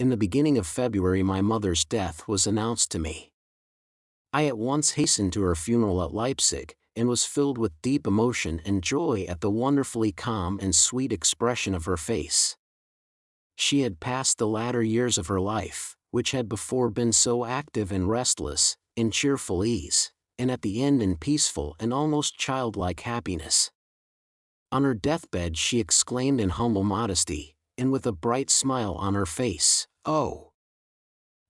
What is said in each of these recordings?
In the beginning of February my mother's death was announced to me. I at once hastened to her funeral at Leipzig, and was filled with deep emotion and joy at the wonderfully calm and sweet expression of her face. She had passed the latter years of her life, which had before been so active and restless, in cheerful ease, and at the end in peaceful and almost childlike happiness. On her deathbed she exclaimed in humble modesty, and with a bright smile on her face, "Oh,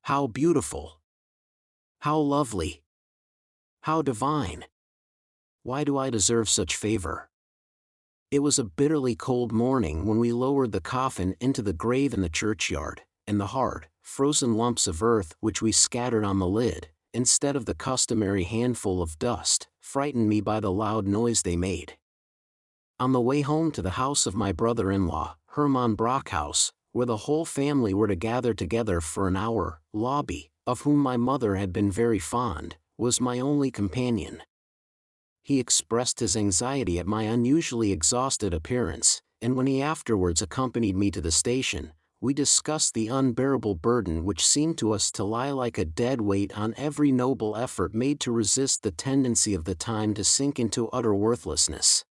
how beautiful! How lovely! How divine! Why do I deserve such favor?" It was a bitterly cold morning when we lowered the coffin into the grave in the churchyard, and the hard, frozen lumps of earth which we scattered on the lid, instead of the customary handful of dust, frightened me by the loud noise they made. On the way home to the house of my brother-in-law, Hermann Brockhaus, where the whole family were to gather together for an hour, Lobby, of whom my mother had been very fond, was my only companion. He expressed his anxiety at my unusually exhausted appearance, and when he afterwards accompanied me to the station, we discussed the unbearable burden which seemed to us to lie like a dead weight on every noble effort made to resist the tendency of the time to sink into utter worthlessness.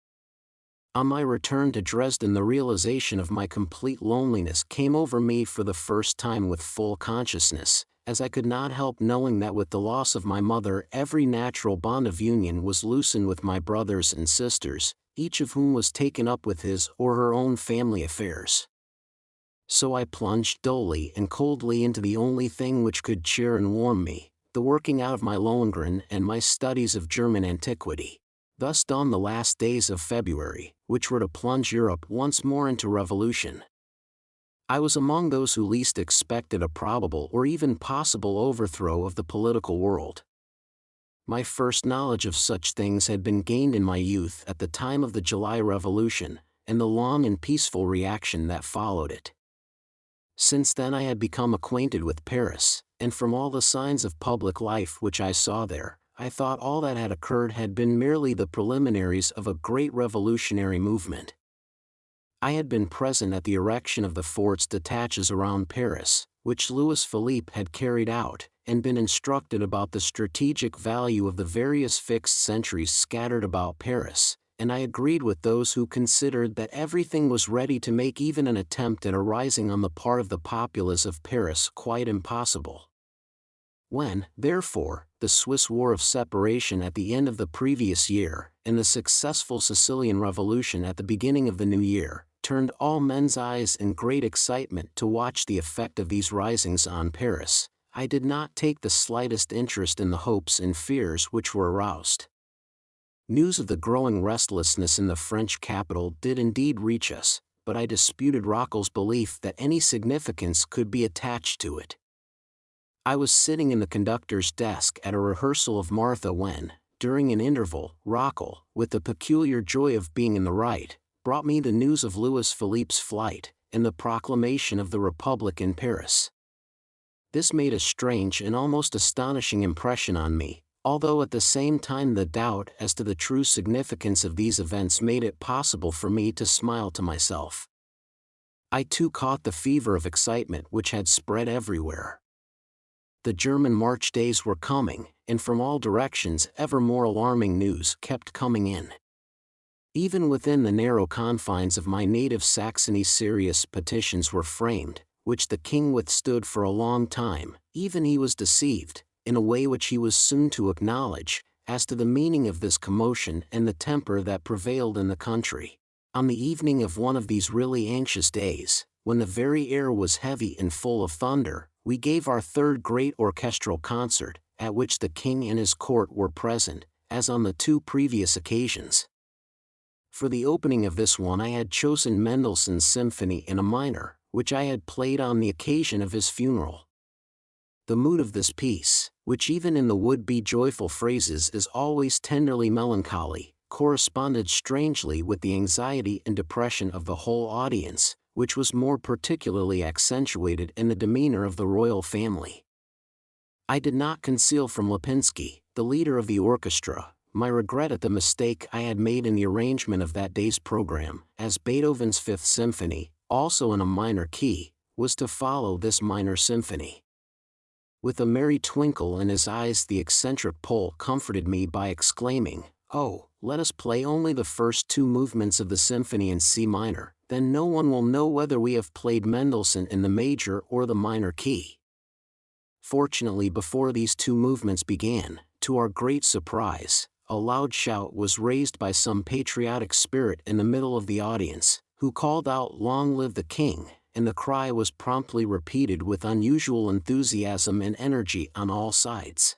On my return to Dresden, the realization of my complete loneliness came over me for the first time with full consciousness, as I could not help knowing that with the loss of my mother every natural bond of union was loosened with my brothers and sisters, each of whom was taken up with his or her own family affairs. So I plunged dully and coldly into the only thing which could cheer and warm me, the working out of my Lohengrin and my studies of German antiquity. Thus dawned the last days of February, which were to plunge Europe once more into revolution. I was among those who least expected a probable or even possible overthrow of the political world. My first knowledge of such things had been gained in my youth at the time of the July Revolution, and the long and peaceful reaction that followed it. Since then I had become acquainted with Paris, and from all the signs of public life which I saw there, I thought all that had occurred had been merely the preliminaries of a great revolutionary movement. I had been present at the erection of the forts d'attaches around Paris, which Louis Philippe had carried out, and been instructed about the strategic value of the various fixed sentries scattered about Paris, and I agreed with those who considered that everything was ready to make even an attempt at a rising on the part of the populace of Paris quite impossible. When, therefore, the Swiss War of Separation at the end of the previous year, and the successful Sicilian Revolution at the beginning of the new year, turned all men's eyes in great excitement to watch the effect of these risings on Paris, I did not take the slightest interest in the hopes and fears which were aroused. News of the growing restlessness in the French capital did indeed reach us, but I disputed Rockel's belief that any significance could be attached to it. I was sitting in the conductor's desk at a rehearsal of Martha when, during an interval, Rockel, with the peculiar joy of being in the right, brought me the news of Louis Philippe's flight, and the proclamation of the Republic in Paris. This made a strange and almost astonishing impression on me, although at the same time the doubt as to the true significance of these events made it possible for me to smile to myself. I too caught the fever of excitement which had spread everywhere. The German March days were coming, and from all directions ever more alarming news kept coming in. Even within the narrow confines of my native Saxony serious petitions were framed, which the king withstood for a long time. Even he was deceived, in a way which he was soon to acknowledge, as to the meaning of this commotion and the temper that prevailed in the country. On the evening of one of these really anxious days, when the very air was heavy and full of thunder, we gave our third great orchestral concert, at which the king and his court were present, as on the two previous occasions. For the opening of this one I had chosen Mendelssohn's Symphony in A minor, which I had played on the occasion of his funeral. The mood of this piece, which even in the would-be joyful phrases is always tenderly melancholy, corresponded strangely with the anxiety and depression of the whole audience, which was more particularly accentuated in the demeanor of the royal family. I did not conceal from Lipinski, the leader of the orchestra, my regret at the mistake I had made in the arrangement of that day's program, as Beethoven's Fifth Symphony, also in a minor key, was to follow this minor symphony. With a merry twinkle in his eyes, the eccentric Pole comforted me by exclaiming, "Oh, let us play only the first two movements of the symphony in C minor, then no one will know whether we have played Mendelssohn in the major or the minor key." Fortunately, before these two movements began, to our great surprise, a loud shout was raised by some patriotic spirit in the middle of the audience, who called out, "Long live the King!" and the cry was promptly repeated with unusual enthusiasm and energy on all sides.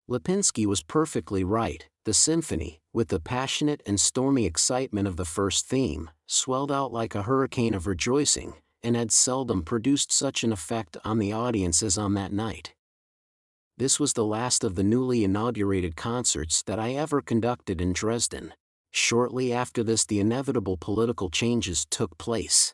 Lipinski was perfectly right. The symphony, with the passionate and stormy excitement of the first theme, swelled out like a hurricane of rejoicing, and had seldom produced such an effect on the audience as on that night. This was the last of the newly inaugurated concerts that I ever conducted in Dresden. Shortly after this, the inevitable political changes took place.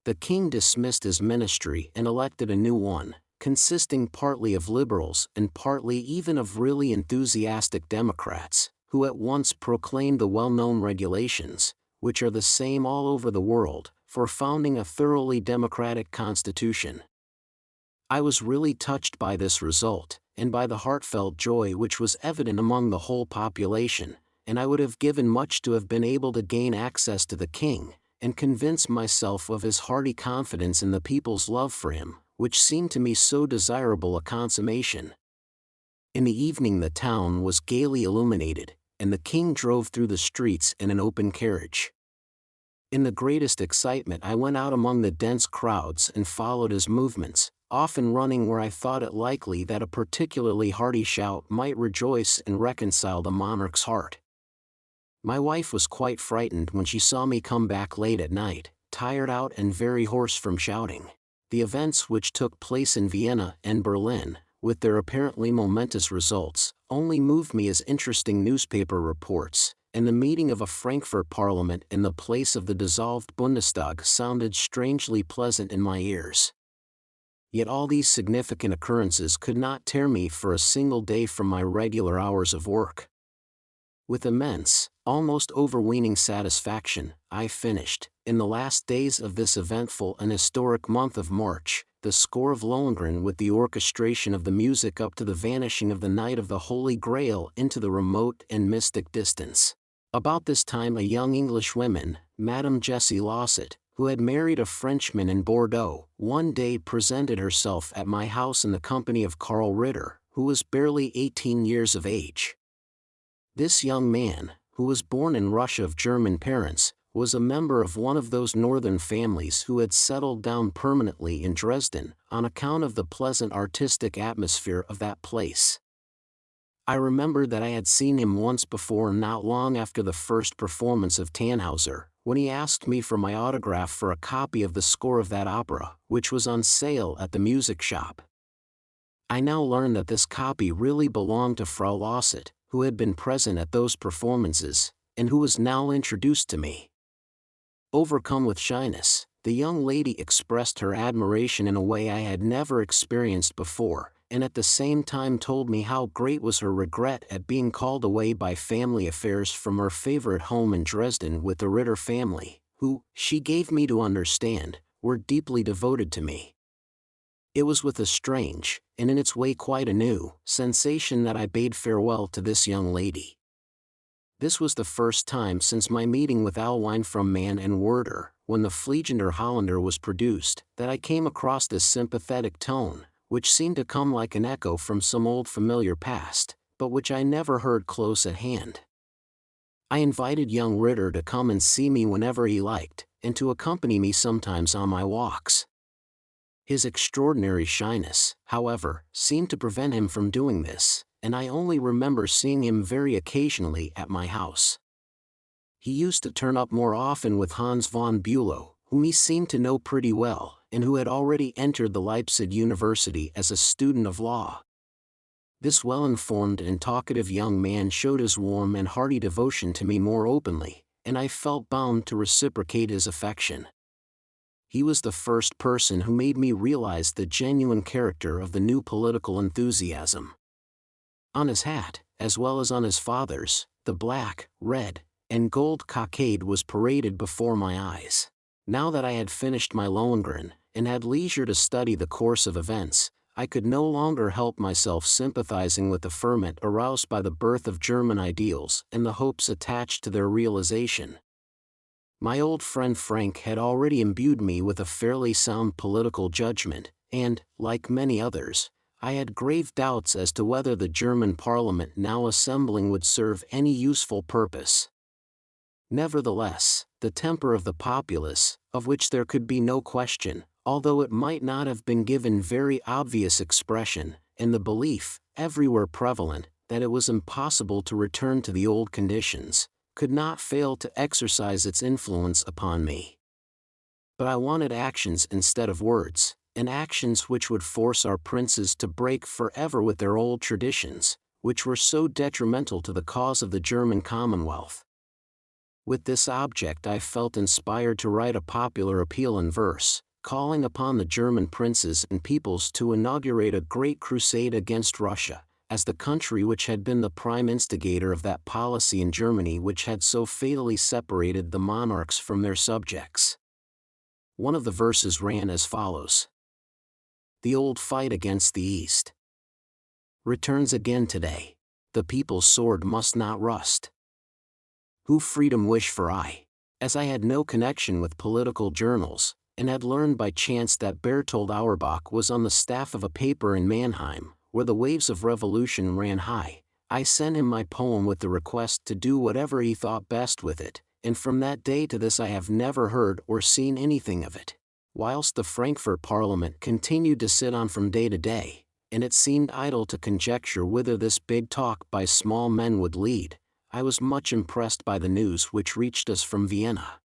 The king dismissed his ministry and elected a new one, consisting partly of liberals and partly even of really enthusiastic Democrats, who at once proclaimed the well-known regulations, which are the same all over the world, for founding a thoroughly democratic constitution. I was really touched by this result, and by the heartfelt joy which was evident among the whole population, and I would have given much to have been able to gain access to the king, and convince myself of his hearty confidence in the people's love for him, which seemed to me so desirable a consummation. In the evening the town was gaily illuminated, and the king drove through the streets in an open carriage. In the greatest excitement I went out among the dense crowds and followed his movements, often running where I thought it likely that a particularly hearty shout might rejoice and reconcile the monarch's heart. My wife was quite frightened when she saw me come back late at night, tired out and very hoarse from shouting. The events which took place in Vienna and Berlin, with their apparently momentous results, only moved me as interesting newspaper reports, and the meeting of a Frankfurt parliament in the place of the dissolved Bundestag sounded strangely pleasant in my ears. Yet all these significant occurrences could not tear me for a single day from my regular hours of work. With immense, almost overweening satisfaction, I finished, in the last days of this eventful and historic month of March, the score of Lohengrin with the orchestration of the music up to the vanishing of the Night of the Holy Grail into the remote and mystic distance. About this time a young Englishwoman, Madame Jessie Lawsett, who had married a Frenchman in Bordeaux, one day presented herself at my house in the company of Karl Ritter, who was barely 18 years of age. This young man, who was born in Russia of German parents, was a member of one of those northern families who had settled down permanently in Dresden, on account of the pleasant artistic atmosphere of that place. I remembered that I had seen him once before, not long after the first performance of Tannhauser, when he asked me for my autograph for a copy of the score of that opera, which was on sale at the music shop. I now learned that this copy really belonged to Frau Lawsett, who had been present at those performances, and who was now introduced to me. Overcome with shyness, the young lady expressed her admiration in a way I had never experienced before, and at the same time told me how great was her regret at being called away by family affairs from her favorite home in Dresden with the Ritter family, who, she gave me to understand, were deeply devoted to me. It was with a strange, and in its way quite a new, sensation that I bade farewell to this young lady. This was the first time since my meeting with Alwine from Man and Werder, when the Fliegender Holländer was produced, that I came across this sympathetic tone, which seemed to come like an echo from some old familiar past, but which I never heard close at hand. I invited young Ritter to come and see me whenever he liked, and to accompany me sometimes on my walks. His extraordinary shyness, however, seemed to prevent him from doing this, and I only remember seeing him very occasionally at my house. He used to turn up more often with Hans von Bülow, whom he seemed to know pretty well, and who had already entered the Leipzig University as a student of law. This well-informed and talkative young man showed his warm and hearty devotion to me more openly, and I felt bound to reciprocate his affection. He was the first person who made me realize the genuine character of the new political enthusiasm. On his hat, as well as on his father's, the black, red, and gold cockade was paraded before my eyes. Now that I had finished my Lohengrin, and had leisure to study the course of events, I could no longer help myself sympathizing with the ferment aroused by the birth of German ideals and the hopes attached to their realization. My old friend Frank had already imbued me with a fairly sound political judgment, and, like many others, I had grave doubts as to whether the German parliament now assembling would serve any useful purpose. Nevertheless, the temper of the populace, of which there could be no question, although it might not have been given very obvious expression, and the belief, everywhere prevalent, that it was impossible to return to the old conditions, could not fail to exercise its influence upon me. But I wanted actions instead of words, and actions which would force our princes to break forever with their old traditions, which were so detrimental to the cause of the German Commonwealth. With this object I felt inspired to write a popular appeal in verse, calling upon the German princes and peoples to inaugurate a great crusade against Russia, as the country which had been the prime instigator of that policy in Germany which had so fatally separated the monarchs from their subjects. One of the verses ran as follows. The old fight against the East returns again today. The people's sword must not rust. Who freedom wish for I? As I had no connection with political journals, and had learned by chance that Berthold Auerbach was on the staff of a paper in Mannheim, where the waves of revolution ran high, I sent him my poem with the request to do whatever he thought best with it, and from that day to this I have never heard or seen anything of it. Whilst the Frankfurt Parliament continued to sit on from day to day, and it seemed idle to conjecture whither this big talk by small men would lead, I was much impressed by the news which reached us from Vienna.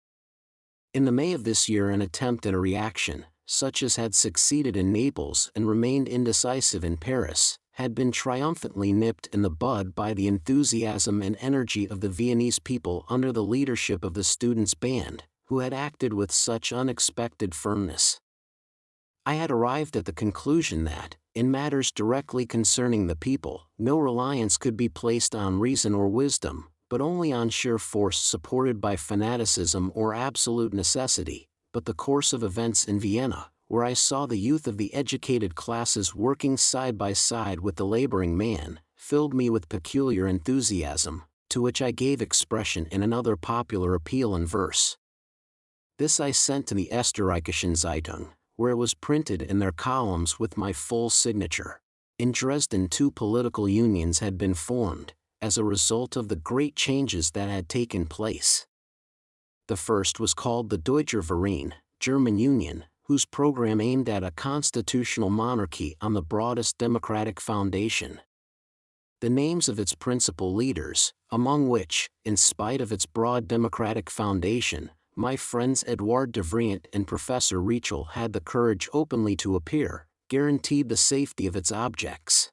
In the May of this year an attempt at a reaction, such as had succeeded in Naples and remained indecisive in Paris, had been triumphantly nipped in the bud by the enthusiasm and energy of the Viennese people under the leadership of the students' band, who had acted with such unexpected firmness. I had arrived at the conclusion that, in matters directly concerning the people, no reliance could be placed on reason or wisdom, but only on sheer force supported by fanaticism or absolute necessity. But the course of events in Vienna, where I saw the youth of the educated classes working side by side with the laboring man, filled me with peculiar enthusiasm, to which I gave expression in another popular appeal in verse. This I sent to the Österreichischen Zeitung, where it was printed in their columns with my full signature. In Dresden 2 political unions had been formed, as a result of the great changes that had taken place. The first was called the Deutscher Verein, German Union, whose program aimed at a constitutional monarchy on the broadest democratic foundation. The names of its principal leaders, among which, in spite of its broad democratic foundation, my friends Edouard de Vriend and Professor Reichel had the courage openly to appear, guaranteed the safety of its objects.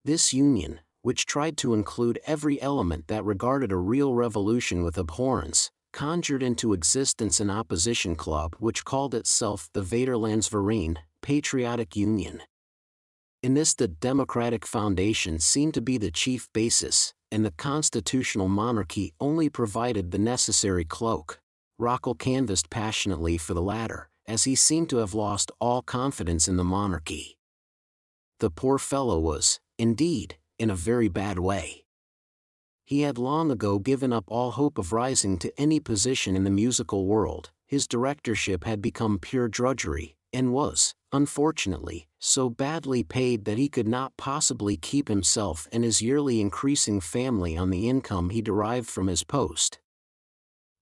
This union, which tried to include every element that regarded a real revolution with abhorrence, conjured into existence an opposition club which called itself the Vaterlandsverein, Patriotic Union. In this the democratic foundation seemed to be the chief basis, and the constitutional monarchy only provided the necessary cloak. Rockel canvassed passionately for the latter, as he seemed to have lost all confidence in the monarchy. The poor fellow was, indeed, in a very bad way. He had long ago given up all hope of rising to any position in the musical world. His directorship had become pure drudgery, and was, unfortunately, so badly paid that he could not possibly keep himself and his yearly increasing family on the income he derived from his post.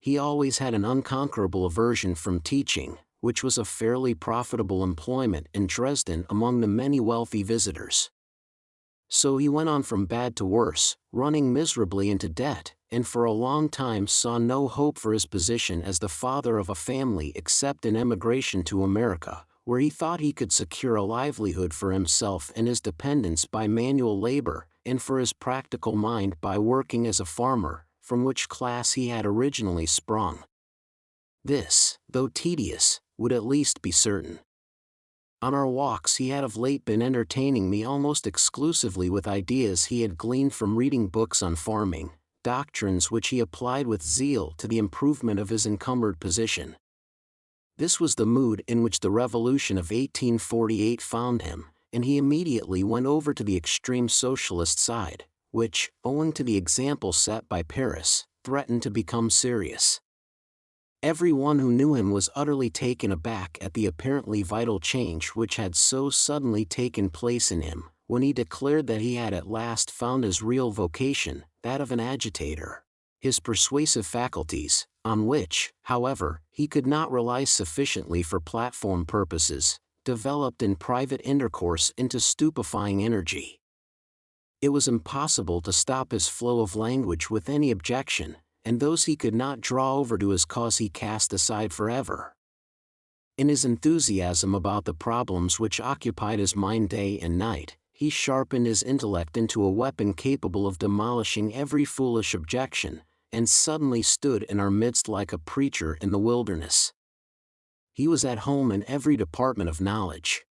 He always had an unconquerable aversion from teaching, which was a fairly profitable employment in Dresden among the many wealthy visitors. So he went on from bad to worse, running miserably into debt, and for a long time saw no hope for his position as the father of a family except in emigration to America, where he thought he could secure a livelihood for himself and his dependents by manual labor, and for his practical mind by working as a farmer, from which class he had originally sprung. This, though tedious, would at least be certain. On our walks he had of late been entertaining me almost exclusively with ideas he had gleaned from reading books on farming, doctrines which he applied with zeal to the improvement of his encumbered position. This was the mood in which the revolution of 1848 found him, and he immediately went over to the extreme socialist side, which, owing to the example set by Paris, threatened to become serious. Everyone who knew him was utterly taken aback at the apparently vital change which had so suddenly taken place in him, when he declared that he had at last found his real vocation, that of an agitator. His persuasive faculties, on which, however, he could not rely sufficiently for platform purposes, developed in private intercourse into stupefying energy. It was impossible to stop his flow of language with any objection, and those he could not draw over to his cause he cast aside forever. In his enthusiasm about the problems which occupied his mind day and night, he sharpened his intellect into a weapon capable of demolishing every foolish objection, and suddenly stood in our midst like a preacher in the wilderness. He was at home in every department of knowledge.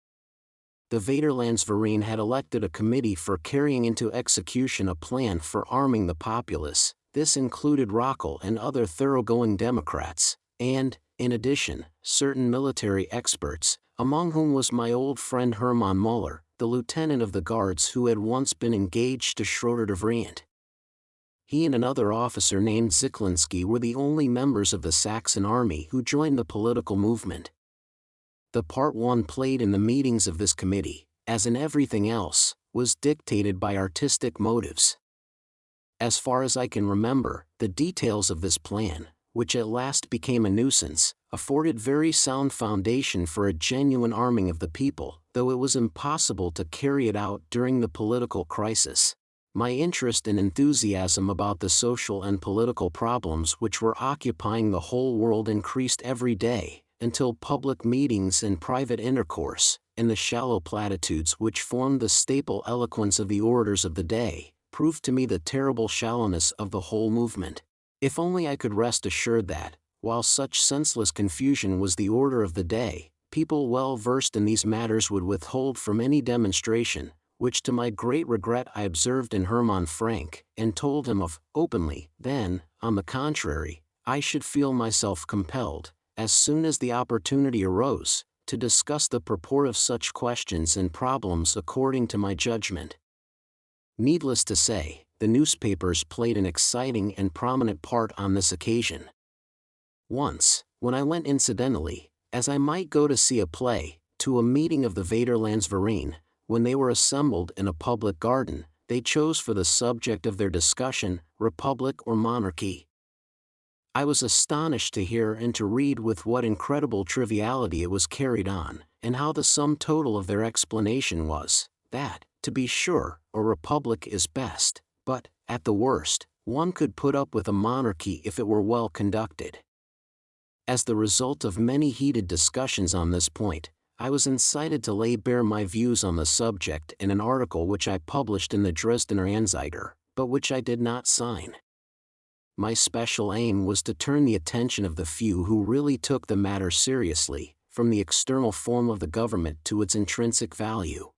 The Vaterlandsverein had elected a committee for carrying into execution a plan for arming the populace. This included Rockel and other thoroughgoing Democrats, and, in addition, certain military experts, among whom was my old friend Hermann Müller, the lieutenant of the guards who had once been engaged to Schroeder de Vriend. He and another officer named Ziklinski were the only members of the Saxon army who joined the political movement. The part one played in the meetings of this committee, as in everything else, was dictated by artistic motives. As far as I can remember, the details of this plan, which at last became a nuisance, afforded very sound foundation for a genuine arming of the people, though it was impossible to carry it out during the political crisis. My interest and enthusiasm about the social and political problems which were occupying the whole world increased every day, until public meetings and private intercourse, and the shallow platitudes which formed the staple eloquence of the orators of the day, proved to me the terrible shallowness of the whole movement. If only I could rest assured that, while such senseless confusion was the order of the day, people well versed in these matters would withhold from any demonstration, which to my great regret I observed in Hermann Frank, and told him of, openly, then, on the contrary, I should feel myself compelled, as soon as the opportunity arose, to discuss the purport of such questions and problems according to my judgment. Needless to say, the newspapers played an exciting and prominent part on this occasion. Once, when I went incidentally, as I might go to see a play, to a meeting of the Vaterlandsverein, when they were assembled in a public garden, they chose for the subject of their discussion, Republic or Monarchy. I was astonished to hear and to read with what incredible triviality it was carried on, and how the sum total of their explanation was, that, to be sure, a republic is best, but, at the worst, one could put up with a monarchy if it were well conducted. As the result of many heated discussions on this point, I was incited to lay bare my views on the subject in an article which I published in the Dresdener Anzeiger, but which I did not sign. My special aim was to turn the attention of the few who really took the matter seriously, from the external form of the government to its intrinsic value.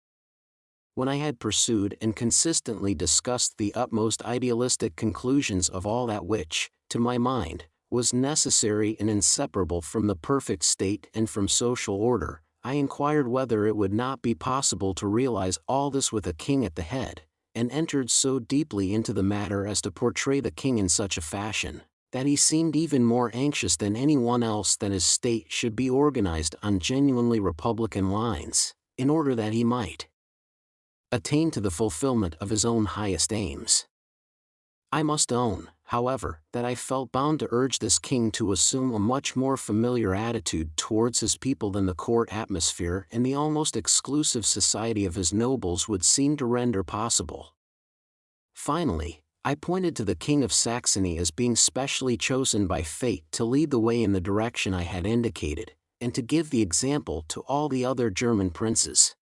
When I had pursued and consistently discussed the utmost idealistic conclusions of all that which, to my mind, was necessary and inseparable from the perfect state and from social order, I inquired whether it would not be possible to realize all this with a king at the head, and entered so deeply into the matter as to portray the king in such a fashion, that he seemed even more anxious than anyone else that his state should be organized on genuinely republican lines, in order that he might attain to the fulfillment of his own highest aims. I must own, however, that I felt bound to urge this king to assume a much more familiar attitude towards his people than the court atmosphere and the almost exclusive society of his nobles would seem to render possible. Finally, I pointed to the King of Saxony as being specially chosen by fate to lead the way in the direction I had indicated, and to give the example to all the other German princes.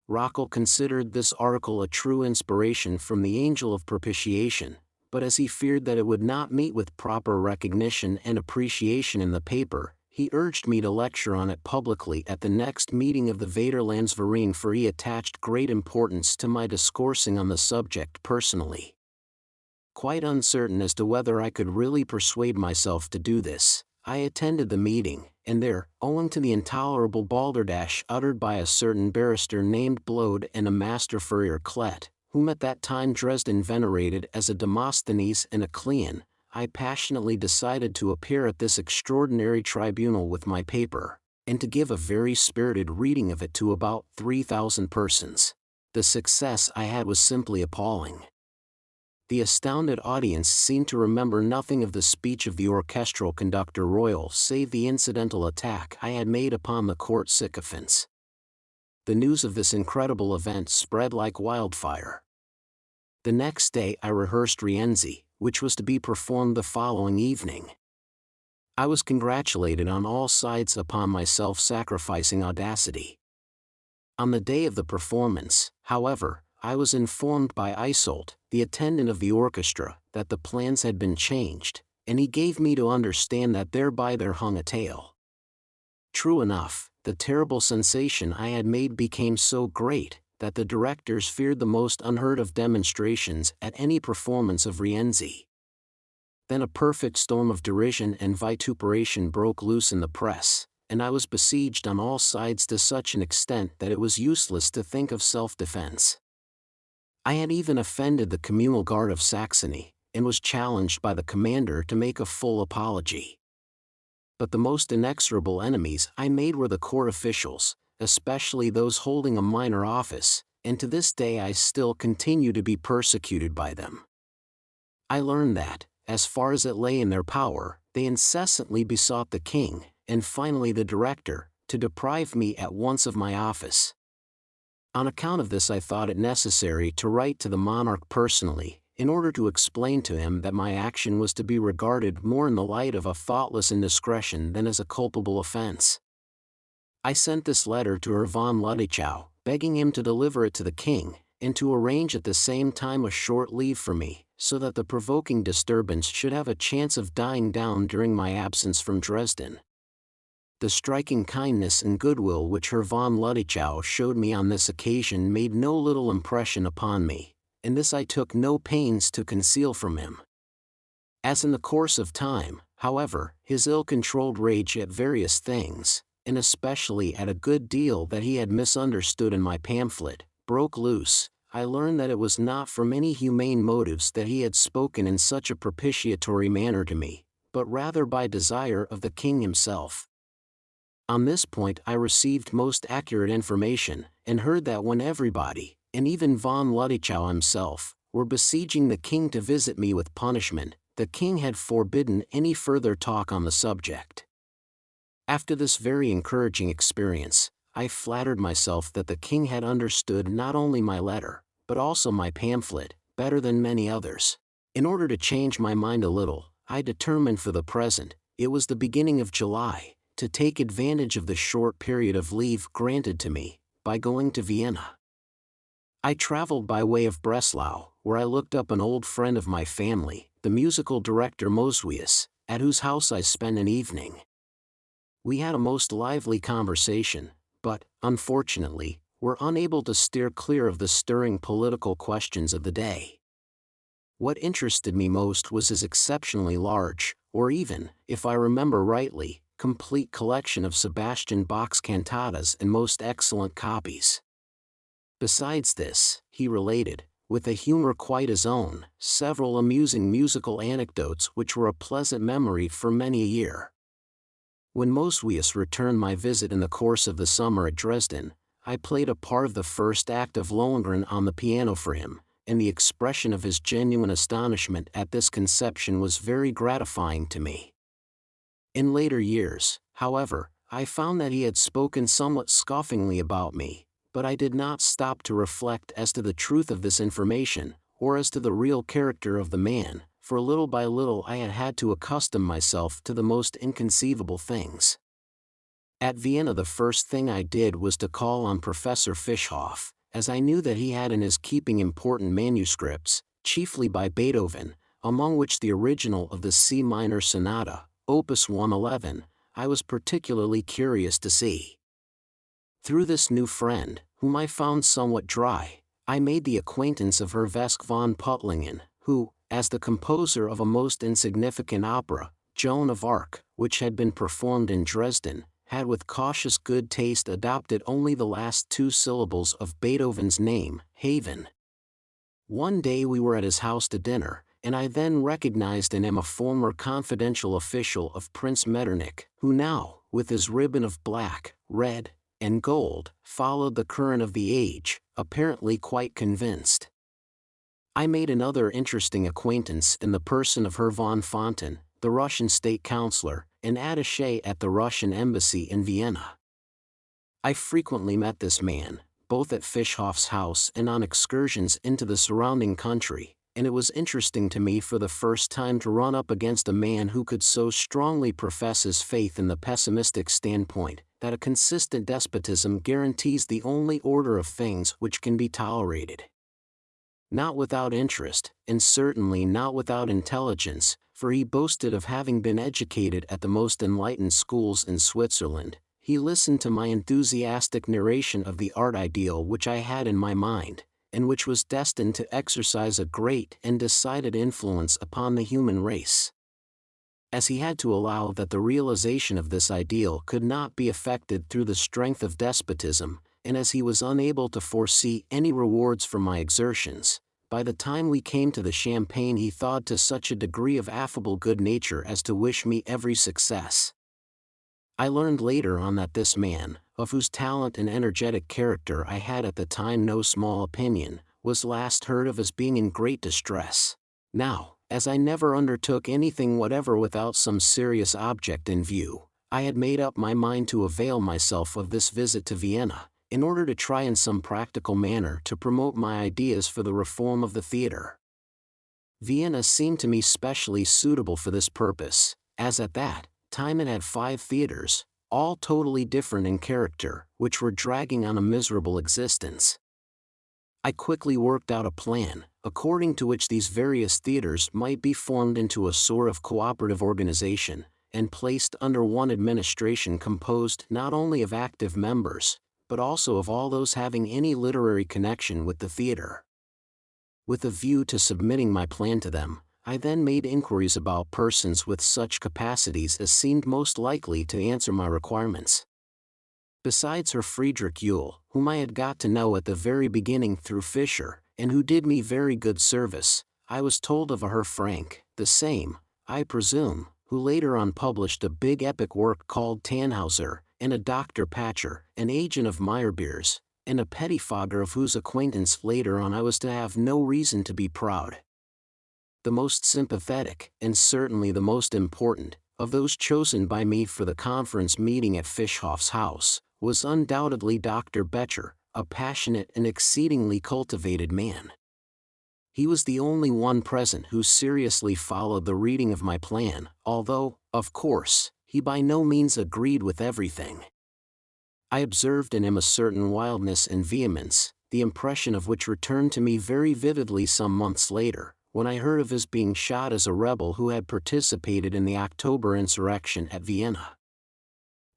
Rockel considered this article a true inspiration from the angel of propitiation, but as he feared that it would not meet with proper recognition and appreciation in the paper, he urged me to lecture on it publicly at the next meeting of the Vaterlandsverein, for he attached great importance to my discoursing on the subject personally. Quite uncertain as to whether I could really persuade myself to do this, I attended the meeting, and there, owing to the intolerable balderdash uttered by a certain barrister named Blode and a master furrier Klet, whom at that time Dresden venerated as a Demosthenes and a Cleon, I passionately decided to appear at this extraordinary tribunal with my paper, and to give a very spirited reading of it to about 3,000 persons. The success I had was simply appalling. The astounded audience seemed to remember nothing of the speech of the orchestral conductor royal save the incidental attack I had made upon the court sycophants. The news of this incredible event spread like wildfire. The next day I rehearsed Rienzi, which was to be performed the following evening. I was congratulated on all sides upon my self-sacrificing audacity. On the day of the performance, however, I was informed by Isolde, the attendant of the orchestra, that the plans had been changed, and he gave me to understand that thereby there hung a tale. True enough, the terrible sensation I had made became so great, that the directors feared the most unheard-of demonstrations at any performance of Rienzi. Then a perfect storm of derision and vituperation broke loose in the press, and I was besieged on all sides to such an extent that it was useless to think of self-defense. I had even offended the communal guard of Saxony, and was challenged by the commander to make a full apology. But the most inexorable enemies I made were the court officials, especially those holding a minor office, and to this day I still continue to be persecuted by them. I learned that, as far as it lay in their power, they incessantly besought the king, and finally the director, to deprive me at once of my office. On account of this I thought it necessary to write to the monarch personally, in order to explain to him that my action was to be regarded more in the light of a thoughtless indiscretion than as a culpable offense. I sent this letter to Herr von Ludwig, begging him to deliver it to the king, and to arrange at the same time a short leave for me, so that the provoking disturbance should have a chance of dying down during my absence from Dresden. The striking kindness and goodwill which Herr von Ludwig showed me on this occasion made no little impression upon me, and this I took no pains to conceal from him. As in the course of time, however, his ill-controlled rage at various things, and especially at a good deal that he had misunderstood in my pamphlet, broke loose, I learned that it was not from any humane motives that he had spoken in such a propitiatory manner to me, but rather by desire of the king himself. On this point I received most accurate information, and heard that when everybody, and even von Ludwig himself, were besieging the king to visit me with punishment, the king had forbidden any further talk on the subject. After this very encouraging experience, I flattered myself that the king had understood not only my letter, but also my pamphlet, better than many others. In order to change my mind a little, I determined for the present, it was the beginning of July, to take advantage of the short period of leave granted to me, by going to Vienna. I traveled by way of Breslau, where I looked up an old friend of my family, the musical director Moswius, at whose house I spent an evening. We had a most lively conversation, but, unfortunately, were unable to steer clear of the stirring political questions of the day. What interested me most was his exceptionally large, or even, if I remember rightly, complete collection of Sebastian Bach's cantatas in most excellent copies. Besides this, he related, with a humor quite his own, several amusing musical anecdotes which were a pleasant memory for many a year. When Moswius returned my visit in the course of the summer at Dresden, I played a part of the first act of Lohengrin on the piano for him, and the expression of his genuine astonishment at this conception was very gratifying to me. In later years, however, I found that he had spoken somewhat scoffingly about me, but I did not stop to reflect as to the truth of this information, or as to the real character of the man, for little by little I had to accustom myself to the most inconceivable things. At Vienna the first thing I did was to call on Professor Fischhoff, as I knew that he had in his keeping important manuscripts, chiefly by Beethoven, among which the original of the C minor sonata, Opus 111, I was particularly curious to see. Through this new friend, whom I found somewhat dry, I made the acquaintance of Herr Vesk von Puttlingen, who, as the composer of a most insignificant opera, Joan of Arc, which had been performed in Dresden, had with cautious good taste adopted only the last two syllables of Beethoven's name, Haven. One day we were at his house to dinner, and I then recognized in him a former confidential official of Prince Metternich, who now, with his ribbon of black, red, and gold, followed the current of the age, apparently quite convinced. I made another interesting acquaintance in the person of Herr von Fonten, the Russian state councillor, and attaché at the Russian embassy in Vienna. I frequently met this man, both at Fischhoff's house and on excursions into the surrounding country, and it was interesting to me for the first time to run up against a man who could so strongly profess his faith in the pessimistic standpoint, that a consistent despotism guarantees the only order of things which can be tolerated. Not without interest, and certainly not without intelligence, for he boasted of having been educated at the most enlightened schools in Switzerland, he listened to my enthusiastic narration of the art ideal which I had in my mind, and which was destined to exercise a great and decided influence upon the human race. As he had to allow that the realization of this ideal could not be effected through the strength of despotism, and as he was unable to foresee any rewards from my exertions, by the time we came to the champagne he thawed to such a degree of affable good nature as to wish me every success. I learned later on that this man, of whose talent and energetic character I had at the time no small opinion, was last heard of as being in great distress. Now, as I never undertook anything whatever without some serious object in view, I had made up my mind to avail myself of this visit to Vienna, in order to try in some practical manner to promote my ideas for the reform of the theatre. Vienna seemed to me specially suitable for this purpose, as at that time it had 5 theatres, all totally different in character, which were dragging on a miserable existence. I quickly worked out a plan, according to which these various theatres might be formed into a sort of cooperative organization, and placed under one administration composed not only of active members, but also of all those having any literary connection with the theatre. With a view to submitting my plan to them, I then made inquiries about persons with such capacities as seemed most likely to answer my requirements. Besides Herr Friedrich Uhl, whom I had got to know at the very beginning through Fischer, and who did me very good service, I was told of a Herr Frank, the same, I presume, who later on published a big epic work called Tannhauser, and a Dr. Pacher, an agent of Meyerbeer's, and a pettifogger of whose acquaintance later on I was to have no reason to be proud. The most sympathetic, and certainly the most important, of those chosen by me for the conference meeting at Fischhoff's house, was undoubtedly Dr. Becher, a passionate and exceedingly cultivated man. He was the only one present who seriously followed the reading of my plan, although, of course, he by no means agreed with everything. I observed in him a certain wildness and vehemence, the impression of which returned to me very vividly some months later, when I heard of his being shot as a rebel who had participated in the October insurrection at Vienna.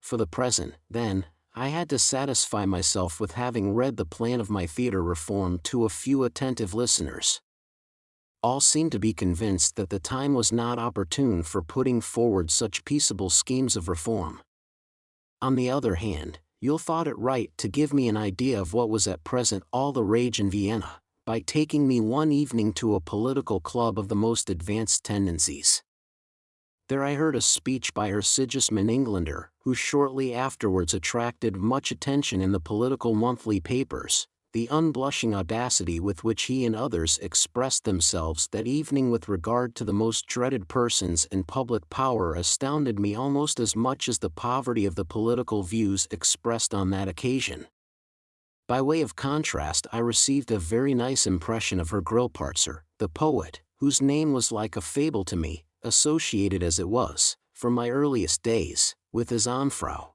For the present, then, I had to satisfy myself with having read the plan of my theatre reform to a few attentive listeners. All seemed to be convinced that the time was not opportune for putting forward such peaceable schemes of reform. On the other hand, Uhl thought it right to give me an idea of what was at present all the rage in Vienna, by taking me one evening to a political club of the most advanced tendencies. There I heard a speech by Herr Sigismund Englander, who shortly afterwards attracted much attention in the political monthly papers. The unblushing audacity with which he and others expressed themselves that evening with regard to the most dreaded persons in public power astounded me almost as much as the poverty of the political views expressed on that occasion. By way of contrast I received a very nice impression of Herr Grillparzer, the poet, whose name was like a fable to me, associated as it was, from my earliest days, with his Jungfrau.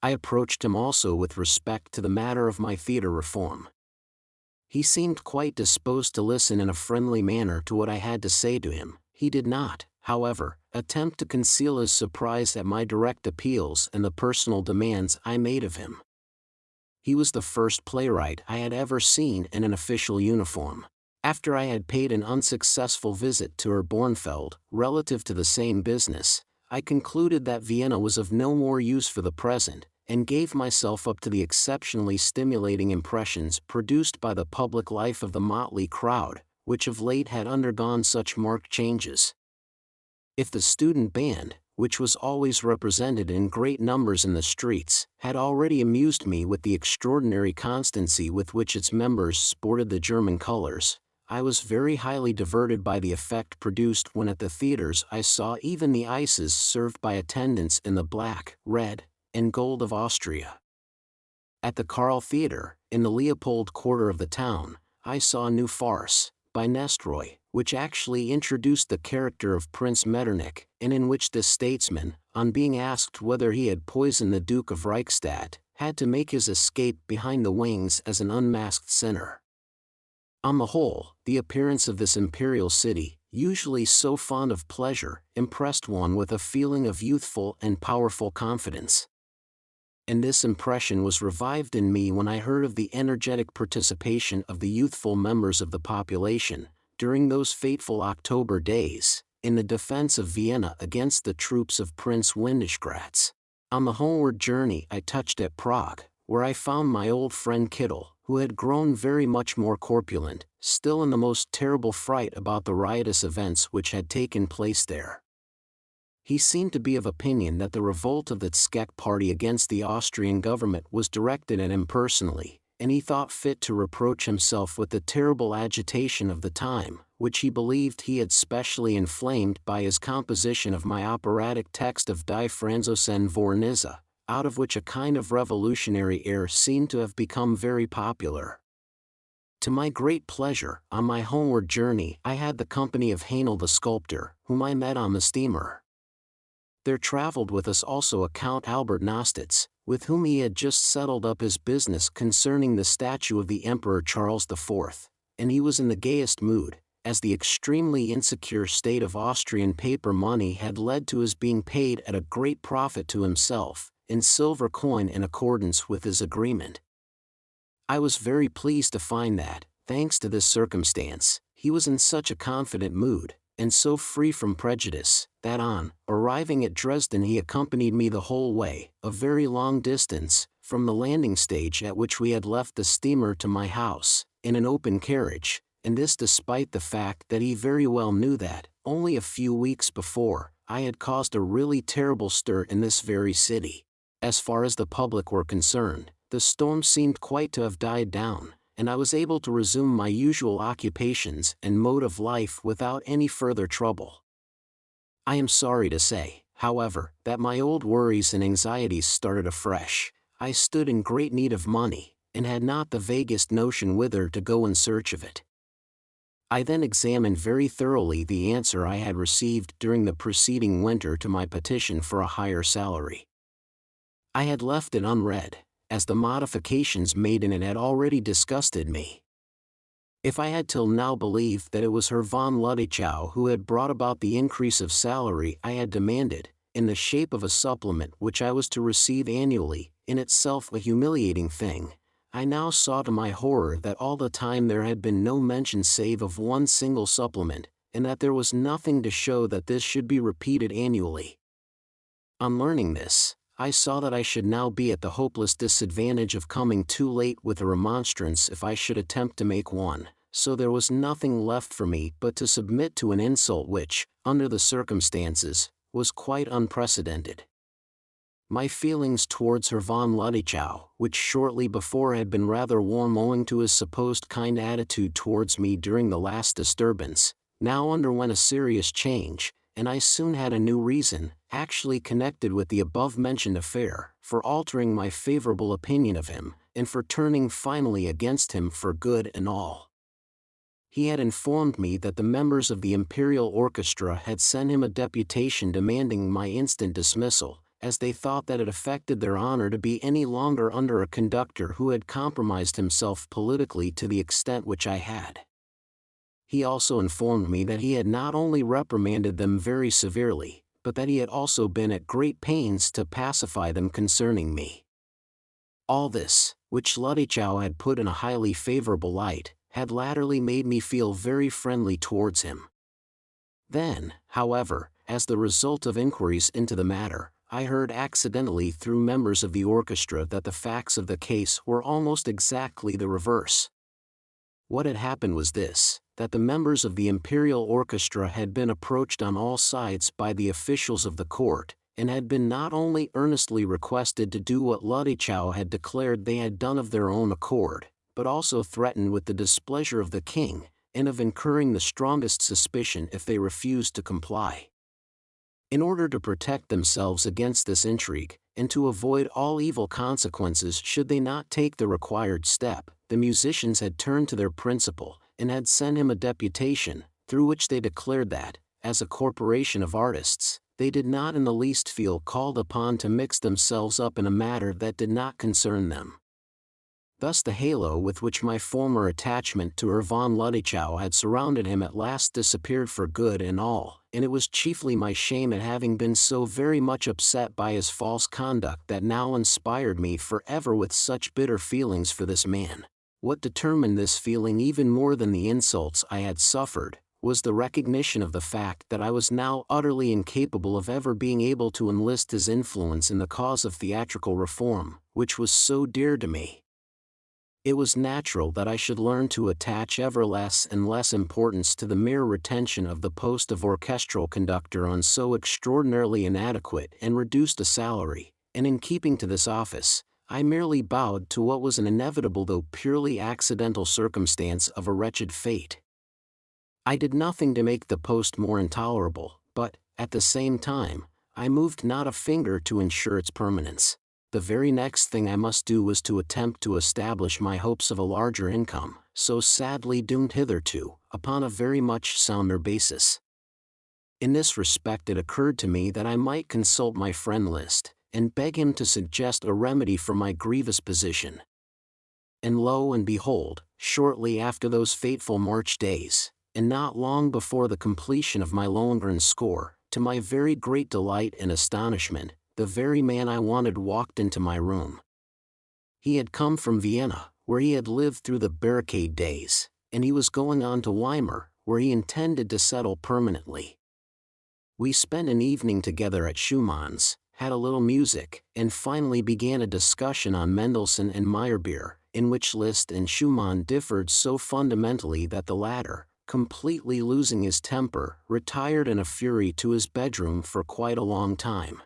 I approached him also with respect to the matter of my theatre reform. He seemed quite disposed to listen in a friendly manner to what I had to say to him. He did not, however, attempt to conceal his surprise at my direct appeals and the personal demands I made of him. He was the first playwright I had ever seen in an official uniform. After I had paid an unsuccessful visit to her Bornfeld, relative to the same business, I concluded that Vienna was of no more use for the present, and gave myself up to the exceptionally stimulating impressions produced by the public life of the motley crowd, which of late had undergone such marked changes. If the student band, which was always represented in great numbers in the streets, had already amused me with the extraordinary constancy with which its members sported the German colors, I was very highly diverted by the effect produced when at the theaters I saw even the ices served by attendants in the black, red, and gold of Austria. At the Karl Theatre, in the Leopold quarter of the town, I saw a new farce, by Nestroy, which actually introduced the character of Prince Metternich, and in which this statesman, on being asked whether he had poisoned the Duke of Reichstadt, had to make his escape behind the wings as an unmasked sinner. On the whole, the appearance of this imperial city, usually so fond of pleasure, impressed one with a feeling of youthful and powerful confidence. And this impression was revived in me when I heard of the energetic participation of the youthful members of the population, during those fateful October days, in the defense of Vienna against the troops of Prince Windischgratz. On the homeward journey I touched at Prague, where I found my old friend Kittel, who had grown very much more corpulent, still in the most terrible fright about the riotous events which had taken place there. He seemed to be of opinion that the revolt of the Czech party against the Austrian government was directed at him personally, and he thought fit to reproach himself with the terrible agitation of the time, which he believed he had specially inflamed by his composition of my operatic text of Die Franzosen vor Nizza, out of which a kind of revolutionary air seemed to have become very popular. To my great pleasure, on my homeward journey I had the company of Haenel the sculptor, whom I met on the steamer. There travelled with us also a Count Albert Nostitz, with whom he had just settled up his business concerning the statue of the Emperor Charles IV, and he was in the gayest mood, as the extremely insecure state of Austrian paper money had led to his being paid at a great profit to himself, in silver coin in accordance with his agreement. I was very pleased to find that, thanks to this circumstance, he was in such a confident mood, and so free from prejudice, that on arriving at Dresden he accompanied me the whole way, a very long distance, from the landing stage at which we had left the steamer to my house, in an open carriage, and this despite the fact that he very well knew that, only a few weeks before, I had caused a really terrible stir in this very city. As far as the public were concerned, the storm seemed quite to have died down, and I was able to resume my usual occupations and mode of life without any further trouble. I am sorry to say, however, that my old worries and anxieties started afresh. I stood in great need of money, and had not the vaguest notion whither to go in search of it. I then examined very thoroughly the answer I had received during the preceding winter to my petition for a higher salary. I had left it unread, as the modifications made in it had already disgusted me. If I had till now believed that it was Herr von Ludichow who had brought about the increase of salary I had demanded, in the shape of a supplement which I was to receive annually, in itself a humiliating thing, I now saw to my horror that all the time there had been no mention save of one single supplement, and that there was nothing to show that this should be repeated annually. On learning this, I saw that I should now be at the hopeless disadvantage of coming too late with a remonstrance if I should attempt to make one, so there was nothing left for me but to submit to an insult which, under the circumstances, was quite unprecedented. My feelings towards Herr von Ludichow, which shortly before had been rather warm owing to his supposed kind attitude towards me during the last disturbance, now underwent a serious change, and I soon had a new reason, actually connected with the above-mentioned affair, for altering my favorable opinion of him, and for turning finally against him for good and all. He had informed me that the members of the Imperial Orchestra had sent him a deputation demanding my instant dismissal, as they thought that it affected their honor to be any longer under a conductor who had compromised himself politically to the extent which I had. He also informed me that he had not only reprimanded them very severely, but that he had also been at great pains to pacify them concerning me. All this, which Ludichow had put in a highly favorable light, had latterly made me feel very friendly towards him. Then, however, as the result of inquiries into the matter, I heard accidentally through members of the orchestra that the facts of the case were almost exactly the reverse. What had happened was this, that the members of the Imperial Orchestra had been approached on all sides by the officials of the court, and had been not only earnestly requested to do what Ludwig had declared they had done of their own accord, but also threatened with the displeasure of the king, and of incurring the strongest suspicion if they refused to comply. In order to protect themselves against this intrigue, and to avoid all evil consequences should they not take the required step, the musicians had turned to their principal, and had sent him a deputation, through which they declared that, as a corporation of artists, they did not in the least feel called upon to mix themselves up in a matter that did not concern them. Thus the halo with which my former attachment to Herr von Ludwig had surrounded him at last disappeared for good and all, and it was chiefly my shame at having been so very much upset by his false conduct that now inspired me forever with such bitter feelings for this man. What determined this feeling even more than the insults I had suffered, was the recognition of the fact that I was now utterly incapable of ever being able to enlist his influence in the cause of theatrical reform, which was so dear to me. It was natural that I should learn to attach ever less and less importance to the mere retention of the post of orchestral conductor on so extraordinarily inadequate and reduced a salary, and in keeping to this office, I merely bowed to what was an inevitable though purely accidental circumstance of a wretched fate. I did nothing to make the post more intolerable, but, at the same time, I moved not a finger to ensure its permanence. The very next thing I must do was to attempt to establish my hopes of a larger income, so sadly doomed hitherto, upon a very much sounder basis. In this respect it occurred to me that I might consult my friend Liszt, and beg him to suggest a remedy for my grievous position. And lo and behold, shortly after those fateful March days, and not long before the completion of my Lohengrin score, to my very great delight and astonishment, the very man I wanted walked into my room. He had come from Vienna, where he had lived through the barricade days, and he was going on to Weimar, where he intended to settle permanently. We spent an evening together at Schumann's, had a little music, and finally began a discussion on Mendelssohn and Meyerbeer, in which Liszt and Schumann differed so fundamentally that the latter, completely losing his temper, retired in a fury to his bedroom for quite a long time.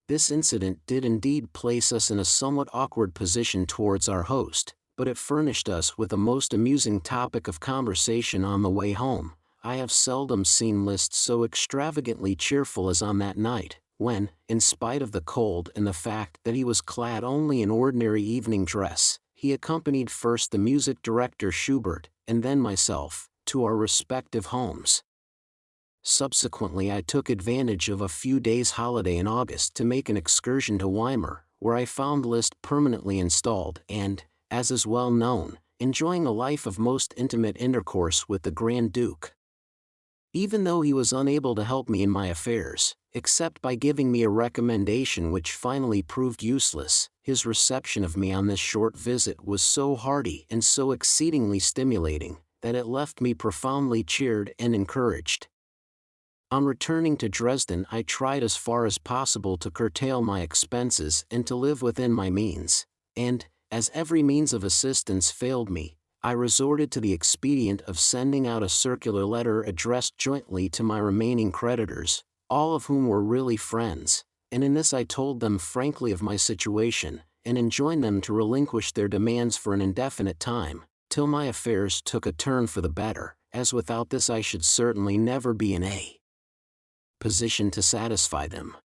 This incident did indeed place us in a somewhat awkward position towards our host, but it furnished us with a most amusing topic of conversation on the way home. I have seldom seen Liszt so extravagantly cheerful as on that night, when, in spite of the cold and the fact that he was clad only in ordinary evening dress, he accompanied first the music director Schubert, and then myself, to our respective homes. Subsequently I took advantage of a few days' holiday in August to make an excursion to Weimar, where I found Liszt permanently installed and, as is well known, enjoying a life of most intimate intercourse with the Grand Duke. Even though he was unable to help me in my affairs, except by giving me a recommendation which finally proved useless, his reception of me on this short visit was so hearty and so exceedingly stimulating, that it left me profoundly cheered and encouraged. On returning to Dresden I tried as far as possible to curtail my expenses and to live within my means, and, as every means of assistance failed me, I resorted to the expedient of sending out a circular letter addressed jointly to my remaining creditors, all of whom were really friends, and in this I told them frankly of my situation, and enjoined them to relinquish their demands for an indefinite time, till my affairs took a turn for the better, as without this I should certainly never be in a position to satisfy them.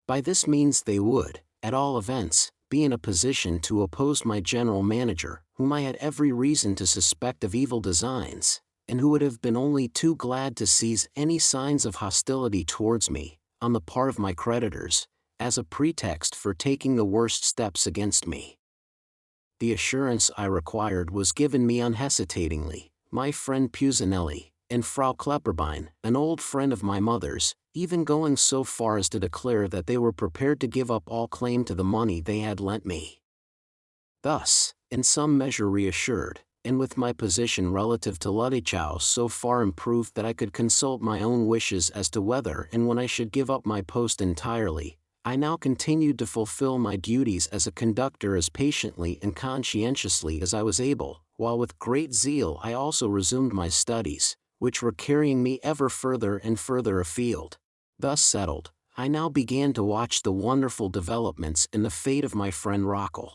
By this means they would, at all events, be in a position to oppose my general manager, whom I had every reason to suspect of evil designs, and who would have been only too glad to seize any signs of hostility towards me, on the part of my creditors, as a pretext for taking the worst steps against me. The assurance I required was given me unhesitatingly. My friend Pusinelli, and Frau Klepperbein, an old friend of my mother's, even going so far as to declare that they were prepared to give up all claim to the money they had lent me. Thus, in some measure reassured, and with my position relative to Ludwig so far improved that I could consult my own wishes as to whether and when I should give up my post entirely, I now continued to fulfill my duties as a conductor as patiently and conscientiously as I was able, while with great zeal I also resumed my studies, which were carrying me ever further and further afield. Thus settled, I now began to watch the wonderful developments in the fate of my friend Rockel.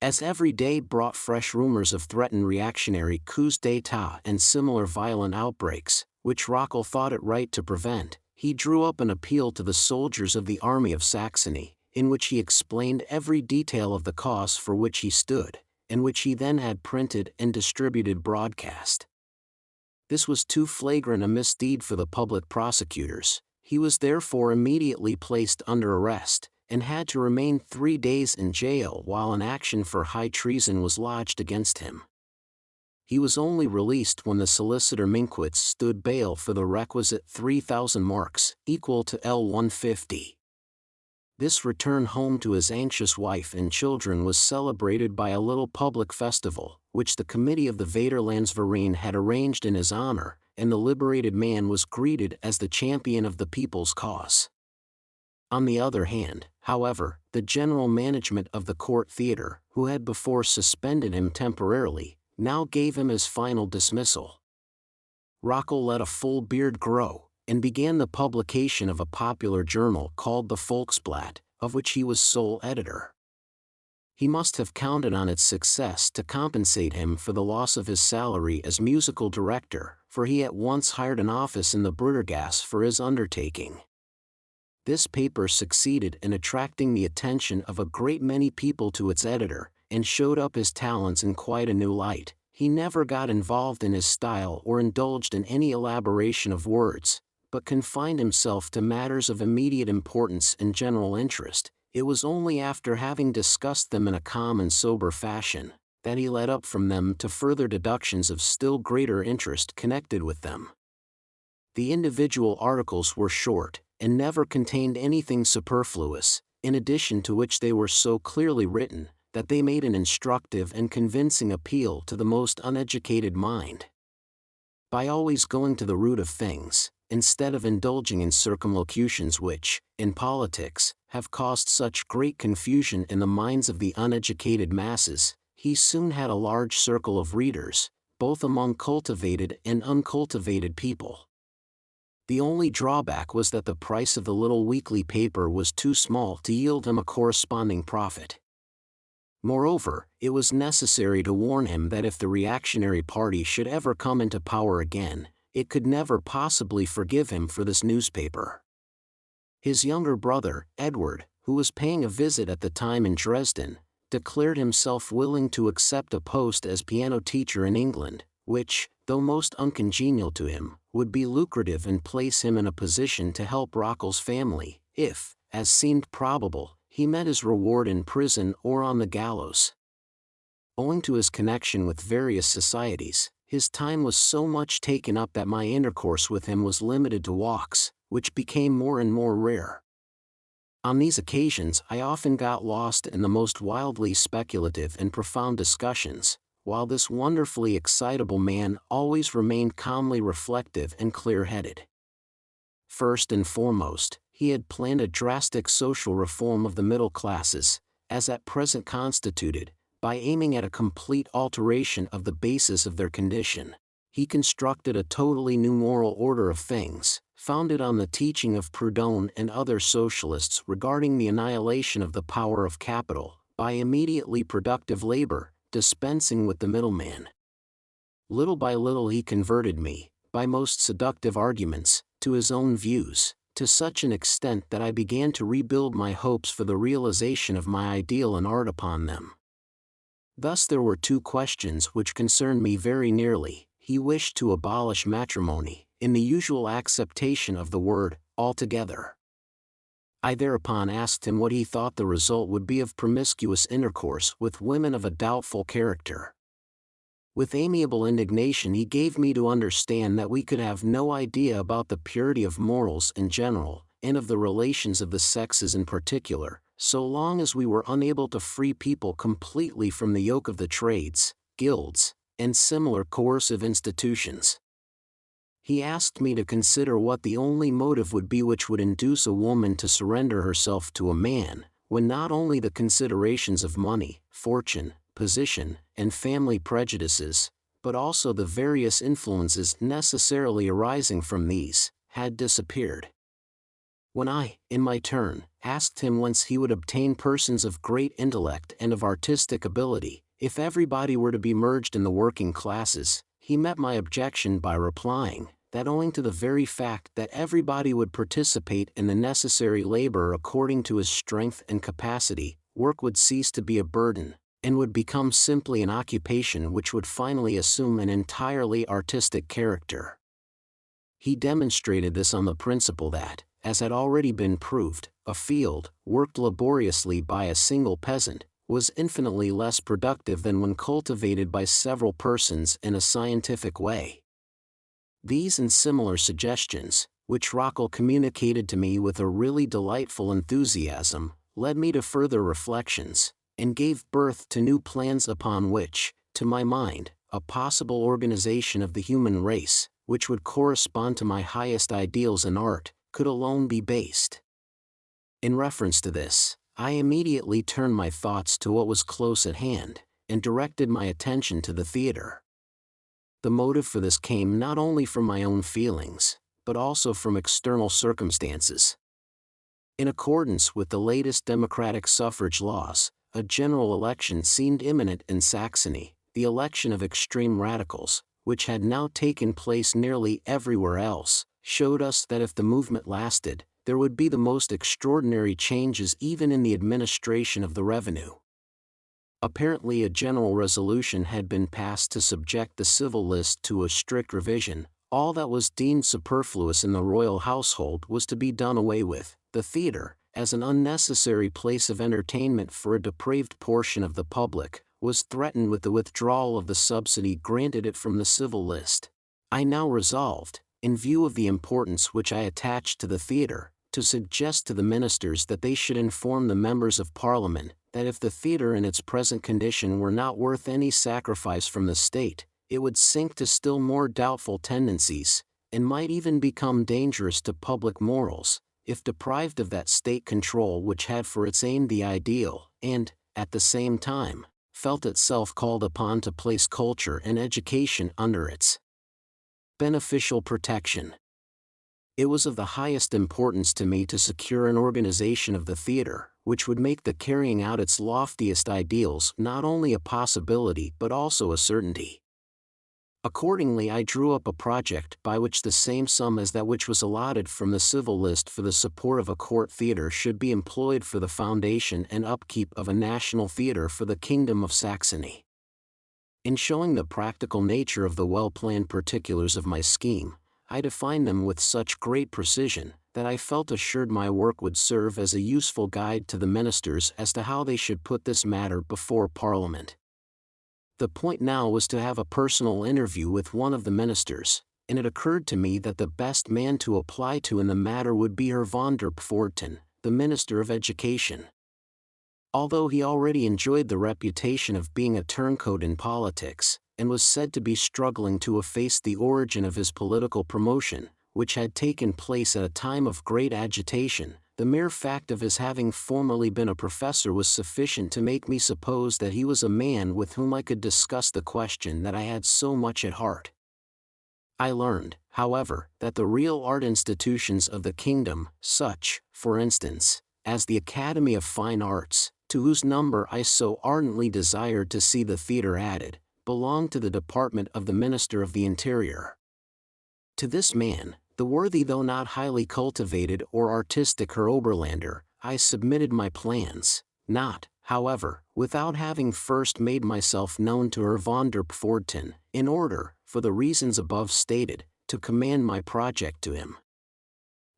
As every day brought fresh rumors of threatened reactionary coups d'état and similar violent outbreaks, which Rockel thought it right to prevent, he drew up an appeal to the soldiers of the army of Saxony, in which he explained every detail of the cause for which he stood, and which he then had printed and distributed broadcast. This was too flagrant a misdeed for the public prosecutors. He was therefore immediately placed under arrest, and had to remain 3 days in jail while an action for high treason was lodged against him. He was only released when the solicitor Minkwitz stood bail for the requisite 3,000 marks, equal to L150. This return home to his anxious wife and children was celebrated by a little public festival, which the committee of the Vaterlandsverein had arranged in his honor, and the liberated man was greeted as the champion of the people's cause. On the other hand, however, the general management of the court theatre, who had before suspended him temporarily, now gave him his final dismissal. Rockel let a full beard grow, and began the publication of a popular journal called the Volksblatt, of which he was sole editor. He must have counted on its success to compensate him for the loss of his salary as musical director, for he at once hired an office in the Brudergasse for his undertaking. This paper succeeded in attracting the attention of a great many people to its editor, and showed up his talents in quite a new light. He never got involved in his style or indulged in any elaboration of words, but confined himself to matters of immediate importance and general interest. It was only after having discussed them in a calm and sober fashion, that he led up from them to further deductions of still greater interest connected with them. The individual articles were short, and never contained anything superfluous, in addition to which they were so clearly written, that they made an instructive and convincing appeal to the most uneducated mind. By always going to the root of things, instead of indulging in circumlocutions which, in politics, have caused such great confusion in the minds of the uneducated masses, he soon had a large circle of readers, both among cultivated and uncultivated people. The only drawback was that the price of the little weekly paper was too small to yield him a corresponding profit. Moreover, it was necessary to warn him that if the reactionary party should ever come into power again, it could never possibly forgive him for this newspaper. His younger brother, Edward, who was paying a visit at the time in Dresden, declared himself willing to accept a post as piano teacher in England, which, though most uncongenial to him, would be lucrative and place him in a position to help Rockel's family, if, as seemed probable, he met his reward in prison or on the gallows. Owing to his connection with various societies, his time was so much taken up that my intercourse with him was limited to walks, which became more and more rare. On these occasions I often got lost in the most wildly speculative and profound discussions, while this wonderfully excitable man always remained calmly reflective and clear-headed. First and foremost, he had planned a drastic social reform of the middle classes, as at present constituted, by aiming at a complete alteration of the basis of their condition. He constructed a totally new moral order of things, founded on the teaching of Proudhon and other socialists regarding the annihilation of the power of capital, by immediately productive labor, dispensing with the middleman. Little by little he converted me, by most seductive arguments, to his own views, to such an extent that I began to rebuild my hopes for the realization of my ideal in art upon them. Thus there were two questions which concerned me very nearly. He wished to abolish matrimony, in the usual acceptation of the word, altogether. I thereupon asked him what he thought the result would be of promiscuous intercourse with women of a doubtful character. With amiable indignation he gave me to understand that we could have no idea about the purity of morals in general, and of the relations of the sexes in particular, so long as we were unable to free people completely from the yoke of the trades, guilds, and similar coercive institutions. He asked me to consider what the only motive would be which would induce a woman to surrender herself to a man, when not only the considerations of money, fortune, position, and family prejudices, but also the various influences necessarily arising from these, had disappeared. When I, in my turn, asked him whence he would obtain persons of great intellect and of artistic ability, if everybody were to be merged in the working classes, he met my objection by replying that owing to the very fact that everybody would participate in the necessary labor according to his strength and capacity, work would cease to be a burden, and would become simply an occupation which would finally assume an entirely artistic character. He demonstrated this on the principle that, as had already been proved, a field, worked laboriously by a single peasant, was infinitely less productive than when cultivated by several persons in a scientific way. These and similar suggestions, which Rockel communicated to me with a really delightful enthusiasm, led me to further reflections, and gave birth to new plans upon which, to my mind, a possible organization of the human race, which would correspond to my highest ideals in art, could alone be based. In reference to this, I immediately turned my thoughts to what was close at hand, and directed my attention to the theater. The motive for this came not only from my own feelings, but also from external circumstances. In accordance with the latest democratic suffrage laws, a general election seemed imminent in Saxony, the election of extreme radicals, which had now taken place nearly everywhere else, showed us that if the movement lasted, there would be the most extraordinary changes even in the administration of the revenue. Apparently a general resolution had been passed to subject the civil list to a strict revision. All that was deemed superfluous in the royal household was to be done away with. The theatre, as an unnecessary place of entertainment for a depraved portion of the public, was threatened with the withdrawal of the subsidy granted it from the civil list. I now resolved, in view of the importance which I attached to the theatre, to suggest to the ministers that they should inform the members of Parliament that if the theatre in its present condition were not worth any sacrifice from the state, it would sink to still more doubtful tendencies, and might even become dangerous to public morals, if deprived of that state control which had for its aim the ideal, and, at the same time, felt itself called upon to place culture and education under its beneficial protection. It was of the highest importance to me to secure an organization of the theatre, which would make the carrying out its loftiest ideals not only a possibility but also a certainty. Accordingly I drew up a project by which the same sum as that which was allotted from the civil list for the support of a court theatre should be employed for the foundation and upkeep of a national theatre for the Kingdom of Saxony. In showing the practical nature of the well-planned particulars of my scheme, I defined them with such great precision, that I felt assured my work would serve as a useful guide to the ministers as to how they should put this matter before Parliament. The point now was to have a personal interview with one of the ministers, and it occurred to me that the best man to apply to in the matter would be Herr von der Pforten, the Minister of Education. Although he already enjoyed the reputation of being a turncoat in politics, and was said to be struggling to efface the origin of his political promotion, which had taken place at a time of great agitation, the mere fact of his having formerly been a professor was sufficient to make me suppose that he was a man with whom I could discuss the question that I had so much at heart. I learned, however, that the real art institutions of the kingdom, such, for instance, as the Academy of Fine Arts, to whose number I so ardently desired to see the theatre added, belonged to the department of the Minister of the Interior. To this man, the worthy though not highly cultivated or artistic Herr Oberlander, I submitted my plans, not, however, without having first made myself known to Herr von der Pforten, in order, for the reasons above stated, to commend my project to him.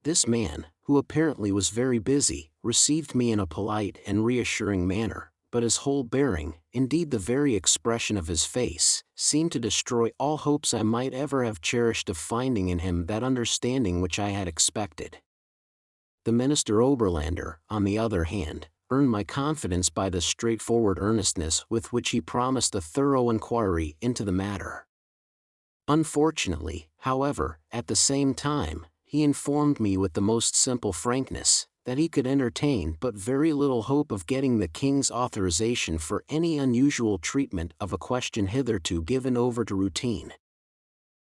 This man, who apparently was very busy, received me in a polite and reassuring manner, but his whole bearing, indeed the very expression of his face, seemed to destroy all hopes I might ever have cherished of finding in him that understanding which I had expected. The Minister Oberlander, on the other hand, earned my confidence by the straightforward earnestness with which he promised a thorough inquiry into the matter. Unfortunately, however, at the same time, he informed me with the most simple frankness that he could entertain but very little hope of getting the king's authorization for any unusual treatment of a question hitherto given over to routine.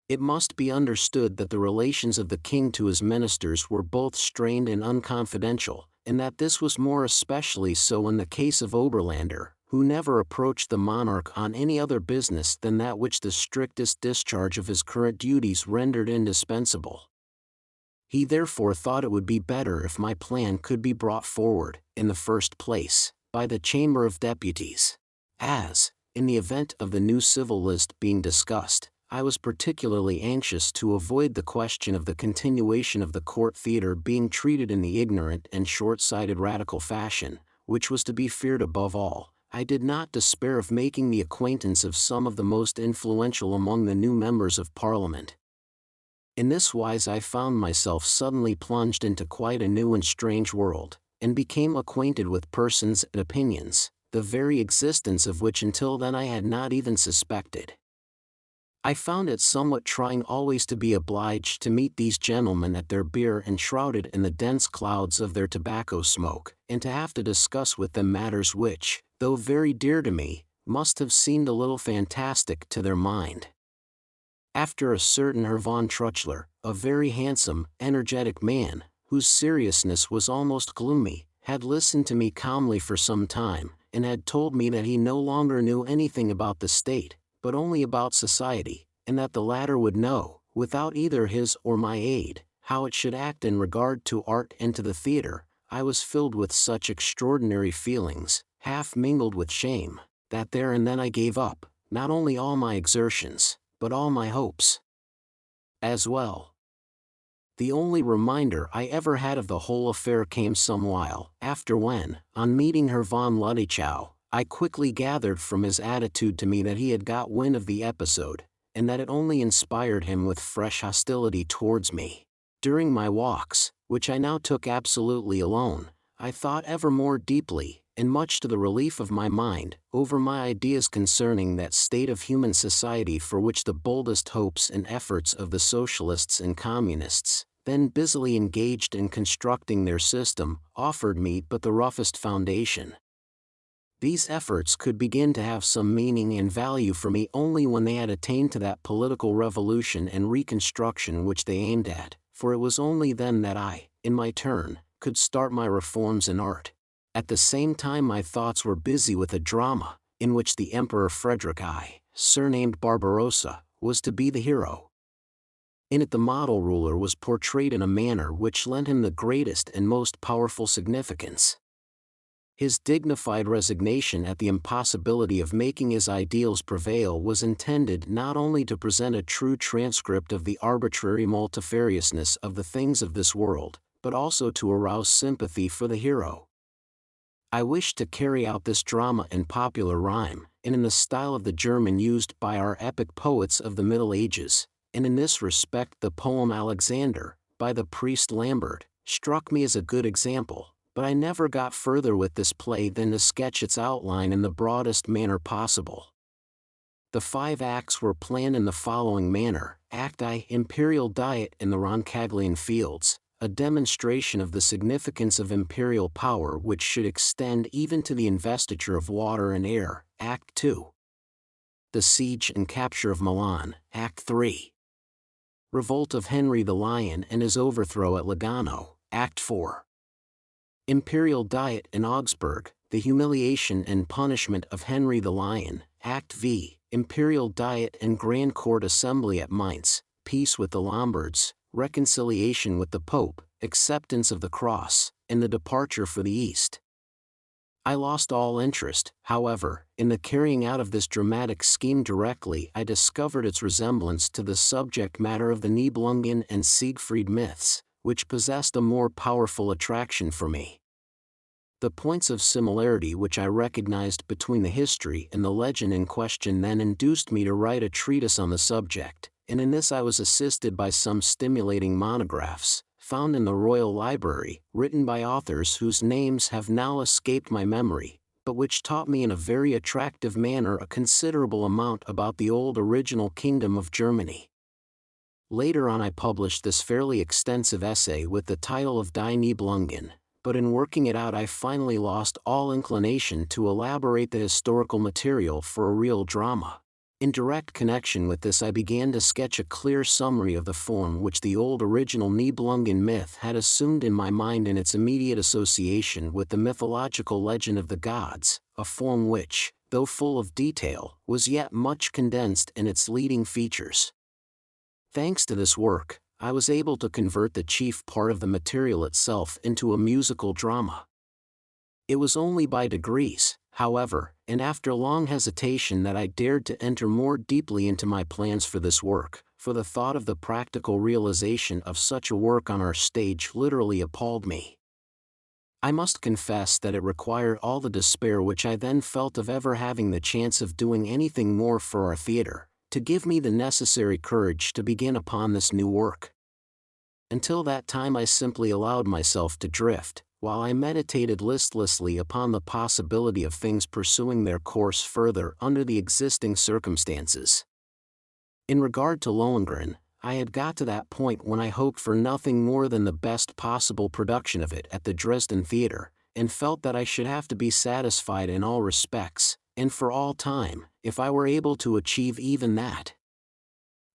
It must be understood that the relations of the king to his ministers were both strained and unconfidential, and that this was more especially so in the case of Oberlander, who never approached the monarch on any other business than that which the strictest discharge of his current duties rendered indispensable. He therefore thought it would be better if my plan could be brought forward, in the first place, by the Chamber of Deputies, as, in the event of the new civil list being discussed, I was particularly anxious to avoid the question of the continuation of the court theatre being treated in the ignorant and short-sighted radical fashion, which was to be feared above all. I did not despair of making the acquaintance of some of the most influential among the new members of Parliament. In this wise I found myself suddenly plunged into quite a new and strange world, and became acquainted with persons and opinions, the very existence of which until then I had not even suspected. I found it somewhat trying always to be obliged to meet these gentlemen at their beer enshrouded in the dense clouds of their tobacco smoke, and to have to discuss with them matters which, though very dear to me, must have seemed a little fantastic to their mind. After a certain Herr von Truchler, a very handsome, energetic man, whose seriousness was almost gloomy, had listened to me calmly for some time, and had told me that he no longer knew anything about the state, but only about society, and that the latter would know, without either his or my aid, how it should act in regard to art and to the theatre, I was filled with such extraordinary feelings, half mingled with shame, that there and then I gave up, not only all my exertions, but all my hopes as well. The only reminder I ever had of the whole affair came some while after when, on meeting Herr von Ludichow, I quickly gathered from his attitude to me that he had got wind of the episode, and that it only inspired him with fresh hostility towards me. During my walks, which I now took absolutely alone, I thought ever more deeply, and much to the relief of my mind, over my ideas concerning that state of human society for which the boldest hopes and efforts of the socialists and communists, then busily engaged in constructing their system, offered me but the roughest foundation. These efforts could begin to have some meaning and value for me only when they had attained to that political revolution and reconstruction which they aimed at, for it was only then that I, in my turn, could start my reforms in art. At the same time my thoughts were busy with a drama, in which the Emperor Frederick I, surnamed Barbarossa, was to be the hero. In it the model ruler was portrayed in a manner which lent him the greatest and most powerful significance. His dignified resignation at the impossibility of making his ideals prevail was intended not only to present a true transcript of the arbitrary multifariousness of the things of this world, but also to arouse sympathy for the hero. I wished to carry out this drama in popular rhyme, and in the style of the German used by our epic poets of the Middle Ages, and in this respect the poem Alexander, by the priest Lambert, struck me as a good example. But I never got further with this play than to sketch its outline in the broadest manner possible. The 5 acts were planned in the following manner: Act I, Imperial Diet in the Roncaglian Fields, a demonstration of the significance of imperial power which should extend even to the investiture of water and air. Act II. The Siege and Capture of Milan. Act III. Revolt of Henry the Lion and his overthrow at Lugano. Act IV. Imperial Diet in Augsburg, the humiliation and punishment of Henry the Lion. Act V. Imperial Diet and Grand Court Assembly at Mainz, peace with the Lombards, reconciliation with the Pope, acceptance of the cross, and the departure for the East. I lost all interest, however, in the carrying out of this dramatic scheme directly I discovered its resemblance to the subject matter of the Nibelungen and Siegfried myths, which possessed a more powerful attraction for me. The points of similarity which I recognized between the history and the legend in question then induced me to write a treatise on the subject, and in this I was assisted by some stimulating monographs, found in the Royal Library, written by authors whose names have now escaped my memory, but which taught me in a very attractive manner a considerable amount about the old original kingdom of Germany. Later on I published this fairly extensive essay with the title of Die Nibelungen, but in working it out I finally lost all inclination to elaborate the historical material for a real drama. In direct connection with this I began to sketch a clear summary of the form which the old original Nibelungen myth had assumed in my mind in its immediate association with the mythological legend of the gods, a form which, though full of detail, was yet much condensed in its leading features. Thanks to this work, I was able to convert the chief part of the material itself into a musical drama. It was only by degrees, however, and after long hesitation that I dared to enter more deeply into my plans for this work, for the thought of the practical realization of such a work on our stage literally appalled me. I must confess that it required all the despair which I then felt of ever having the chance of doing anything more for our theater, to give me the necessary courage to begin upon this new work. Until that time I simply allowed myself to drift, while I meditated listlessly upon the possibility of things pursuing their course further under the existing circumstances. In regard to Lohengrin, I had got to that point when I hoped for nothing more than the best possible production of it at the Dresden theater, and felt that I should have to be satisfied in all respects, and for all time, if I were able to achieve even that.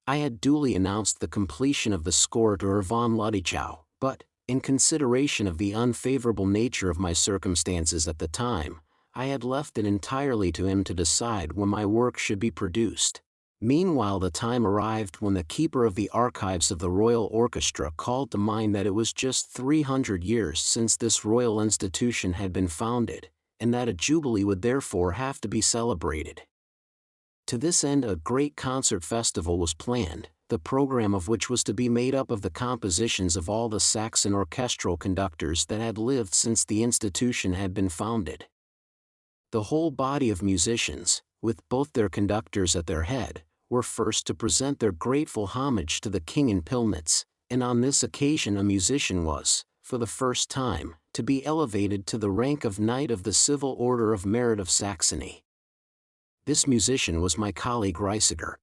I had duly announced the completion of the score to Herr von Ludwig, but, in consideration of the unfavorable nature of my circumstances at the time, I had left it entirely to him to decide when my work should be produced. Meanwhile the time arrived when the keeper of the archives of the Royal Orchestra called to mind that it was just 300 years since this royal institution had been founded, and that a jubilee would therefore have to be celebrated. To this end a great concert festival was planned, the program of which was to be made up of the compositions of all the Saxon orchestral conductors that had lived since the institution had been founded. The whole body of musicians, with both their conductors at their head, were first to present their grateful homage to the king in Pillnitz, and on this occasion a musician was, for the first time, to be elevated to the rank of Knight of the Civil Order of Merit of Saxony. This musician was my colleague Reisiger.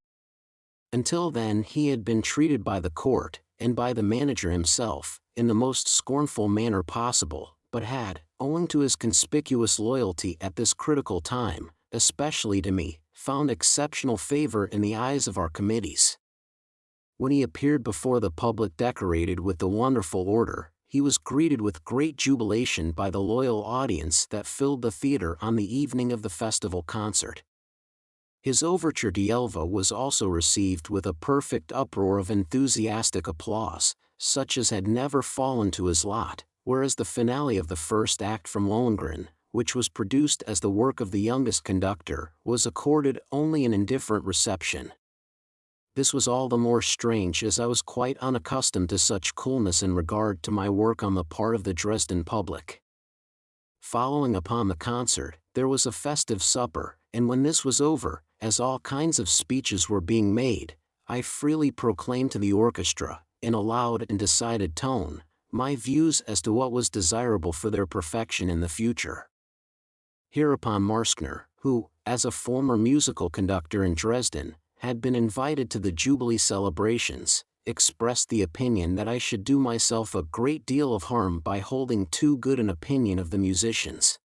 Until then he had been treated by the court, and by the manager himself, in the most scornful manner possible, but had, owing to his conspicuous loyalty at this critical time, especially to me, found exceptional favor in the eyes of our committees. When he appeared before the public decorated with the wonderful order, he was greeted with great jubilation by the loyal audience that filled the theater on the evening of the festival concert. His overture to Elva was also received with a perfect uproar of enthusiastic applause, such as had never fallen to his lot, whereas the finale of the first act from Lohengrin, which was produced as the work of the youngest conductor, was accorded only an indifferent reception. This was all the more strange as I was quite unaccustomed to such coolness in regard to my work on the part of the Dresden public. Following upon the concert, there was a festive supper, and when this was over, as all kinds of speeches were being made, I freely proclaimed to the orchestra, in a loud and decided tone, my views as to what was desirable for their perfection in the future. Hereupon Marskner, who, as a former musical conductor in Dresden, had been invited to the Jubilee celebrations, expressed the opinion that I should do myself a great deal of harm by holding too good an opinion of the musicians.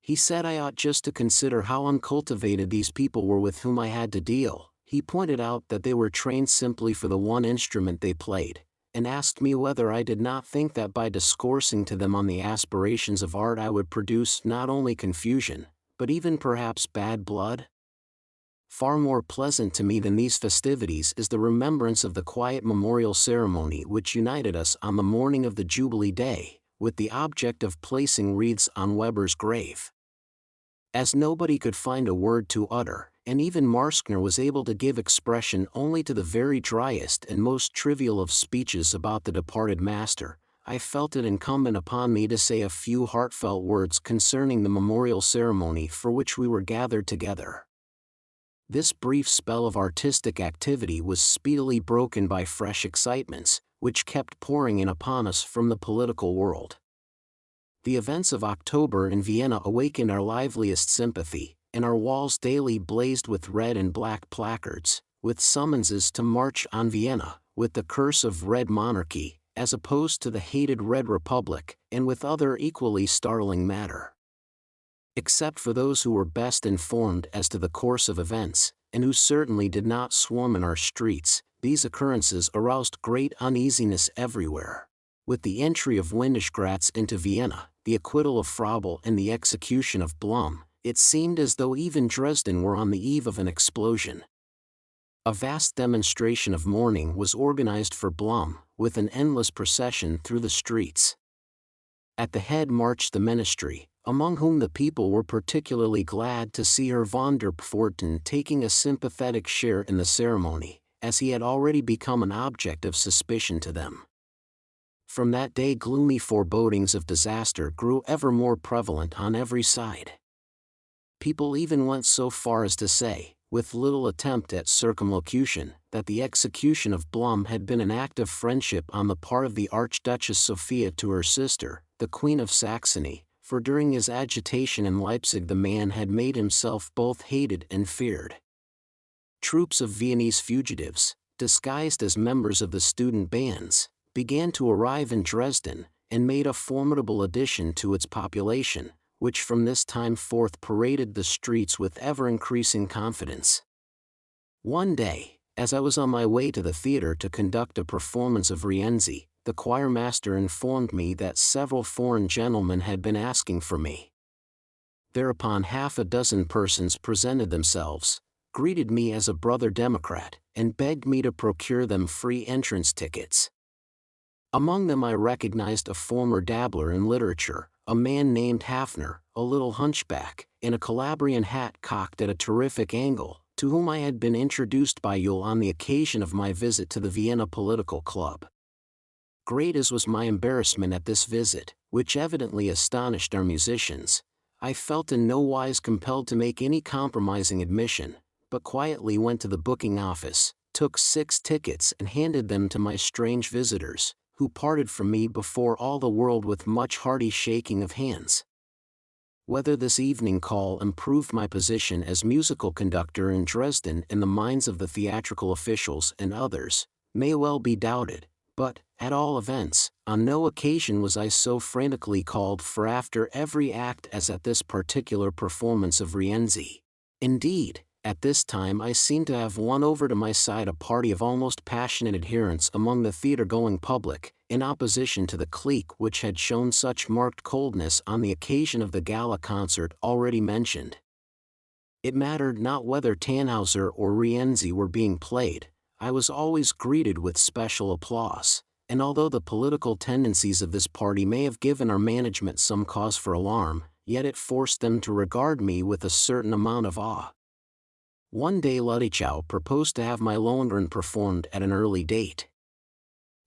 He said I ought just to consider how uncultivated these people were with whom I had to deal. He pointed out that they were trained simply for the one instrument they played, and asked me whether I did not think that by discoursing to them on the aspirations of art I would produce not only confusion, but even perhaps bad blood. Far more pleasant to me than these festivities is the remembrance of the quiet memorial ceremony which united us on the morning of the Jubilee Day, with the object of placing wreaths on Weber's grave. As nobody could find a word to utter, and even Marskner was able to give expression only to the very driest and most trivial of speeches about the departed master, I felt it incumbent upon me to say a few heartfelt words concerning the memorial ceremony for which we were gathered together. This brief spell of artistic activity was speedily broken by fresh excitements, which kept pouring in upon us from the political world. The events of October in Vienna awakened our liveliest sympathy, and our walls daily blazed with red and black placards, with summonses to march on Vienna, with the curse of Red Monarchy, as opposed to the hated Red Republic, and with other equally startling matter. Except for those who were best informed as to the course of events, and who certainly did not swarm in our streets, these occurrences aroused great uneasiness everywhere. With the entry of Windischgratz into Vienna, the acquittal of Froebel and the execution of Blum, it seemed as though even Dresden were on the eve of an explosion. A vast demonstration of mourning was organized for Blum, with an endless procession through the streets. At the head marched the ministry, among whom the people were particularly glad to see Herr von der Pforten taking a sympathetic share in the ceremony, as he had already become an object of suspicion to them. From that day gloomy forebodings of disaster grew ever more prevalent on every side. People even went so far as to say, with little attempt at circumlocution, that the execution of Blum had been an act of friendship on the part of the Archduchess Sophia to her sister, the Queen of Saxony, for during his agitation in Leipzig the man had made himself both hated and feared. Troops of Viennese fugitives, disguised as members of the student bands, began to arrive in Dresden, and made a formidable addition to its population, which from this time forth paraded the streets with ever-increasing confidence. One day, as I was on my way to the theater to conduct a performance of Rienzi, the choirmaster informed me that several foreign gentlemen had been asking for me. Thereupon half a dozen persons presented themselves, greeted me as a brother Democrat, and begged me to procure them free entrance tickets. Among them I recognized a former dabbler in literature, a man named Hafner, a little hunchback, in a Calabrian hat cocked at a terrific angle, to whom I had been introduced by Yule on the occasion of my visit to the Vienna Political Club. Great as was my embarrassment at this visit, which evidently astonished our musicians, I felt in no wise compelled to make any compromising admission, but quietly went to the booking office, took 6 tickets and handed them to my strange visitors, who parted from me before all the world with much hearty shaking of hands. Whether this evening call improved my position as musical conductor in Dresden in the minds of the theatrical officials and others, may well be doubted, but, at all events, on no occasion was I so frantically called for after every act as at this particular performance of Rienzi. Indeed, at this time I seemed to have won over to my side a party of almost passionate adherents among the theatre-going public, in opposition to the clique which had shown such marked coldness on the occasion of the gala concert already mentioned. It mattered not whether Tannhauser or Rienzi were being played, I was always greeted with special applause, and although the political tendencies of this party may have given our management some cause for alarm, yet it forced them to regard me with a certain amount of awe. One day Ludwig proposed to have my Lohengrin performed at an early date.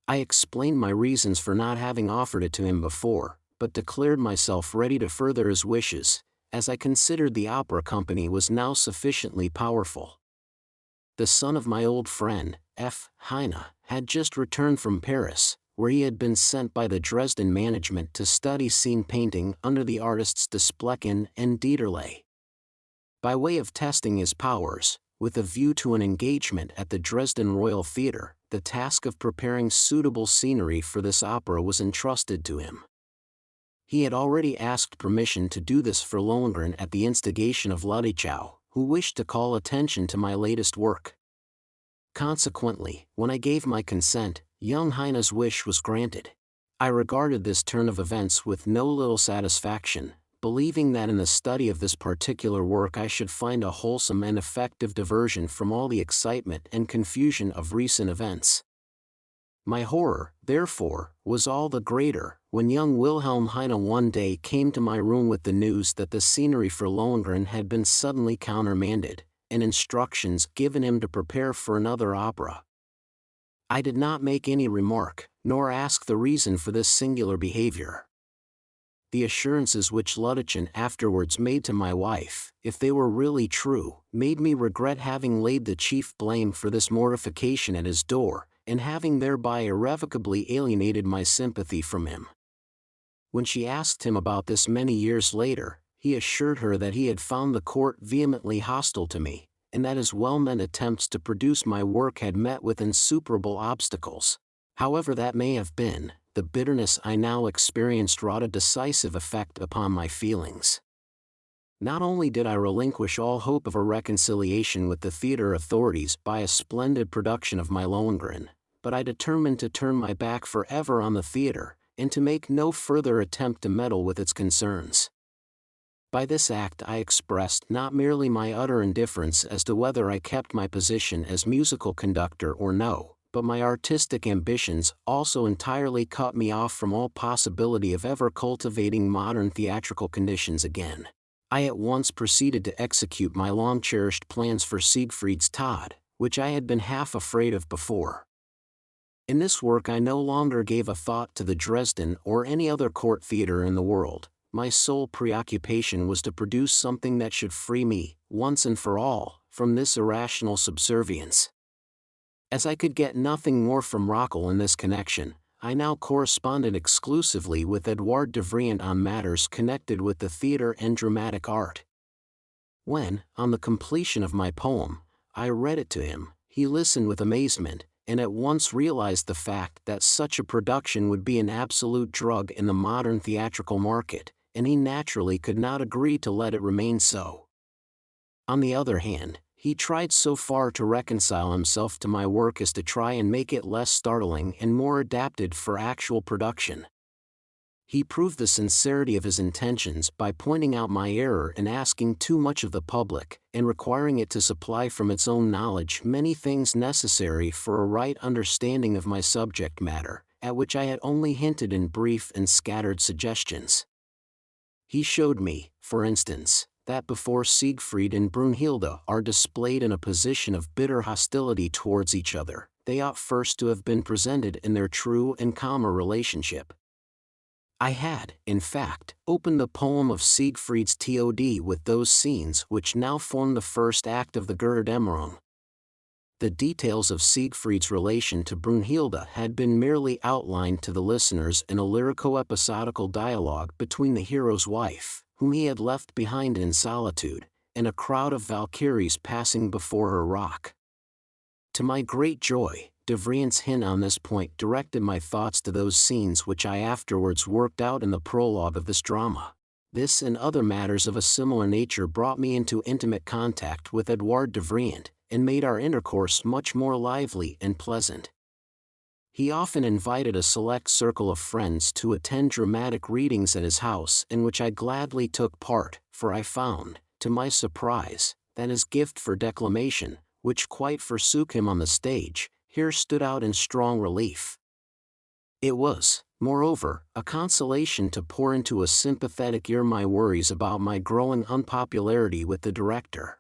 I explained my reasons for not having offered it to him before, but declared myself ready to further his wishes, as I considered the opera company was now sufficiently powerful. The son of my old friend, F. Heine, had just returned from Paris, where he had been sent by the Dresden management to study scene painting under the artists Desplechin and Dieterle. By way of testing his powers, with a view to an engagement at the Dresden Royal Theatre, the task of preparing suitable scenery for this opera was entrusted to him. He had already asked permission to do this for Lohengrin at the instigation of Ludwig, who wished to call attention to my latest work. Consequently, when I gave my consent, young Heine's wish was granted. I regarded this turn of events with no little satisfaction, believing that in the study of this particular work I should find a wholesome and effective diversion from all the excitement and confusion of recent events. My horror, therefore, was all the greater, when young Wilhelm Heine one day came to my room with the news that the scenery for Lohengrin had been suddenly countermanded, and instructions given him to prepare for another opera. I did not make any remark, nor ask the reason for this singular behavior. The assurances which Ludwig afterwards made to my wife, if they were really true, made me regret having laid the chief blame for this mortification at his door, and having thereby irrevocably alienated my sympathy from him. When she asked him about this many years later, he assured her that he had found the court vehemently hostile to me, and that his well-meant attempts to produce my work had met with insuperable obstacles. However that may have been, the bitterness I now experienced wrought a decisive effect upon my feelings. Not only did I relinquish all hope of a reconciliation with the theater authorities by a splendid production of my Lohengrin, but I determined to turn my back forever on the theater, and to make no further attempt to meddle with its concerns. By this act I expressed not merely my utter indifference as to whether I kept my position as musical conductor or no, but my artistic ambitions also entirely cut me off from all possibility of ever cultivating modern theatrical conditions again. I at once proceeded to execute my long-cherished plans for Siegfried's Tod, which I had been half afraid of before. In this work I no longer gave a thought to the Dresden or any other court theater in the world. My sole preoccupation was to produce something that should free me, once and for all, from this irrational subservience. As I could get nothing more from Rockel in this connection, I now corresponded exclusively with Edouard de Vriend on matters connected with the theater and dramatic art. When, on the completion of my poem, I read it to him, he listened with amazement, and at once realized the fact that such a production would be an absolute drug in the modern theatrical market, and he naturally could not agree to let it remain so. On the other hand, he tried so far to reconcile himself to my work as to try and make it less startling and more adapted for actual production. He proved the sincerity of his intentions by pointing out my error in asking too much of the public, and requiring it to supply from its own knowledge many things necessary for a right understanding of my subject matter, at which I had only hinted in brief and scattered suggestions. He showed me, for instance, that before Siegfried and Brunhilde are displayed in a position of bitter hostility towards each other, they ought first to have been presented in their true and calmer relationship. I had, in fact, opened the poem of Siegfried's Tod with those scenes which now form the first act of the Götterdämmerung. The details of Siegfried's relation to Brunhilde had been merely outlined to the listeners in a lyrico-episodical dialogue between the hero's wife, whom he had left behind in solitude, and a crowd of Valkyries passing before her rock. To my great joy, de Vriend's hint on this point directed my thoughts to those scenes which I afterwards worked out in the prologue of this drama. This and other matters of a similar nature brought me into intimate contact with Edouard de Vriend, and made our intercourse much more lively and pleasant. He often invited a select circle of friends to attend dramatic readings at his house, in which I gladly took part, for I found, to my surprise, that his gift for declamation, which quite forsook him on the stage, here stood out in strong relief. It was, moreover, a consolation to pour into a sympathetic ear my worries about my growing unpopularity with the director.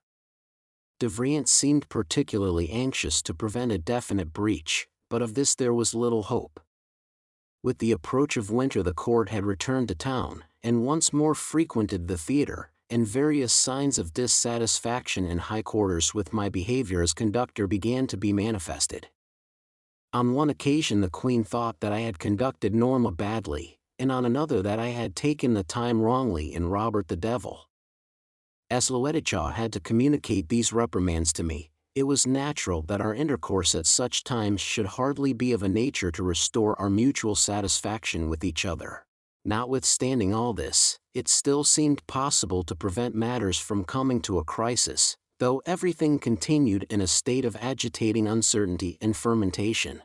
De Vriend seemed particularly anxious to prevent a definite breach, but of this there was little hope. With the approach of winter the court had returned to town, and once more frequented the theater, and various signs of dissatisfaction in high quarters with my behavior as conductor began to be manifested. On one occasion the Queen thought that I had conducted Norma badly, and on another that I had taken the time wrongly in Robert the Devil. As Luedichaw had to communicate these reprimands to me, it was natural that our intercourse at such times should hardly be of a nature to restore our mutual satisfaction with each other. Notwithstanding all this, it still seemed possible to prevent matters from coming to a crisis, though everything continued in a state of agitating uncertainty and fermentation.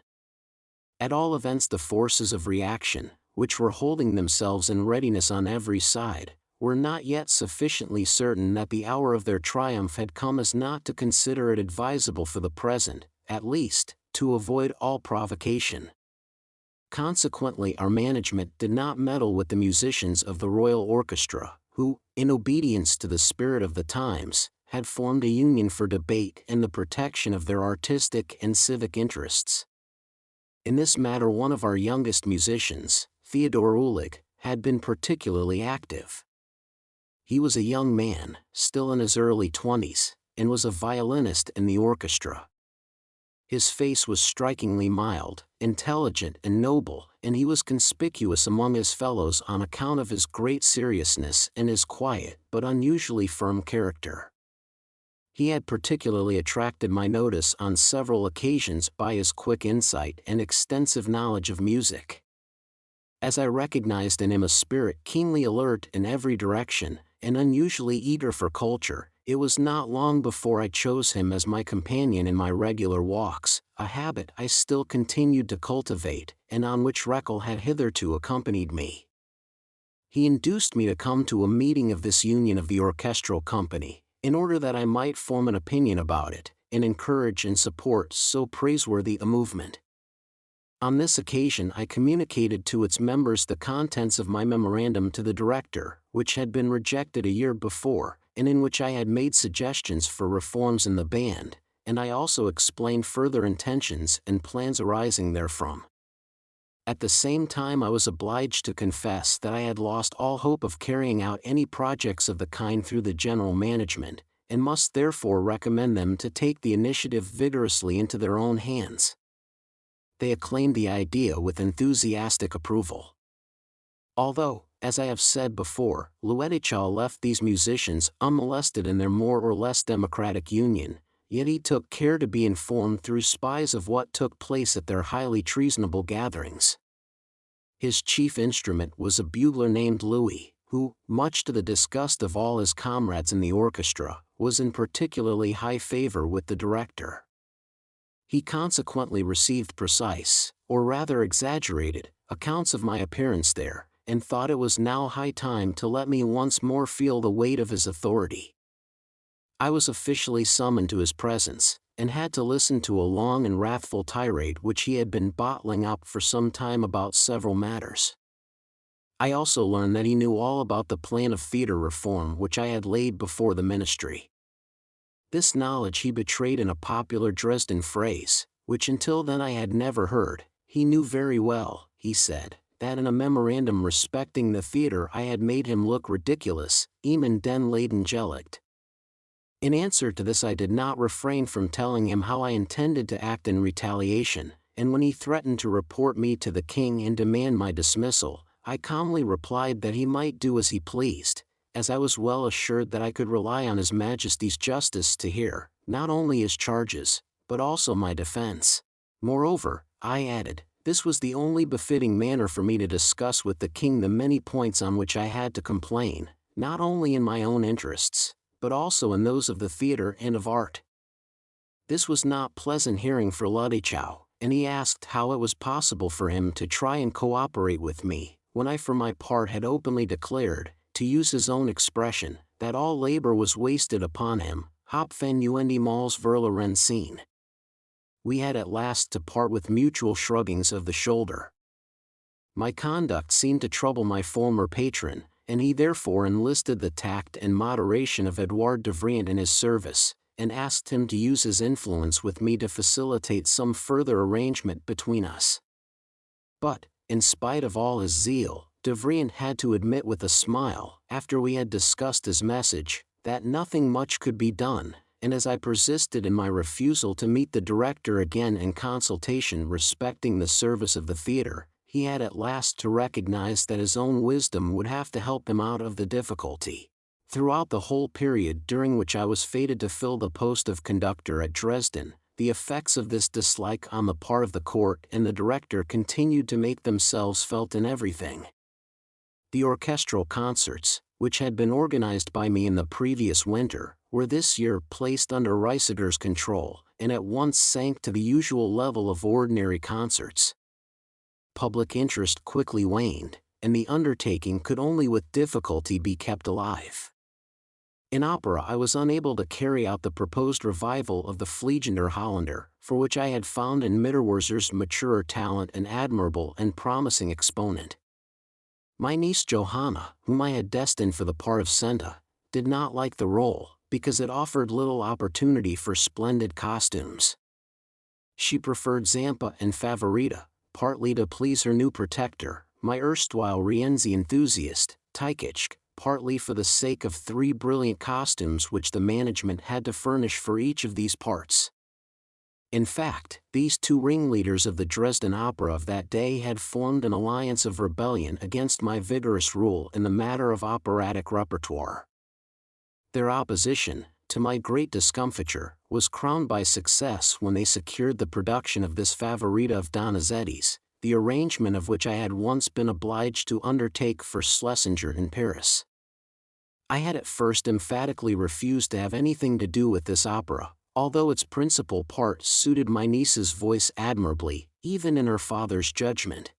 At all events the forces of reaction, which were holding themselves in readiness on every side, were not yet sufficiently certain that the hour of their triumph had come as not to consider it advisable for the present, at least, to avoid all provocation. Consequently our management did not meddle with the musicians of the Royal Orchestra, who, in obedience to the spirit of the times, had formed a union for debate and the protection of their artistic and civic interests. In this matter one of our youngest musicians, Theodor Uhlig, had been particularly active. He was a young man, still in his early 20s, and was a violinist in the orchestra. His face was strikingly mild, intelligent and noble, and he was conspicuous among his fellows on account of his great seriousness and his quiet but unusually firm character. He had particularly attracted my notice on several occasions by his quick insight and extensive knowledge of music. As I recognized in him a spirit keenly alert in every direction, and unusually eager for culture, it was not long before I chose him as my companion in my regular walks, a habit I still continued to cultivate, and on which Reckel had hitherto accompanied me. He induced me to come to a meeting of this union of the orchestral company, in order that I might form an opinion about it, and encourage and support so praiseworthy a movement. On this occasion I communicated to its members the contents of my memorandum to the director, which had been rejected a year before, and in which I had made suggestions for reforms in the band, and I also explained further intentions and plans arising therefrom. At the same time I was obliged to confess that I had lost all hope of carrying out any projects of the kind through the general management, and must therefore recommend them to take the initiative vigorously into their own hands. They acclaimed the idea with enthusiastic approval. Although, as I have said before, Ludwig left these musicians unmolested in their more or less democratic union, yet he took care to be informed through spies of what took place at their highly treasonable gatherings. His chief instrument was a bugler named Louis, who, much to the disgust of all his comrades in the orchestra, was in particularly high favor with the director. He consequently received precise, or rather exaggerated, accounts of my appearance there, and thought it was now high time to let me once more feel the weight of his authority. I was officially summoned to his presence, and had to listen to a long and wrathful tirade which he had been bottling up for some time about several matters. I also learned that he knew all about the plan of theatre reform which I had laid before the ministry. This knowledge he betrayed in a popular Dresden phrase, which until then I had never heard. He knew very well, he said, that in a memorandum respecting the theatre I had made him look ridiculous, even den Leiden gelegt. In answer to this I did not refrain from telling him how I intended to act in retaliation, and when he threatened to report me to the king and demand my dismissal, I calmly replied that he might do as he pleased, as I was well assured that I could rely on His Majesty's justice to hear, not only his charges, but also my defense. Moreover, I added, this was the only befitting manner for me to discuss with the king the many points on which I had to complain, not only in my own interests, but also in those of the theatre and of art. This was not pleasant hearing for Ludwig, and he asked how it was possible for him to try and cooperate with me, when I for my part had openly declared, to use his own expression, that all labor was wasted upon him, Hopfen uendi mals verloren seen. We had at last to part with mutual shruggings of the shoulder. My conduct seemed to trouble my former patron, and he therefore enlisted the tact and moderation of Edouard de Vriend in his service, and asked him to use his influence with me to facilitate some further arrangement between us. But, in spite of all his zeal, de Vriend had to admit with a smile, after we had discussed his message, that nothing much could be done, and as I persisted in my refusal to meet the director again in consultation respecting the service of the theatre, he had at last to recognize that his own wisdom would have to help him out of the difficulty. Throughout the whole period during which I was fated to fill the post of conductor at Dresden, the effects of this dislike on the part of the court and the director continued to make themselves felt in everything. The orchestral concerts, which had been organized by me in the previous winter, were this year placed under Reiseger's control, and at once sank to the usual level of ordinary concerts. Public interest quickly waned, and the undertaking could only with difficulty be kept alive. In opera I was unable to carry out the proposed revival of the Fliegender Holländer, for which I had found in Mitterwerzer's maturer talent an admirable and promising exponent. My niece Johanna, whom I had destined for the part of Senta, did not like the role, because it offered little opportunity for splendid costumes. She preferred Zampa and Favorita, partly to please her new protector, my erstwhile Rienzi enthusiast, Tykic, partly for the sake of 3 brilliant costumes which the management had to furnish for each of these parts. In fact, these two ringleaders of the Dresden opera of that day had formed an alliance of rebellion against my vigorous rule in the matter of operatic repertoire. Their opposition, to my great discomfiture, was crowned by success when they secured the production of this Favorita of Donizetti's, the arrangement of which I had once been obliged to undertake for Schlesinger in Paris. I had at first emphatically refused to have anything to do with this opera, although its principal part suited my niece's voice admirably, even in her father's judgment.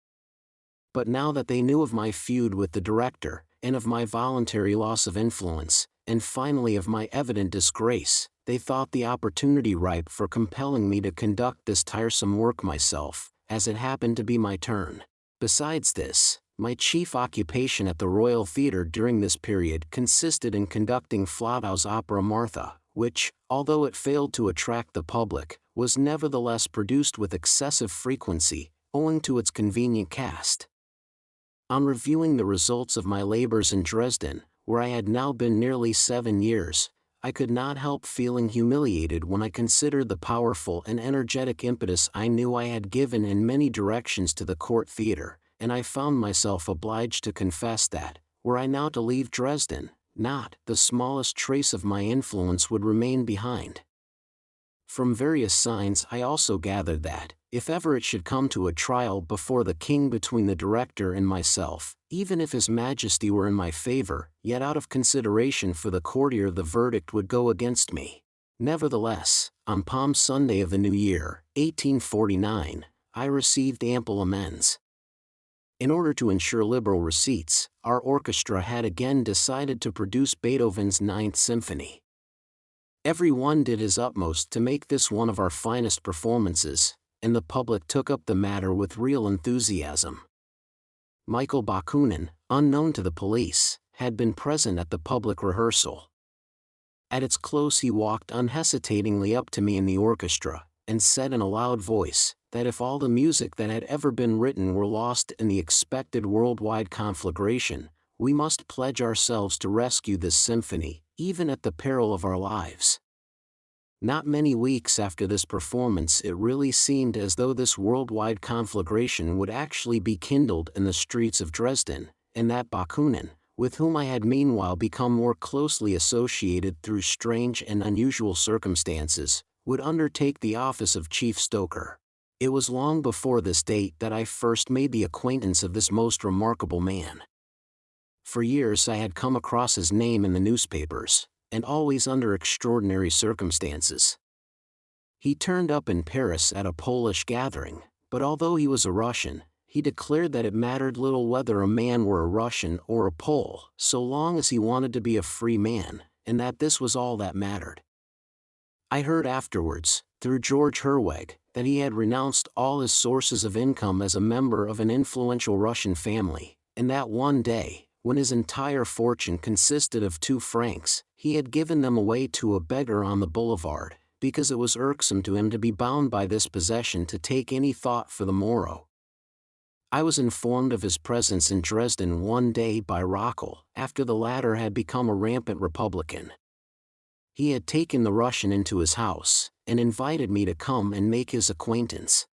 But now that they knew of my feud with the director, and of my voluntary loss of influence, and finally of my evident disgrace, they thought the opportunity ripe for compelling me to conduct this tiresome work myself, as it happened to be my turn. Besides this, my chief occupation at the Royal Theatre during this period consisted in conducting Flottau's opera Martha, which, although it failed to attract the public, was nevertheless produced with excessive frequency, owing to its convenient cast. On reviewing the results of my labors in Dresden, where I had now been nearly 7 years, I could not help feeling humiliated when I considered the powerful and energetic impetus I knew I had given in many directions to the court theatre, and I found myself obliged to confess that, were I now to leave Dresden, not the smallest trace of my influence would remain behind. From various signs I also gathered that, if ever it should come to a trial before the king between the director and myself, even if his majesty were in my favor, yet out of consideration for the courtier the verdict would go against me. Nevertheless, on Palm Sunday of the new year, 1849, I received ample amends. In order to ensure liberal receipts, our orchestra had again decided to produce Beethoven's Ninth Symphony. Every one did his utmost to make this one of our finest performances, and the public took up the matter with real enthusiasm. Michael Bakunin, unknown to the police, had been present at the public rehearsal. At its close he walked unhesitatingly up to me in the orchestra, and said in a loud voice, that if all the music that had ever been written were lost in the expected worldwide conflagration, we must pledge ourselves to rescue this symphony, even at the peril of our lives. Not many weeks after this performance it really seemed as though this worldwide conflagration would actually be kindled in the streets of Dresden, and that Bakunin, with whom I had meanwhile become more closely associated through strange and unusual circumstances, would undertake the office of chief stoker. It was long before this date that I first made the acquaintance of this most remarkable man. For years I had come across his name in the newspapers, and always under extraordinary circumstances. He turned up in Paris at a Polish gathering, but although he was a Russian, he declared that it mattered little whether a man were a Russian or a Pole, so long as he wanted to be a free man, and that this was all that mattered. I heard afterwards, through George Herweg, that he had renounced all his sources of income as a member of an influential Russian family, and that one day, when his entire fortune consisted of 2 francs, he had given them away to a beggar on the boulevard, because it was irksome to him to be bound by this possession to take any thought for the morrow. I was informed of his presence in Dresden one day by Rockel, after the latter had become a rampant Republican. He had taken the Russian into his house, and invited me to come and make his acquaintance.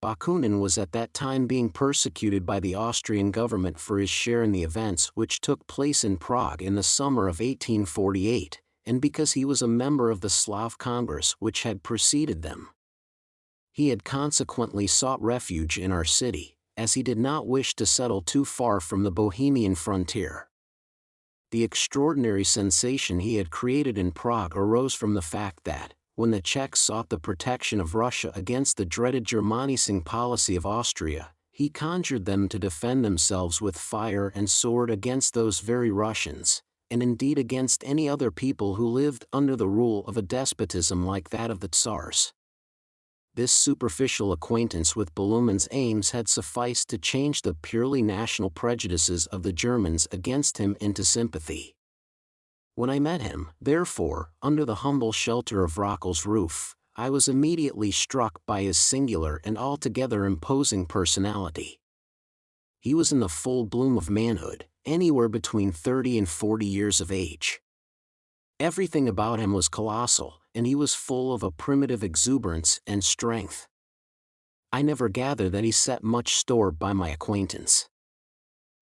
Bakunin was at that time being persecuted by the Austrian government for his share in the events which took place in Prague in the summer of 1848, and because he was a member of the Slav Congress which had preceded them. He had consequently sought refuge in our city, as he did not wish to settle too far from the Bohemian frontier. The extraordinary sensation he had created in Prague arose from the fact that, when the Czechs sought the protection of Russia against the dreaded Germanising policy of Austria, he conjured them to defend themselves with fire and sword against those very Russians, and indeed against any other people who lived under the rule of a despotism like that of the Tsars. This superficial acquaintance with Blumen's aims had sufficed to change the purely national prejudices of the Germans against him into sympathy. When I met him, therefore, under the humble shelter of Rockel's roof, I was immediately struck by his singular and altogether imposing personality. He was in the full bloom of manhood, anywhere between 30 and 40 years of age. Everything about him was colossal, and he was full of a primitive exuberance and strength. I never gathered that he set much store by my acquaintance.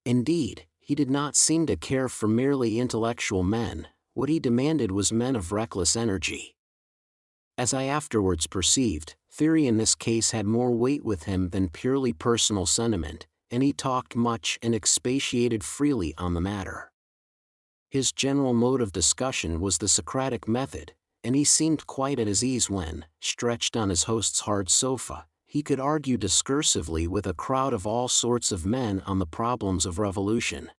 Indeed, he did not seem to care for merely intellectual men. What he demanded was men of reckless energy. As I afterwards perceived, theory in this case had more weight with him than purely personal sentiment, and he talked much and expatiated freely on the matter. His general mode of discussion was the Socratic method, and he seemed quite at his ease when, stretched on his host's hard sofa, he could argue discursively with a crowd of all sorts of men on the problems of revolution.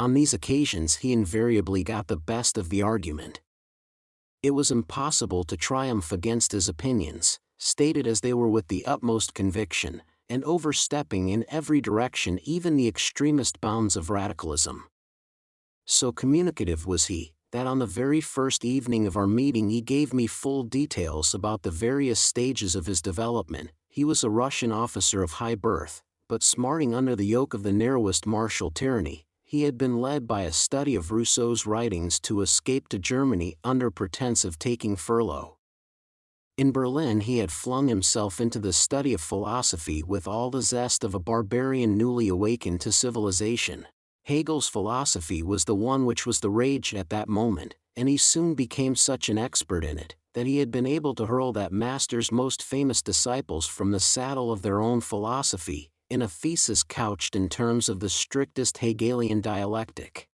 On these occasions he invariably got the best of the argument. It was impossible to triumph against his opinions, stated as they were with the utmost conviction, and overstepping in every direction even the extremest bounds of radicalism. So communicative was he, that on the very first evening of our meeting he gave me full details about the various stages of his development. He was a Russian officer of high birth, but smarting under the yoke of the narrowest martial tyranny. He had been led by a study of Rousseau's writings to escape to Germany under pretense of taking furlough. In Berlin he had flung himself into the study of philosophy with all the zest of a barbarian newly awakened to civilization. Hegel's philosophy was the one which was the rage at that moment, and he soon became such an expert in it, that he had been able to hurl that master's most famous disciples from the saddle of their own philosophy, in a thesis couched in terms of the strictest Hegelian dialectic.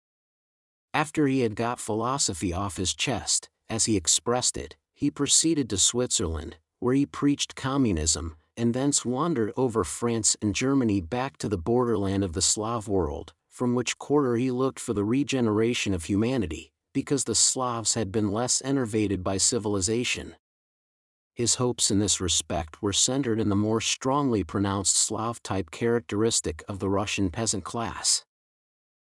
After he had got philosophy off his chest, as he expressed it, he proceeded to Switzerland, where he preached communism, and thence wandered over France and Germany back to the borderland of the Slav world, from which quarter he looked for the regeneration of humanity, because the Slavs had been less enervated by civilization. His hopes in this respect were centered in the more strongly pronounced Slav type characteristic of the Russian peasant class.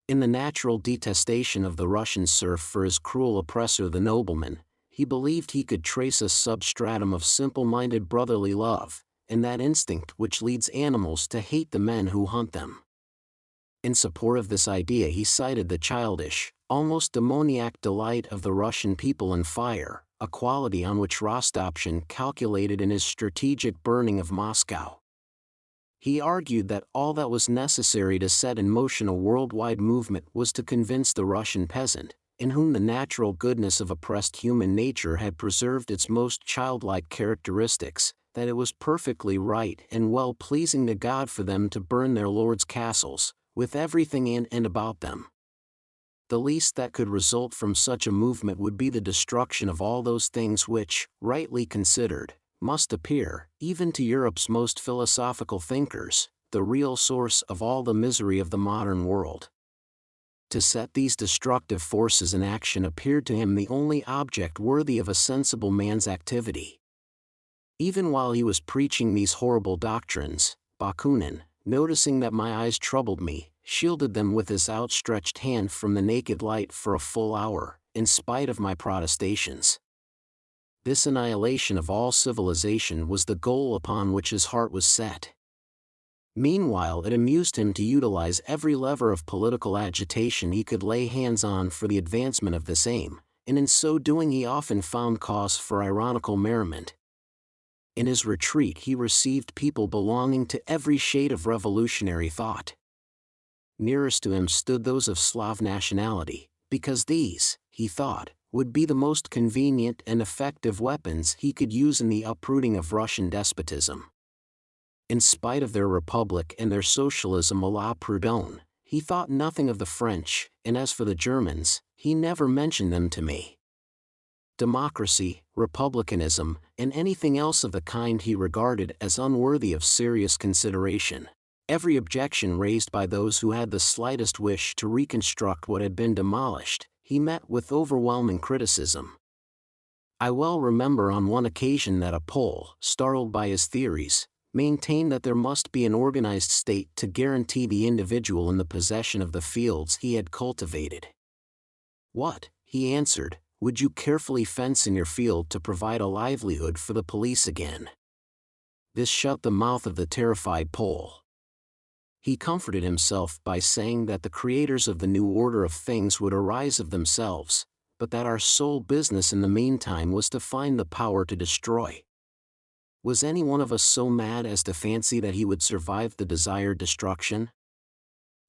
In the natural detestation of the Russian serf for his cruel oppressor the nobleman, he believed he could trace a substratum of simple-minded brotherly love, in that instinct which leads animals to hate the men who hunt them. In support of this idea he cited the childish, almost demoniac delight of the Russian people in fire, a quality on which Rostopchin calculated in his strategic burning of Moscow. He argued that all that was necessary to set in motion a worldwide movement was to convince the Russian peasant, in whom the natural goodness of oppressed human nature had preserved its most childlike characteristics, that it was perfectly right and well-pleasing to God for them to burn their lord's castles, with everything in and about them. The least that could result from such a movement would be the destruction of all those things which, rightly considered, must appear, even to Europe's most philosophical thinkers, the real source of all the misery of the modern world. To set these destructive forces in action appeared to him the only object worthy of a sensible man's activity. Even while he was preaching these horrible doctrines, Bakunin, noticing that my eyes troubled me, shielded them with his outstretched hand from the naked light for a full hour, in spite of my protestations. This annihilation of all civilization was the goal upon which his heart was set. Meanwhile it amused him to utilize every lever of political agitation he could lay hands on for the advancement of this aim, and in so doing he often found cause for ironical merriment. In his retreat he received people belonging to every shade of revolutionary thought. Nearest to him stood those of Slav nationality, because these, he thought, would be the most convenient and effective weapons he could use in the uprooting of Russian despotism. In spite of their republic and their socialism à la Proudhon, he thought nothing of the French, and as for the Germans, he never mentioned them to me. Democracy, republicanism, and anything else of the kind he regarded as unworthy of serious consideration. Every objection raised by those who had the slightest wish to reconstruct what had been demolished, he met with overwhelming criticism. I well remember on one occasion that a Pole, startled by his theories, maintained that there must be an organized state to guarantee the individual in the possession of the fields he had cultivated. What, he answered, would you carefully fence in your field to provide a livelihood for the police again? This shut the mouth of the terrified Pole. He comforted himself by saying that the creators of the new order of things would arise of themselves, but that our sole business in the meantime was to find the power to destroy. Was any one of us so mad as to fancy that he would survive the desired destruction?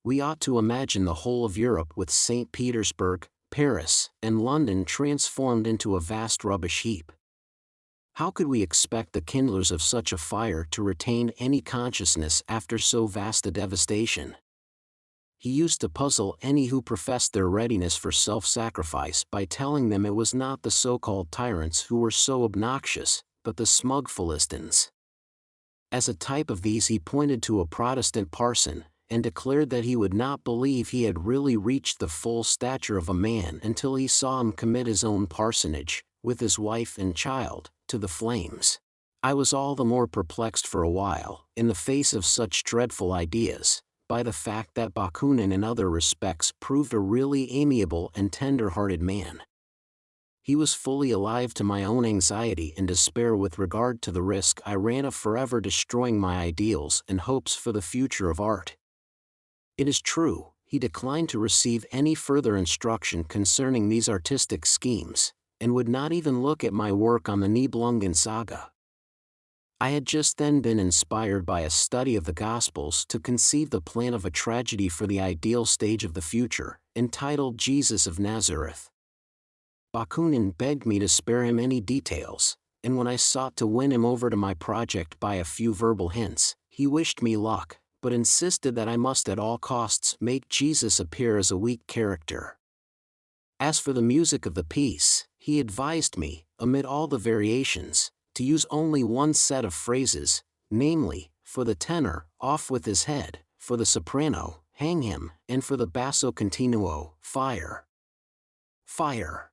We ought to imagine the whole of Europe with St. Petersburg, Paris, and London transformed into a vast rubbish heap. How could we expect the kindlers of such a fire to retain any consciousness after so vast a devastation? He used to puzzle any who professed their readiness for self-sacrifice by telling them it was not the so-called tyrants who were so obnoxious, but the smug Philistines. As a type of these he pointed to a Protestant parson, and declared that he would not believe he had really reached the full stature of a man until he saw him commit his own parsonage, with his wife and child, to the flames. I was all the more perplexed for a while, in the face of such dreadful ideas, by the fact that Bakunin in other respects proved a really amiable and tender-hearted man. He was fully alive to my own anxiety and despair with regard to the risk I ran of forever destroying my ideals and hopes for the future of art. It is true, he declined to receive any further instruction concerning these artistic schemes, and would not even look at my work on the Nibelungen saga. I had just then been inspired by a study of the Gospels to conceive the plan of a tragedy for the ideal stage of the future, entitled Jesus of Nazareth. Bakunin begged me to spare him any details, and when I sought to win him over to my project by a few verbal hints, he wished me luck, but insisted that I must at all costs make Jesus appear as a weak character. As for the music of the piece, he advised me, amid all the variations, to use only one set of phrases, namely, for the tenor, off with his head, for the soprano, hang him, and for the basso continuo, fire. Fire.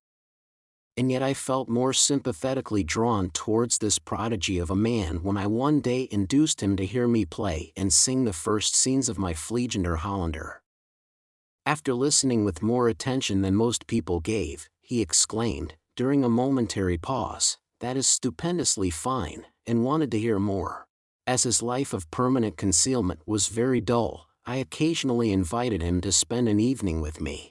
And yet I felt more sympathetically drawn towards this prodigy of a man when I one day induced him to hear me play and sing the first scenes of my Fliegender Holländer. After listening with more attention than most people gave, he exclaimed, during a momentary pause, "That is stupendously fine," and wanted to hear more. As his life of permanent concealment was very dull, I occasionally invited him to spend an evening with me.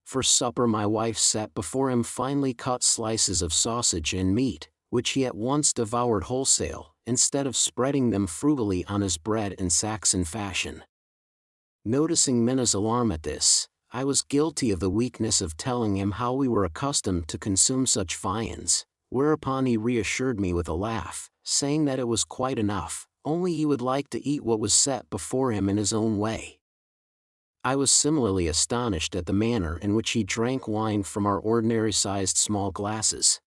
For supper my wife set before him finely cut slices of sausage and meat, which he at once devoured wholesale, instead of spreading them frugally on his bread in Saxon fashion. Noticing Minna's alarm at this, I was guilty of the weakness of telling him how we were accustomed to consume such viands, whereupon he reassured me with a laugh, saying that it was quite enough, only he would like to eat what was set before him in his own way. I was similarly astonished at the manner in which he drank wine from our ordinary-sized small glasses.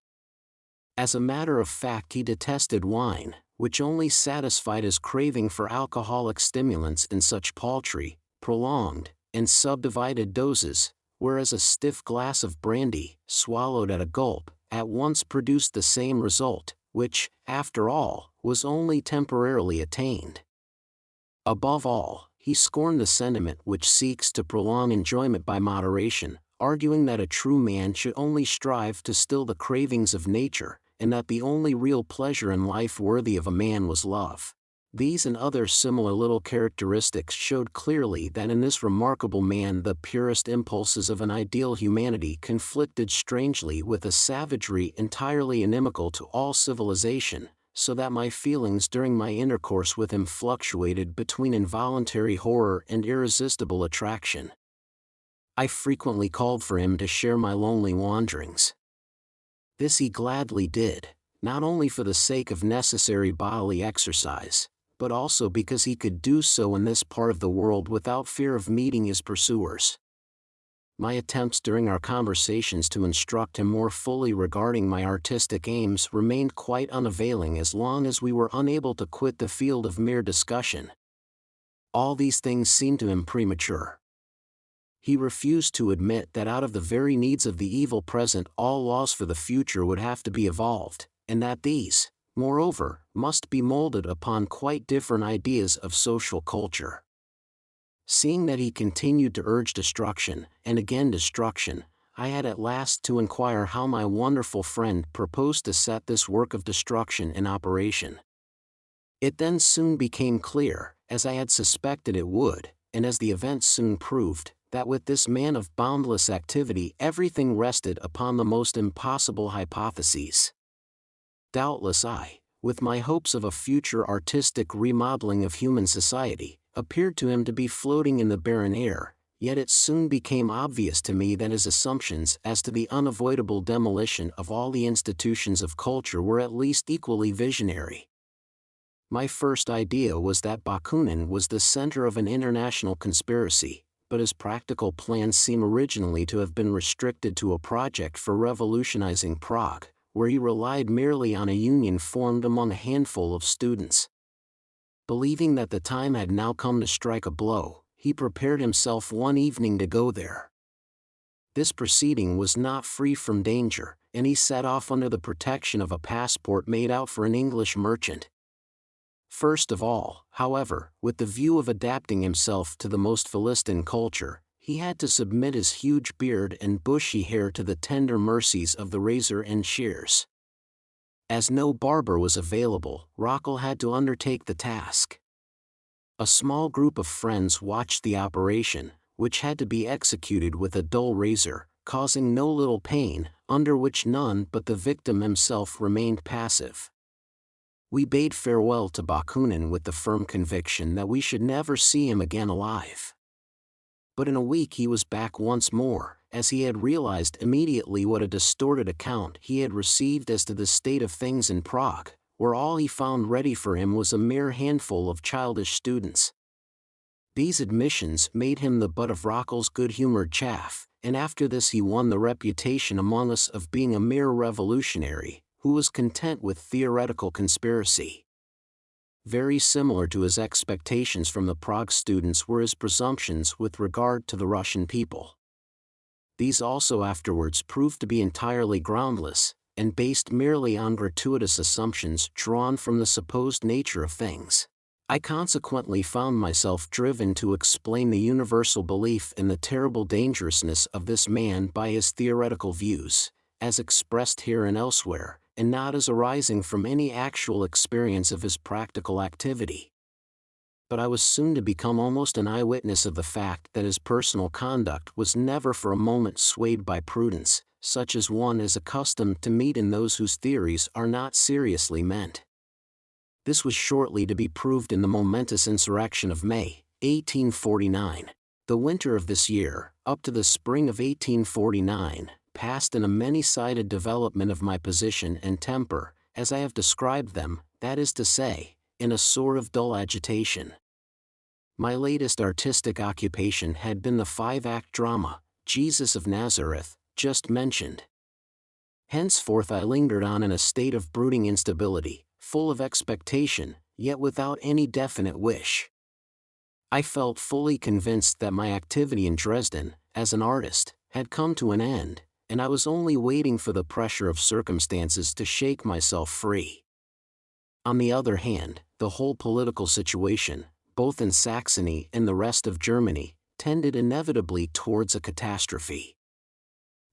As a matter of fact, he detested wine, which only satisfied his craving for alcoholic stimulants in such paltry, prolonged, and subdivided doses, whereas a stiff glass of brandy, swallowed at a gulp, at once produced the same result, which, after all, was only temporarily attained. Above all, he scorned the sentiment which seeks to prolong enjoyment by moderation, arguing that a true man should only strive to still the cravings of nature, and that the only real pleasure in life worthy of a man was love. These and other similar little characteristics showed clearly that in this remarkable man the purest impulses of an ideal humanity conflicted strangely with a savagery entirely inimical to all civilization, so that my feelings during my intercourse with him fluctuated between involuntary horror and irresistible attraction. I frequently called for him to share my lonely wanderings. This he gladly did, not only for the sake of necessary bodily exercise, but also because he could do so in this part of the world without fear of meeting his pursuers. My attempts during our conversations to instruct him more fully regarding my artistic aims remained quite unavailing as long as we were unable to quit the field of mere discussion. All these things seemed to him premature. He refused to admit that out of the very needs of the evil present all laws for the future would have to be evolved, and that these, moreover, must be molded upon quite different ideas of social culture. Seeing that he continued to urge destruction, and again destruction, I had at last to inquire how my wonderful friend proposed to set this work of destruction in operation. It then soon became clear, as I had suspected it would, and as the event soon proved, that with this man of boundless activity everything rested upon the most impossible hypotheses. Doubtless I, with my hopes of a future artistic remodeling of human society, appeared to him to be floating in the barren air, yet it soon became obvious to me that his assumptions as to the unavoidable demolition of all the institutions of culture were at least equally visionary. My first idea was that Bakunin was the center of an international conspiracy, but his practical plans seem originally to have been restricted to a project for revolutionizing Prague, where he relied merely on a union formed among a handful of students. Believing that the time had now come to strike a blow, he prepared himself one evening to go there. This proceeding was not free from danger, and he set off under the protection of a passport made out for an English merchant. First of all, however, with the view of adapting himself to the most Philistine culture, he had to submit his huge beard and bushy hair to the tender mercies of the razor and shears. As no barber was available, Rockel had to undertake the task. A small group of friends watched the operation, which had to be executed with a dull razor, causing no little pain, under which none but the victim himself remained passive. We bade farewell to Bakunin with the firm conviction that we should never see him again alive. But in a week he was back once more, as he had realized immediately what a distorted account he had received as to the state of things in Prague, where all he found ready for him was a mere handful of childish students. These admissions made him the butt of Rockel's good-humored chaff, and after this he won the reputation among us of being a mere revolutionary, who was content with theoretical conspiracy. Very similar to his expectations from the Prague students were his presumptions with regard to the Russian people. These also afterwards proved to be entirely groundless, and based merely on gratuitous assumptions drawn from the supposed nature of things. I consequently found myself driven to explain the universal belief in the terrible dangerousness of this man by his theoretical views, as expressed here and elsewhere, and not as arising from any actual experience of his practical activity. But I was soon to become almost an eyewitness of the fact that his personal conduct was never for a moment swayed by prudence, such as one is accustomed to meet in those whose theories are not seriously meant. This was shortly to be proved in the momentous insurrection of May, 1849. The winter of this year, up to the spring of 1849, passed in a many-sided development of my position and temper, as I have described them, that is to say, in a sort of dull agitation. My latest artistic occupation had been the 5-act drama, Jesus of Nazareth, just mentioned. Henceforth I lingered on in a state of brooding instability, full of expectation, yet without any definite wish. I felt fully convinced that my activity in Dresden, as an artist, had come to an end, and I was only waiting for the pressure of circumstances to shake myself free. On the other hand, the whole political situation, both in Saxony and the rest of Germany, tended inevitably towards a catastrophe.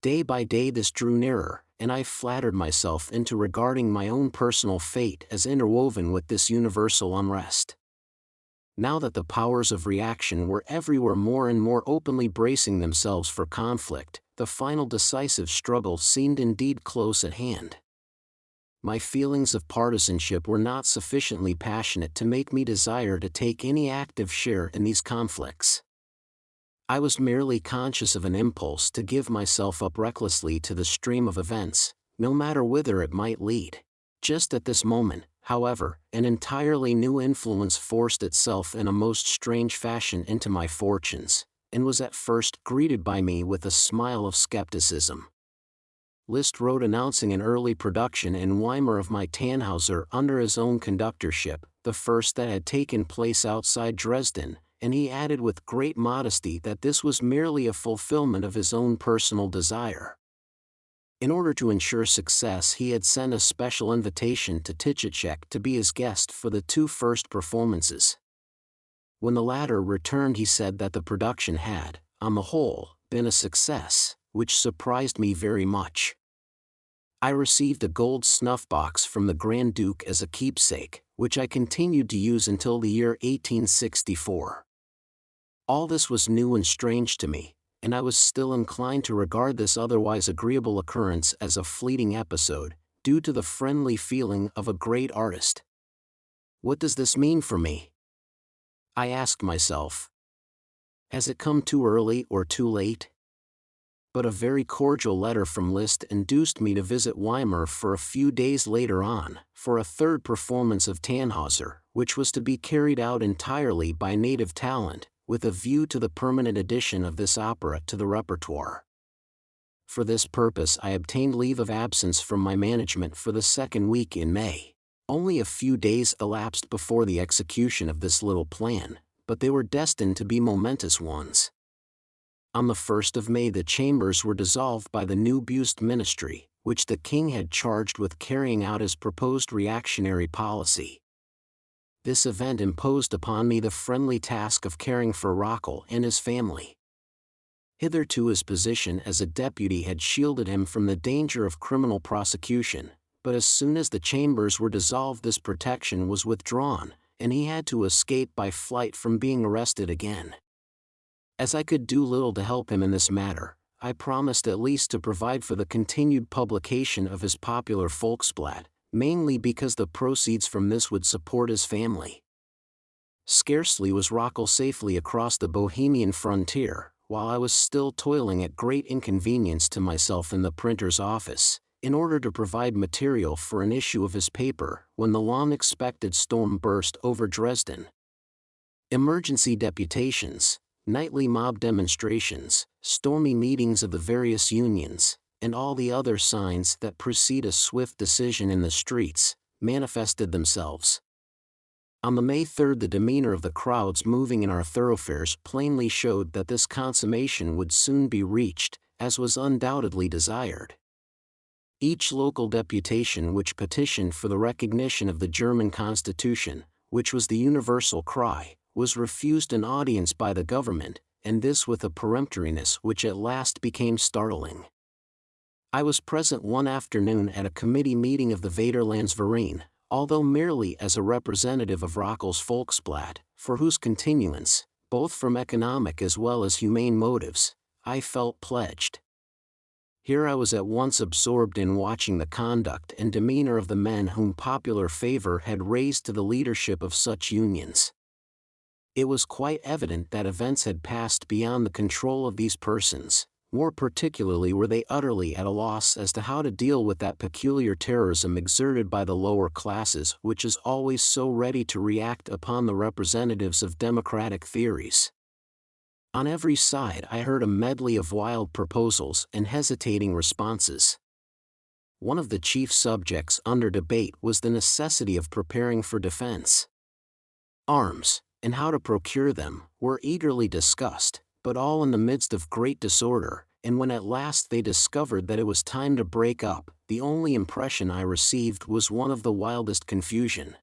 Day by day this drew nearer, and I flattered myself into regarding my own personal fate as interwoven with this universal unrest. Now that the powers of reaction were everywhere more and more openly bracing themselves for conflict, the final decisive struggle seemed indeed close at hand. My feelings of partisanship were not sufficiently passionate to make me desire to take any active share in these conflicts. I was merely conscious of an impulse to give myself up recklessly to the stream of events, no matter whither it might lead. Just at this moment, however, an entirely new influence forced itself in a most strange fashion into my fortunes, and was at first greeted by me with a smile of skepticism. Liszt wrote announcing an early production in Weimar of my Tannhauser under his own conductorship, the first that had taken place outside Dresden, and he added with great modesty that this was merely a fulfillment of his own personal desire. In order to ensure success, he had sent a special invitation to Tichicek to be his guest for the 2 first performances. When the latter returned, he said that the production had, on the whole, been a success, which surprised me very much. I received a gold snuff-box from the Grand Duke as a keepsake, which I continued to use until the year 1864. All this was new and strange to me, and I was still inclined to regard this otherwise agreeable occurrence as a fleeting episode, due to the friendly feeling of a great artist. What does this mean for me? I asked myself. Has it come too early or too late? But a very cordial letter from Liszt induced me to visit Weimar for a few days later on, for a third performance of Tannhäuser, which was to be carried out entirely by native talent, with a view to the permanent addition of this opera to the repertoire. For this purpose I obtained leave of absence from my management for the second week in May. Only a few days elapsed before the execution of this little plan, but they were destined to be momentous ones. On the 1st of May the chambers were dissolved by the new Buste ministry, which the king had charged with carrying out his proposed reactionary policy. This event imposed upon me the friendly task of caring for Rockel and his family. Hitherto his position as a deputy had shielded him from the danger of criminal prosecution, but as soon as the chambers were dissolved this protection was withdrawn, and he had to escape by flight from being arrested again. As I could do little to help him in this matter, I promised at least to provide for the continued publication of his popular Volksblatt, mainly because the proceeds from this would support his family. Scarcely was Rockel safely across the Bohemian frontier, while I was still toiling at great inconvenience to myself in the printer's office, in order to provide material for an issue of his paper, when the long-expected storm burst over Dresden. Emergency deputations, nightly mob demonstrations, stormy meetings of the various unions, and all the other signs that precede a swift decision in the streets, manifested themselves. On the May 3rd the demeanor of the crowds moving in our thoroughfares plainly showed that this consummation would soon be reached, as was undoubtedly desired. Each local deputation which petitioned for the recognition of the German Constitution, which was the universal cry, was refused an audience by the government, and this with a peremptoriness which at last became startling. I was present one afternoon at a committee meeting of the Vaterlandsverein, although merely as a representative of Rockel's Volksblatt, for whose continuance, both from economic as well as humane motives, I felt pledged. Here I was at once absorbed in watching the conduct and demeanor of the men whom popular favor had raised to the leadership of such unions. It was quite evident that events had passed beyond the control of these persons. More particularly were they utterly at a loss as to how to deal with that peculiar terrorism exerted by the lower classes which is always so ready to react upon the representatives of democratic theories. On every side I heard a medley of wild proposals and hesitating responses. One of the chief subjects under debate was the necessity of preparing for defense. Arms, and how to procure them, were eagerly discussed, but all in the midst of great disorder, and when at last they discovered that it was time to break up, the only impression I received was one of the wildest confusion.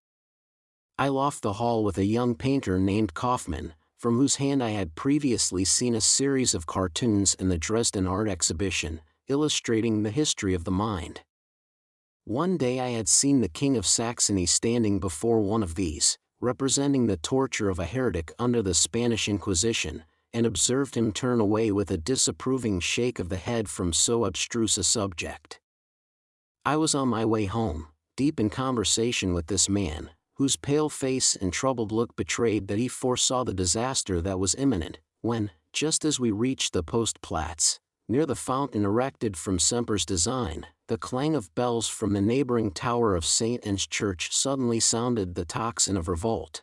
I left the hall with a young painter named Kaufmann, from whose hand I had previously seen a series of cartoons in the Dresden art exhibition, illustrating the history of the mind. One day I had seen the King of Saxony standing before one of these, representing the torture of a heretic under the Spanish Inquisition, and observed him turn away with a disapproving shake of the head from so abstruse a subject. I was on my way home, deep in conversation with this man, whose pale face and troubled look betrayed that he foresaw the disaster that was imminent, when, just as we reached the Postplatz, near the fountain erected from Semper's design, the clang of bells from the neighboring tower of St. Anne's Church suddenly sounded the tocsin of revolt.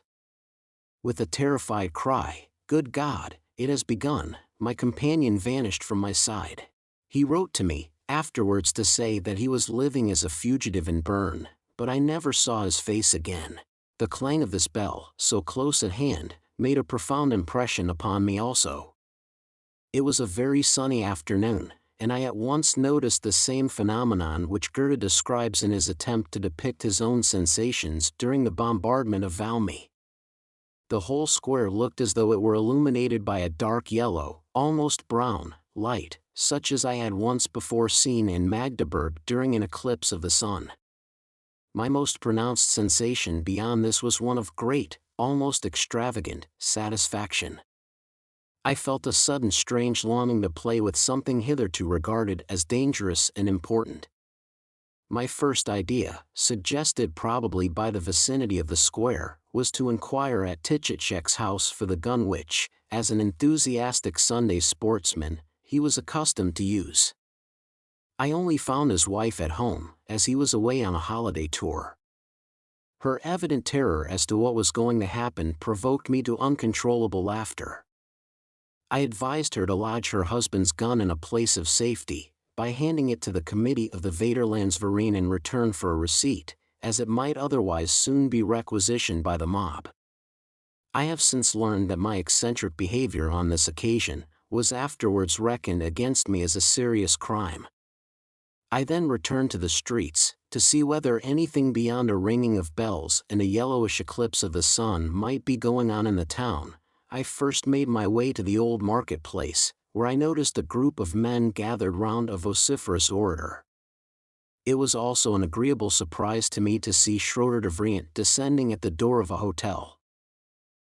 With a terrified cry, "Good God, it has begun," my companion vanished from my side. He wrote to me, afterwards, to say that he was living as a fugitive in Bern, but I never saw his face again. The clang of this bell, so close at hand, made a profound impression upon me also. It was a very sunny afternoon, and I at once noticed the same phenomenon which Goethe describes in his attempt to depict his own sensations during the bombardment of Valmy. The whole square looked as though it were illuminated by a dark yellow, almost brown, light, such as I had once before seen in Magdeburg during an eclipse of the sun. My most pronounced sensation beyond this was one of great, almost extravagant, satisfaction. I felt a sudden strange longing to play with something hitherto regarded as dangerous and important. My first idea, suggested probably by the vicinity of the square, was to inquire at Tchitchek's house for the gun which, as an enthusiastic Sunday sportsman, he was accustomed to use. I only found his wife at home, as he was away on a holiday tour. Her evident terror as to what was going to happen provoked me to uncontrollable laughter. I advised her to lodge her husband's gun in a place of safety, by handing it to the committee of the Vaterlandsverein in return for a receipt, as it might otherwise soon be requisitioned by the mob. I have since learned that my eccentric behavior on this occasion was afterwards reckoned against me as a serious crime. I then returned to the streets, to see whether anything beyond a ringing of bells and a yellowish eclipse of the sun might be going on in the town. I first made my way to the old market-place, where I noticed a group of men gathered round a vociferous orator. It was also an agreeable surprise to me to see Schroeder de Vriend descending at the door of a hotel.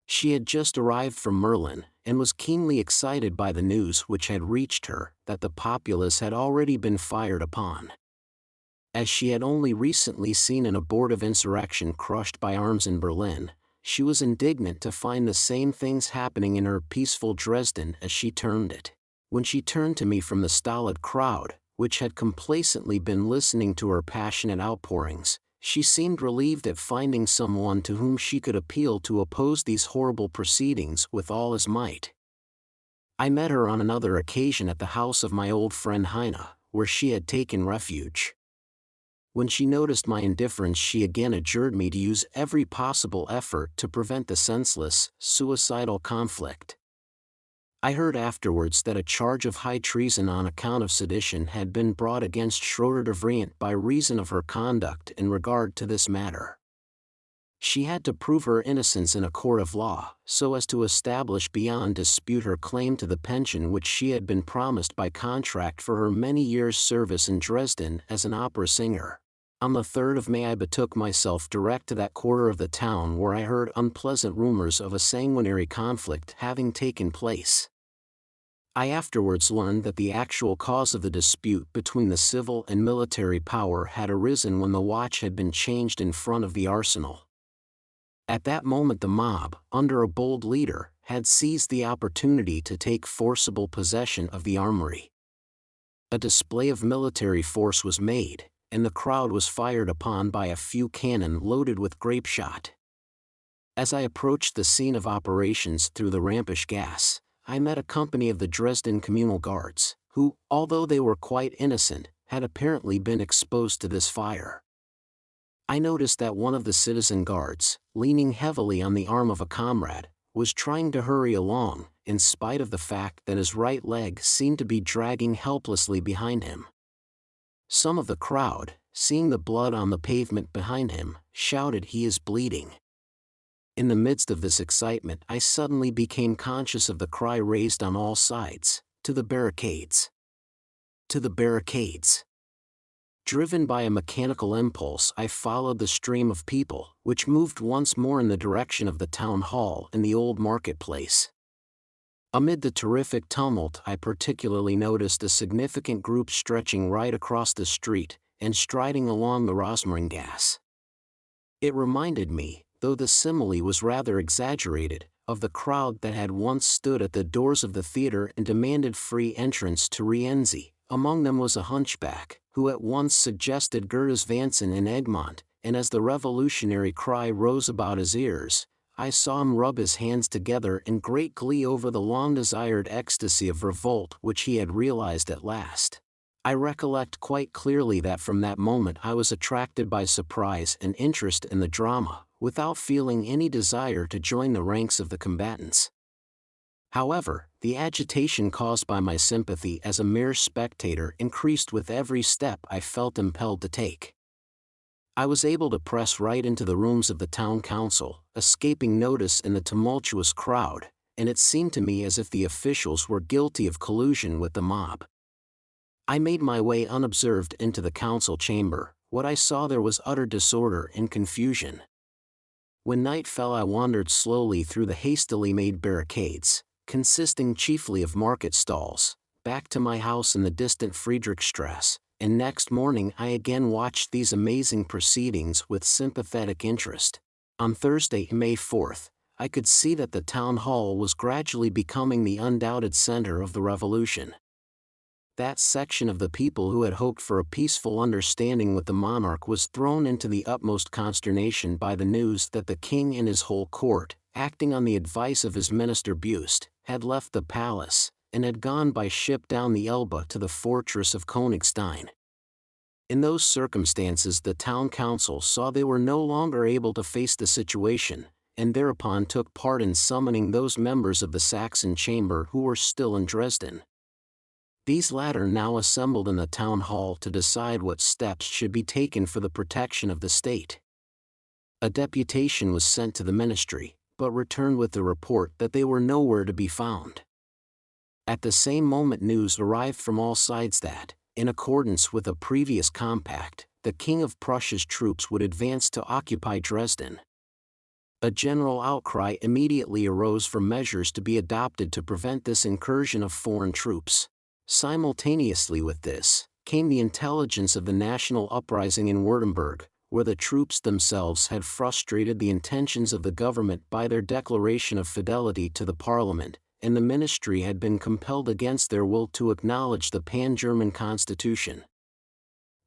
She had just arrived from Merlin, and was keenly excited by the news which had reached her, that the populace had already been fired upon. As she had only recently seen an abortive insurrection crushed by arms in Berlin, she was indignant to find the same things happening in her peaceful Dresden, as she termed it. When she turned to me from the stolid crowd, which had complacently been listening to her passionate outpourings, she seemed relieved at finding someone to whom she could appeal to oppose these horrible proceedings with all his might. I met her on another occasion at the house of my old friend Heine, where she had taken refuge. When she noticed my indifference, she again adjured me to use every possible effort to prevent the senseless, suicidal conflict. I heard afterwards that a charge of high treason on account of sedition had been brought against Schroeder de Vriend by reason of her conduct in regard to this matter. She had to prove her innocence in a court of law, so as to establish beyond dispute her claim to the pension which she had been promised by contract for her many years' service in Dresden as an opera singer. On the 3rd of May I betook myself direct to that quarter of the town where I heard unpleasant rumors of a sanguinary conflict having taken place. I afterwards learned that the actual cause of the dispute between the civil and military power had arisen when the watch had been changed in front of the arsenal. At that moment the mob, under a bold leader, had seized the opportunity to take forcible possession of the armory. A display of military force was made, and the crowd was fired upon by a few cannon loaded with grape shot. As I approached the scene of operations through the rampish gas, I met a company of the Dresden Communal Guards, who, although they were quite innocent, had apparently been exposed to this fire. I noticed that one of the citizen guards, leaning heavily on the arm of a comrade, was trying to hurry along, in spite of the fact that his right leg seemed to be dragging helplessly behind him. Some of the crowd, seeing the blood on the pavement behind him, shouted, "He is bleeding." In the midst of this excitement I suddenly became conscious of the cry raised on all sides, "To the barricades! To the barricades!" Driven by a mechanical impulse, I followed the stream of people, which moved once more in the direction of the town hall and the old marketplace. Amid the terrific tumult I particularly noticed a significant group stretching right across the street, and striding along the Rosmaringasse. It reminded me, though the simile was rather exaggerated, of the crowd that had once stood at the doors of the theatre and demanded free entrance to Rienzi. Among them was a hunchback, who at once suggested Goethe's Vanson in Egmont, and as the revolutionary cry rose about his ears, I saw him rub his hands together in great glee over the long-desired ecstasy of revolt which he had realized at last. I recollect quite clearly that from that moment I was attracted by surprise and interest in the drama, without feeling any desire to join the ranks of the combatants. However, the agitation caused by my sympathy as a mere spectator increased with every step I felt impelled to take. I was able to press right into the rooms of the town council, escaping notice in the tumultuous crowd, and it seemed to me as if the officials were guilty of collusion with the mob. I made my way unobserved into the council chamber. What I saw there was utter disorder and confusion. When night fell I wandered slowly through the hastily made barricades, consisting chiefly of market stalls, back to my house in the distant Friedrichstrasse, and next morning I again watched these amazing proceedings with sympathetic interest. On Thursday, May 4th, I could see that the town hall was gradually becoming the undoubted center of the revolution. That section of the people who had hoped for a peaceful understanding with the monarch was thrown into the utmost consternation by the news that the king and his whole court, acting on the advice of his minister Bust, had left the palace, and had gone by ship down the Elbe to the fortress of Königstein. In those circumstances the town council saw they were no longer able to face the situation, and thereupon took part in summoning those members of the Saxon chamber who were still in Dresden. These latter now assembled in the town hall to decide what steps should be taken for the protection of the state. A deputation was sent to the ministry, but returned with the report that they were nowhere to be found. At the same moment news arrived from all sides that, in accordance with a previous compact, the King of Prussia's troops would advance to occupy Dresden. A general outcry immediately arose for measures to be adopted to prevent this incursion of foreign troops. Simultaneously with this, came the intelligence of the national uprising in Württemberg, where the troops themselves had frustrated the intentions of the government by their declaration of fidelity to the parliament, and the ministry had been compelled against their will to acknowledge the pan-German constitution.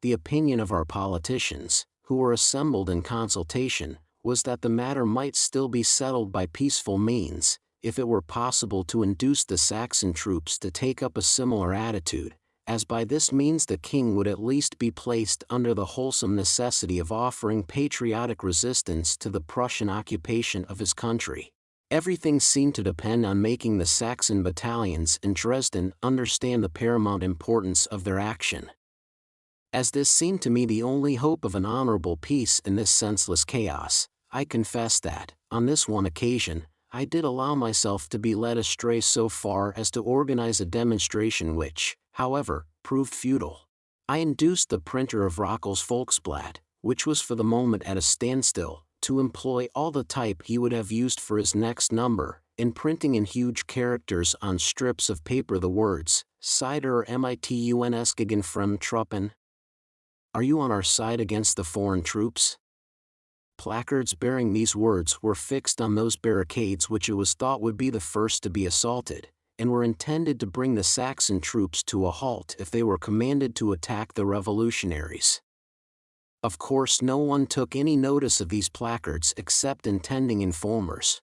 The opinion of our politicians, who were assembled in consultation, was that the matter might still be settled by peaceful means, if it were possible to induce the Saxon troops to take up a similar attitude, as by this means the king would at least be placed under the wholesome necessity of offering patriotic resistance to the Prussian occupation of his country. Everything seemed to depend on making the Saxon battalions in Dresden understand the paramount importance of their action. As this seemed to me the only hope of an honorable peace in this senseless chaos, I confess that, on this one occasion, I did allow myself to be led astray so far as to organize a demonstration which, however, proved futile. I induced the printer of Rockel's Volksblatt, which was for the moment at a standstill, to employ all the type he would have used for his next number, in printing in huge characters on strips of paper the words, Cider mituns gegen Fremdtruppen. Are you on our side against the foreign troops? Placards bearing these words were fixed on those barricades which it was thought would be the first to be assaulted, and were intended to bring the Saxon troops to a halt if they were commanded to attack the revolutionaries. Of course no one took any notice of these placards except intending informers.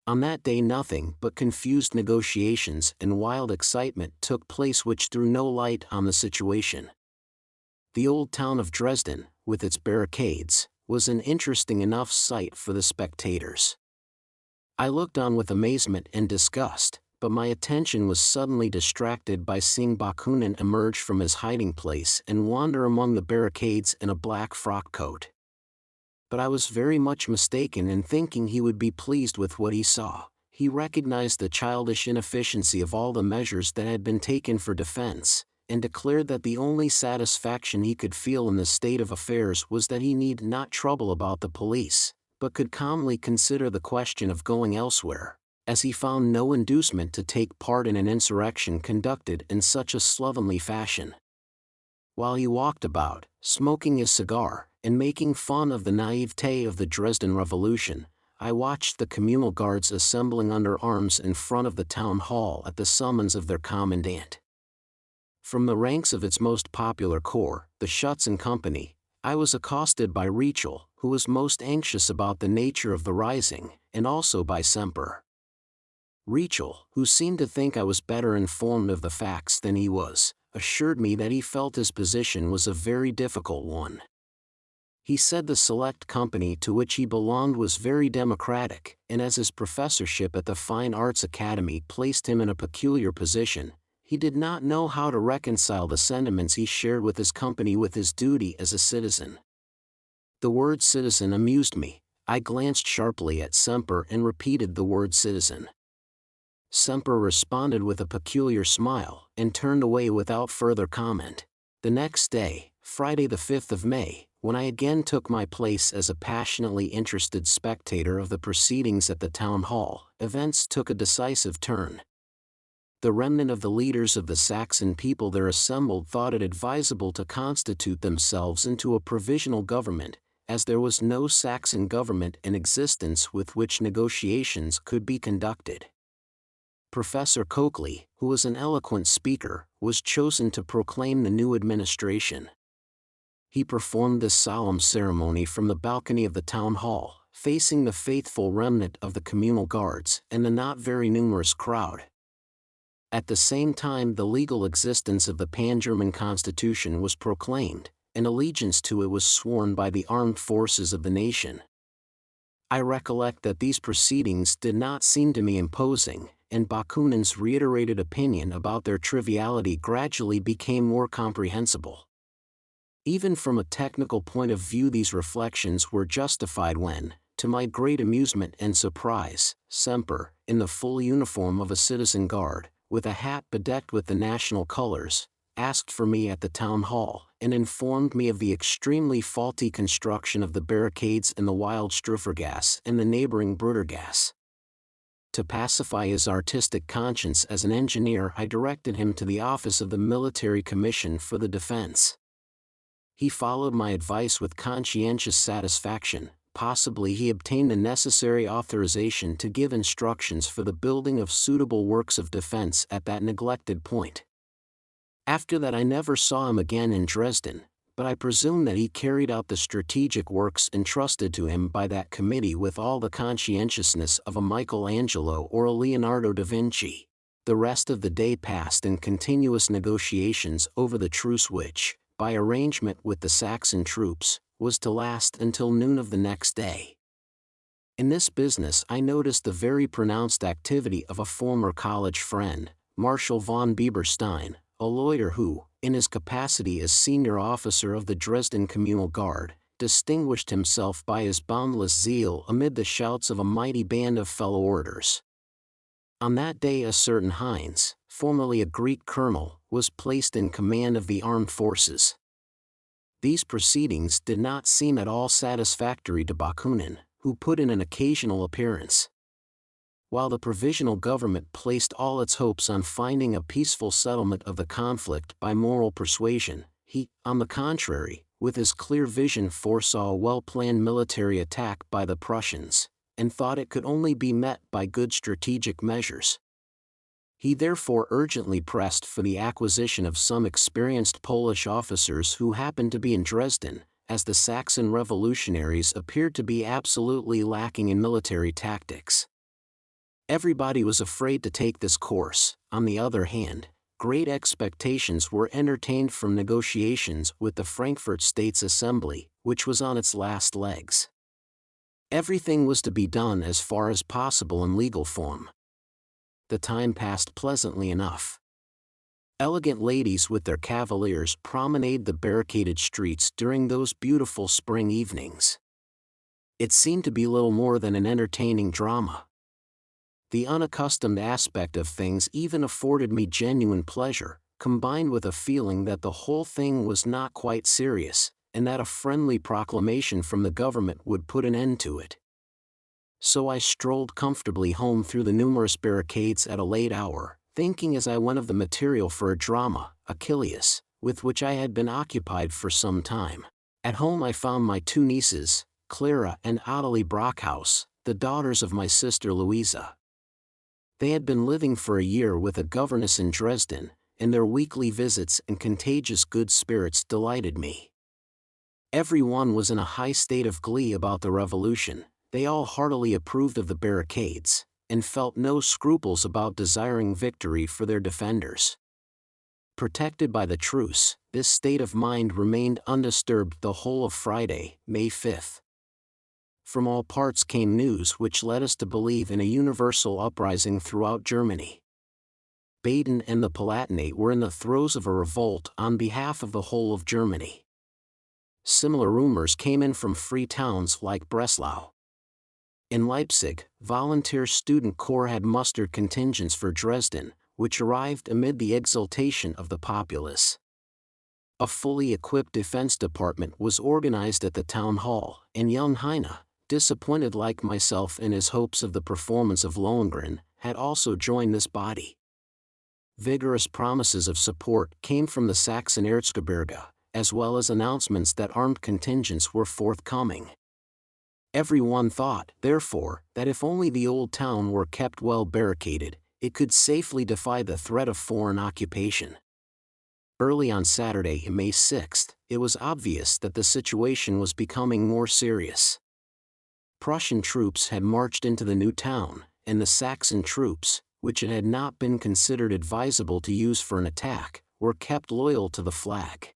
On that day nothing but confused negotiations and wild excitement took place which threw no light on the situation. The old town of Dresden, with its barricades, was an interesting enough sight for the spectators. I looked on with amazement and disgust, but my attention was suddenly distracted by seeing Bakunin emerge from his hiding place and wander among the barricades in a black frock coat. But I was very much mistaken in thinking he would be pleased with what he saw. He recognized the childish inefficiency of all the measures that had been taken for defense, and declared that the only satisfaction he could feel in the state of affairs was that he need not trouble about the police, but could calmly consider the question of going elsewhere, as he found no inducement to take part in an insurrection conducted in such a slovenly fashion. While he walked about, smoking his cigar, and making fun of the naivete of the Dresden Revolution, I watched the communal guards assembling under arms in front of the town hall at the summons of their commandant. From the ranks of its most popular corps, the Schutzen Company, I was accosted by Richel, who was most anxious about the nature of the rising, and also by Semper. Richel, who seemed to think I was better informed of the facts than he was, assured me that he felt his position was a very difficult one. He said the select company to which he belonged was very democratic, and as his professorship at the Fine Arts Academy placed him in a peculiar position, he did not know how to reconcile the sentiments he shared with his company with his duty as a citizen. The word citizen amused me. I glanced sharply at Semper and repeated the word citizen. Semper responded with a peculiar smile, and turned away without further comment. The next day, Friday the 5th of May, when I again took my place as a passionately interested spectator of the proceedings at the town hall, events took a decisive turn. The remnant of the leaders of the Saxon people there assembled thought it advisable to constitute themselves into a provisional government, as there was no Saxon government in existence with which negotiations could be conducted. Professor Coakley, who was an eloquent speaker, was chosen to proclaim the new administration. He performed this solemn ceremony from the balcony of the town hall, facing the faithful remnant of the communal guards and the not very numerous crowd. At the same time, the legal existence of the Pan-German Constitution was proclaimed, and allegiance to it was sworn by the armed forces of the nation. I recollect that these proceedings did not seem to me imposing, and Bakunin's reiterated opinion about their triviality gradually became more comprehensible. Even from a technical point of view, these reflections were justified when, to my great amusement and surprise, Semper, in the full uniform of a citizen guard, with a hat bedecked with the national colors, asked for me at the town hall, and informed me of the extremely faulty construction of the barricades in the Wildstruffergasse and the neighboring Brudergasse. To pacify his artistic conscience as an engineer, I directed him to the office of the Military Commission for the Defense. He followed my advice with conscientious satisfaction. Possibly he obtained the necessary authorization to give instructions for the building of suitable works of defense at that neglected point. After that I never saw him again in Dresden, but I presume that he carried out the strategic works entrusted to him by that committee with all the conscientiousness of a Michelangelo or a Leonardo da Vinci. The rest of the day passed in continuous negotiations over the truce which, by arrangement with the Saxon troops, was to last until noon of the next day. In this business I noticed the very pronounced activity of a former college friend, Marshal von Bieberstein, a lawyer who, in his capacity as senior officer of the Dresden Communal Guard, distinguished himself by his boundless zeal amid the shouts of a mighty band of fellow orators. On that day a certain Heinz, formerly a Greek colonel, was placed in command of the armed forces. These proceedings did not seem at all satisfactory to Bakunin, who put in an occasional appearance. While the provisional government placed all its hopes on finding a peaceful settlement of the conflict by moral persuasion, he, on the contrary, with his clear vision foresaw a well-planned military attack by the Prussians, and thought it could only be met by good strategic measures. He therefore urgently pressed for the acquisition of some experienced Polish officers who happened to be in Dresden, as the Saxon revolutionaries appeared to be absolutely lacking in military tactics. Everybody was afraid to take this course. On the other hand, great expectations were entertained from negotiations with the Frankfurt States Assembly, which was on its last legs. Everything was to be done as far as possible in legal form. The time passed pleasantly enough. Elegant ladies with their cavaliers promenaded the barricaded streets during those beautiful spring evenings. It seemed to be little more than an entertaining drama. The unaccustomed aspect of things even afforded me genuine pleasure, combined with a feeling that the whole thing was not quite serious, and that a friendly proclamation from the government would put an end to it. So I strolled comfortably home through the numerous barricades at a late hour, thinking as I went of the material for a drama, Achilles, with which I had been occupied for some time. At home I found my two nieces, Clara and Ottilie Brockhaus, the daughters of my sister Louisa. They had been living for a year with a governess in Dresden, and their weekly visits and contagious good spirits delighted me. Every one was in a high state of glee about the revolution. They all heartily approved of the barricades, and felt no scruples about desiring victory for their defenders. Protected by the truce, this state of mind remained undisturbed the whole of Friday, May 5th. From all parts came news which led us to believe in a universal uprising throughout Germany. Baden and the Palatinate were in the throes of a revolt on behalf of the whole of Germany. Similar rumors came in from free towns like Breslau. In Leipzig, volunteer student corps had mustered contingents for Dresden, which arrived amid the exultation of the populace. A fully equipped defense department was organized at the town hall, and young Heine, disappointed like myself in his hopes of the performance of Lohengrin, had also joined this body. Vigorous promises of support came from the Saxon Erzgebirge, as well as announcements that armed contingents were forthcoming. Everyone thought, therefore, that if only the old town were kept well barricaded, it could safely defy the threat of foreign occupation. Early on Saturday, May 6, it was obvious that the situation was becoming more serious. Prussian troops had marched into the new town, and the Saxon troops, which it had not been considered advisable to use for an attack, were kept loyal to the flag.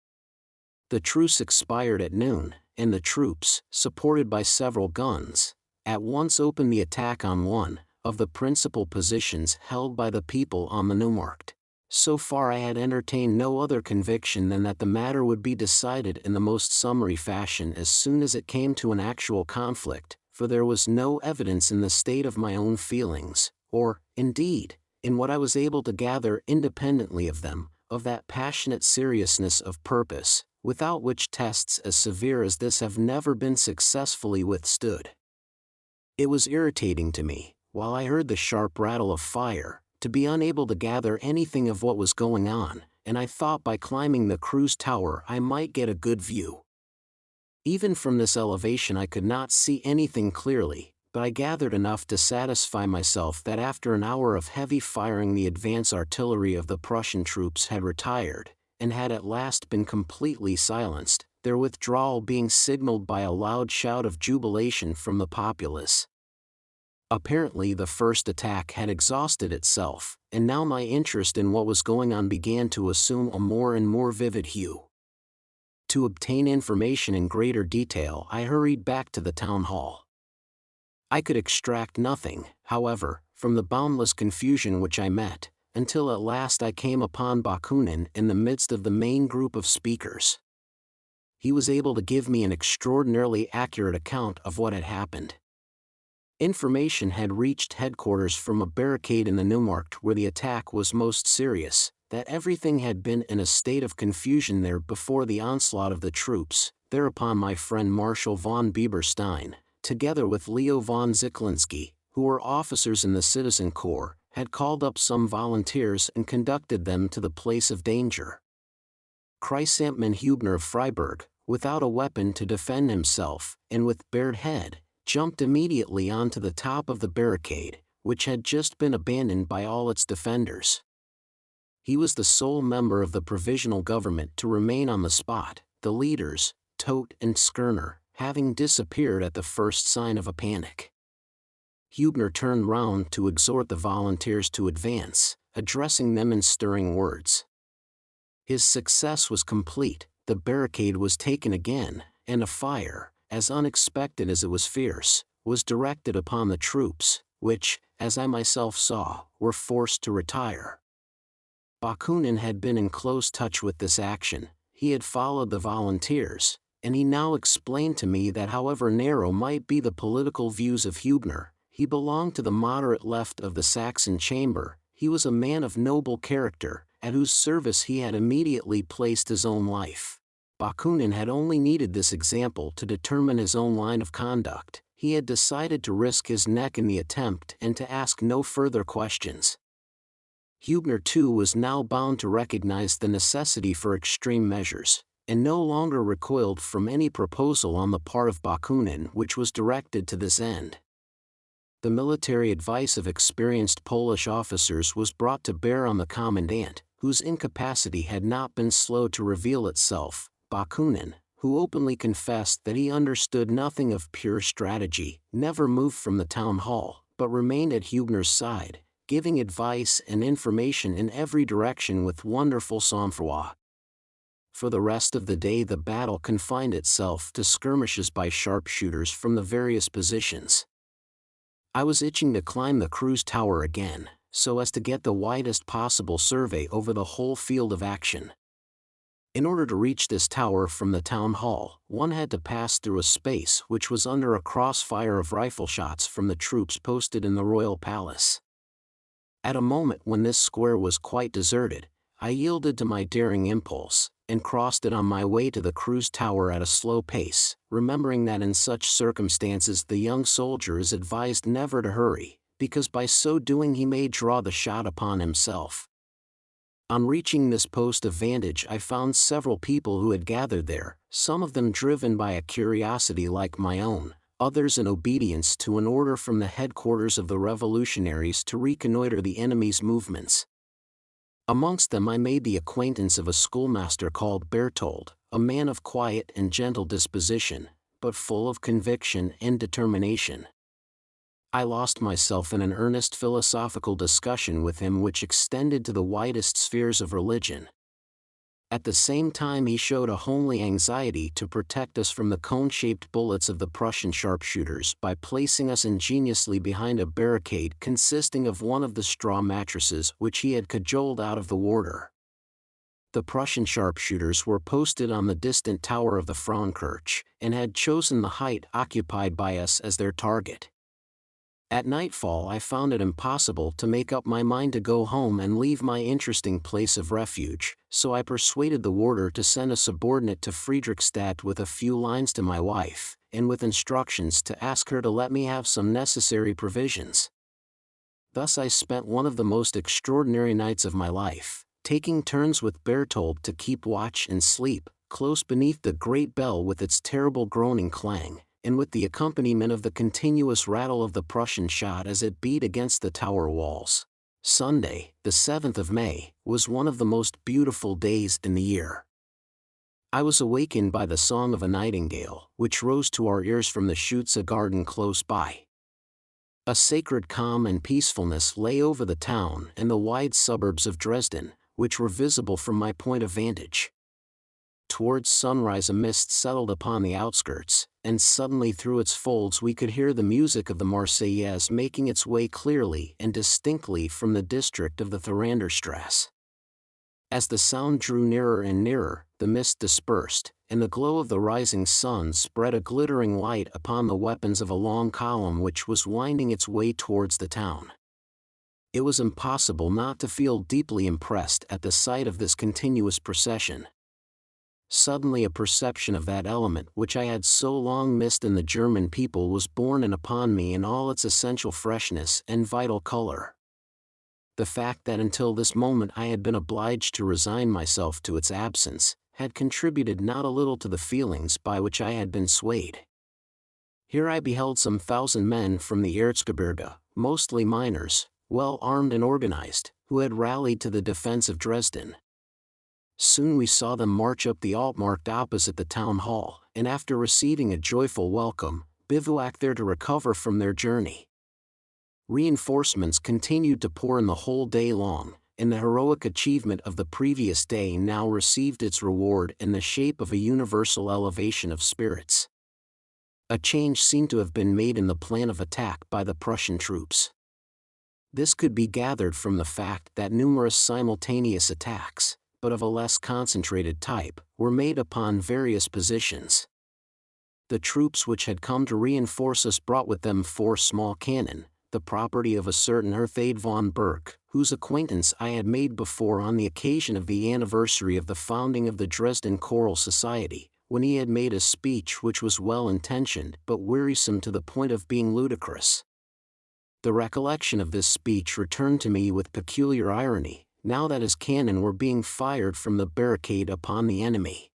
The truce expired at noon, and the troops, supported by several guns, at once opened the attack on one of the principal positions held by the people on the Neumarkt. So far I had entertained no other conviction than that the matter would be decided in the most summary fashion as soon as it came to an actual conflict, for there was no evidence in the state of my own feelings, or, indeed, in what I was able to gather independently of them, of that passionate seriousness of purpose, without which tests as severe as this have never been successfully withstood. It was irritating to me, while I heard the sharp rattle of fire, to be unable to gather anything of what was going on, and I thought by climbing the cruise tower I might get a good view. Even from this elevation I could not see anything clearly, but I gathered enough to satisfy myself that after an hour of heavy firing the advance artillery of the Prussian troops had retired, and had at last been completely silenced, their withdrawal being signaled by a loud shout of jubilation from the populace. Apparently the first attack had exhausted itself, and now my interest in what was going on began to assume a more and more vivid hue. To obtain information in greater detail I hurried back to the town hall. I could extract nothing, however, from the boundless confusion which I met, until at last I came upon Bakunin in the midst of the main group of speakers. He was able to give me an extraordinarily accurate account of what had happened. Information had reached headquarters from a barricade in the Neumarkt where the attack was most serious, that everything had been in a state of confusion there before the onslaught of the troops. Thereupon my friend Marshal von Bieberstein, together with Leo von Ziklinski, who were officers in the Citizen Corps, had called up some volunteers and conducted them to the place of danger. Chrysanthemum Hubner of Freiburg, without a weapon to defend himself, and with bared head, jumped immediately onto the top of the barricade, which had just been abandoned by all its defenders. He was the sole member of the provisional government to remain on the spot, the leaders, Todt and Skerner, having disappeared at the first sign of a panic. Hubner turned round to exhort the volunteers to advance, addressing them in stirring words. His success was complete, the barricade was taken again, and a fire, as unexpected as it was fierce, was directed upon the troops, which, as I myself saw, were forced to retire. Bakunin had been in close touch with this action, he had followed the volunteers, and he now explained to me that however narrow might be the political views of Hubner, he belonged to the moderate left of the Saxon chamber, he was a man of noble character, at whose service he had immediately placed his own life. Bakunin had only needed this example to determine his own line of conduct. He had decided to risk his neck in the attempt and to ask no further questions. Hubner too was now bound to recognize the necessity for extreme measures, and no longer recoiled from any proposal on the part of Bakunin which was directed to this end. The military advice of experienced Polish officers was brought to bear on the commandant, whose incapacity had not been slow to reveal itself. Bakunin, who openly confessed that he understood nothing of pure strategy, never moved from the town hall, but remained at Hubner's side, giving advice and information in every direction with wonderful sang-froid. For the rest of the day the battle confined itself to skirmishes by sharpshooters from the various positions. I was itching to climb the cruise tower again, so as to get the widest possible survey over the whole field of action. In order to reach this tower from the town hall, one had to pass through a space which was under a crossfire of rifle shots from the troops posted in the royal palace. At a moment when this square was quite deserted, I yielded to my daring impulse, and crossed it on my way to the cruise tower at a slow pace, remembering that in such circumstances the young soldier is advised never to hurry, because by so doing he may draw the shot upon himself. On reaching this post of vantage I found several people who had gathered there, some of them driven by a curiosity like my own, others in obedience to an order from the headquarters of the revolutionaries to reconnoiter the enemy's movements. Amongst them I made the acquaintance of a schoolmaster called Berthold, a man of quiet and gentle disposition, but full of conviction and determination. I lost myself in an earnest philosophical discussion with him which extended to the widest spheres of religion. At the same time he showed a homely anxiety to protect us from the cone-shaped bullets of the Prussian sharpshooters by placing us ingeniously behind a barricade consisting of one of the straw mattresses which he had cajoled out of the warder. The Prussian sharpshooters were posted on the distant tower of the Frauenkirche, and had chosen the height occupied by us as their target. At nightfall I found it impossible to make up my mind to go home and leave my interesting place of refuge, so I persuaded the warder to send a subordinate to Friedrichstadt with a few lines to my wife, and with instructions to ask her to let me have some necessary provisions. Thus I spent one of the most extraordinary nights of my life, taking turns with Berthold to keep watch and sleep, close beneath the great bell with its terrible groaning clang, and with the accompaniment of the continuous rattle of the Prussian shot as it beat against the tower walls. Sunday, the 7th of May, was one of the most beautiful days in the year. I was awakened by the song of a nightingale, which rose to our ears from the Schütze garden close by. A sacred calm and peacefulness lay over the town and the wide suburbs of Dresden, which were visible from my point of vantage. Towards sunrise a mist settled upon the outskirts, and suddenly through its folds we could hear the music of the Marseillaise making its way clearly and distinctly from the district of the Thoranderstrasse. As the sound drew nearer and nearer, the mist dispersed, and the glow of the rising sun spread a glittering light upon the weapons of a long column which was winding its way towards the town. It was impossible not to feel deeply impressed at the sight of this continuous procession. Suddenly a perception of that element which I had so long missed in the German people was born in upon me in all its essential freshness and vital color. The fact that until this moment I had been obliged to resign myself to its absence, had contributed not a little to the feelings by which I had been swayed. Here I beheld some 1,000 men from the Erzgebirge, mostly miners, well armed and organized, who had rallied to the defense of Dresden. Soon we saw them march up the Altmarkt opposite the town hall, and after receiving a joyful welcome, bivouac there to recover from their journey. Reinforcements continued to pour in the whole day long, and the heroic achievement of the previous day now received its reward in the shape of a universal elevation of spirits. A change seemed to have been made in the plan of attack by the Prussian troops. This could be gathered from the fact that numerous simultaneous attacks, but of a less concentrated type, were made upon various positions. The troops which had come to reinforce us brought with them 4 small cannon, the property of a certain Herthaid von Berg, whose acquaintance I had made before on the occasion of the anniversary of the founding of the Dresden Choral Society, when he had made a speech which was well-intentioned but wearisome to the point of being ludicrous. The recollection of this speech returned to me with peculiar irony, now that his cannon were being fired from the barricade upon the enemy.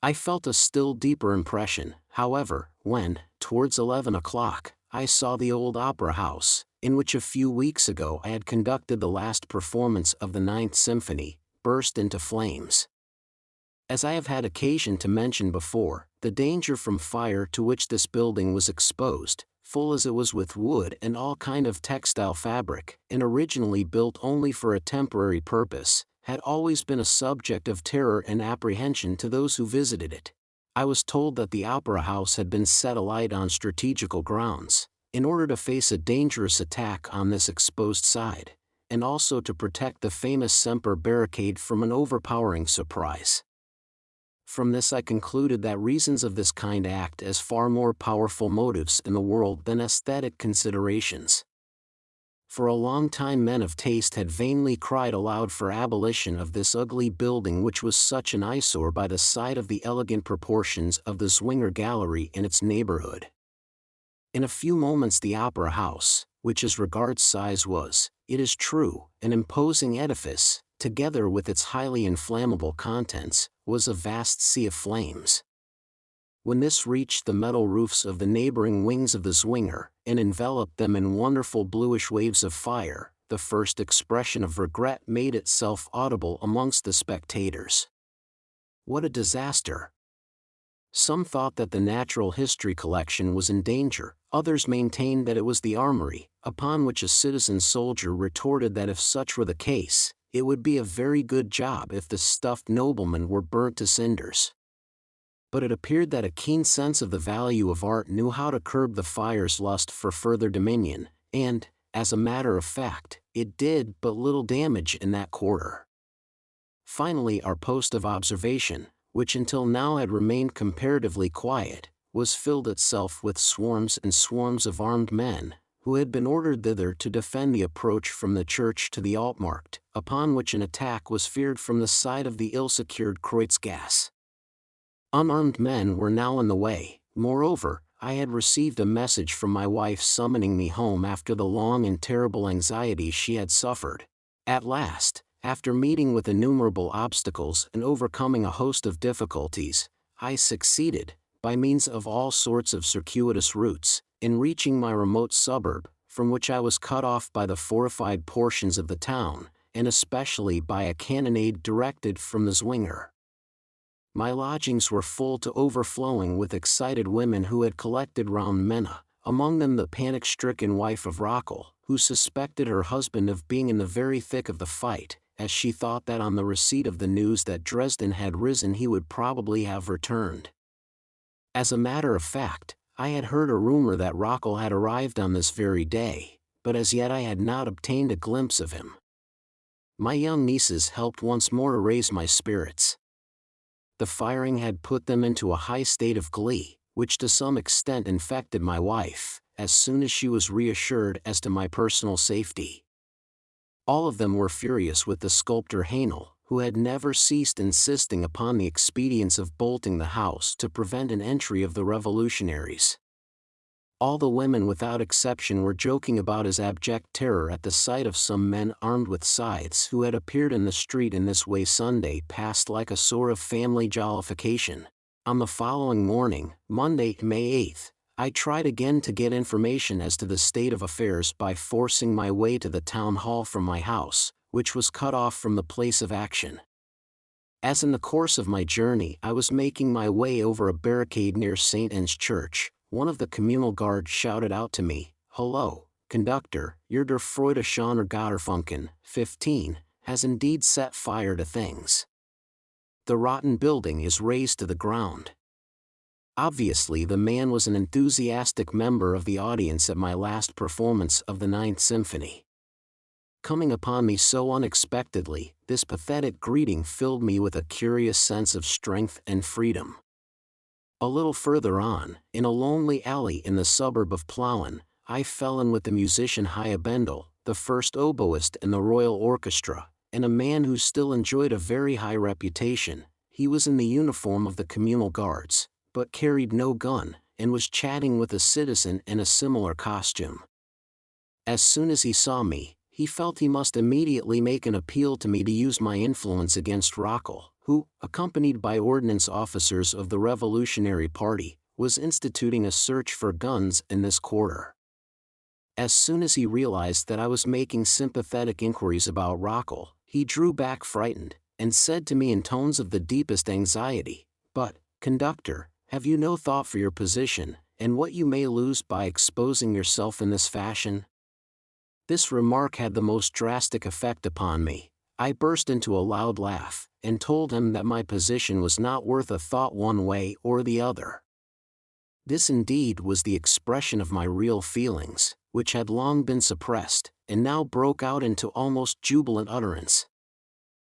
I felt a still deeper impression, however, when, towards 11 o'clock, I saw the old opera house, in which a few weeks ago I had conducted the last performance of the 9th Symphony, burst into flames. As I have had occasion to mention before, the danger from fire to which this building was exposed, full as it was with wood and all kind of textile fabric, and originally built only for a temporary purpose, had always been a subject of terror and apprehension to those who visited it. I was told that the opera house had been set alight on strategical grounds, in order to face a dangerous attack on this exposed side, and also to protect the famous Semper barricade from an overpowering surprise. From this I concluded that reasons of this kind act as far more powerful motives in the world than aesthetic considerations. For a long time men of taste had vainly cried aloud for abolition of this ugly building which was such an eyesore by the side of the elegant proportions of the Zwinger Gallery in its neighborhood. In a few moments the Opera House, which as regards size was, it is true, an imposing edifice, together with its highly inflammable contents, was a vast sea of flames. When this reached the metal roofs of the neighboring wings of the Zwinger, and enveloped them in wonderful bluish waves of fire, the first expression of regret made itself audible amongst the spectators. What a disaster! Some thought that the natural history collection was in danger, others maintained that it was the armory, upon which a citizen soldier retorted that if such were the case, it would be a very good job if the stuffed noblemen were burnt to cinders. But it appeared that a keen sense of the value of art knew how to curb the fire's lust for further dominion, and, as a matter of fact, it did but little damage in that quarter. Finally, our post of observation, which until now had remained comparatively quiet, was filled itself with swarms and swarms of armed men, who had been ordered thither to defend the approach from the church to the Altmarkt, upon which an attack was feared from the side of the ill-secured Kreuzgasse. Unarmed men were now in the way. Moreover, I had received a message from my wife summoning me home after the long and terrible anxiety she had suffered. At last, after meeting with innumerable obstacles and overcoming a host of difficulties, I succeeded, by means of all sorts of circuitous routes, in reaching my remote suburb, from which I was cut off by the fortified portions of the town, and especially by a cannonade directed from the Zwinger. My lodgings were full to overflowing with excited women who had collected round Minna, among them the panic-stricken wife of Rockel, who suspected her husband of being in the very thick of the fight, as she thought that on the receipt of the news that Dresden had risen he would probably have returned. As a matter of fact, I had heard a rumor that Rockel had arrived on this very day, but as yet I had not obtained a glimpse of him. My young nieces helped once more to raise my spirits. The firing had put them into a high state of glee, which to some extent infected my wife, as soon as she was reassured as to my personal safety. All of them were furious with the sculptor Haenel, who had never ceased insisting upon the expedience of bolting the house to prevent an entry of the revolutionaries. All the women without exception were joking about his abject terror at the sight of some men armed with scythes who had appeared in the street in this way. Sunday passed like a sort of family jollification. On the following morning, Monday, May 8th, I tried again to get information as to the state of affairs by forcing my way to the town hall from my house, which was cut off from the place of action. As in the course of my journey I was making my way over a barricade near St. Anne's Church, one of the communal guard shouted out to me, "Hello, conductor, your der Freudeschöner Gotterfunken, 15, has indeed set fire to things. The rotten building is razed to the ground." Obviously the man was an enthusiastic member of the audience at my last performance of the Ninth Symphony. Coming upon me so unexpectedly, this pathetic greeting filled me with a curious sense of strength and freedom. A little further on, in a lonely alley in the suburb of Plauen, I fell in with the musician Hyabendel, the first oboist in the Royal Orchestra, and a man who still enjoyed a very high reputation. He was in the uniform of the communal guards, but carried no gun, and was chatting with a citizen in a similar costume. As soon as he saw me, he felt he must immediately make an appeal to me to use my influence against Rockel, who, accompanied by ordnance officers of the Revolutionary Party, was instituting a search for guns in this quarter. As soon as he realized that I was making sympathetic inquiries about Rockel, he drew back frightened, and said to me in tones of the deepest anxiety, "But, conductor, have you no thought for your position, and what you may lose by exposing yourself in this fashion?" This remark had the most drastic effect upon me. I burst into a loud laugh, and told him that my position was not worth a thought one way or the other. This indeed was the expression of my real feelings, which had long been suppressed, and now broke out into almost jubilant utterance.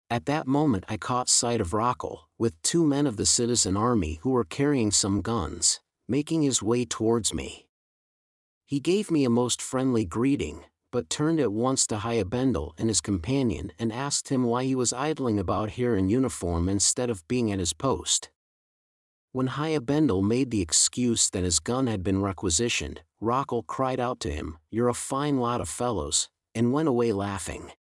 At that moment I caught sight of Rockel, with 2 men of the citizen army who were carrying some guns, making his way towards me. He gave me a most friendly greeting, but turned at once to Hyabendel and his companion and asked him why he was idling about here in uniform instead of being at his post. When Hyabendel made the excuse that his gun had been requisitioned, Rockel cried out to him, "You're a fine lot of fellows," and went away laughing.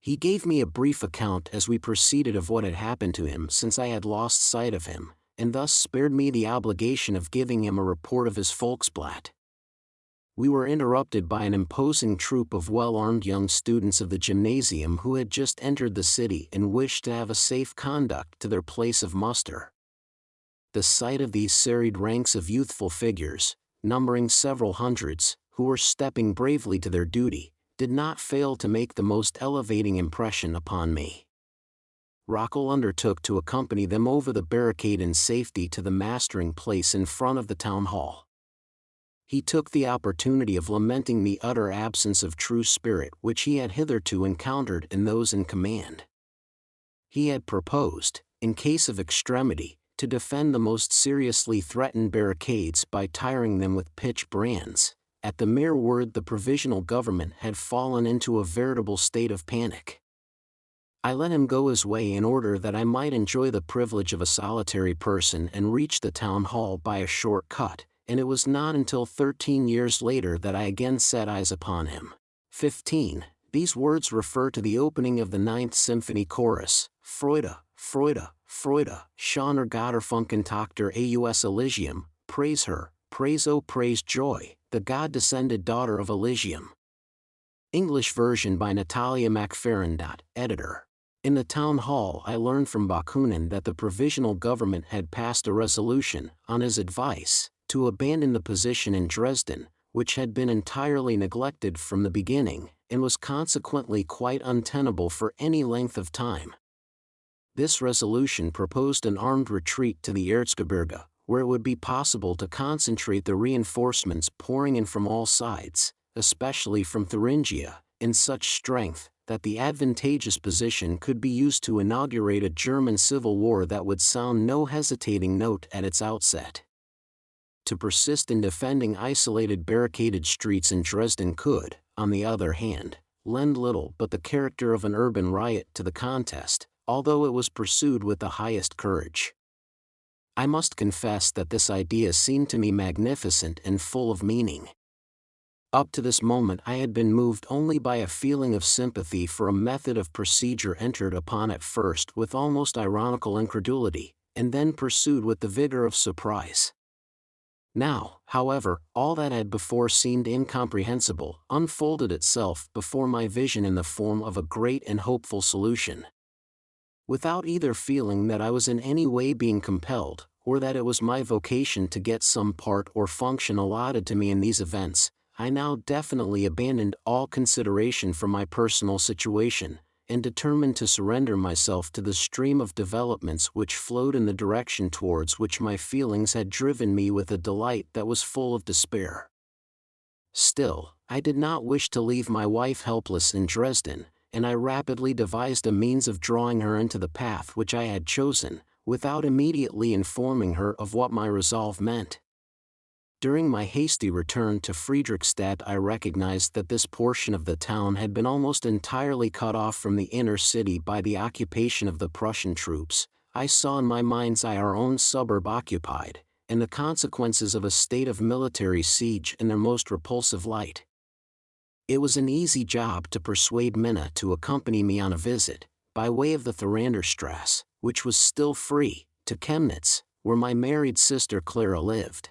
He gave me a brief account as we proceeded of what had happened to him since I had lost sight of him, and thus spared me the obligation of giving him a report of his Volksblatt. We were interrupted by an imposing troop of well-armed young students of the gymnasium who had just entered the city and wished to have a safe conduct to their place of muster. The sight of these serried ranks of youthful figures, numbering several hundreds, who were stepping bravely to their duty, did not fail to make the most elevating impression upon me. Rockel undertook to accompany them over the barricade in safety to the mastering place in front of the town hall. He took the opportunity of lamenting the utter absence of true spirit which he had hitherto encountered in those in command. He had proposed, in case of extremity, to defend the most seriously threatened barricades by tiring them with pitch brands. At the mere word the provisional government had fallen into a veritable state of panic. I let him go his way in order that I might enjoy the privilege of a solitary person and reach the town hall by a short cut, and it was not until 13 years later that I again set eyes upon him. 15. These words refer to the opening of the Ninth Symphony chorus, Freude, Freude, Freude, Schöner Götterfunken-Tochter aus Elysium, praise her, praise oh praise joy, the God-descended daughter of Elysium. English version by Natalia McFerrin. Editor. In the town hall I learned from Bakunin that the provisional government had passed a resolution, on his advice, to abandon the position in Dresden, which had been entirely neglected from the beginning, and was consequently quite untenable for any length of time. This resolution proposed an armed retreat to the Erzgebirge, where it would be possible to concentrate the reinforcements pouring in from all sides, especially from Thuringia, in such strength that the advantageous position could be used to inaugurate a German civil war that would sound no hesitating note at its outset. To persist in defending isolated barricaded streets in Dresden could, on the other hand, lend little but the character of an urban riot to the contest, although it was pursued with the highest courage. I must confess that this idea seemed to me magnificent and full of meaning. Up to this moment I had been moved only by a feeling of sympathy for a method of procedure entered upon at first with almost ironical incredulity, and then pursued with the vigor of surprise. Now, however, all that had before seemed incomprehensible unfolded itself before my vision in the form of a great and hopeful solution. Without either feeling that I was in any way being compelled, or that it was my vocation to get some part or function allotted to me in these events, I now definitely abandoned all consideration for my personal situation, and determined to surrender myself to the stream of developments which flowed in the direction towards which my feelings had driven me with a delight that was full of despair. Still, I did not wish to leave my wife helpless in Dresden, and I rapidly devised a means of drawing her into the path which I had chosen, without immediately informing her of what my resolve meant. During my hasty return to Friedrichstadt I recognized that this portion of the town had been almost entirely cut off from the inner city by the occupation of the Prussian troops. I saw in my mind's eye our own suburb occupied, and the consequences of a state of military siege in their most repulsive light. It was an easy job to persuade Minna to accompany me on a visit, by way of the Thuranderstrasse, which was still free, to Chemnitz, where my married sister Clara lived.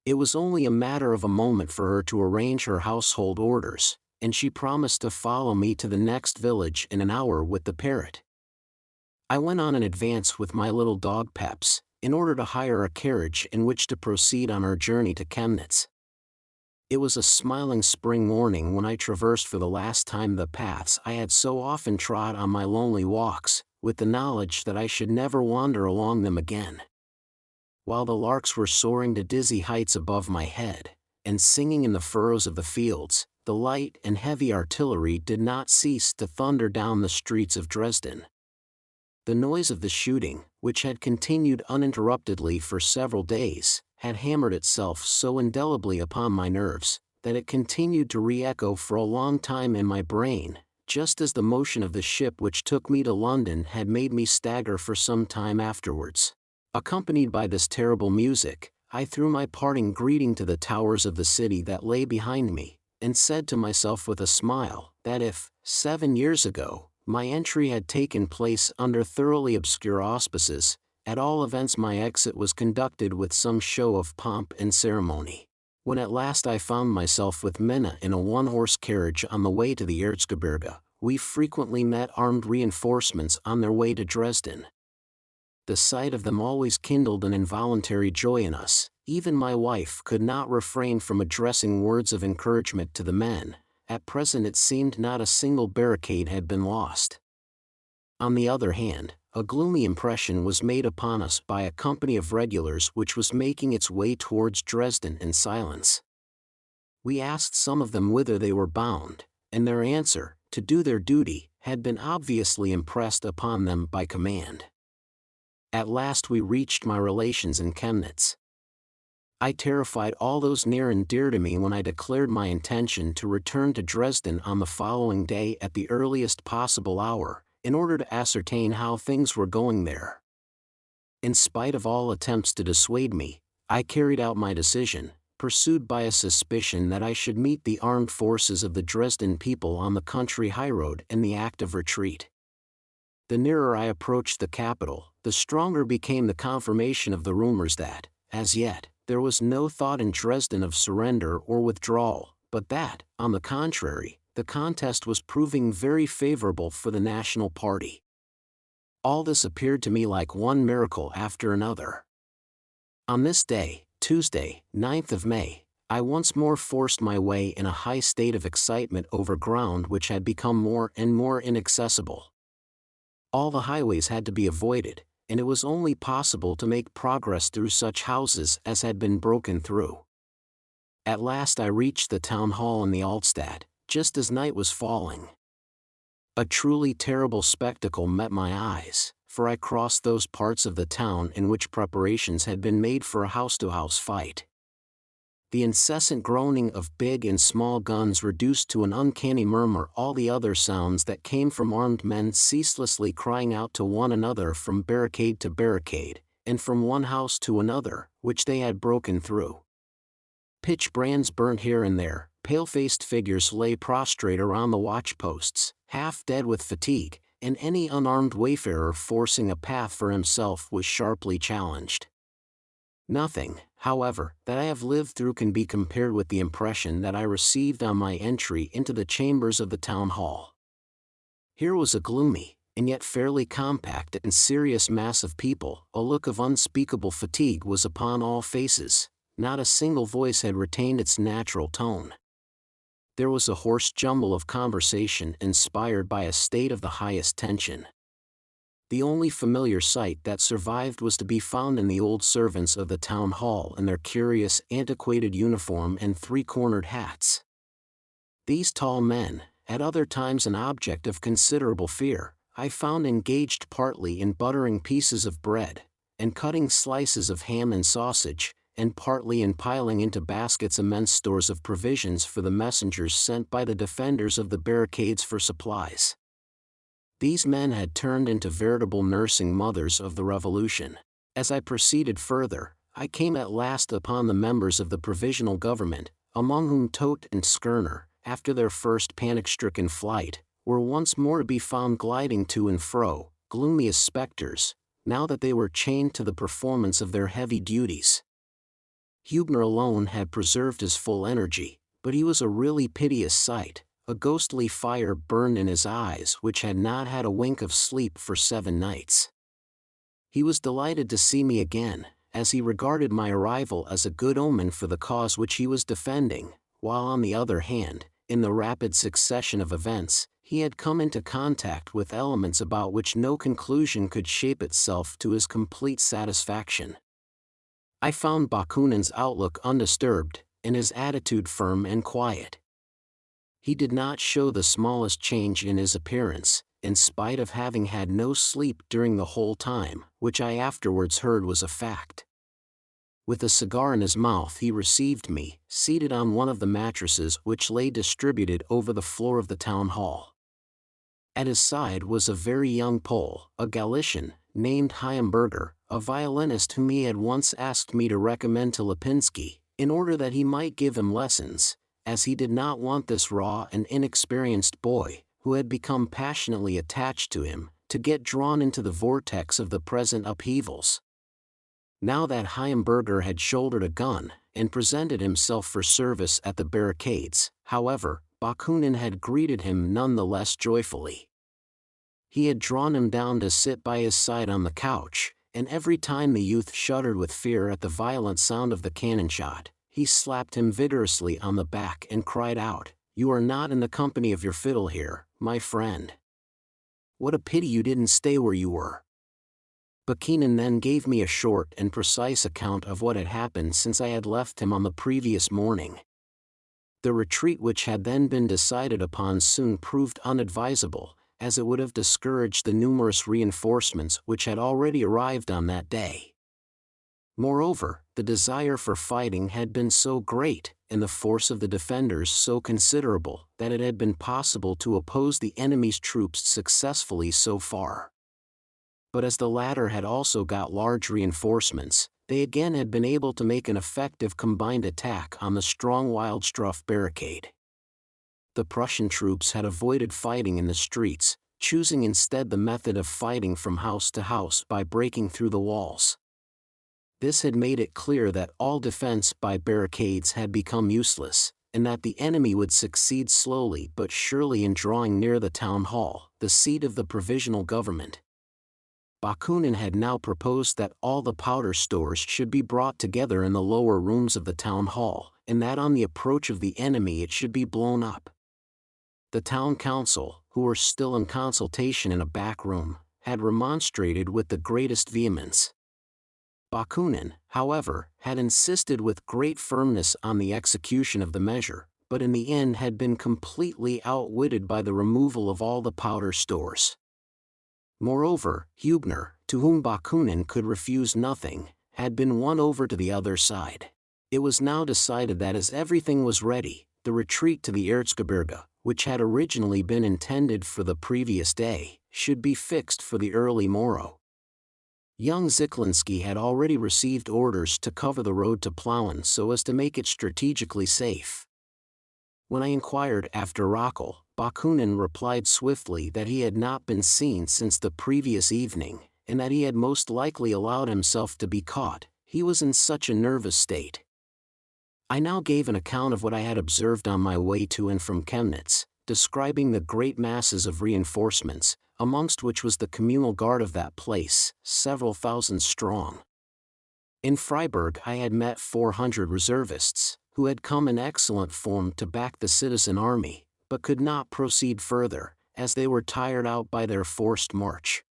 It was only a matter of a moment for her to arrange her household orders, and she promised to follow me to the next village in an hour with the parrot. I went on in advance with my little dog Peps, in order to hire a carriage in which to proceed on our journey to Chemnitz. It was a smiling spring morning when I traversed for the last time the paths I had so often trod on my lonely walks, with the knowledge that I should never wander along them again. While the larks were soaring to dizzy heights above my head, and singing in the furrows of the fields, the light and heavy artillery did not cease to thunder down the streets of Dresden. The noise of the shooting, which had continued uninterruptedly for several days, had hammered itself so indelibly upon my nerves, that it continued to re-echo for a long time in my brain, just as the motion of the ship which took me to London had made me stagger for some time afterwards. Accompanied by this terrible music, I threw my parting greeting to the towers of the city that lay behind me, and said to myself with a smile, that if, 7 years ago, my entry had taken place under thoroughly obscure auspices, at all events my exit was conducted with some show of pomp and ceremony. When at last I found myself with Minna in a one-horse carriage on the way to the Erzgebirge, we frequently met armed reinforcements on their way to Dresden. The sight of them always kindled an involuntary joy in us. Even my wife could not refrain from addressing words of encouragement to the men. At present it seemed not a single barricade had been lost. On the other hand, a gloomy impression was made upon us by a company of regulars which was making its way towards Dresden in silence. We asked some of them whither they were bound, and their answer, to do their duty, had been obviously impressed upon them by command. At last we reached my relations in Chemnitz. I terrified all those near and dear to me when I declared my intention to return to Dresden on the following day at the earliest possible hour, in order to ascertain how things were going there. In spite of all attempts to dissuade me, I carried out my decision, pursued by a suspicion that I should meet the armed forces of the Dresden people on the country highroad in the act of retreat. The nearer I approached the capital, the stronger became the confirmation of the rumors that, as yet, there was no thought in Dresden of surrender or withdrawal, but that, on the contrary, the contest was proving very favorable for the national party. All this appeared to me like one miracle after another. On this day, Tuesday, 9th of May, I once more forced my way in a high state of excitement over ground which had become more and more inaccessible. All the highways had to be avoided, and it was only possible to make progress through such houses as had been broken through. At last I reached the town hall in the Altstadt, just as night was falling. A truly terrible spectacle met my eyes, for I crossed those parts of the town in which preparations had been made for a house-to-house fight. The incessant groaning of big and small guns reduced to an uncanny murmur all the other sounds that came from armed men ceaselessly crying out to one another from barricade to barricade, and from one house to another, which they had broken through. Pitch brands burnt here and there, pale-faced figures lay prostrate around the watch-posts, half dead with fatigue, and any unarmed wayfarer forcing a path for himself was sharply challenged. Nothing, however, that I have lived through can be compared with the impression that I received on my entry into the chambers of the town hall. Here was a gloomy, and yet fairly compact and serious mass of people. A look of unspeakable fatigue was upon all faces. Not a single voice had retained its natural tone. There was a hoarse jumble of conversation inspired by a state of the highest tension. The only familiar sight that survived was to be found in the old servants of the town hall in their curious, antiquated uniform and three-cornered hats. These tall men, at other times an object of considerable fear, I found engaged partly in buttering pieces of bread, and cutting slices of ham and sausage, and partly in piling into baskets immense stores of provisions for the messengers sent by the defenders of the barricades for supplies. These men had turned into veritable nursing mothers of the revolution. As I proceeded further, I came at last upon the members of the provisional government, among whom Todt and Skerner, after their first panic-stricken flight, were once more to be found gliding to and fro, gloomy as specters, now that they were chained to the performance of their heavy duties. Hubner alone had preserved his full energy, but he was a really piteous sight. A ghostly fire burned in his eyes which had not had a wink of sleep for 7 nights. He was delighted to see me again, as he regarded my arrival as a good omen for the cause which he was defending, while on the other hand, in the rapid succession of events, he had come into contact with elements about which no conclusion could shape itself to his complete satisfaction. I found Bakunin's outlook undisturbed, and his attitude firm and quiet. He did not show the smallest change in his appearance, in spite of having had no sleep during the whole time, which I afterwards heard was a fact. With a cigar in his mouth he received me, seated on one of the mattresses which lay distributed over the floor of the town hall. At his side was a very young Pole, a Galician, named Heimberger, a violinist whom he had once asked me to recommend to Lipinski, in order that he might give him lessons, as he did not want this raw and inexperienced boy, who had become passionately attached to him, to get drawn into the vortex of the present upheavals. Now that Heimberger had shouldered a gun, and presented himself for service at the barricades, however, Bakunin had greeted him none the less joyfully. He had drawn him down to sit by his side on the couch, and every time the youth shuddered with fear at the violent sound of the cannon shot, he slapped him vigorously on the back and cried out, "You are not in the company of your fiddle here, my friend. What a pity you didn't stay where you were." Bakunin then gave me a short and precise account of what had happened since I had left him on the previous morning. The retreat which had then been decided upon soon proved unadvisable, as it would have discouraged the numerous reinforcements which had already arrived on that day. Moreover, the desire for fighting had been so great, and the force of the defenders so considerable, that it had been possible to oppose the enemy's troops successfully so far. But as the latter had also got large reinforcements, they again had been able to make an effective combined attack on the strong Wildstraff barricade. The Prussian troops had avoided fighting in the streets, choosing instead the method of fighting from house to house by breaking through the walls. This had made it clear that all defense by barricades had become useless, and that the enemy would succeed slowly but surely in drawing near the town hall, the seat of the provisional government. Bakunin had now proposed that all the powder stores should be brought together in the lower rooms of the town hall, and that on the approach of the enemy it should be blown up. The town council, who were still in consultation in a back room, had remonstrated with the greatest vehemence. Bakunin, however, had insisted with great firmness on the execution of the measure, but in the end had been completely outwitted by the removal of all the powder stores. Moreover, Hübner, to whom Bakunin could refuse nothing, had been won over to the other side. It was now decided that as everything was ready, the retreat to the Erzgebirge, which had originally been intended for the previous day, should be fixed for the early morrow. Young Ziklinski had already received orders to cover the road to Plauen so as to make it strategically safe. When I inquired after Rockel, Bakunin replied swiftly that he had not been seen since the previous evening, and that he had most likely allowed himself to be caught, he was in such a nervous state. I now gave an account of what I had observed on my way to and from Chemnitz, describing the great masses of reinforcements, amongst which was the communal guard of that place, several thousand strong. In Freiburg I had met 400 reservists, who had come in excellent form to back the citizen army, but could not proceed further, as they were tired out by their forced march.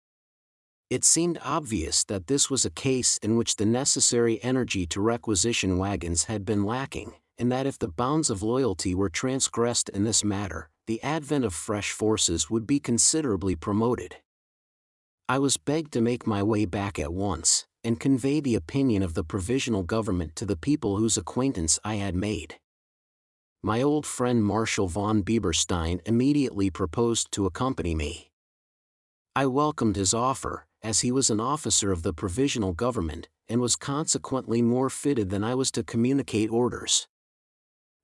It seemed obvious that this was a case in which the necessary energy to requisition wagons had been lacking, and that if the bounds of loyalty were transgressed in this matter, the advent of fresh forces would be considerably promoted. I was begged to make my way back at once, and convey the opinion of the provisional government to the people whose acquaintance I had made. My old friend Marshal von Bieberstein immediately proposed to accompany me. I welcomed his offer, as he was an officer of the provisional government, and was consequently more fitted than I was to communicate orders.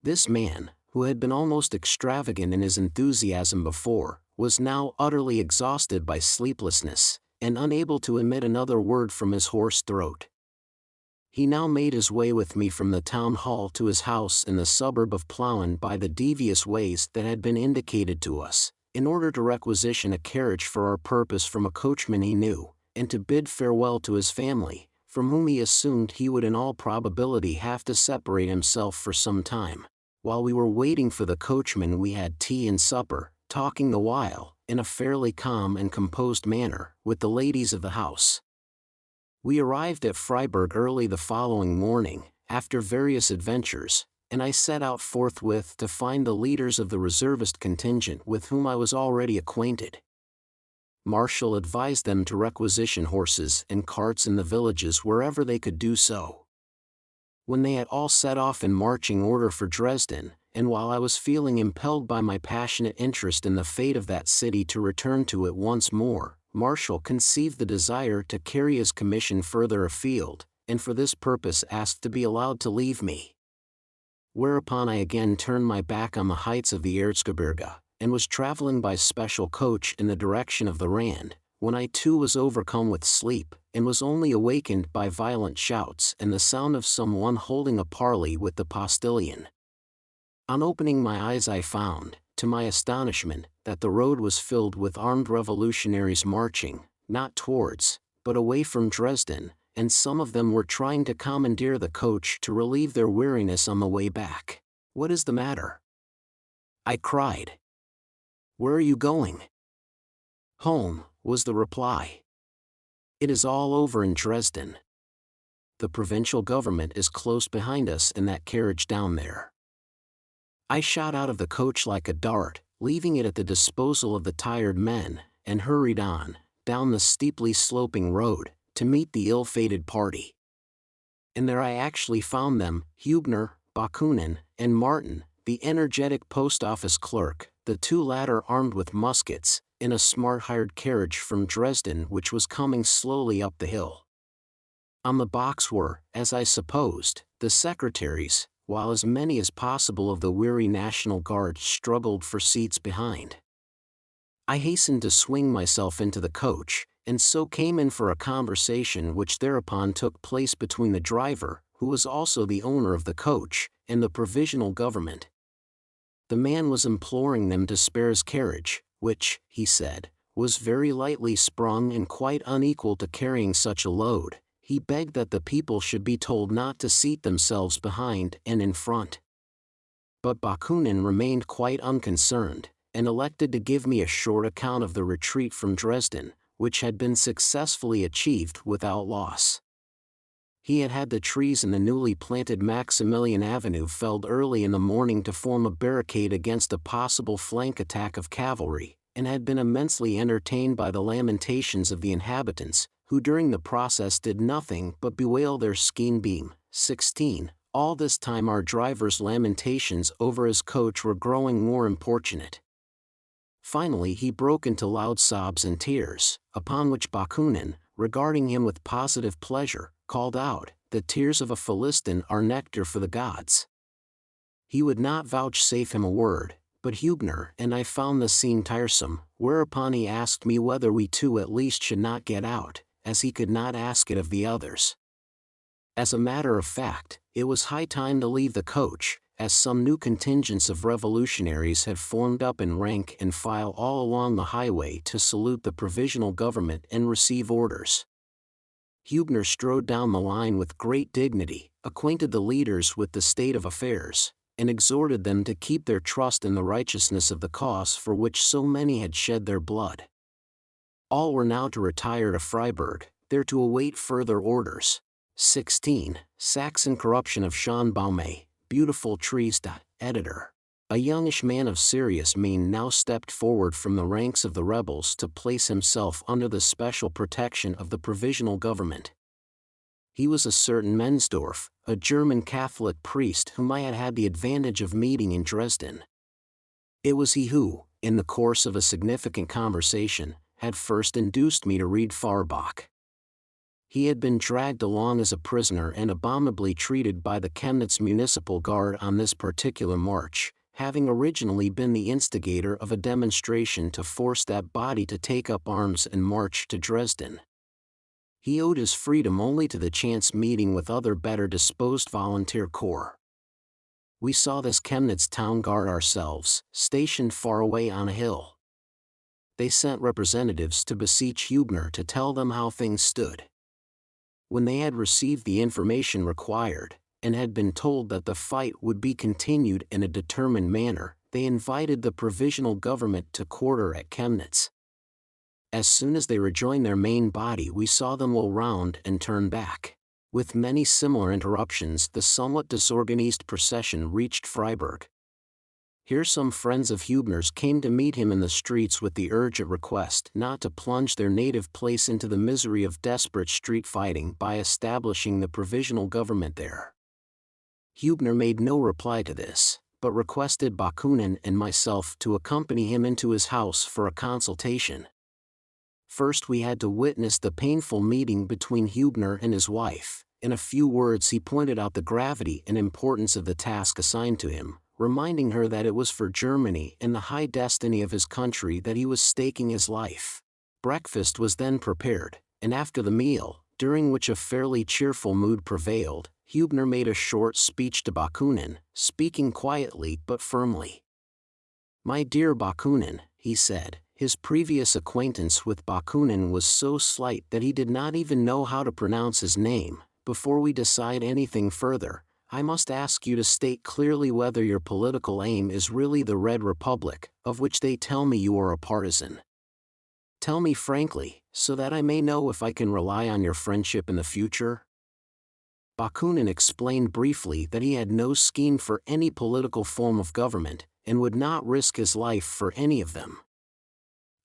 This man, who had been almost extravagant in his enthusiasm before, was now utterly exhausted by sleeplessness, and unable to emit another word from his hoarse throat. He now made his way with me from the town hall to his house in the suburb of Plauen by the devious ways that had been indicated to us, in order to requisition a carriage for our purpose from a coachman he knew, and to bid farewell to his family, from whom he assumed he would in all probability have to separate himself for some time. While we were waiting for the coachman we had tea and supper, talking the while, in a fairly calm and composed manner, with the ladies of the house. We arrived at Freiburg early the following morning, after various adventures, and I set out forthwith to find the leaders of the reservist contingent with whom I was already acquainted. Marshal advised them to requisition horses and carts in the villages wherever they could do so. When they had all set off in marching order for Dresden, and while I was feeling impelled by my passionate interest in the fate of that city to return to it once more, Marshall conceived the desire to carry his commission further afield, and for this purpose asked to be allowed to leave me. Whereupon I again turned my back on the heights of the Erzgebirge, and was traveling by special coach in the direction of the Rand, when I too was overcome with sleep, and was only awakened by violent shouts and the sound of someone holding a parley with the postilion. On opening my eyes I found, to my astonishment, that the road was filled with armed revolutionaries marching, not towards, but away from Dresden, and some of them were trying to commandeer the coach to relieve their weariness on the way back. "What is the matter?" I cried. "Where are you going?" "Home," was the reply. "It is all over in Dresden. The provincial government is close behind us in that carriage down there." I shot out of the coach like a dart, leaving it at the disposal of the tired men, and hurried on, down the steeply sloping road, to meet the ill-fated party. And there I actually found them, Hubner, Bakunin, and Martin, the energetic post office clerk, the two latter armed with muskets, in a smart hired carriage from Dresden which was coming slowly up the hill. On the box were, as I supposed, the secretaries, while as many as possible of the weary National Guard struggled for seats behind. I hastened to swing myself into the coach, and so came in for a conversation which thereupon took place between the driver, who was also the owner of the coach, and the provisional government. The man was imploring them to spare his carriage, which, he said, was very lightly sprung and quite unequal to carrying such a load. He begged that the people should be told not to seat themselves behind and in front. But Bakunin remained quite unconcerned, and elected to give me a short account of the retreat from Dresden, which had been successfully achieved without loss. He had had the trees in the newly planted Maximilian Avenue felled early in the morning to form a barricade against a possible flank attack of cavalry, and had been immensely entertained by the lamentations of the inhabitants, who during the process did nothing but bewail their skein beam. 16. All this time our driver's lamentations over his coach were growing more importunate. Finally he broke into loud sobs and tears, upon which Bakunin, regarding him with positive pleasure, called out, "The tears of a Philistine are nectar for the gods." He would not vouchsafe him a word, but Hubner and I found the scene tiresome, whereupon he asked me whether we two at least should not get out, as he could not ask it of the others. As a matter of fact, it was high time to leave the coach, as some new contingents of revolutionaries had formed up in rank and file all along the highway to salute the provisional government and receive orders. Hubner strode down the line with great dignity, acquainted the leaders with the state of affairs, and exhorted them to keep their trust in the righteousness of the cause for which so many had shed their blood. All were now to retire to Freiburg, there to await further orders. 16. Saxon Corruption of Schönbaume, Beautiful Trees. Editor. A youngish man of serious mien now stepped forward from the ranks of the rebels to place himself under the special protection of the provisional government. He was a certain Mensdorf, a German Catholic priest whom I had had the advantage of meeting in Dresden. It was he who, in the course of a significant conversation, had first induced me to read Feuerbach. He had been dragged along as a prisoner and abominably treated by the Chemnitz Municipal Guard on this particular march, having originally been the instigator of a demonstration to force that body to take up arms and march to Dresden. He owed his freedom only to the chance meeting with other better disposed volunteer corps. We saw this Chemnitz town guard ourselves, stationed far away on a hill. They sent representatives to beseech Hubner to tell them how things stood. When they had received the information required, and had been told that the fight would be continued in a determined manner, they invited the provisional government to quarter at Chemnitz. As soon as they rejoined their main body we saw them wheel round and turn back. With many similar interruptions the somewhat disorganized procession reached Freiburg. Here some friends of Hubner's came to meet him in the streets with the urgent request not to plunge their native place into the misery of desperate street fighting by establishing the provisional government there. Hübner made no reply to this, but requested Bakunin and myself to accompany him into his house for a consultation. First we had to witness the painful meeting between Hübner and his wife. In a few words he pointed out the gravity and importance of the task assigned to him, reminding her that it was for Germany and the high destiny of his country that he was staking his life. Breakfast was then prepared, and after the meal, during which a fairly cheerful mood prevailed, Hübner made a short speech to Bakunin, speaking quietly but firmly. "My dear Bakunin," he said, his previous acquaintance with Bakunin was so slight that he did not even know how to pronounce his name. "Before we decide anything further, I must ask you to state clearly whether your political aim is really the Red Republic, of which they tell me you are a partisan. Tell me frankly, so that I may know if I can rely on your friendship in the future." Bakunin explained briefly that he had no scheme for any political form of government, and would not risk his life for any of them.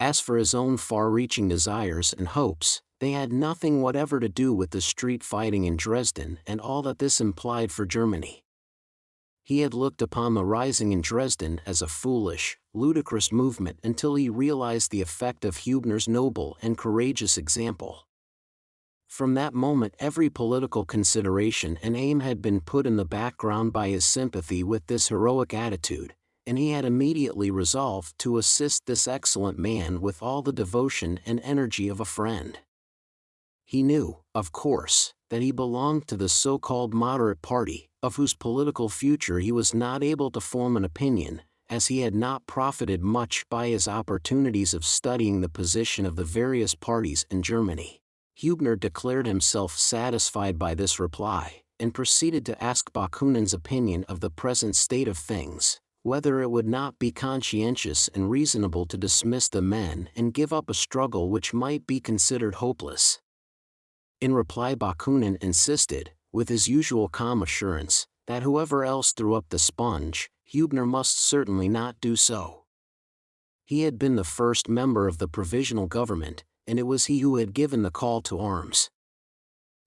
As for his own far-reaching desires and hopes, they had nothing whatever to do with the street fighting in Dresden and all that this implied for Germany. He had looked upon the rising in Dresden as a foolish, ludicrous movement until he realized the effect of Hübner's noble and courageous example. From that moment every political consideration and aim had been put in the background by his sympathy with this heroic attitude, and he had immediately resolved to assist this excellent man with all the devotion and energy of a friend. He knew, of course, that he belonged to the so-called moderate party, of whose political future he was not able to form an opinion, as he had not profited much by his opportunities of studying the position of the various parties in Germany. Hübner declared himself satisfied by this reply, and proceeded to ask Bakunin's opinion of the present state of things, whether it would not be conscientious and reasonable to dismiss the men and give up a struggle which might be considered hopeless. In reply Bakunin insisted, with his usual calm assurance, that whoever else threw up the sponge, Hübner must certainly not do so. He had been the first member of the provisional government, and it was he who had given the call to arms.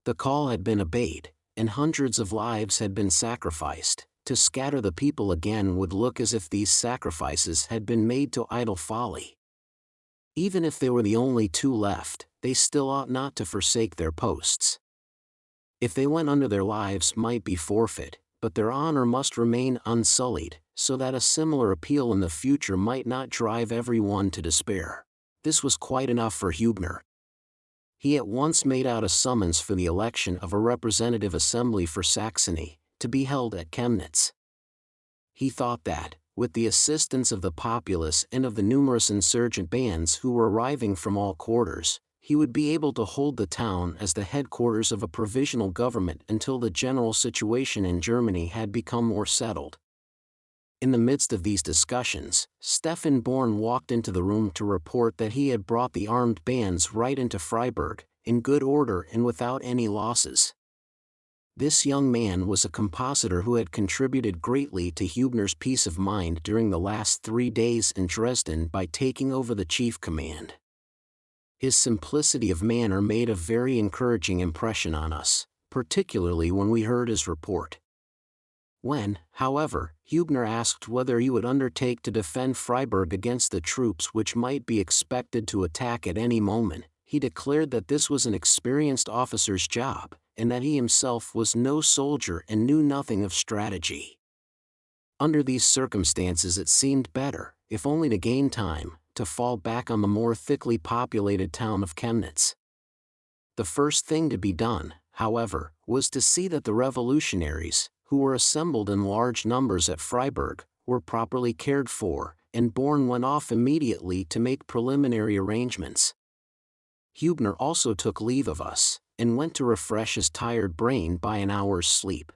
The call had been obeyed, and hundreds of lives had been sacrificed. To scatter the people again would look as if these sacrifices had been made to idle folly. Even if they were the only two left, they still ought not to forsake their posts. If they went under, their lives might be forfeit, but their honor must remain unsullied, so that a similar appeal in the future might not drive every one to despair. This was quite enough for Hübner. He at once made out a summons for the election of a representative assembly for Saxony, to be held at Chemnitz. He thought that, with the assistance of the populace and of the numerous insurgent bands who were arriving from all quarters, he would be able to hold the town as the headquarters of a provisional government until the general situation in Germany had become more settled. In the midst of these discussions, Stephan Born walked into the room to report that he had brought the armed bands right into Freiburg, in good order and without any losses. This young man was a compositor who had contributed greatly to Hübner's peace of mind during the last 3 days in Dresden by taking over the chief command. His simplicity of manner made a very encouraging impression on us, particularly when we heard his report. When, however, Hübner asked whether he would undertake to defend Freiburg against the troops which might be expected to attack at any moment, he declared that this was an experienced officer's job, and that he himself was no soldier and knew nothing of strategy. Under these circumstances it seemed better, if only to gain time, to fall back on the more thickly populated town of Chemnitz. The first thing to be done, however, was to see that the revolutionaries, who were assembled in large numbers at Freiburg, were properly cared for, and Born went off immediately to make preliminary arrangements. Hübner also took leave of us, and went to refresh his tired brain by an hour's sleep.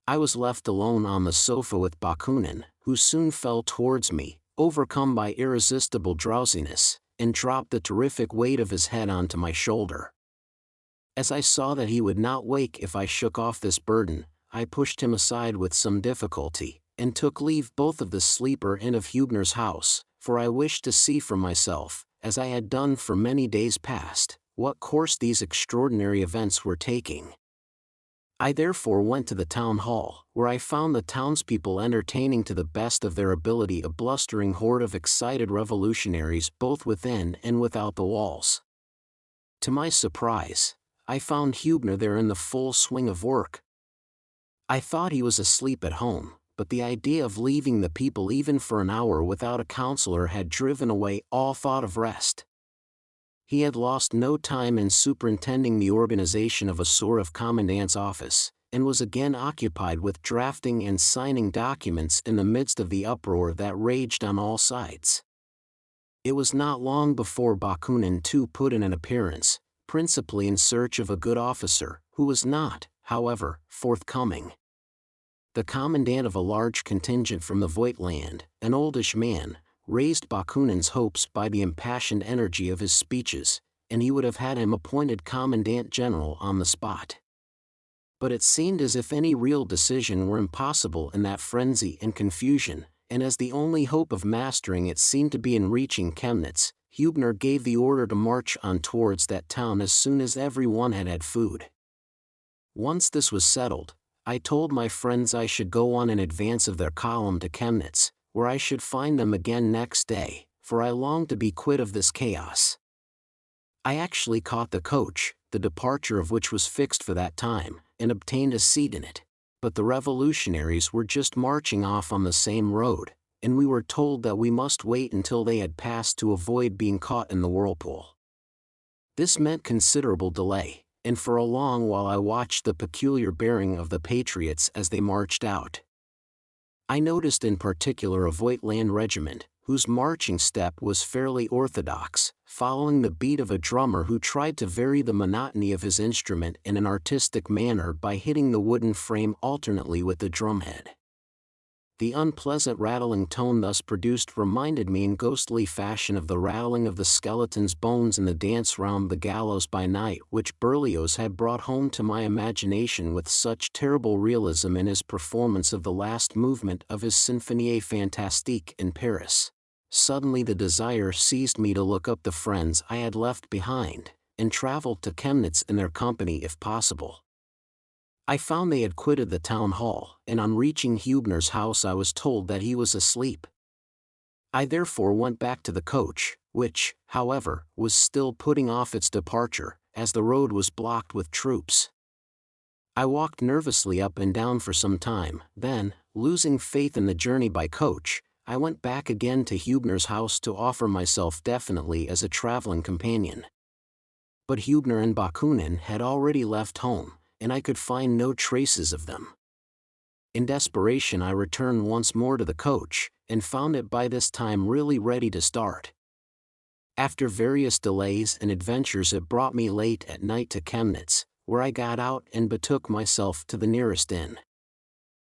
I was left alone on the sofa with Bakunin, who soon fell towards me, overcome by irresistible drowsiness, and dropped the terrific weight of his head onto my shoulder. As I saw that he would not wake if I shook off this burden, I pushed him aside with some difficulty, and took leave both of the sleeper and of Hübner's house, for I wished to see for myself, as I had done for many days past, what course these extraordinary events were taking. I therefore went to the town hall, where I found the townspeople entertaining to the best of their ability a blustering horde of excited revolutionaries both within and without the walls. To my surprise, I found Hubner there in the full swing of work. I thought he was asleep at home, but the idea of leaving the people even for an hour without a counselor had driven away all thought of rest. He had lost no time in superintending the organization of a sort of commandant's office, and was again occupied with drafting and signing documents in the midst of the uproar that raged on all sides. It was not long before Bakunin too put in an appearance, principally in search of a good officer, who was not, however, forthcoming. The commandant of a large contingent from the Voigtland, an oldish man, raised Bakunin's hopes by the impassioned energy of his speeches, and he would have had him appointed commandant general on the spot. But it seemed as if any real decision were impossible in that frenzy and confusion, and as the only hope of mastering it seemed to be in reaching Chemnitz, Hubner gave the order to march on towards that town as soon as every one had had food. Once this was settled, I told my friends I should go on in advance of their column to Chemnitz, where I should find them again next day, for I longed to be quit of this chaos. I actually caught the coach, the departure of which was fixed for that time, and obtained a seat in it. But the revolutionaries were just marching off on the same road, and we were told that we must wait until they had passed to avoid being caught in the whirlpool. This meant considerable delay, and for a long while I watched the peculiar bearing of the patriots as they marched out. I noticed in particular a Voigtland regiment, whose marching step was fairly orthodox, following the beat of a drummer who tried to vary the monotony of his instrument in an artistic manner by hitting the wooden frame alternately with the drumhead. The unpleasant rattling tone thus produced reminded me in ghostly fashion of the rattling of the skeleton's bones in the dance round the gallows by night which Berlioz had brought home to my imagination with such terrible realism in his performance of the last movement of his Symphonie Fantastique in Paris. Suddenly the desire seized me to look up the friends I had left behind, and travel to Chemnitz in their company if possible. I found they had quitted the town hall, and on reaching Hubner's house I was told that he was asleep. I therefore went back to the coach, which, however, was still putting off its departure, as the road was blocked with troops. I walked nervously up and down for some time, then, losing faith in the journey by coach, I went back again to Hubner's house to offer myself definitely as a traveling companion. But Hubner and Bakunin had already left home, and I could find no traces of them. In desperation I returned once more to the coach, and found it by this time really ready to start. After various delays and adventures it brought me late at night to Chemnitz, where I got out and betook myself to the nearest inn.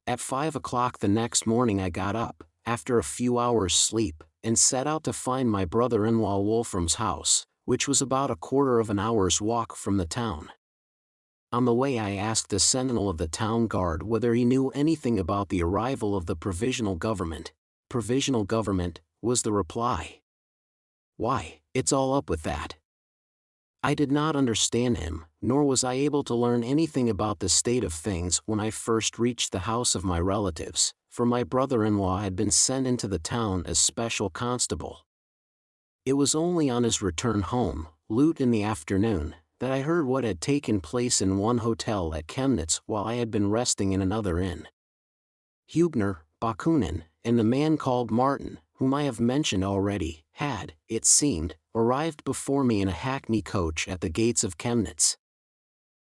At 5 o'clock the next morning I got up, after a few hours' sleep, and set out to find my brother-in-law Wolfram's house, which was about a quarter of an hour's walk from the town. On the way I asked a sentinel of the town guard whether he knew anything about the arrival of the provisional government. Provisional government, was the reply. Why, it's all up with that. I did not understand him, nor was I able to learn anything about the state of things when I first reached the house of my relatives, for my brother-in-law had been sent into the town as special constable. It was only on his return home, late in the afternoon, that I heard what had taken place in one hotel at Chemnitz while I had been resting in another inn. Hubner, Bakunin, and the man called Martin, whom I have mentioned already, had, it seemed, arrived before me in a hackney coach at the gates of Chemnitz.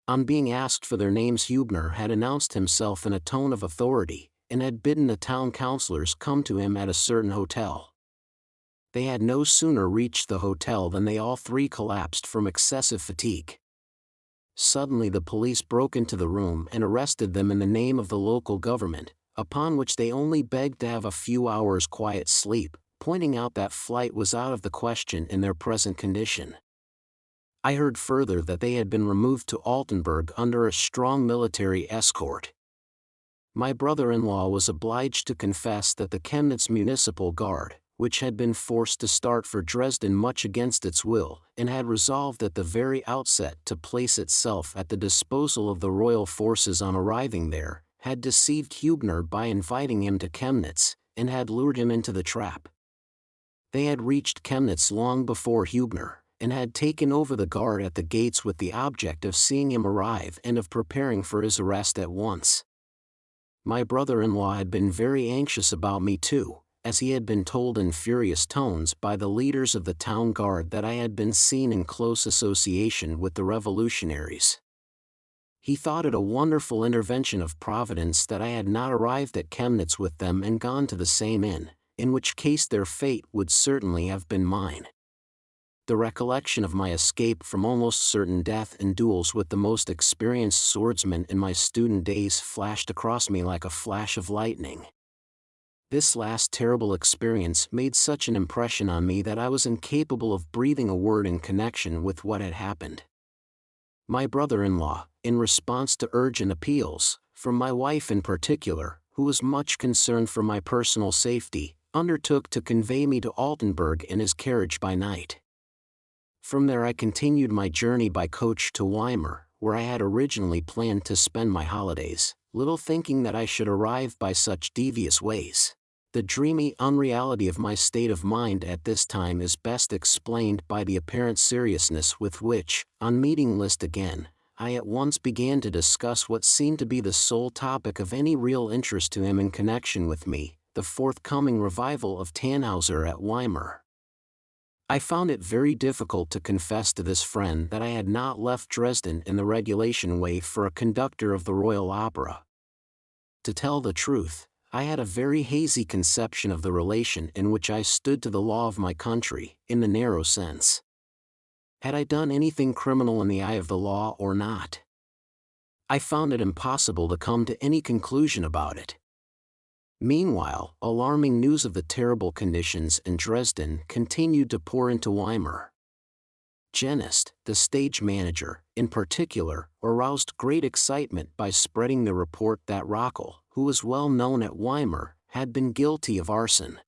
On being asked for their names Hubner had announced himself in a tone of authority, and had bidden the town councillors come to him at a certain hotel. They had no sooner reached the hotel than they all three collapsed from excessive fatigue. Suddenly the police broke into the room and arrested them in the name of the local government, upon which they only begged to have a few hours' quiet sleep, pointing out that flight was out of the question in their present condition. I heard further that they had been removed to Altenburg under a strong military escort. My brother-in-law was obliged to confess that the Chemnitz Municipal Guard, which had been forced to start for Dresden much against its will, and had resolved at the very outset to place itself at the disposal of the royal forces on arriving there, had deceived Hubner by inviting him to Chemnitz, and had lured him into the trap. They had reached Chemnitz long before Hubner, and had taken over the guard at the gates with the object of seeing him arrive and of preparing for his arrest at once. My brother-in-law had been very anxious about me too, as he had been told in furious tones by the leaders of the town guard that I had been seen in close association with the revolutionaries. He thought it a wonderful intervention of Providence that I had not arrived at Chemnitz with them and gone to the same inn, in which case their fate would certainly have been mine. The recollection of my escape from almost certain death in duels with the most experienced swordsman in my student days flashed across me like a flash of lightning. This last terrible experience made such an impression on me that I was incapable of breathing a word in connection with what had happened. My brother-in-law, in response to urgent appeals, from my wife in particular, who was much concerned for my personal safety, undertook to convey me to Altenburg in his carriage by night. From there I continued my journey by coach to Weimar, where I had originally planned to spend my holidays, little thinking that I should arrive by such devious ways. The dreamy unreality of my state of mind at this time is best explained by the apparent seriousness with which, on meeting Liszt again, I at once began to discuss what seemed to be the sole topic of any real interest to him in connection with me, the forthcoming revival of Tannhäuser at Weimar. I found it very difficult to confess to this friend that I had not left Dresden in the regulation way for a conductor of the Royal Opera. To tell the truth, I had a very hazy conception of the relation in which I stood to the law of my country, in the narrow sense. Had I done anything criminal in the eye of the law or not? I found it impossible to come to any conclusion about it. Meanwhile, alarming news of the terrible conditions in Dresden continued to pour into Weimar. Genest, the stage manager, in particular, aroused great excitement by spreading the report that Rockel, who was well known at Weimar, had been guilty of arson.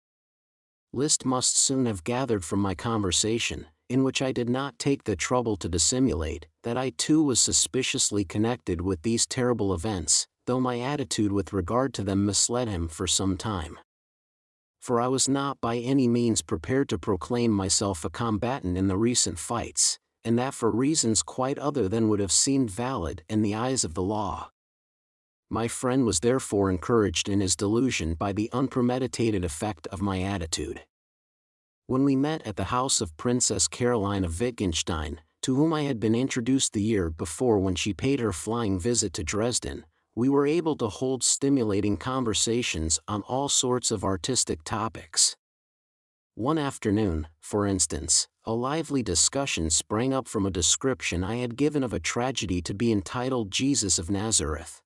Liszt must soon have gathered from my conversation, in which I did not take the trouble to dissimulate, that I too was suspiciously connected with these terrible events, though my attitude with regard to them misled him for some time. For I was not by any means prepared to proclaim myself a combatant in the recent fights, and that for reasons quite other than would have seemed valid in the eyes of the law. My friend was therefore encouraged in his delusion by the unpremeditated effect of my attitude. When we met at the house of Princess Caroline of Wittgenstein, to whom I had been introduced the year before when she paid her flying visit to Dresden, we were able to hold stimulating conversations on all sorts of artistic topics. One afternoon, for instance, a lively discussion sprang up from a description I had given of a tragedy to be entitled Jesus of Nazareth.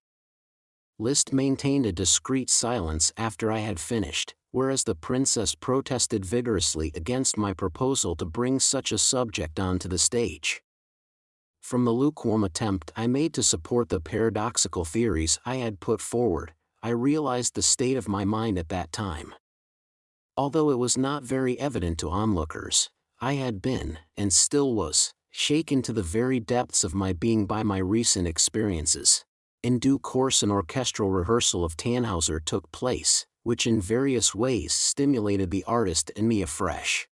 Liszt maintained a discreet silence after I had finished, whereas the princess protested vigorously against my proposal to bring such a subject onto the stage. From the lukewarm attempt I made to support the paradoxical theories I had put forward, I realized the state of my mind at that time. Although it was not very evident to onlookers, I had been, and still was, shaken to the very depths of my being by my recent experiences. In due course an orchestral rehearsal of Tannhäuser took place, which in various ways stimulated the artist in me afresh.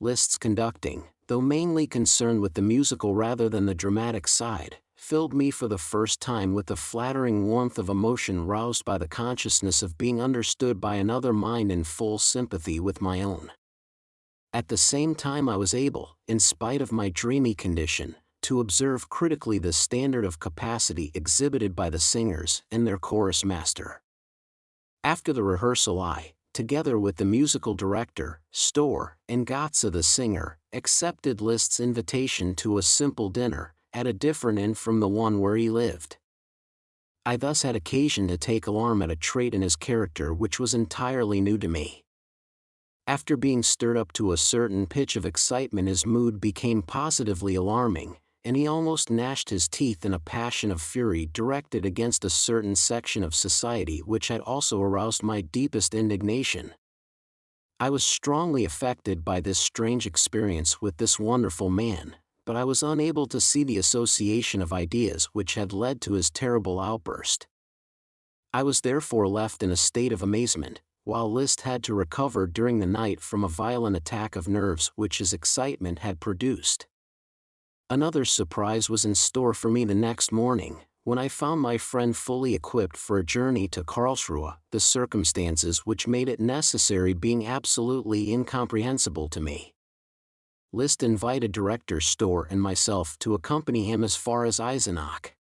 Liszt's conducting, though mainly concerned with the musical rather than the dramatic side, filled me for the first time with the flattering warmth of emotion roused by the consciousness of being understood by another mind in full sympathy with my own. At the same time I was able, in spite of my dreamy condition, to observe critically the standard of capacity exhibited by the singers and their chorus master. After the rehearsal I, together with the musical director, Stohr, and Gotze the singer, accepted Liszt's invitation to a simple dinner, at a different inn from the one where he lived. I thus had occasion to take alarm at a trait in his character which was entirely new to me. After being stirred up to a certain pitch of excitement his mood became positively alarming, and he almost gnashed his teeth in a passion of fury directed against a certain section of society which had also aroused my deepest indignation. I was strongly affected by this strange experience with this wonderful man, but I was unable to see the association of ideas which had led to his terrible outburst. I was therefore left in a state of amazement, while Liszt had to recover during the night from a violent attack of nerves which his excitement had produced. Another surprise was in store for me the next morning, when I found my friend fully equipped for a journey to Karlsruhe, the circumstances which made it necessary being absolutely incomprehensible to me. Liszt invited Director Storr and myself to accompany him as far as Eisenach.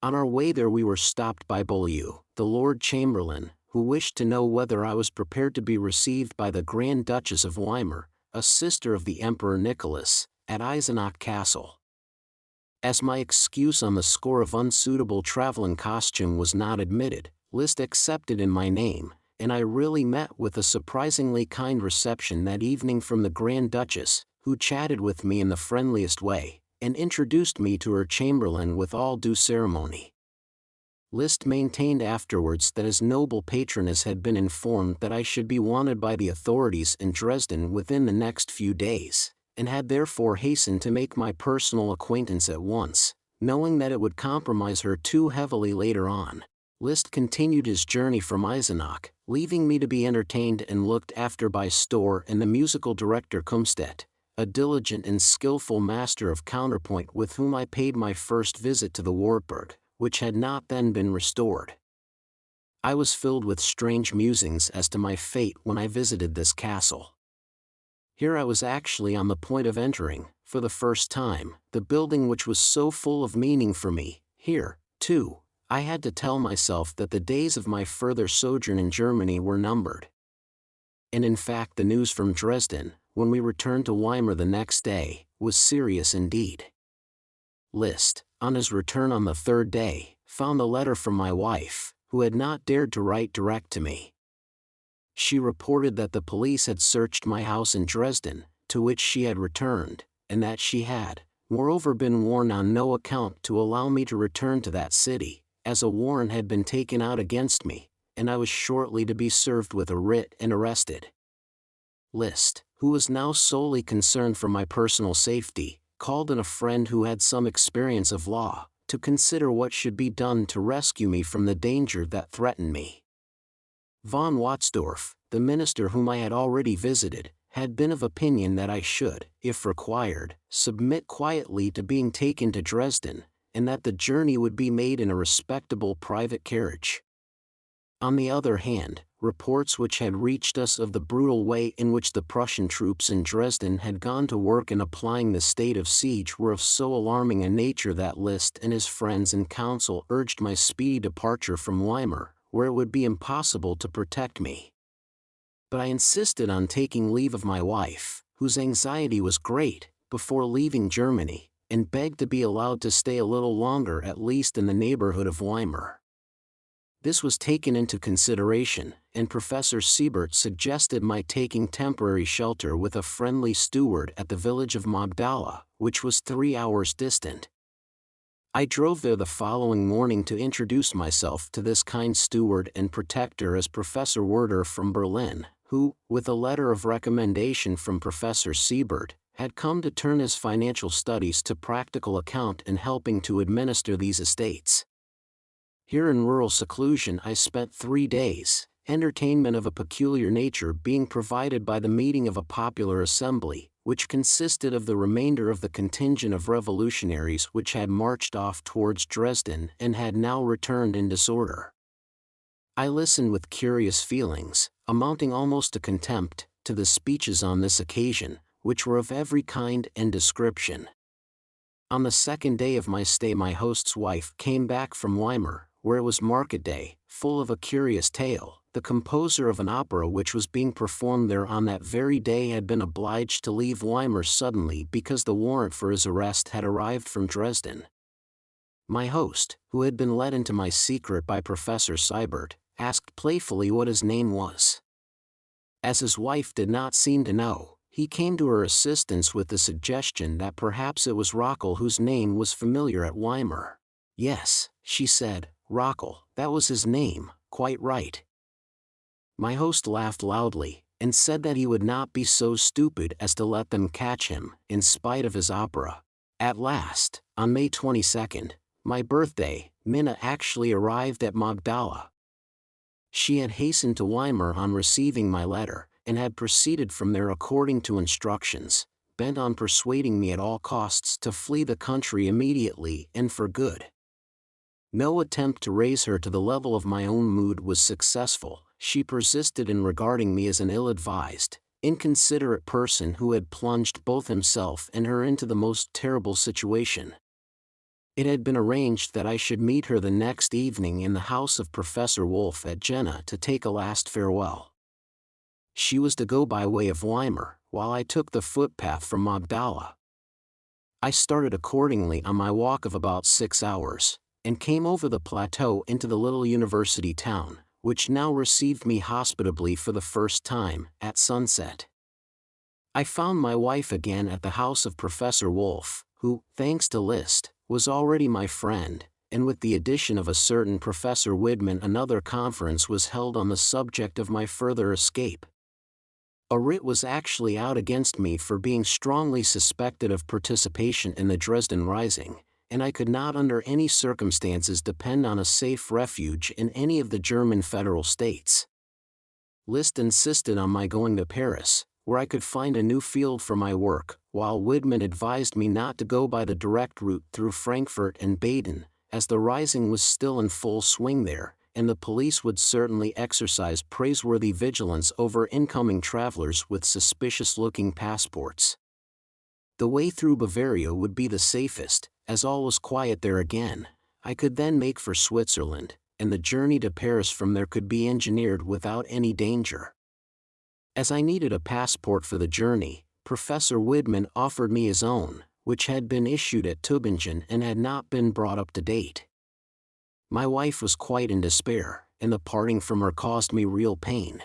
On our way there we were stopped by Beaulieu, the Lord Chamberlain, who wished to know whether I was prepared to be received by the Grand Duchess of Weimar, a sister of the Emperor Nicholas, at Eisenach Castle. As my excuse on the score of unsuitable traveling costume was not admitted, Liszt accepted in my name, and I really met with a surprisingly kind reception that evening from the Grand Duchess, who chatted with me in the friendliest way, and introduced me to her chamberlain with all due ceremony. Liszt maintained afterwards that his noble patroness had been informed that I should be wanted by the authorities in Dresden within the next few days, and had therefore hastened to make my personal acquaintance at once, knowing that it would compromise her too heavily later on. Liszt continued his journey from Eisenach, leaving me to be entertained and looked after by Storr and the musical director Kumstedt, a diligent and skillful master of counterpoint with whom I paid my first visit to the Wartburg, which had not then been restored. I was filled with strange musings as to my fate when I visited this castle. Here I was actually on the point of entering, for the first time, the building which was so full of meaning for me. Here, too, I had to tell myself that the days of my further sojourn in Germany were numbered. And in fact the news from Dresden, when we returned to Weimar the next day, was serious indeed. Liszt, on his return on the third day, found a letter from my wife, who had not dared to write direct to me. She reported that the police had searched my house in Dresden, to which she had returned, and that she had, moreover, been warned on no account to allow me to return to that city, as a warrant had been taken out against me, and I was shortly to be served with a writ and arrested. Liszt, who was now solely concerned for my personal safety, called in a friend who had some experience of law, to consider what should be done to rescue me from the danger that threatened me. Von Watzdorf, the minister whom I had already visited, had been of opinion that I should, if required, submit quietly to being taken to Dresden, and that the journey would be made in a respectable private carriage. On the other hand, reports which had reached us of the brutal way in which the Prussian troops in Dresden had gone to work in applying the state of siege were of so alarming a nature that Liszt and his friends in council urged my speedy departure from Weimar, where it would be impossible to protect me. But I insisted on taking leave of my wife, whose anxiety was great, before leaving Germany, and begged to be allowed to stay a little longer at least in the neighborhood of Weimar. This was taken into consideration, and Professor Siebert suggested my taking temporary shelter with a friendly steward at the village of Magdala, which was 3 hours distant. I drove there the following morning to introduce myself to this kind steward and protector as Professor Werder from Berlin, who, with a letter of recommendation from Professor Siebert, had come to turn his financial studies to practical account in helping to administer these estates. Here in rural seclusion I spent 3 days, entertainment of a peculiar nature being provided by the meeting of a popular assembly, which consisted of the remainder of the contingent of revolutionaries which had marched off towards Dresden and had now returned in disorder. I listened with curious feelings, amounting almost to contempt, to the speeches on this occasion, which were of every kind and description. On the second day of my stay my host's wife came back from Weimar, where it was market day, full of a curious tale. The composer of an opera which was being performed there on that very day had been obliged to leave Weimar suddenly because the warrant for his arrest had arrived from Dresden. My host, who had been let into my secret by Professor Siebert, asked playfully what his name was. As his wife did not seem to know, he came to her assistance with the suggestion that perhaps it was Rockel, whose name was familiar at Weimar. Yes, she said, Rockel, that was his name, quite right. My host laughed loudly, and said that he would not be so stupid as to let them catch him, in spite of his opera. At last, on May 22nd, my birthday, Minna actually arrived at Magdala. She had hastened to Weimar on receiving my letter, and had proceeded from there according to instructions, bent on persuading me at all costs to flee the country immediately and for good. No attempt to raise her to the level of my own mood was successful. She persisted in regarding me as an ill-advised, inconsiderate person who had plunged both himself and her into the most terrible situation. It had been arranged that I should meet her the next evening in the house of Professor Wolf at Jena to take a last farewell. She was to go by way of Weimar, while I took the footpath from Magdala. I started accordingly on my walk of about 6 hours, and came over the plateau into the little university town, which now received me hospitably for the first time, at sunset. I found my wife again at the house of Professor Wolf, who, thanks to Liszt, was already my friend, and with the addition of a certain Professor Widman another conference was held on the subject of my further escape. A writ was actually out against me for being strongly suspected of participation in the Dresden rising, and I could not under any circumstances depend on a safe refuge in any of the German federal states. Liszt insisted on my going to Paris, where I could find a new field for my work, while Widman advised me not to go by the direct route through Frankfurt and Baden, as the rising was still in full swing there, and the police would certainly exercise praiseworthy vigilance over incoming travelers with suspicious-looking passports. The way through Bavaria would be the safest, as all was quiet there again. I could then make for Switzerland, and the journey to Paris from there could be engineered without any danger. As I needed a passport for the journey, Professor Widman offered me his own, which had been issued at Tübingen and had not been brought up to date. My wife was quite in despair, and the parting from her caused me real pain.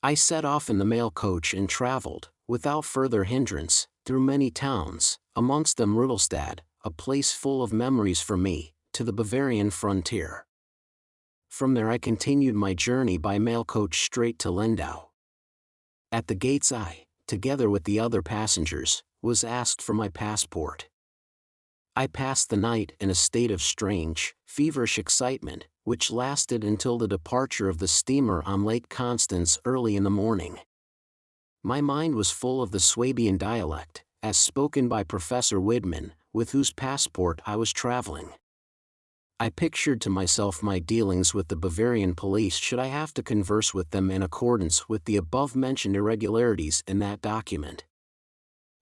I set off in the mail coach and traveled, without further hindrance, through many towns, amongst them Rudolstadt, a place full of memories for me, to the Bavarian frontier. From there I continued my journey by mail coach straight to Lindau. At the gates I, together with the other passengers, was asked for my passport. I passed the night in a state of strange, feverish excitement, which lasted until the departure of the steamer on Lake Constance early in the morning. My mind was full of the Swabian dialect, as spoken by Professor Widman, with whose passport I was traveling. I pictured to myself my dealings with the Bavarian police should I have to converse with them in accordance with the above-mentioned irregularities in that document.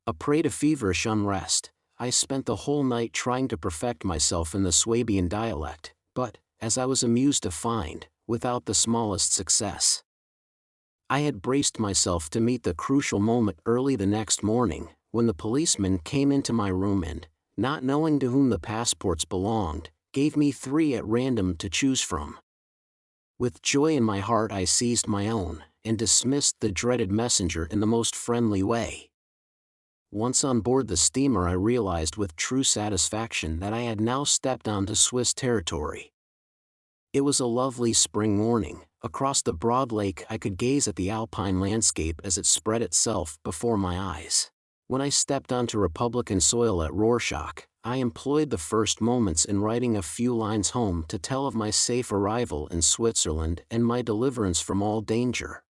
A prey to feverish unrest, I spent the whole night trying to perfect myself in the Swabian dialect, but, as I was amused to find, without the smallest success. I had braced myself to meet the crucial moment early the next morning, when the policeman came into my room and, not knowing to whom the passports belonged, gave me 3 at random to choose from. With joy in my heart I seized my own, and dismissed the dreaded messenger in the most friendly way. Once on board the steamer I realized with true satisfaction that I had now stepped onto Swiss territory. It was a lovely spring morning. Across the broad lake I could gaze at the alpine landscape as it spread itself before my eyes. When I stepped onto Republican soil at Rorschach, I employed the first moments in writing a few lines home to tell of my safe arrival in Switzerland and my deliverance from all danger.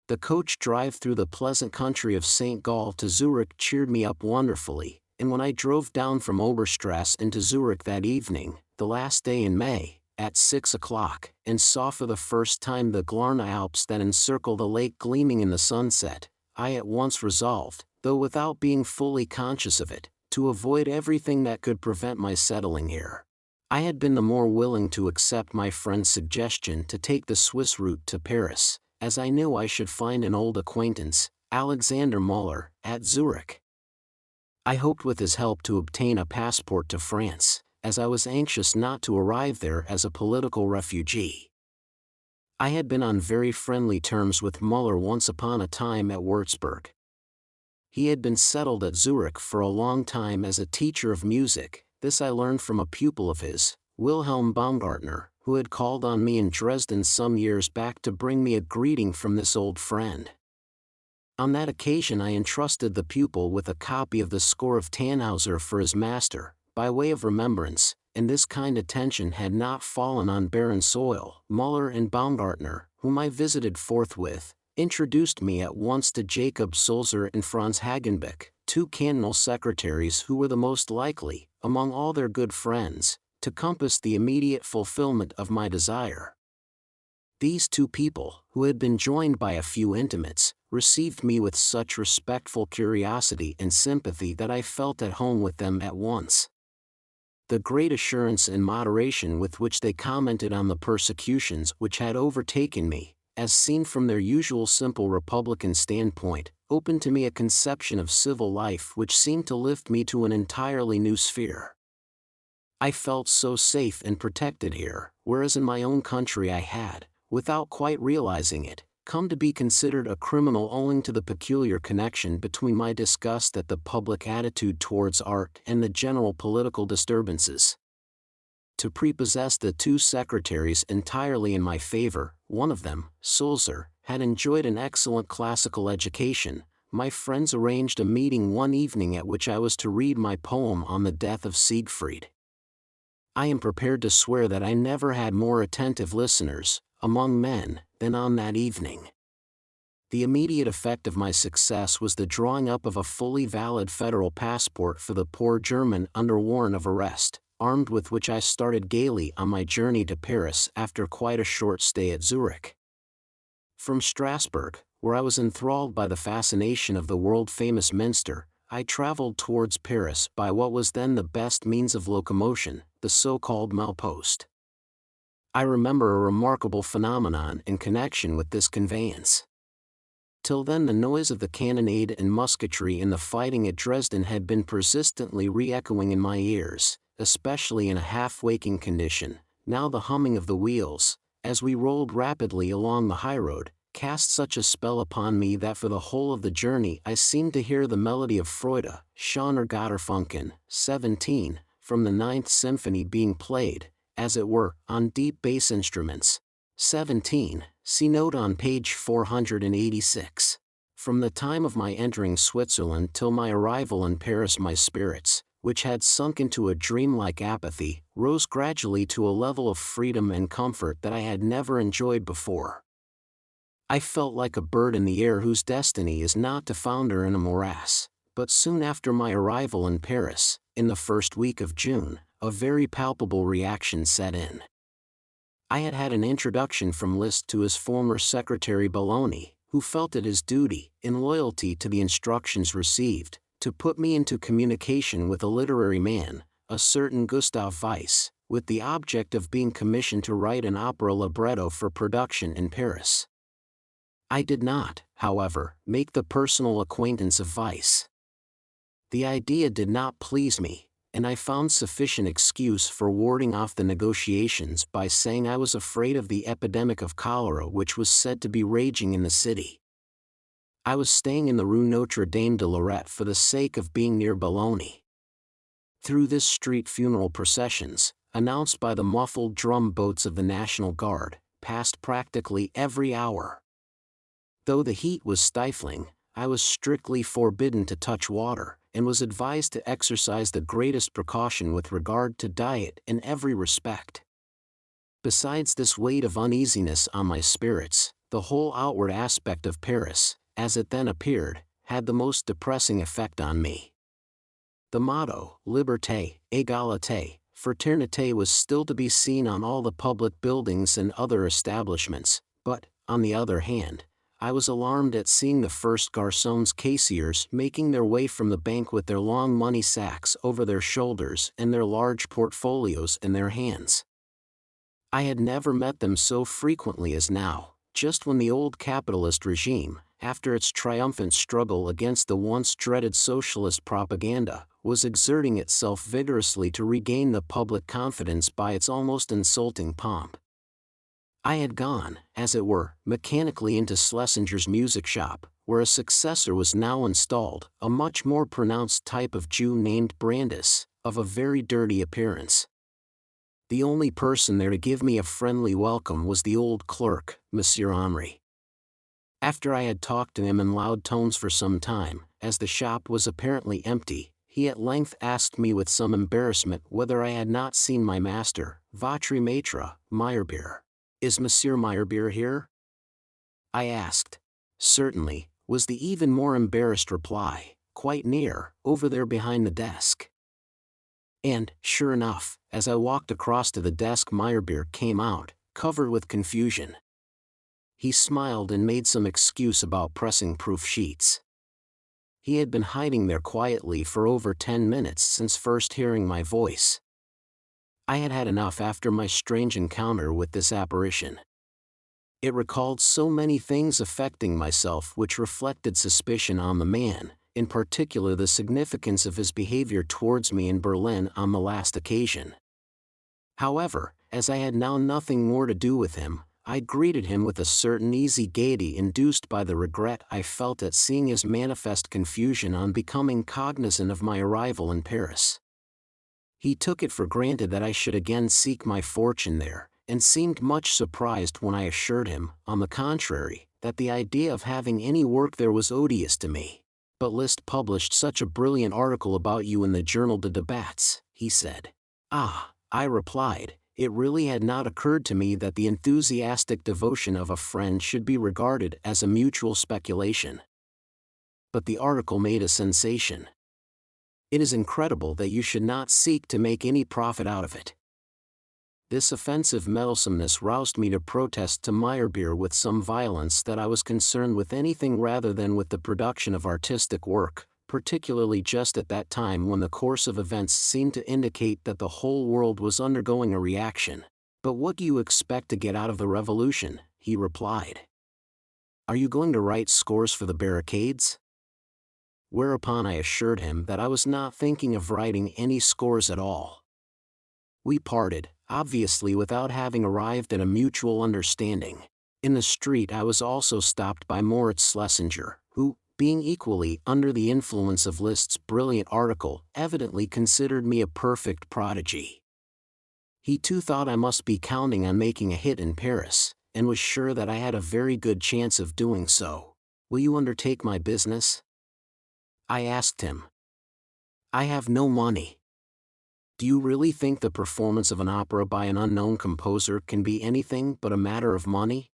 The coach drive through the pleasant country of St. Gall to Zurich cheered me up wonderfully, and when I drove down from Oberstrasse into Zurich that evening, the last day in May, at 6 o'clock, and saw for the first time the Glarner Alps that encircle the lake gleaming in the sunset, I at once resolved, though without being fully conscious of it, to avoid everything that could prevent my settling here. I had been the more willing to accept my friend's suggestion to take the Swiss route to Paris, as I knew I should find an old acquaintance, Alexander Müller, at Zurich. I hoped with his help to obtain a passport to France, as I was anxious not to arrive there as a political refugee. I had been on very friendly terms with Müller once upon a time at Würzburg. He had been settled at Zurich for a long time as a teacher of music. This I learned from a pupil of his, Wilhelm Baumgartner, who had called on me in Dresden some years back to bring me a greeting from this old friend. On that occasion I entrusted the pupil with a copy of the score of Tannhauser for his master, by way of remembrance, and this kind attention had not fallen on barren soil. Müller and Baumgartner, whom I visited forthwith, introduced me at once to Jacob Sulzer and Franz Hagenbeck, two cantonal secretaries who were the most likely, among all their good friends, to compass the immediate fulfillment of my desire. These two people, who had been joined by a few intimates, received me with such respectful curiosity and sympathy that I felt at home with them at once. The great assurance and moderation with which they commented on the persecutions which had overtaken me, as seen from their usual simple republican standpoint, opened to me a conception of civil life which seemed to lift me to an entirely new sphere. I felt so safe and protected here, whereas in my own country I had, without quite realizing it, come to be considered a criminal owing to the peculiar connection between my disgust at the public attitude towards art and the general political disturbances. To prepossess the two secretaries entirely in my favor, one of them, Sulzer, had enjoyed an excellent classical education. My friends arranged a meeting one evening at which I was to read my poem on the death of Siegfried. I am prepared to swear that I never had more attentive listeners, among men, than on that evening. The immediate effect of my success was the drawing up of a fully valid federal passport for the poor German under warrant of arrest, armed with which I started gaily on my journey to Paris after quite a short stay at Zurich. From Strasbourg, where I was enthralled by the fascination of the world-famous Minster, I traveled towards Paris by what was then the best means of locomotion, the so-called Mailpost. I remember a remarkable phenomenon in connection with this conveyance. Till then the noise of the cannonade and musketry in the fighting at Dresden had been persistently re-echoing in my ears, especially in a half-waking condition. Now the humming of the wheels, as we rolled rapidly along the highroad, cast such a spell upon me that for the whole of the journey I seemed to hear the melody of Freude, Schöner Götterfunken, 17, from the Ninth Symphony being played, as it were, on deep bass instruments. 17, see note on page 486. From the time of my entering Switzerland till my arrival in Paris my spirits, which had sunk into a dreamlike apathy, rose gradually to a level of freedom and comfort that I had never enjoyed before. I felt like a bird in the air whose destiny is not to founder in a morass, but soon after my arrival in Paris, in the first week of June, a very palpable reaction set in. I had had an introduction from Liszt to his former secretary Belloni, who felt it his duty, in loyalty to the instructions received, to put me into communication with a literary man, a certain Gustav Weiss, with the object of being commissioned to write an opera libretto for production in Paris. I did not, however, make the personal acquaintance of Weiss. The idea did not please me, and I found sufficient excuse for warding off the negotiations by saying I was afraid of the epidemic of cholera which was said to be raging in the city. I was staying in the Rue Notre Dame de Lorette for the sake of being near Belloni. Through this street funeral processions, announced by the muffled drum boats of the National Guard, passed practically every hour. Though the heat was stifling, I was strictly forbidden to touch water, and was advised to exercise the greatest precaution with regard to diet in every respect. Besides this weight of uneasiness on my spirits, the whole outward aspect of Paris, as it then appeared, had the most depressing effect on me. The motto, Liberté, Égalité, Fraternité was still to be seen on all the public buildings and other establishments, but, on the other hand, I was alarmed at seeing the first garçons caissiers making their way from the bank with their long money sacks over their shoulders and their large portfolios in their hands. I had never met them so frequently as now, just when the old capitalist regime, after its triumphant struggle against the once dreaded socialist propaganda, was exerting itself vigorously to regain the public confidence by its almost insulting pomp. I had gone, as it were, mechanically into Schlesinger's music shop, where a successor was now installed, a much more pronounced type of Jew named Brandes, of a very dirty appearance. The only person there to give me a friendly welcome was the old clerk, Monsieur Henri. After I had talked to him in loud tones for some time, as the shop was apparently empty, he at length asked me with some embarrassment whether I had not seen my master, Votre Maître, Meyerbeer. "Is Monsieur Meyerbeer here?" I asked. "Certainly," was the even more embarrassed reply, "quite near, over there behind the desk." And, sure enough, as I walked across to the desk, Meyerbeer came out, covered with confusion. He smiled and made some excuse about pressing proof sheets. He had been hiding there quietly for over 10 minutes since first hearing my voice. I had had enough after my strange encounter with this apparition. It recalled so many things affecting myself which reflected suspicion on the man, in particular the significance of his behavior towards me in Berlin on the last occasion. However, as I had now nothing more to do with him, I greeted him with a certain easy gaiety induced by the regret I felt at seeing his manifest confusion on becoming cognizant of my arrival in Paris. He took it for granted that I should again seek my fortune there, and seemed much surprised when I assured him, on the contrary, that the idea of having any work there was odious to me. "But Liszt published such a brilliant article about you in the Journal de Debats," he said. "Ah," I replied, "it really had not occurred to me that the enthusiastic devotion of a friend should be regarded as a mutual speculation. But the article made a sensation. It is incredible that you should not seek to make any profit out of it." This offensive meddlesomeness roused me to protest to Meyerbeer with some violence that I was concerned with anything rather than with the production of artistic work, particularly just at that time when the course of events seemed to indicate that the whole world was undergoing a reaction. "But what do you expect to get out of the revolution?" he replied. "Are you going to write scores for the barricades?" Whereupon I assured him that I was not thinking of writing any scores at all. We parted, obviously without having arrived at a mutual understanding. In the street I was also stopped by Moritz Schlesinger, who, being equally under the influence of Liszt's brilliant article, evidently considered me a perfect prodigy. He too thought I must be counting on making a hit in Paris, and was sure that I had a very good chance of doing so. "Will you undertake my business?" I asked him. "I have no money." "Do you really think the performance of an opera by an unknown composer can be anything but a matter of money?"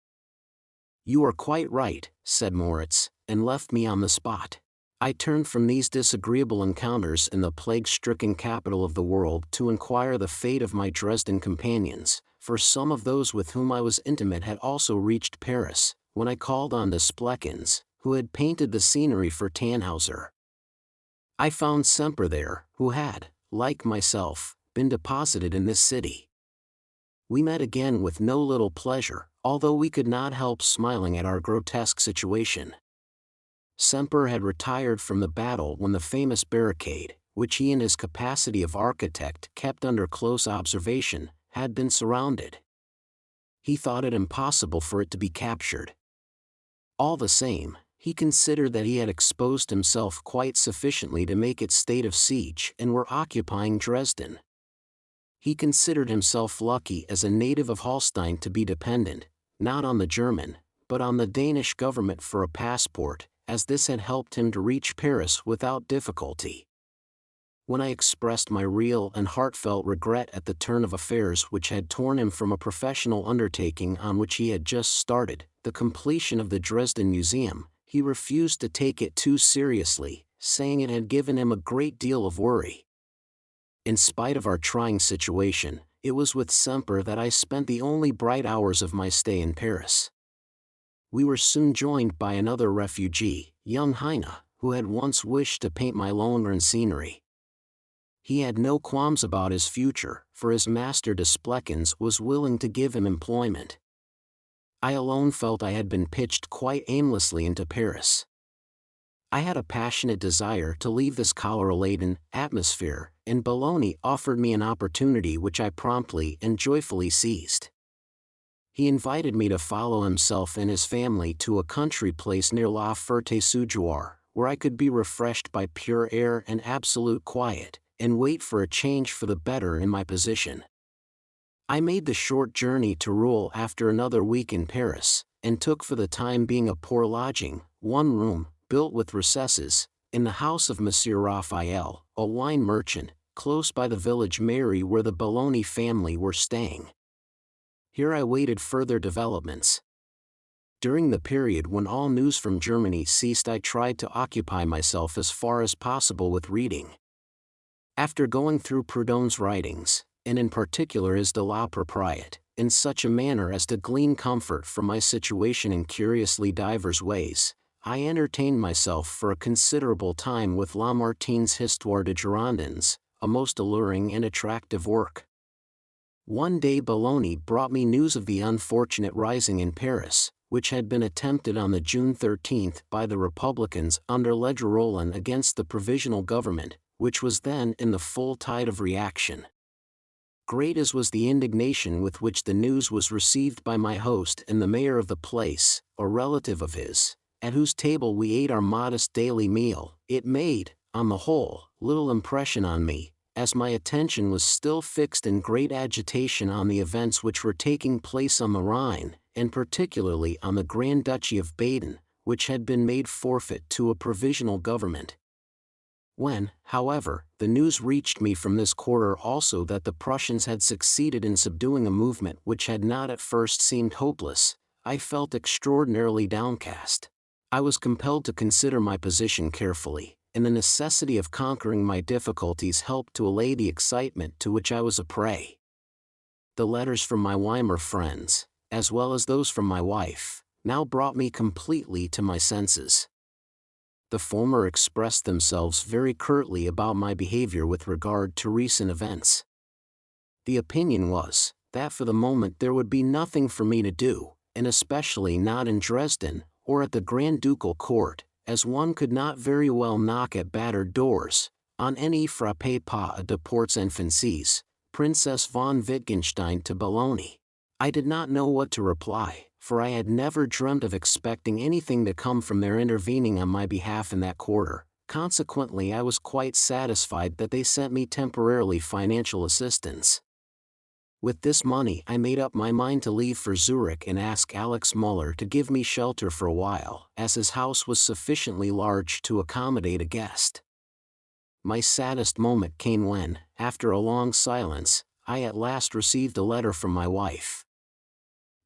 "You are quite right," said Moritz, and left me on the spot. I turned from these disagreeable encounters in the plague-stricken capital of the world to inquire the fate of my Dresden companions, for some of those with whom I was intimate had also reached Paris, when I called on the Spleckens, who had painted the scenery for Tannhauser. I found Semper there, who had, like myself, been deposited in this city. We met again with no little pleasure, although we could not help smiling at our grotesque situation. Semper had retired from the battle when the famous barricade, which he in his capacity of architect kept under close observation, had been surrounded. He thought it impossible for it to be captured. All the same, he considered that he had exposed himself quite sufficiently to make it state of siege and were occupying Dresden. He considered himself lucky as a native of Holstein to be dependent, not on the German, but on the Danish government for a passport, as this had helped him to reach Paris without difficulty. When I expressed my real and heartfelt regret at the turn of affairs which had torn him from a professional undertaking on which he had just started, the completion of the Dresden Museum, he refused to take it too seriously, saying it had given him a great deal of worry. In spite of our trying situation, it was with Semper that I spent the only bright hours of my stay in Paris. We were soon joined by another refugee, young Heine, who had once wished to paint my Lohengrin scenery. He had no qualms about his future, for his master de Spleckens was willing to give him employment. I alone felt I had been pitched quite aimlessly into Paris. I had a passionate desire to leave this cholera-laden atmosphere, and Bologna offered me an opportunity which I promptly and joyfully seized. He invited me to follow himself and his family to a country place near La Ferté-sous-Jouarre, where I could be refreshed by pure air and absolute quiet, and wait for a change for the better in my position. I made the short journey to Rouen after another week in Paris, and took for the time being a poor lodging, one room, built with recesses, in the house of Monsieur Raphael, a wine merchant, close by the village Mary where the Bologna family were staying. Here I waited further developments. During the period when all news from Germany ceased, I tried to occupy myself as far as possible with reading. After going through Proudhon's writings, and in particular his De la Propriété, in such a manner as to glean comfort from my situation in curiously divers ways, I entertained myself for a considerable time with Lamartine's Histoire des Girondins, a most alluring and attractive work. One day Bologna brought me news of the unfortunate rising in Paris, which had been attempted on the June 13 by the Republicans under Ledru against the Provisional Government, which was then in the full tide of reaction. Great as was the indignation with which the news was received by my host and the mayor of the place, a relative of his, at whose table we ate our modest daily meal, it made, on the whole, little impression on me, as my attention was still fixed in great agitation on the events which were taking place on the Rhine, and particularly on the Grand Duchy of Baden, which had been made forfeit to a provisional government. When, however, the news reached me from this quarter also that the Prussians had succeeded in subduing a movement which had not at first seemed hopeless, I felt extraordinarily downcast. I was compelled to consider my position carefully, and the necessity of conquering my difficulties helped to allay the excitement to which I was a prey. The letters from my Weimar friends, as well as those from my wife, now brought me completely to my senses. The former expressed themselves very curtly about my behavior with regard to recent events. The opinion was, that for the moment there would be nothing for me to do, and especially not in Dresden, or at the Grand Ducal Court, as one could not very well knock at battered doors, on any frappe pas de portes infancies, Princess von Wittgenstein to Bologna. I did not know what to reply, for I had never dreamt of expecting anything to come from their intervening on my behalf in that quarter. Consequently, I was quite satisfied that they sent me temporarily financial assistance. With this money I made up my mind to leave for Zurich and ask Alex Muller to give me shelter for a while, as his house was sufficiently large to accommodate a guest. My saddest moment came when, after a long silence, I at last received a letter from my wife.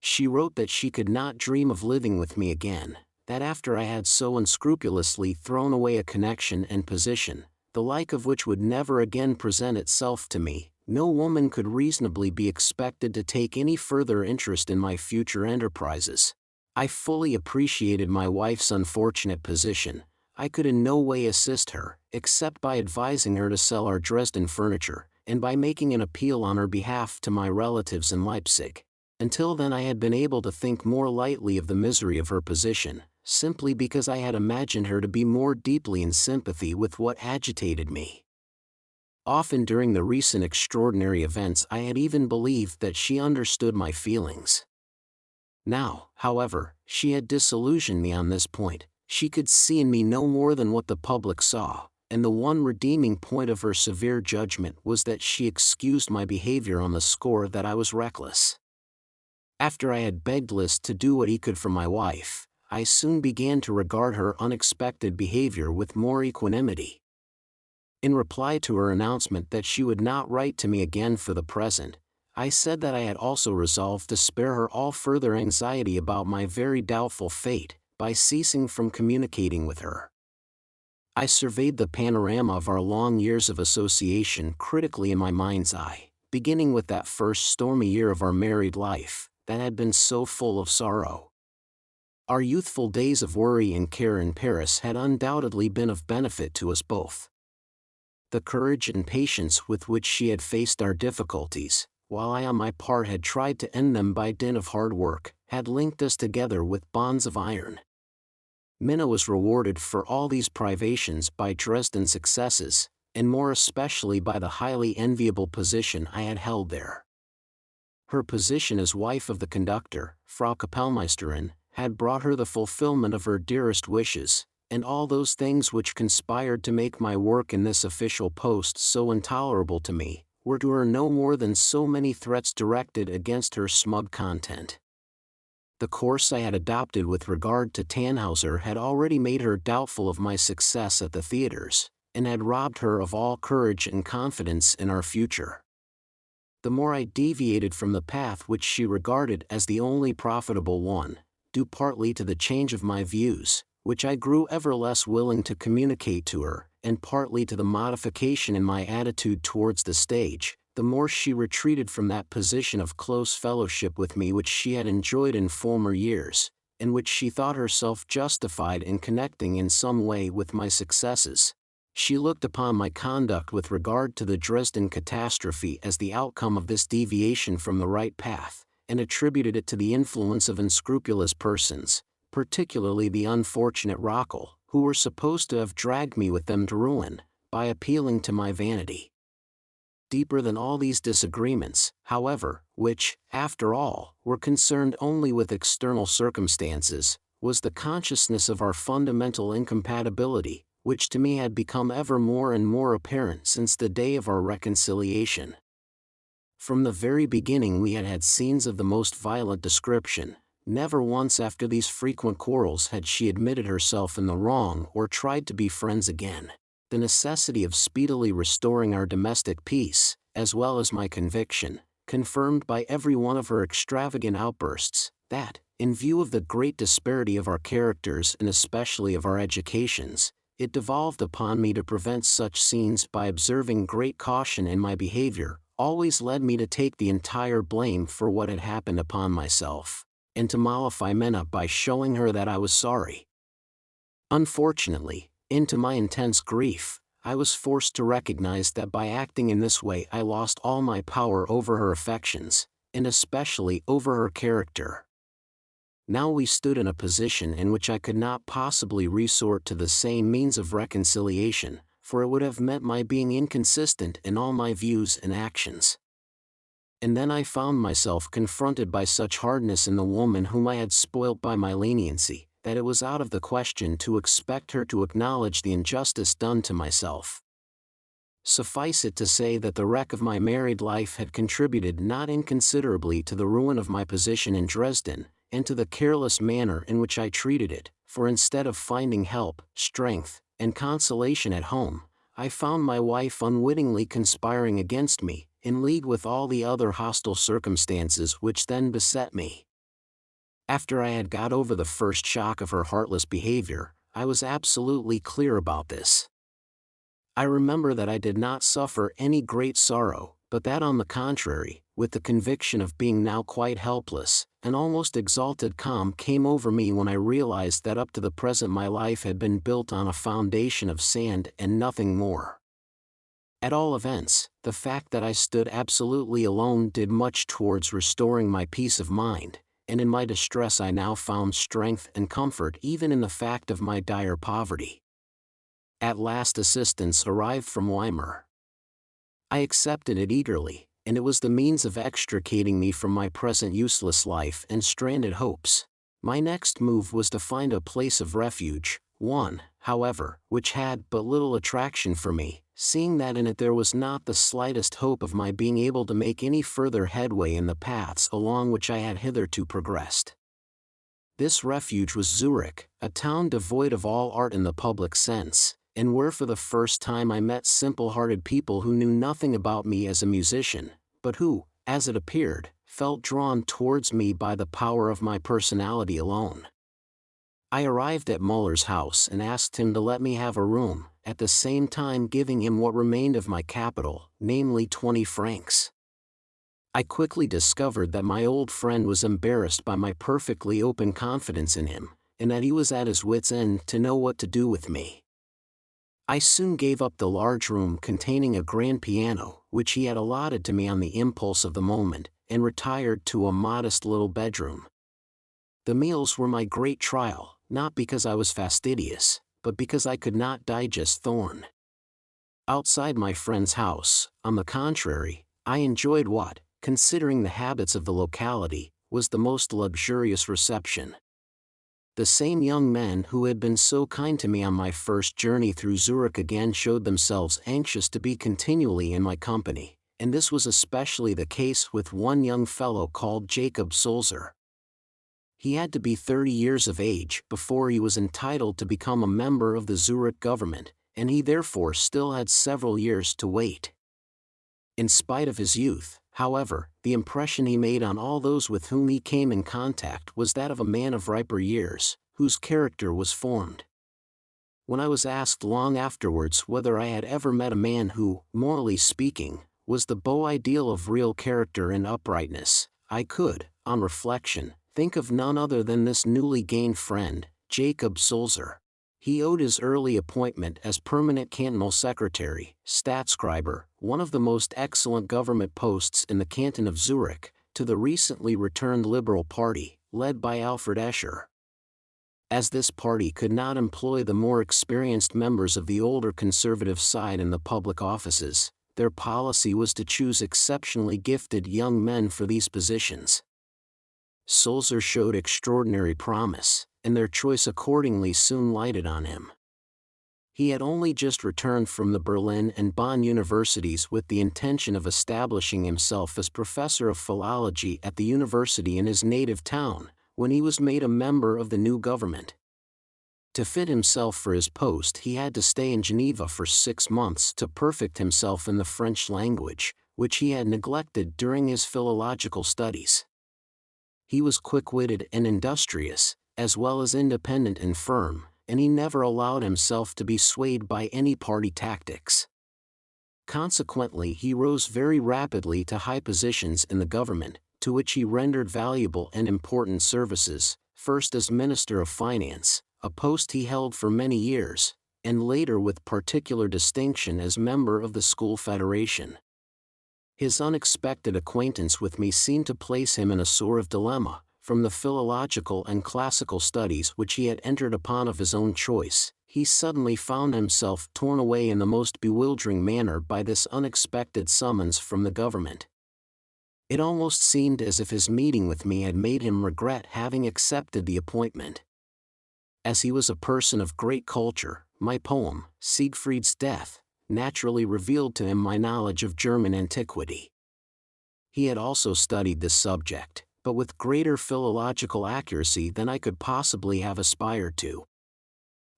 She wrote that she could not dream of living with me again, that after I had so unscrupulously thrown away a connection and position, the like of which would never again present itself to me, no woman could reasonably be expected to take any further interest in my future enterprises. I fully appreciated my wife's unfortunate position. I could in no way assist her, except by advising her to sell our Dresden furniture, and by making an appeal on her behalf to my relatives in Leipzig. Until then I had been able to think more lightly of the misery of her position, simply because I had imagined her to be more deeply in sympathy with what agitated me. Often during the recent extraordinary events I had even believed that she understood my feelings. Now, however, she had disillusioned me on this point. She could see in me no more than what the public saw, and the one redeeming point of her severe judgment was that she excused my behavior on the score that I was reckless. After I had begged Liszt to do what he could for my wife, I soon began to regard her unexpected behavior with more equanimity. In reply to her announcement that she would not write to me again for the present, I said that I had also resolved to spare her all further anxiety about my very doubtful fate, by ceasing from communicating with her. I surveyed the panorama of our long years of association critically in my mind's eye, beginning with that first stormy year of our married life, that had been so full of sorrow. Our youthful days of worry and care in Paris had undoubtedly been of benefit to us both. The courage and patience with which she had faced our difficulties, while I on my part had tried to end them by dint of hard work, had linked us together with bonds of iron. Minna was rewarded for all these privations by Dresden's successes, and more especially by the highly enviable position I had held there. Her position as wife of the conductor, Frau Kapellmeisterin, had brought her the fulfillment of her dearest wishes, and all those things which conspired to make my work in this official post so intolerable to me, were to her no more than so many threats directed against her smug content. The course I had adopted with regard to Tannhauser had already made her doubtful of my success at the theaters, and had robbed her of all courage and confidence in our future. The more I deviated from the path which she regarded as the only profitable one, due partly to the change of my views, which I grew ever less willing to communicate to her, and partly to the modification in my attitude towards the stage, the more she retreated from that position of close fellowship with me which she had enjoyed in former years, and which she thought herself justified in connecting in some way with my successes. She looked upon my conduct with regard to the Dresden catastrophe as the outcome of this deviation from the right path, and attributed it to the influence of unscrupulous persons, particularly the unfortunate Rockel, who were supposed to have dragged me with them to ruin, by appealing to my vanity. Deeper than all these disagreements, however, which, after all, were concerned only with external circumstances, was the consciousness of our fundamental incompatibility, which to me had become ever more and more apparent since the day of our reconciliation. From the very beginning we had had scenes of the most violent description. Never once after these frequent quarrels had she admitted herself in the wrong or tried to be friends again. The necessity of speedily restoring our domestic peace, as well as my conviction, confirmed by every one of her extravagant outbursts, that, in view of the great disparity of our characters and especially of our educations, it devolved upon me to prevent such scenes by observing great caution in my behavior, always led me to take the entire blame for what had happened upon myself, and to mollify Minna by showing her that I was sorry. Unfortunately, into my intense grief, I was forced to recognize that by acting in this way I lost all my power over her affections, and especially over her character. Now we stood in a position in which I could not possibly resort to the same means of reconciliation, for it would have meant my being inconsistent in all my views and actions. And then I found myself confronted by such hardness in the woman whom I had spoilt by my leniency, that it was out of the question to expect her to acknowledge the injustice done to myself. Suffice it to say that the wreck of my married life had contributed not inconsiderably to the ruin of my position in Dresden, and to the careless manner in which I treated it, for instead of finding help, strength, and consolation at home, I found my wife unwittingly conspiring against me, in league with all the other hostile circumstances which then beset me. After I had got over the first shock of her heartless behavior, I was absolutely clear about this. I remember that I did not suffer any great sorrow, but that on the contrary, with the conviction of being now quite helpless, an almost exalted calm came over me when I realized that up to the present my life had been built on a foundation of sand and nothing more. At all events, the fact that I stood absolutely alone did much towards restoring my peace of mind, and in my distress I now found strength and comfort even in the fact of my dire poverty. At last assistance arrived from Weimar. I accepted it eagerly, and it was the means of extricating me from my present useless life and stranded hopes. My next move was to find a place of refuge, one, however, which had but little attraction for me, seeing that in it there was not the slightest hope of my being able to make any further headway in the paths along which I had hitherto progressed. This refuge was Zurich, a town devoid of all art in the public sense, and where for the first time I met simple-hearted people who knew nothing about me as a musician, but who, as it appeared, felt drawn towards me by the power of my personality alone. I arrived at Muller's house and asked him to let me have a room, at the same time giving him what remained of my capital, namely 20 francs. I quickly discovered that my old friend was embarrassed by my perfectly open confidence in him, and that he was at his wits' end to know what to do with me. I soon gave up the large room containing a grand piano, which he had allotted to me on the impulse of the moment, and retired to a modest little bedroom. The meals were my great trial, not because I was fastidious, but because I could not digest Thorn. Outside my friend's house, on the contrary, I enjoyed what, considering the habits of the locality, was the most luxurious reception. The same young men who had been so kind to me on my first journey through Zurich again showed themselves anxious to be continually in my company, and this was especially the case with one young fellow called Jacob Sulzer. He had to be 30 years of age before he was entitled to become a member of the Zurich government, and he therefore still had several years to wait. In spite of his youth, however, the impression he made on all those with whom he came in contact was that of a man of riper years, whose character was formed. When I was asked long afterwards whether I had ever met a man who, morally speaking, was the beau ideal of real character and uprightness, I could, on reflection, think of none other than this newly gained friend, Jacob Sulzer. He owed his early appointment as permanent cantonal secretary, Staatsschreiber, one of the most excellent government posts in the canton of Zurich, to the recently returned Liberal Party, led by Alfred Escher. As this party could not employ the more experienced members of the older conservative side in the public offices, their policy was to choose exceptionally gifted young men for these positions. Sulzer showed extraordinary promise, and their choice accordingly soon lighted on him. He had only just returned from the Berlin and Bonn universities with the intention of establishing himself as professor of philology at the university in his native town, when he was made a member of the new government. To fit himself for his post, he had to stay in Geneva for 6 months to perfect himself in the French language, which he had neglected during his philological studies. He was quick-witted and industrious, as well as independent and firm, and he never allowed himself to be swayed by any party tactics. Consequently, he rose very rapidly to high positions in the government, to which he rendered valuable and important services, first as Minister of Finance, a post he held for many years, and later with particular distinction as member of the School Federation. His unexpected acquaintance with me seemed to place him in a sort of dilemma. From the philological and classical studies which he had entered upon of his own choice, he suddenly found himself torn away in the most bewildering manner by this unexpected summons from the government. It almost seemed as if his meeting with me had made him regret having accepted the appointment. As he was a person of great culture, my poem, Siegfried's Death, naturally revealed to him my knowledge of German antiquity. He had also studied this subject, but with greater philological accuracy than I could possibly have aspired to.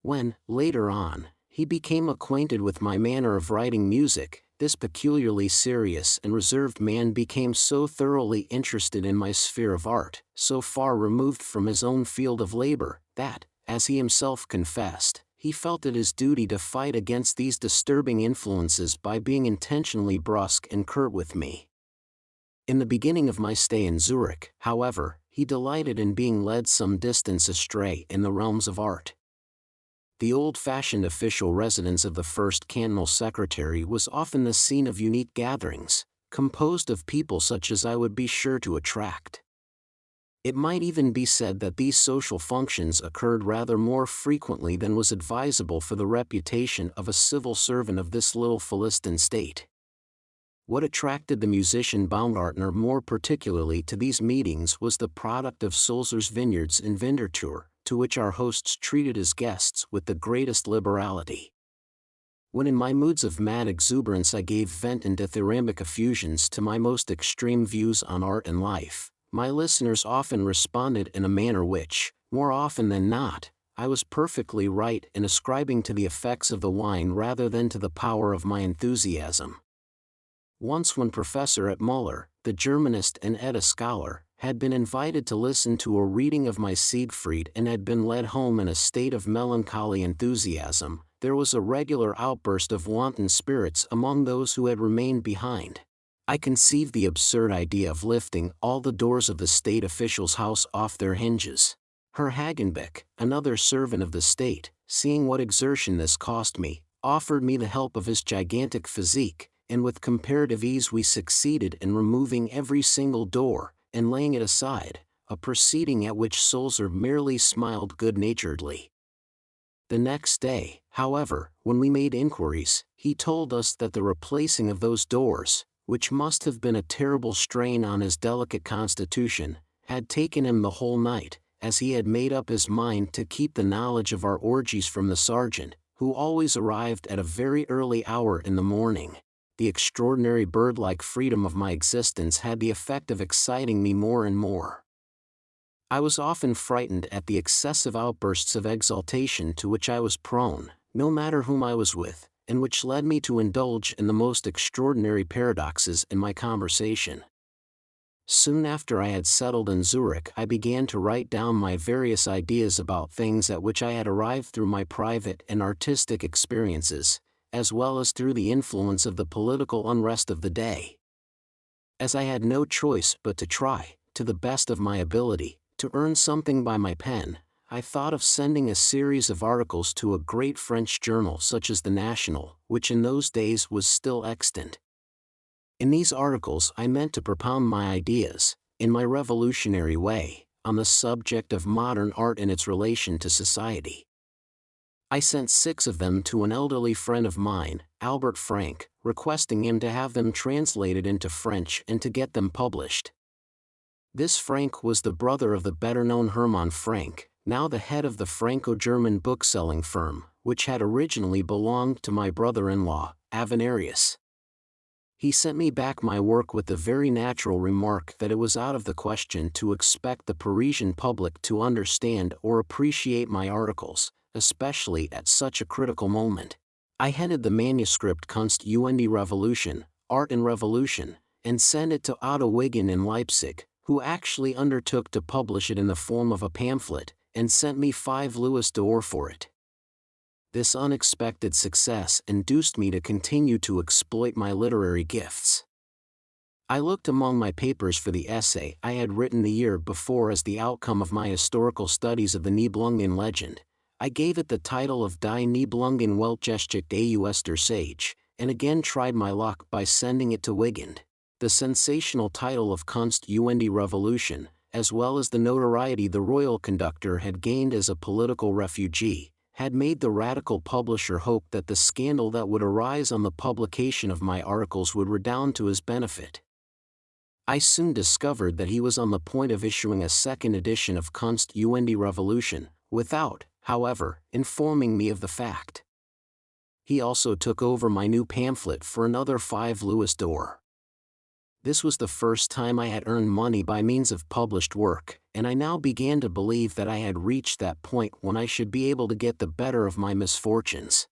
When, later on, he became acquainted with my manner of writing music, this peculiarly serious and reserved man became so thoroughly interested in my sphere of art, so far removed from his own field of labor, that, as he himself confessed, he felt it his duty to fight against these disturbing influences by being intentionally brusque and curt with me. In the beginning of my stay in Zurich, however, he delighted in being led some distance astray in the realms of art. The old-fashioned official residence of the first cantonal secretary was often the scene of unique gatherings, composed of people such as I would be sure to attract. It might even be said that these social functions occurred rather more frequently than was advisable for the reputation of a civil servant of this little Philistine state. What attracted the musician Baumgartner more particularly to these meetings was the product of Sulzer's vineyards in Winterthur, to which our hosts treated his guests with the greatest liberality. When in my moods of mad exuberance I gave vent in dithyrambic effusions to my most extreme views on art and life, my listeners often responded in a manner which, more often than not, I was perfectly right in ascribing to the effects of the wine rather than to the power of my enthusiasm. Once when professor at Müller, the Germanist and Edda scholar, had been invited to listen to a reading of my Siegfried and had been led home in a state of melancholy enthusiasm, there was a regular outburst of wanton spirits among those who had remained behind. I conceived the absurd idea of lifting all the doors of the state official's house off their hinges. Herr Hagenbeck, another servant of the state, seeing what exertion this cost me, offered me the help of his gigantic physique, and with comparative ease we succeeded in removing every single door, and laying it aside, a proceeding at which Sulzer merely smiled good-naturedly. The next day, however, when we made inquiries, he told us that the replacing of those doors, which must have been a terrible strain on his delicate constitution, had taken him the whole night, as he had made up his mind to keep the knowledge of our orgies from the sergeant, who always arrived at a very early hour in the morning. the extraordinary bird-like freedom of my existence had the effect of exciting me more and more. I was often frightened at the excessive outbursts of exaltation to which I was prone, no matter whom I was with, and which led me to indulge in the most extraordinary paradoxes in my conversation. Soon after I had settled in Zurich, I began to write down my various ideas about things at which I had arrived through my private and artistic experiences, as well as through the influence of the political unrest of the day. As I had no choice but to try, to the best of my ability, to earn something by my pen, I thought of sending a series of articles to a great French journal such as the National, which in those days was still extant. In these articles I meant to propound my ideas, in my revolutionary way, on the subject of modern art and its relation to society. I sent 6 of them to an elderly friend of mine, Albert Frank, requesting him to have them translated into French and to get them published. This Frank was the brother of the better-known Hermann Frank, now the head of the Franco-German bookselling firm, which had originally belonged to my brother-in-law, Avenarius. He sent me back my work with the very natural remark that it was out of the question to expect the Parisian public to understand or appreciate my articles, especially at such a critical moment. I headed the manuscript Kunst und Revolution, Art and Revolution, and sent it to Otto Wiggin in Leipzig, who actually undertook to publish it in the form of a pamphlet, and sent me 5 louis d'or for it. This unexpected success induced me to continue to exploit my literary gifts. I looked among my papers for the essay I had written the year before as the outcome of my historical studies of the Nibelungen legend. I gave it the title of Die Nibelungen Weltgeschichte aus der Sage, and again tried my luck by sending it to Wiggin. The sensational title of Kunst und Revolution, as well as the notoriety the royal conductor had gained as a political refugee, had made the radical publisher hope that the scandal that would arise on the publication of my articles would redound to his benefit. I soon discovered that he was on the point of issuing a second edition of Kunst und Revolution, without, however, informing me of the fact. He also took over my new pamphlet for another 5 louis d'or. This was the first time I had earned money by means of published work, and I now began to believe that I had reached that point when I should be able to get the better of my misfortunes.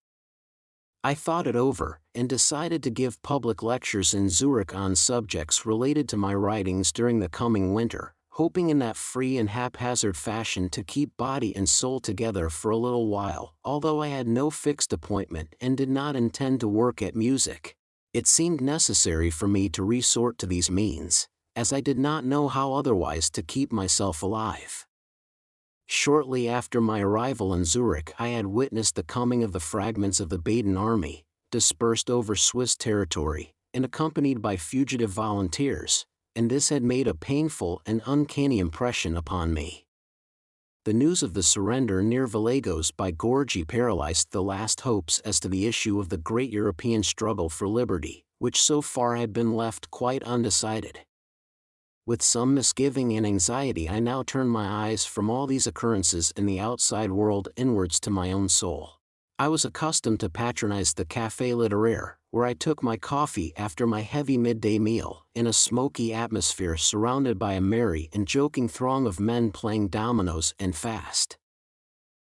I thought it over, and decided to give public lectures in Zurich on subjects related to my writings during the coming winter, hoping in that free and haphazard fashion to keep body and soul together for a little while, although I had no fixed appointment and did not intend to work at music. It seemed necessary for me to resort to these means, as I did not know how otherwise to keep myself alive. Shortly after my arrival in Zurich, I had witnessed the coming of the fragments of the Baden army, dispersed over Swiss territory, and accompanied by fugitive volunteers, and this had made a painful and uncanny impression upon me. The news of the surrender near Villagos by Gorgi paralyzed the last hopes as to the issue of the great European struggle for liberty, which so far had been left quite undecided. With some misgiving and anxiety I now turned my eyes from all these occurrences in the outside world inwards to my own soul. I was accustomed to patronize the Café Littéraire, where I took my coffee after my heavy midday meal, in a smoky atmosphere surrounded by a merry and joking throng of men playing dominoes and fast.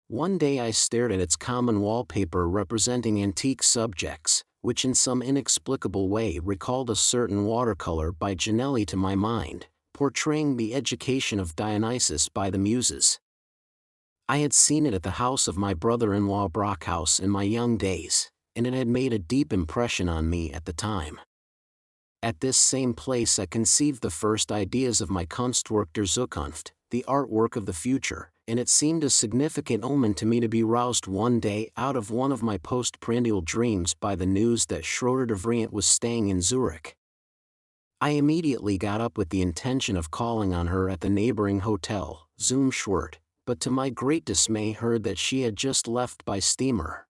One day I stared at its common wallpaper representing antique subjects, which in some inexplicable way recalled a certain watercolor by Janelli to my mind, portraying the education of Dionysus by the Muses. I had seen it at the house of my brother-in-law Brockhaus in my young days, and it had made a deep impression on me at the time. At this same place I conceived the first ideas of my Kunstwerk der Zukunft, the artwork of the future, and it seemed a significant omen to me to be roused one day out of one of my postprandial dreams by the news that Schroeder de Vriend was staying in Zurich. I immediately got up with the intention of calling on her at the neighboring hotel, Zumschwert, but to my great dismay heard that she had just left by steamer.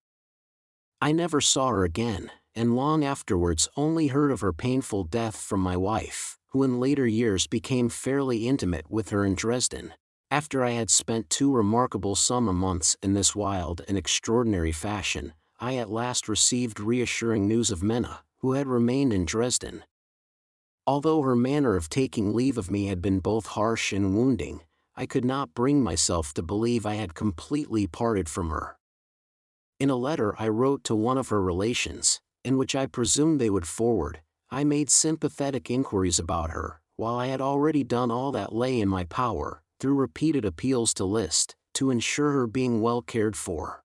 I never saw her again, and long afterwards only heard of her painful death from my wife, who in later years became fairly intimate with her in Dresden. After I had spent 2 remarkable summer months in this wild and extraordinary fashion, I at last received reassuring news of Minna, who had remained in Dresden. Although her manner of taking leave of me had been both harsh and wounding, I could not bring myself to believe I had completely parted from her. In a letter I wrote to one of her relations, in which I presumed they would forward, I made sympathetic inquiries about her, while I had already done all that lay in my power, through repeated appeals to Liszt, to ensure her being well cared for.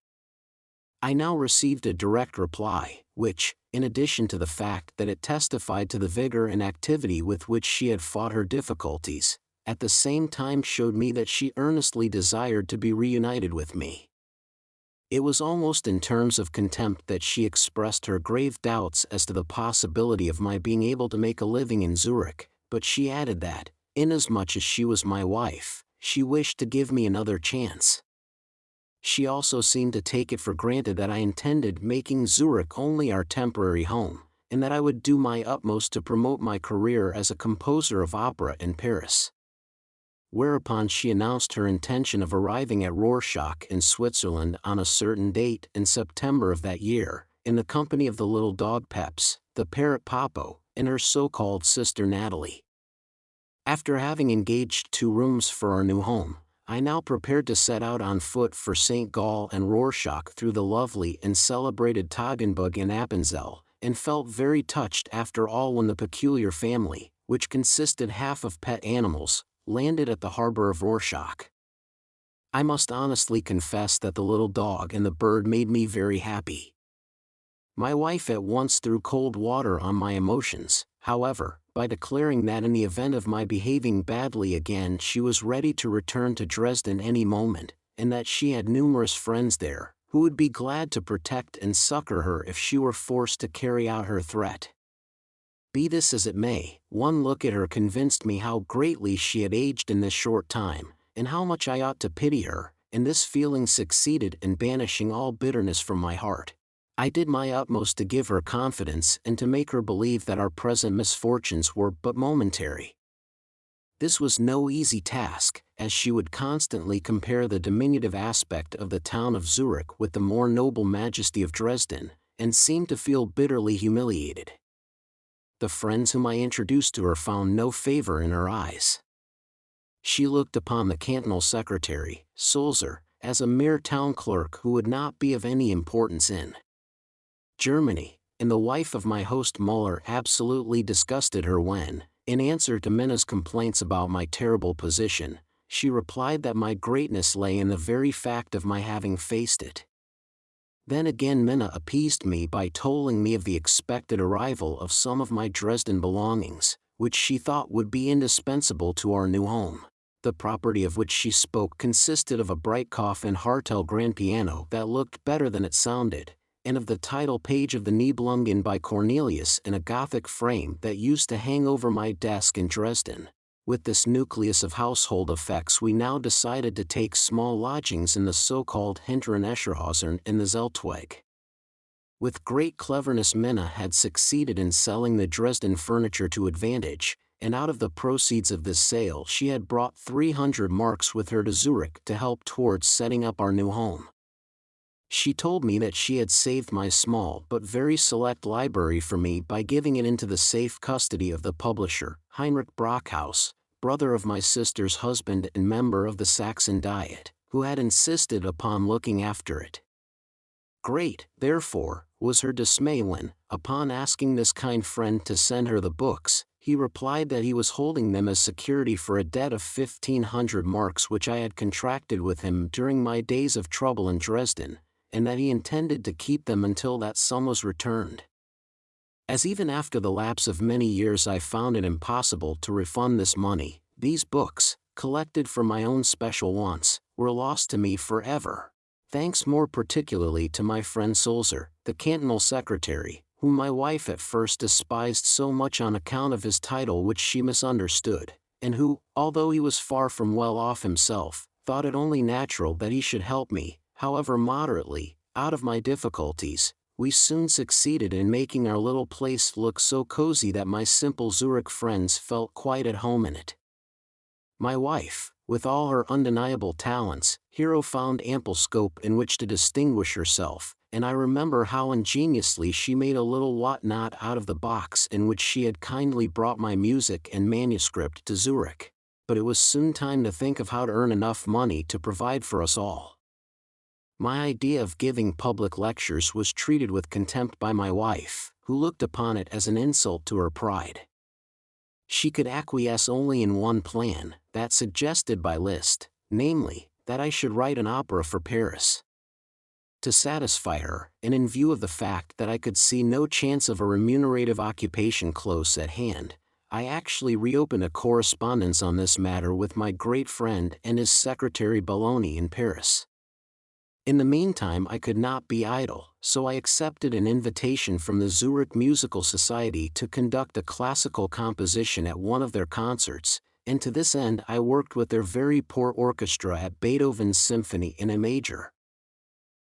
I now received a direct reply, which, in addition to the fact that it testified to the vigor and activity with which she had fought her difficulties, at the same time showed me that she earnestly desired to be reunited with me. It was almost in terms of contempt that she expressed her grave doubts as to the possibility of my being able to make a living in Zurich, but she added that, inasmuch as she was my wife, she wished to give me another chance. She also seemed to take it for granted that I intended making Zurich only our temporary home, and that I would do my utmost to promote my career as a composer of opera in Paris. Whereupon she announced her intention of arriving at Rorschach in Switzerland on a certain date in September of that year, in the company of the little dog Peps, the parrot Popo, and her so-called sister Natalie. After having engaged 2 rooms for our new home, I now prepared to set out on foot for St. Gall and Rorschach through the lovely and celebrated Tagenburg and Appenzell, and felt very touched after all when the peculiar family, which consisted half of pet animals, landed at the harbor of Rorschach. I must honestly confess that the little dog and the bird made me very happy. My wife at once threw cold water on my emotions, however, by declaring that in the event of my behaving badly again she was ready to return to Dresden any moment, and that she had numerous friends there, who would be glad to protect and succor her if she were forced to carry out her threat. Be this as it may, one look at her convinced me how greatly she had aged in this short time, and how much I ought to pity her, and this feeling succeeded in banishing all bitterness from my heart. I did my utmost to give her confidence and to make her believe that our present misfortunes were but momentary. This was no easy task, as she would constantly compare the diminutive aspect of the town of Zurich with the more noble majesty of Dresden, and seemed to feel bitterly humiliated. The friends whom I introduced to her found no favor in her eyes. She looked upon the cantonal secretary, Sulzer, as a mere town clerk who would not be of any importance in Germany, and the wife of my host Muller absolutely disgusted her when, in answer to Minna's complaints about my terrible position, she replied that my greatness lay in the very fact of my having faced it. Then again Minna appeased me by telling me of the expected arrival of some of my Dresden belongings, which she thought would be indispensable to our new home. The property of which she spoke consisted of a Breitkopf and Hartel grand piano that looked better than it sounded, and of the title page of the Nibelungen by Cornelius in a Gothic frame that used to hang over my desk in Dresden. With this nucleus of household effects we now decided to take small lodgings in the so-called Hinteren Escherhausen in the Zeltweg. With great cleverness Minna had succeeded in selling the Dresden furniture to advantage, and out of the proceeds of this sale she had brought 300 marks with her to Zurich to help towards setting up our new home. She told me that she had saved my small but very select library for me by giving it into the safe custody of the publisher, Heinrich Brockhaus, brother of my sister's husband and member of the Saxon Diet, who had insisted upon looking after it. Great, therefore, was her dismay when, upon asking this kind friend to send her the books, he replied that he was holding them as security for a debt of 1,500 marks which I had contracted with him during my days of trouble in Dresden, and that he intended to keep them until that sum was returned. As even after the lapse of many years I found it impossible to refund this money, these books, collected for my own special wants, were lost to me forever. Thanks more particularly to my friend Sulzer, the cantonal secretary, whom my wife at first despised so much on account of his title which she misunderstood, and who, although he was far from well off himself, thought it only natural that he should help me, however moderately, out of my difficulties. We soon succeeded in making our little place look so cozy that my simple Zurich friends felt quite at home in it. My wife, with all her undeniable talents, Hero found ample scope in which to distinguish herself, and I remember how ingeniously she made a little whatnot out of the box in which she had kindly brought my music and manuscript to Zurich. But it was soon time to think of how to earn enough money to provide for us all. My idea of giving public lectures was treated with contempt by my wife, who looked upon it as an insult to her pride. She could acquiesce only in one plan, that suggested by Liszt, namely, that I should write an opera for Paris. To satisfy her, and in view of the fact that I could see no chance of a remunerative occupation close at hand, I actually reopened a correspondence on this matter with my great friend and his secretary Belloni in Paris. In the meantime I could not be idle, so I accepted an invitation from the Zurich Musical Society to conduct a classical composition at one of their concerts, and to this end I worked with their very poor orchestra at Beethoven's Symphony in A major.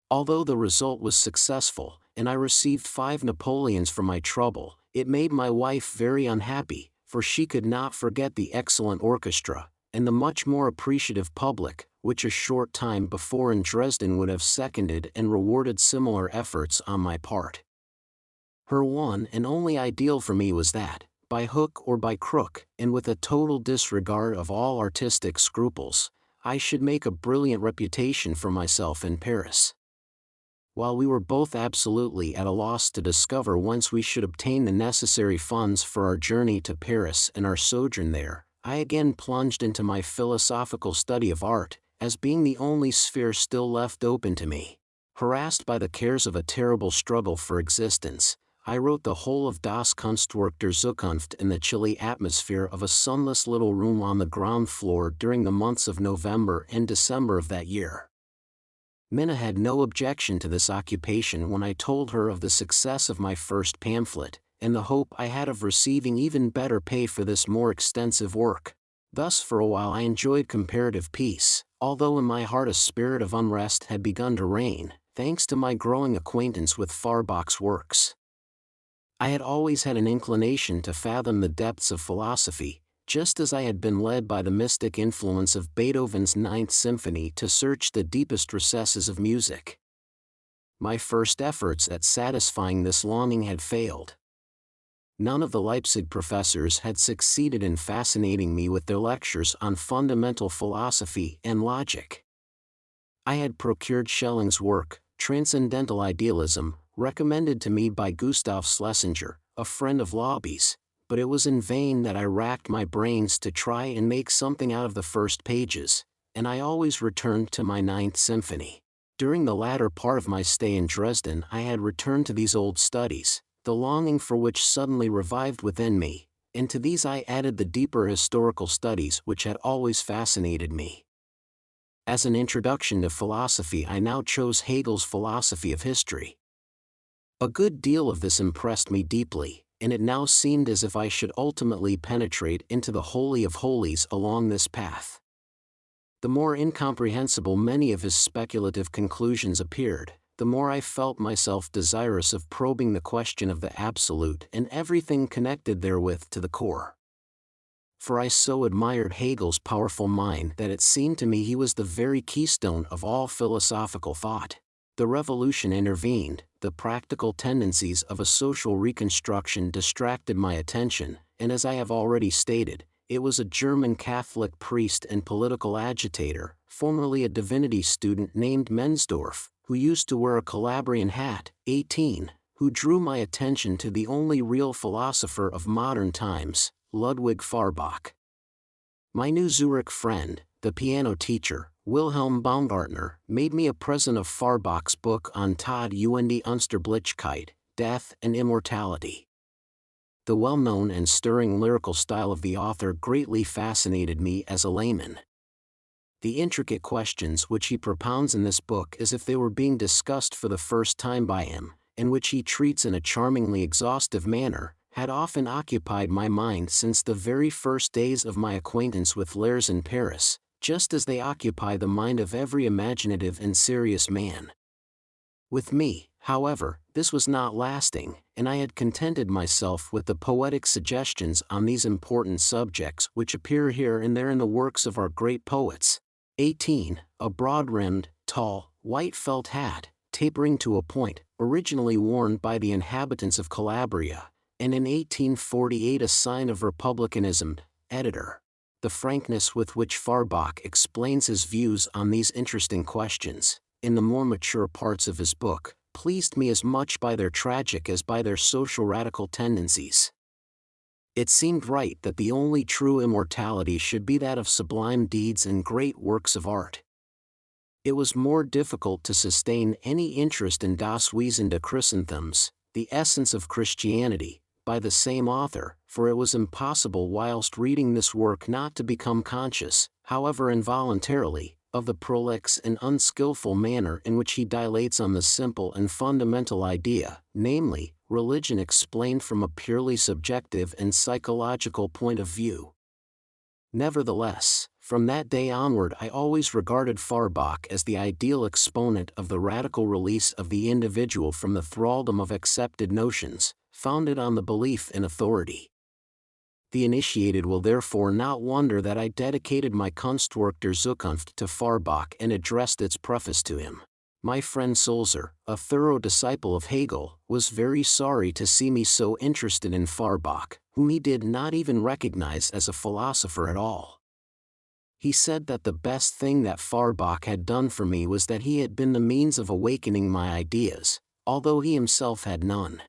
Although the result was successful, and I received 5 Napoleons for my trouble, it made my wife very unhappy, for she could not forget the excellent orchestra, and the much more appreciative public, which a short time before in Dresden would have seconded and rewarded similar efforts on my part. Her one and only ideal for me was that, by hook or by crook, and with a total disregard of all artistic scruples, I should make a brilliant reputation for myself in Paris. While we were both absolutely at a loss to discover whence we should obtain the necessary funds for our journey to Paris and our sojourn there, I again plunged into my philosophical study of art, as being the only sphere still left open to me. Harassed by the cares of a terrible struggle for existence, I wrote the whole of Das Kunstwerk der Zukunft in the chilly atmosphere of a sunless little room on the ground floor during the months of November and December of that year. Minna had no objection to this occupation when I told her of the success of my first pamphlet, and the hope I had of receiving even better pay for this more extensive work. Thus for a while I enjoyed comparative peace, although in my heart a spirit of unrest had begun to reign, thanks to my growing acquaintance with Feuerbach's works. I had always had an inclination to fathom the depths of philosophy, just as I had been led by the mystic influence of Beethoven's Ninth Symphony to search the deepest recesses of music. My first efforts at satisfying this longing had failed. None of the Leipzig professors had succeeded in fascinating me with their lectures on fundamental philosophy and logic. I had procured Schelling's work, Transcendental Idealism, recommended to me by Gustav Schlesinger, a friend of Lobby's, but it was in vain that I racked my brains to try and make something out of the first pages, and I always returned to my Ninth Symphony. During the latter part of my stay in Dresden I had returned to these old studies, the longing for which suddenly revived within me, and to these I added the deeper historical studies which had always fascinated me. As an introduction to philosophy I now chose Hegel's philosophy of history. A good deal of this impressed me deeply, and it now seemed as if I should ultimately penetrate into the Holy of Holies along this path. The more incomprehensible many of his speculative conclusions appeared, the more I felt myself desirous of probing the question of the absolute and everything connected therewith to the core. For I so admired Hegel's powerful mind that it seemed to me he was the very keystone of all philosophical thought. The revolution intervened, the practical tendencies of a social reconstruction distracted my attention, and as I have already stated, it was a German Catholic priest and political agitator, formerly a divinity student named Mensdorff, who used to wear a Calabrian hat, 18, who drew my attention to the only real philosopher of modern times, Ludwig Feuerbach. My new Zurich friend, the piano teacher, Wilhelm Baumgartner, made me a present of Feuerbach's book on Tod und Unsterblichkeit, Death and Immortality. The well-known and stirring lyrical style of the author greatly fascinated me as a layman. The intricate questions which he propounds in this book as if they were being discussed for the first time by him, and which he treats in a charmingly exhaustive manner, had often occupied my mind since the very first days of my acquaintance with Lairs in Paris, just as they occupy the mind of every imaginative and serious man. With me, however, this was not lasting, and I had contented myself with the poetic suggestions on these important subjects which appear here and there in the works of our great poets. 18. A broad-rimmed, tall, white felt hat, tapering to a point, originally worn by the inhabitants of Calabria, and in 1848 a sign of republicanism. Editor. The frankness with which Farbach explains his views on these interesting questions, in the more mature parts of his book, pleased me as much by their tragic as by their social radical tendencies. It seemed right that the only true immortality should be that of sublime deeds and great works of art. It was more difficult to sustain any interest in Das Wesen des Christentums, the essence of Christianity, by the same author, for it was impossible whilst reading this work not to become conscious, however involuntarily, of the prolix and unskillful manner in which he dilates on the simple and fundamental idea, namely, religion explained from a purely subjective and psychological point of view. Nevertheless, from that day onward I always regarded Farbach as the ideal exponent of the radical release of the individual from the thraldom of accepted notions, founded on the belief in authority. The initiated will therefore not wonder that I dedicated my Kunstwerk der Zukunft to Farbach and addressed its preface to him. My friend Sulzer, a thorough disciple of Hegel, was very sorry to see me so interested in Farbach, whom he did not even recognize as a philosopher at all. He said that the best thing that Farbach had done for me was that he had been the means of awakening my ideas, although he himself had none.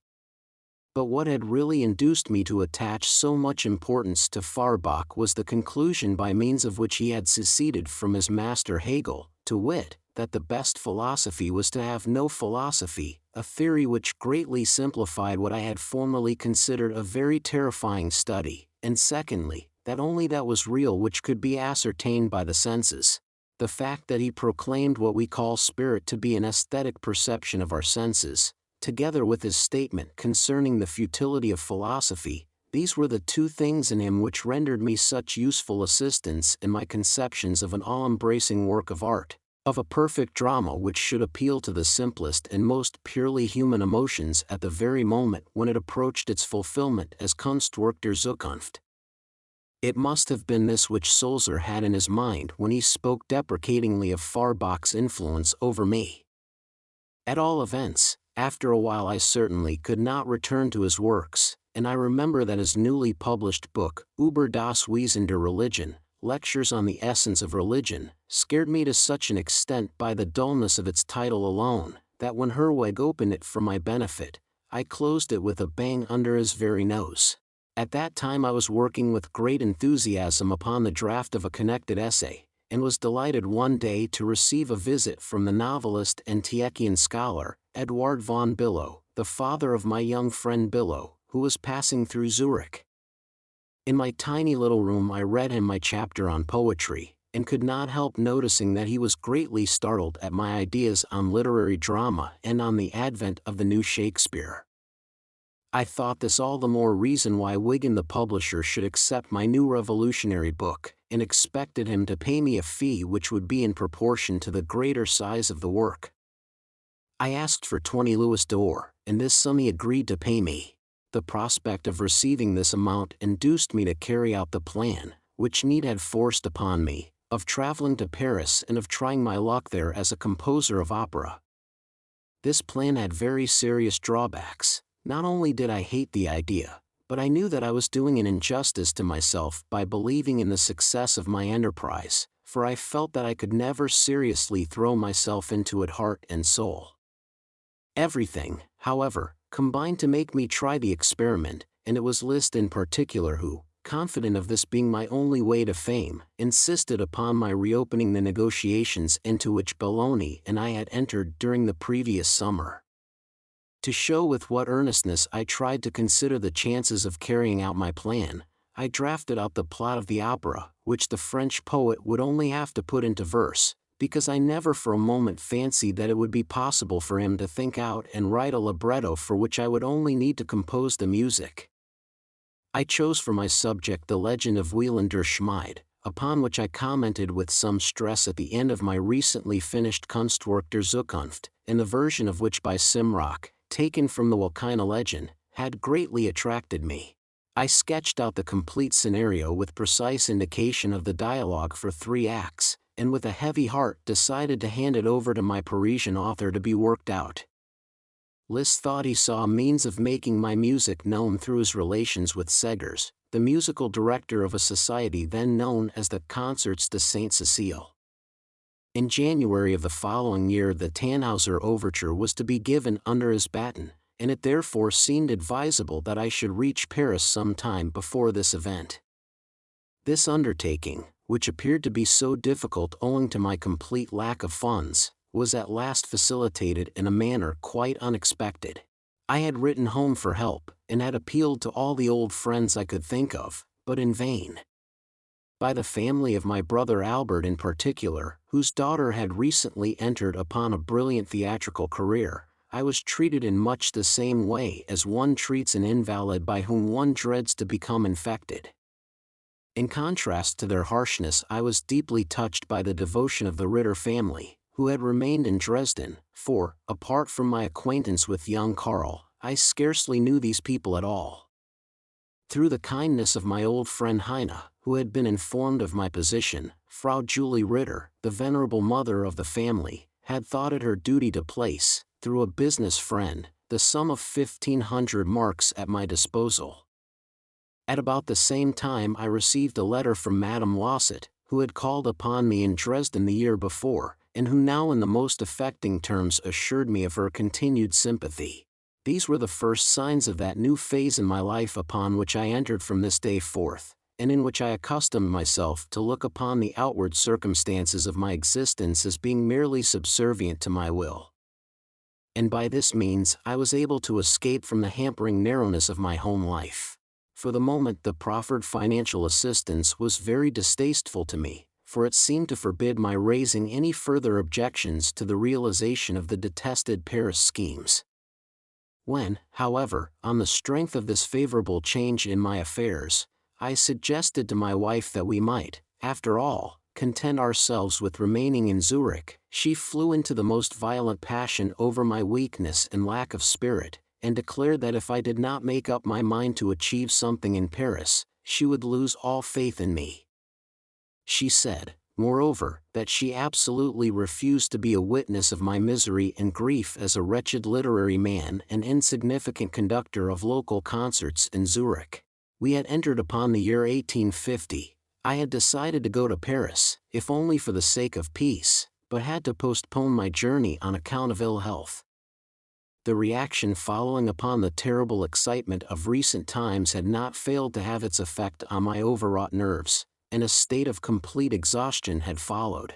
But what had really induced me to attach so much importance to Farbach was the conclusion by means of which he had seceded from his master Hegel, to wit, that the best philosophy was to have no philosophy, a theory which greatly simplified what I had formerly considered a very terrifying study, and secondly, that only that was real which could be ascertained by the senses. The fact that he proclaimed what we call spirit to be an aesthetic perception of our senses, together with his statement concerning the futility of philosophy, these were the two things in him which rendered me such useful assistance in my conceptions of an all-embracing work of art, of a perfect drama which should appeal to the simplest and most purely human emotions at the very moment when it approached its fulfillment as Kunstwerk der Zukunft. It must have been this which Sulzer had in his mind when he spoke deprecatingly of Farbach's influence over me. At all events, after a while I certainly could not return to his works, and I remember that his newly published book, Über das Wesen der Religion, Lectures on the Essence of Religion, scared me to such an extent by the dullness of its title alone, that when Herweg opened it for my benefit, I closed it with a bang under his very nose. At that time I was working with great enthusiasm upon the draft of a connected essay, and was delighted one day to receive a visit from the novelist and Tschechian scholar, Eduard von Billow, the father of my young friend Billow, who was passing through Zurich. In my tiny little room I read him my chapter on poetry, and could not help noticing that he was greatly startled at my ideas on literary drama and on the advent of the new Shakespeare. I thought this all the more reason why Wigan the publisher should accept my new revolutionary book, and expected him to pay me a fee which would be in proportion to the greater size of the work. I asked for 20 louis d'or, and this sum he agreed to pay me. The prospect of receiving this amount induced me to carry out the plan, which need had forced upon me, of traveling to Paris and of trying my luck there as a composer of opera. This plan had very serious drawbacks. Not only did I hate the idea, but I knew that I was doing an injustice to myself by believing in the success of my enterprise, for I felt that I could never seriously throw myself into it heart and soul. Everything, however, combined to make me try the experiment, and it was Liszt in particular who, confident of this being my only way to fame, insisted upon my reopening the negotiations into which Belloni and I had entered during the previous summer. To show with what earnestness I tried to consider the chances of carrying out my plan, I drafted out the plot of the opera, which the French poet would only have to put into verse, because I never for a moment fancied that it would be possible for him to think out and write a libretto for which I would only need to compose the music. I chose for my subject the legend of Wieland der Schmied, upon which I commented with some stress at the end of my recently finished Kunstwerk der Zukunft, in the version of which by Simrock, taken from the Wilkina legend, had greatly attracted me. I sketched out the complete scenario with precise indication of the dialogue for 3 acts, and with a heavy heart decided to hand it over to my Parisian author to be worked out. Liszt thought he saw a means of making my music known through his relations with Segers, the musical director of a society then known as the Concerts de Saint-Cécile. In January of the following year, the Tannhauser Overture was to be given under his baton, and it therefore seemed advisable that I should reach Paris some time before this event. This undertaking, which appeared to be so difficult owing to my complete lack of funds, was at last facilitated in a manner quite unexpected. I had written home for help, and had appealed to all the old friends I could think of, but in vain. By the family of my brother Albert in particular, whose daughter had recently entered upon a brilliant theatrical career, I was treated in much the same way as one treats an invalid by whom one dreads to become infected. In contrast to their harshness, I was deeply touched by the devotion of the Ritter family, who had remained in Dresden, for, apart from my acquaintance with young Karl, I scarcely knew these people at all. Through the kindness of my old friend Heine, who had been informed of my position, Frau Julie Ritter, the venerable mother of the family, had thought it her duty to place, through a business friend, the sum of 1,500 marks at my disposal. At about the same time I received a letter from Madame Lossett, who had called upon me in Dresden the year before, and who now in the most affecting terms assured me of her continued sympathy. These were the first signs of that new phase in my life upon which I entered from this day forth, and in which I accustomed myself to look upon the outward circumstances of my existence as being merely subservient to my will. And by this means I was able to escape from the hampering narrowness of my home life. For the moment the proffered financial assistance was very distasteful to me, for it seemed to forbid my raising any further objections to the realization of the detested Paris schemes. When, however, on the strength of this favorable change in my affairs, I suggested to my wife that we might, after all, content ourselves with remaining in Zurich, she flew into the most violent passion over my weakness and lack of spirit, and declared that if I did not make up my mind to achieve something in Paris, she would lose all faith in me. She said, moreover, that she absolutely refused to be a witness of my misery and grief as a wretched literary man and insignificant conductor of local concerts in Zurich. We had entered upon the year 1850. I had decided to go to Paris, if only for the sake of peace, but had to postpone my journey on account of ill health. The reaction following upon the terrible excitement of recent times had not failed to have its effect on my overwrought nerves, and a state of complete exhaustion had followed.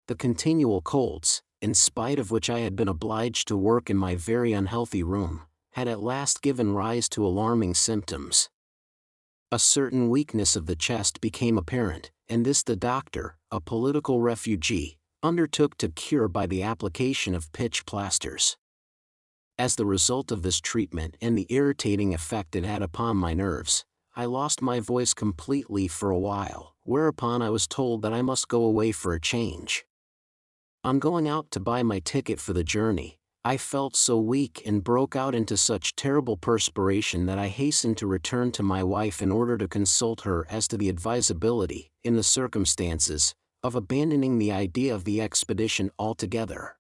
The continual colds, in spite of which I had been obliged to work in my very unhealthy room, had at last given rise to alarming symptoms. A certain weakness of the chest became apparent, and this the doctor, a political refugee, undertook to cure by the application of pitch plasters. As the result of this treatment and the irritating effect it had upon my nerves, I lost my voice completely for a while, whereupon I was told that I must go away for a change. On going out to buy my ticket for the journey, I felt so weak and broke out into such terrible perspiration that I hastened to return to my wife in order to consult her as to the advisability, in the circumstances, of abandoning the idea of the expedition altogether.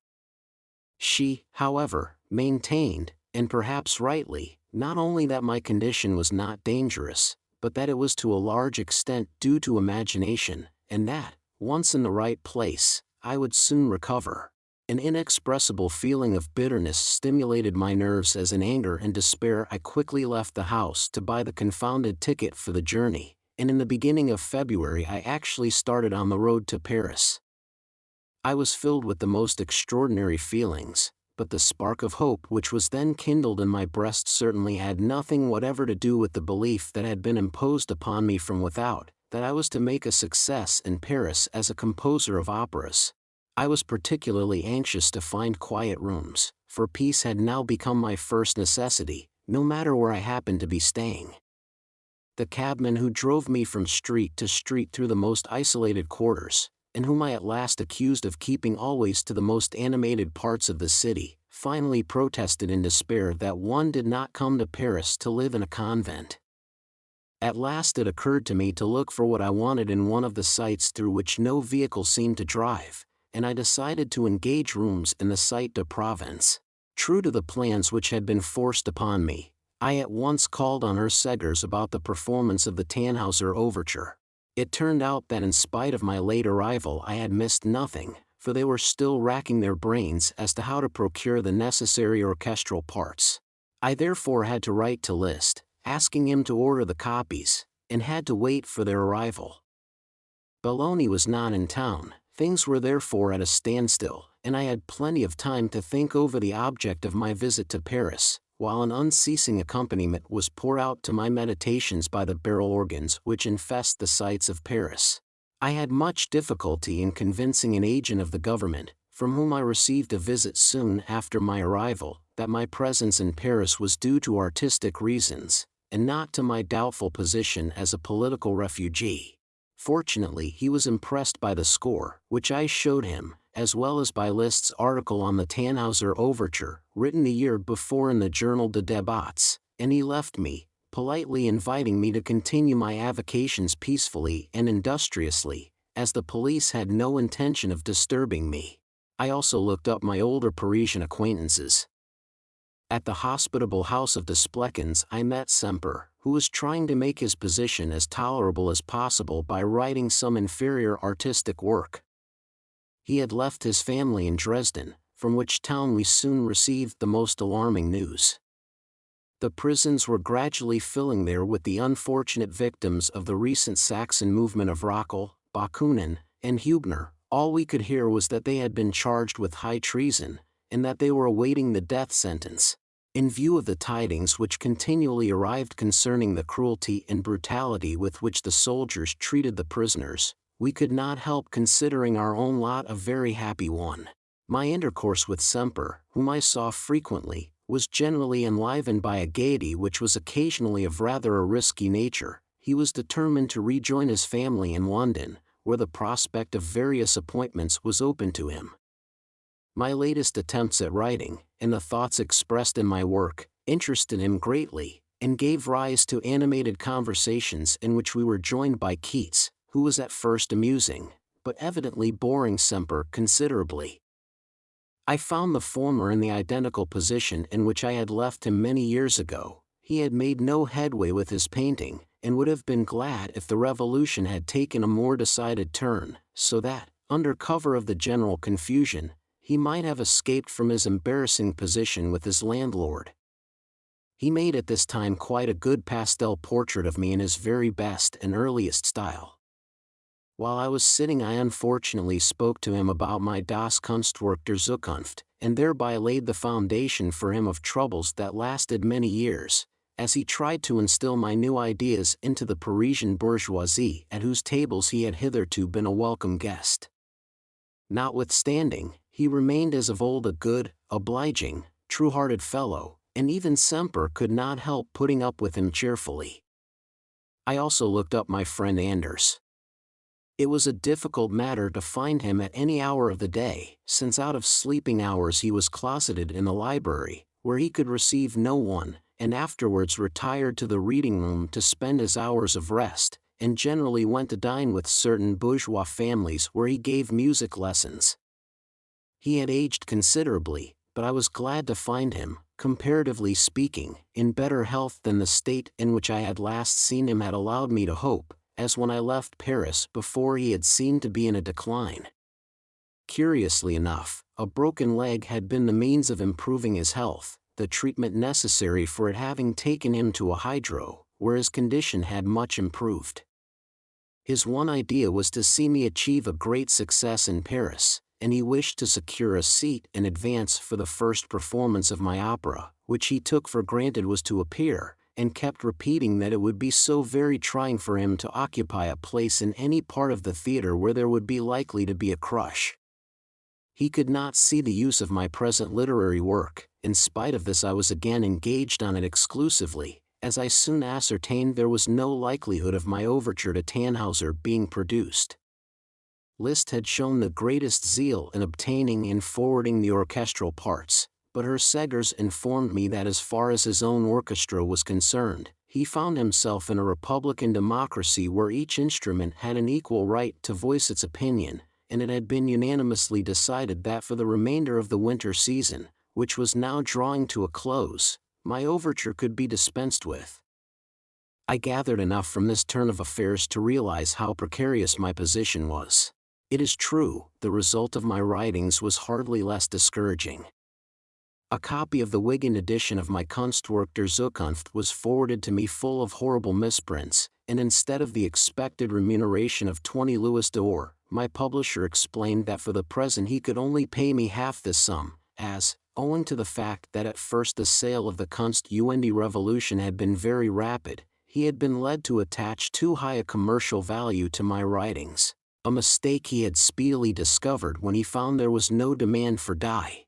She, however, maintained, and perhaps rightly, not only that my condition was not dangerous, but that it was to a large extent due to imagination, and that, once in the right place, I would soon recover. An inexpressible feeling of bitterness stimulated my nerves as in anger and despair I quickly left the house to buy the confounded ticket for the journey, and in the beginning of February I actually started on the road to Paris. I was filled with the most extraordinary feelings, but the spark of hope which was then kindled in my breast certainly had nothing whatever to do with the belief that had been imposed upon me from without, that I was to make a success in Paris as a composer of operas. I was particularly anxious to find quiet rooms, for peace had now become my first necessity, no matter where I happened to be staying. The cabman who drove me from street to street through the most isolated quarters, and whom I at last accused of keeping always to the most animated parts of the city, finally protested in despair that one did not come to Paris to live in a convent. At last it occurred to me to look for what I wanted in one of the sites through which no vehicle seemed to drive, and I decided to engage rooms in the Site de Provence. True to the plans which had been forced upon me, I at once called on Herr Segers about the performance of the Tannhauser overture. It turned out that in spite of my late arrival I had missed nothing, for they were still racking their brains as to how to procure the necessary orchestral parts. I therefore had to write to Liszt, asking him to order the copies, and had to wait for their arrival. Belloni was not in town, things were therefore at a standstill, and I had plenty of time to think over the object of my visit to Paris, while an unceasing accompaniment was poured out to my meditations by the barrel organs which infest the sights of Paris. I had much difficulty in convincing an agent of the government, from whom I received a visit soon after my arrival, that my presence in Paris was due to artistic reasons, and not to my doubtful position as a political refugee. Fortunately, he was impressed by the score, which I showed him, as well as by Liszt's article on the Tannhauser overture, written a year before in the Journal de Débats, and he left me, politely inviting me to continue my avocations peacefully and industriously, as the police had no intention of disturbing me. I also looked up my older Parisian acquaintances. At the hospitable house of the Splechens I met Semper, who was trying to make his position as tolerable as possible by writing some inferior artistic work. He had left his family in Dresden, from which town we soon received the most alarming news. The prisons were gradually filling there with the unfortunate victims of the recent Saxon movement of Rockel, Bakunin, and Hübner. All we could hear was that they had been charged with high treason, and that they were awaiting the death sentence. In view of the tidings which continually arrived concerning the cruelty and brutality with which the soldiers treated the prisoners, we could not help considering our own lot a very happy one. My intercourse with Semper, whom I saw frequently, was generally enlivened by a gaiety which was occasionally of rather a risky nature. He was determined to rejoin his family in London, where the prospect of various appointments was open to him. My latest attempts at writing, and the thoughts expressed in my work, interested him greatly, and gave rise to animated conversations in which we were joined by Keats, who was at first amusing, but evidently boring Semper considerably. I found the former in the identical position in which I had left him many years ago. He had made no headway with his painting, and would have been glad if the revolution had taken a more decided turn, so that, under cover of the general confusion, he might have escaped from his embarrassing position with his landlord. He made at this time quite a good pastel portrait of me in his very best and earliest style. While I was sitting I unfortunately spoke to him about my Das Kunstwerk der Zukunft, and thereby laid the foundation for him of troubles that lasted many years, as he tried to instill my new ideas into the Parisian bourgeoisie at whose tables he had hitherto been a welcome guest. Notwithstanding, he remained as of old a good, obliging, true-hearted fellow, and even Semper could not help putting up with him cheerfully. I also looked up my friend Anders. It was a difficult matter to find him at any hour of the day, since out of sleeping hours he was closeted in the library, where he could receive no one, and afterwards retired to the reading room to spend his hours of rest, and generally went to dine with certain bourgeois families where he gave music lessons. He had aged considerably, but I was glad to find him, comparatively speaking, in better health than the state in which I had last seen him had allowed me to hope, as when I left Paris before he had seemed to be in a decline. Curiously enough, a broken leg had been the means of improving his health, the treatment necessary for it having taken him to a hydro, where his condition had much improved. His one idea was to see me achieve a great success in Paris, and he wished to secure a seat in advance for the first performance of my opera, which he took for granted was to appear, and kept repeating that it would be so very trying for him to occupy a place in any part of the theater where there would be likely to be a crush. He could not see the use of my present literary work. In spite of this I was again engaged on it exclusively, as I soon ascertained there was no likelihood of my overture to Tannhauser being produced. Liszt had shown the greatest zeal in obtaining and forwarding the orchestral parts, but Herr Segers informed me that as far as his own orchestra was concerned, he he found himself in a republican democracy where each instrument had an equal right to voice its opinion, and it had been unanimously decided that for the remainder of the winter season, which was now drawing to a close, my overture could be dispensed with. I gathered enough from this turn of affairs to realize how precarious my position was. It is true, the result of my writings was hardly less discouraging. A copy of the Wigan edition of my Kunstwerk der Zukunft was forwarded to me full of horrible misprints, and instead of the expected remuneration of 20 louis d'or, my publisher explained that for the present he could only pay me half this sum, as, owing to the fact that at first the sale of the Kunst-und Revolution had been very rapid, he had been led to attach too high a commercial value to my writings, a mistake he had speedily discovered when he found there was no demand for Die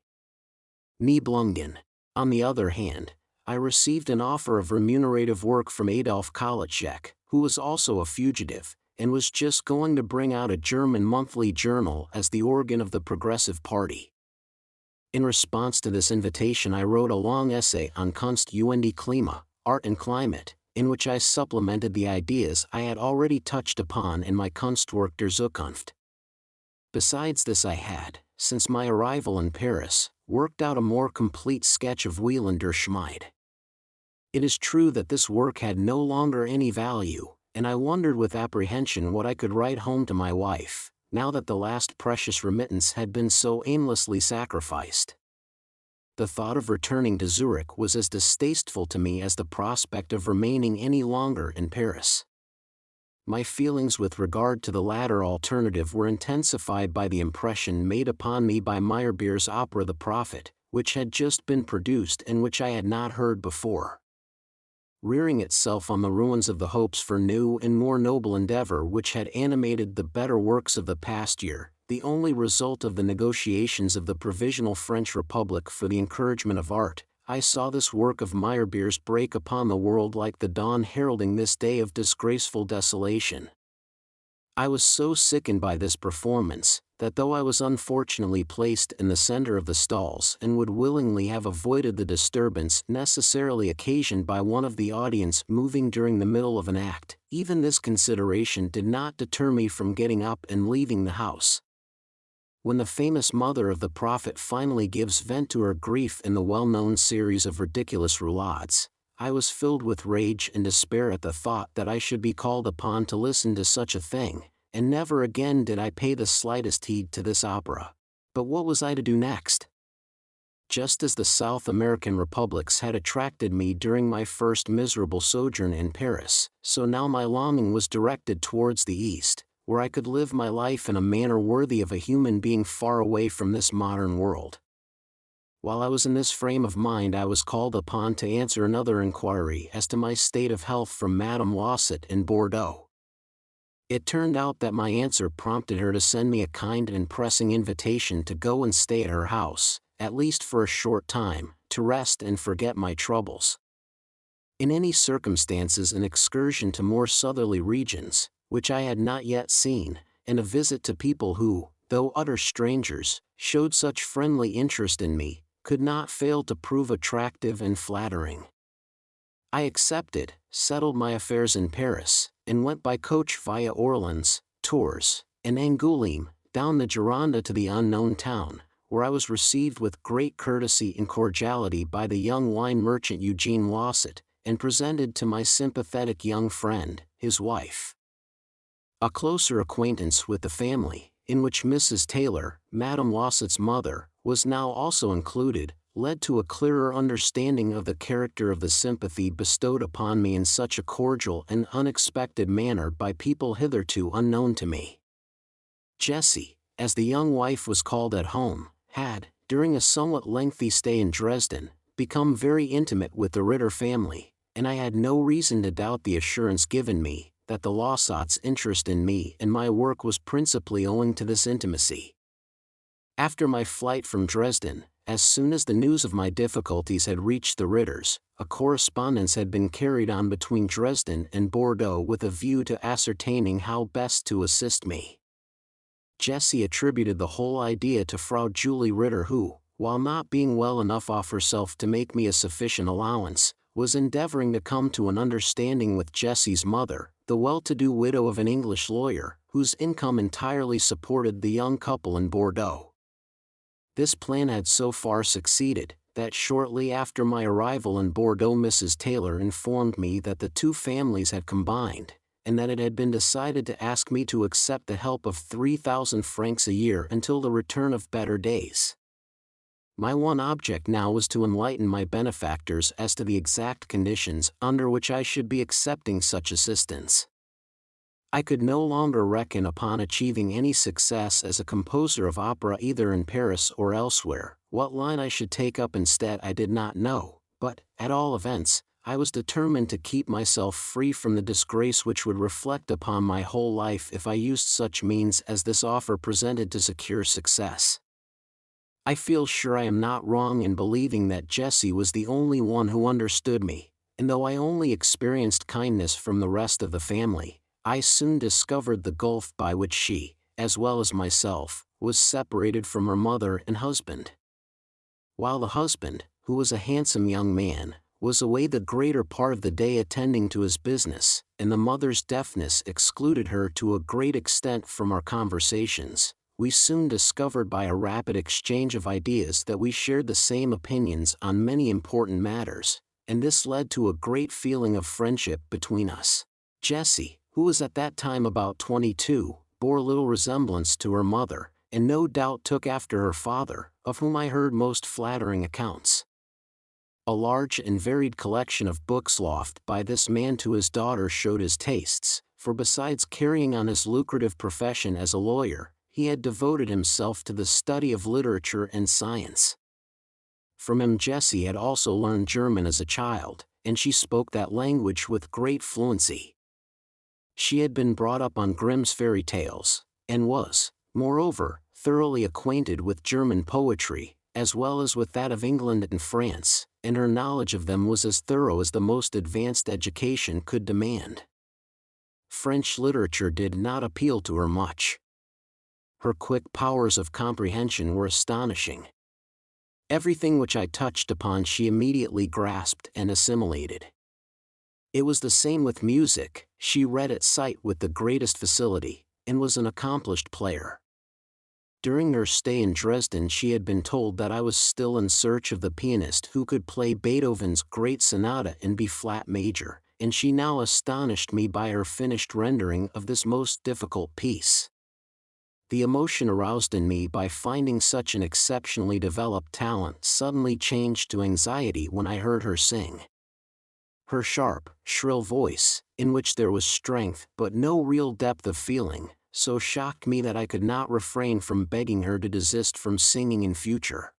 Nibelungen. On the other hand, I received an offer of remunerative work from Adolf Kolicek, who was also a fugitive, and was just going to bring out a German monthly journal as the organ of the Progressive Party. In response to this invitation, I wrote a long essay on Kunst und Klima, Art and Climate, in which I supplemented the ideas I had already touched upon in my Kunstwerk der Zukunft. Besides this, I had, since my arrival in Paris, worked out a more complete sketch of Wieland der Schmied. It is true that this work had no longer any value, and I wondered with apprehension what I could write home to my wife, now that the last precious remittance had been so aimlessly sacrificed. The thought of returning to Zurich was as distasteful to me as the prospect of remaining any longer in Paris. My feelings with regard to the latter alternative were intensified by the impression made upon me by Meyerbeer's opera The Prophet, which had just been produced and which I had not heard before. Rearing itself on the ruins of the hopes for new and more noble endeavor which had animated the better works of the past year, the only result of the negotiations of the Provisional French Republic for the encouragement of art, I saw this work of Meyerbeer's break upon the world like the dawn heralding this day of disgraceful desolation. I was so sickened by this performance, that though I was unfortunately placed in the center of the stalls and would willingly have avoided the disturbance necessarily occasioned by one of the audience moving during the middle of an act, even this consideration did not deter me from getting up and leaving the house. When the famous mother of the prophet finally gives vent to her grief in the well-known series of ridiculous roulades, I was filled with rage and despair at the thought that I should be called upon to listen to such a thing, and never again did I pay the slightest heed to this opera. But what was I to do next? Just as the South American republics had attracted me during my first miserable sojourn in Paris, so now my longing was directed towards the East, where I could live my life in a manner worthy of a human being far away from this modern world. While I was in this frame of mind, I was called upon to answer another inquiry as to my state of health from Madame Loisset in Bordeaux. It turned out that my answer prompted her to send me a kind and pressing invitation to go and stay at her house, at least for a short time, to rest and forget my troubles. In any circumstances, an excursion to more southerly regions, which I had not yet seen, and a visit to people who, though utter strangers, showed such friendly interest in me, could not fail to prove attractive and flattering. I accepted, settled my affairs in Paris, and went by coach via Orleans, Tours, and Angoulême, down the Gironde to the unknown town, where I was received with great courtesy and cordiality by the young wine merchant Eugene Loisset, and presented to my sympathetic young friend, his wife. A closer acquaintance with the family, in which Mrs. Taylor, Madame Loisset's mother, was now also included, led to a clearer understanding of the character of the sympathy bestowed upon me in such a cordial and unexpected manner by people hitherto unknown to me. Jessie, as the young wife was called at home, had, during a somewhat lengthy stay in Dresden, become very intimate with the Ritter family, and I had no reason to doubt the assurance given me, that the Loisset's interest in me and my work was principally owing to this intimacy. After my flight from Dresden, as soon as the news of my difficulties had reached the Ritters, a correspondence had been carried on between Dresden and Bordeaux with a view to ascertaining how best to assist me. Jessie attributed the whole idea to Frau Julie Ritter, who, while not being well enough off herself to make me a sufficient allowance, was endeavoring to come to an understanding with Jessie's mother, the well-to-do widow of an English lawyer, whose income entirely supported the young couple in Bordeaux. This plan had so far succeeded, that shortly after my arrival in Bordeaux Mrs. Taylor informed me that the two families had combined, and that it had been decided to ask me to accept the help of 3,000 francs a year until the return of better days. My one object now was to enlighten my benefactors as to the exact conditions under which I should be accepting such assistance. I could no longer reckon upon achieving any success as a composer of opera either in Paris or elsewhere. What line I should take up instead I did not know, but, at all events, I was determined to keep myself free from the disgrace which would reflect upon my whole life if I used such means as this offer presented to secure success. I feel sure I am not wrong in believing that Jessie was the only one who understood me, and though I only experienced kindness from the rest of the family, I soon discovered the gulf by which she, as well as myself, was separated from her mother and husband. While the husband, who was a handsome young man, was away the greater part of the day attending to his business, and the mother's deafness excluded her to a great extent from our conversations, we soon discovered by a rapid exchange of ideas that we shared the same opinions on many important matters, and this led to a great feeling of friendship between us. Jessie, who was at that time about 22, bore little resemblance to her mother, and no doubt took after her father, of whom I heard most flattering accounts. A large and varied collection of books loft by this man to his daughter showed his tastes, for besides carrying on his lucrative profession as a lawyer, he had devoted himself to the study of literature and science. From him Jessie had also learned German as a child, and she spoke that language with great fluency. She had been brought up on Grimm's fairy tales, and was, moreover, thoroughly acquainted with German poetry, as well as with that of England and France, and her knowledge of them was as thorough as the most advanced education could demand. French literature did not appeal to her much. Her quick powers of comprehension were astonishing. Everything which I touched upon she immediately grasped and assimilated. It was the same with music. She read at sight with the greatest facility, and was an accomplished player. During her stay in Dresden she had been told that I was still in search of the pianist who could play Beethoven's great sonata in B-flat major, and she now astonished me by her finished rendering of this most difficult piece. The emotion aroused in me by finding such an exceptionally developed talent suddenly changed to anxiety when I heard her sing. Her sharp, shrill voice, in which there was strength but no real depth of feeling, so shocked me that I could not refrain from begging her to desist from singing in future.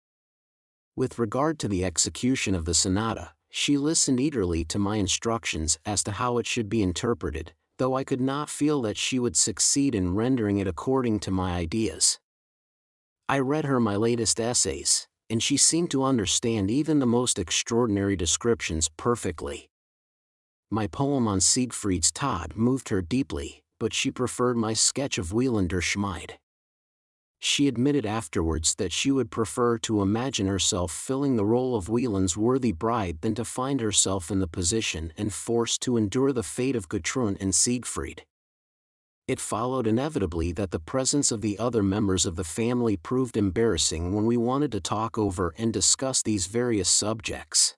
With regard to the execution of the sonata, she listened eagerly to my instructions as to how it should be interpreted, though I could not feel that she would succeed in rendering it according to my ideas. I read her my latest essays, and she seemed to understand even the most extraordinary descriptions perfectly. My poem on Siegfried's Tod moved her deeply, but she preferred my sketch of Wieland der Schmied. She admitted afterwards that she would prefer to imagine herself filling the role of Wieland's worthy bride than to find herself in the position and forced to endure the fate of Gutrune and Siegfried. It followed inevitably that the presence of the other members of the family proved embarrassing when we wanted to talk over and discuss these various subjects.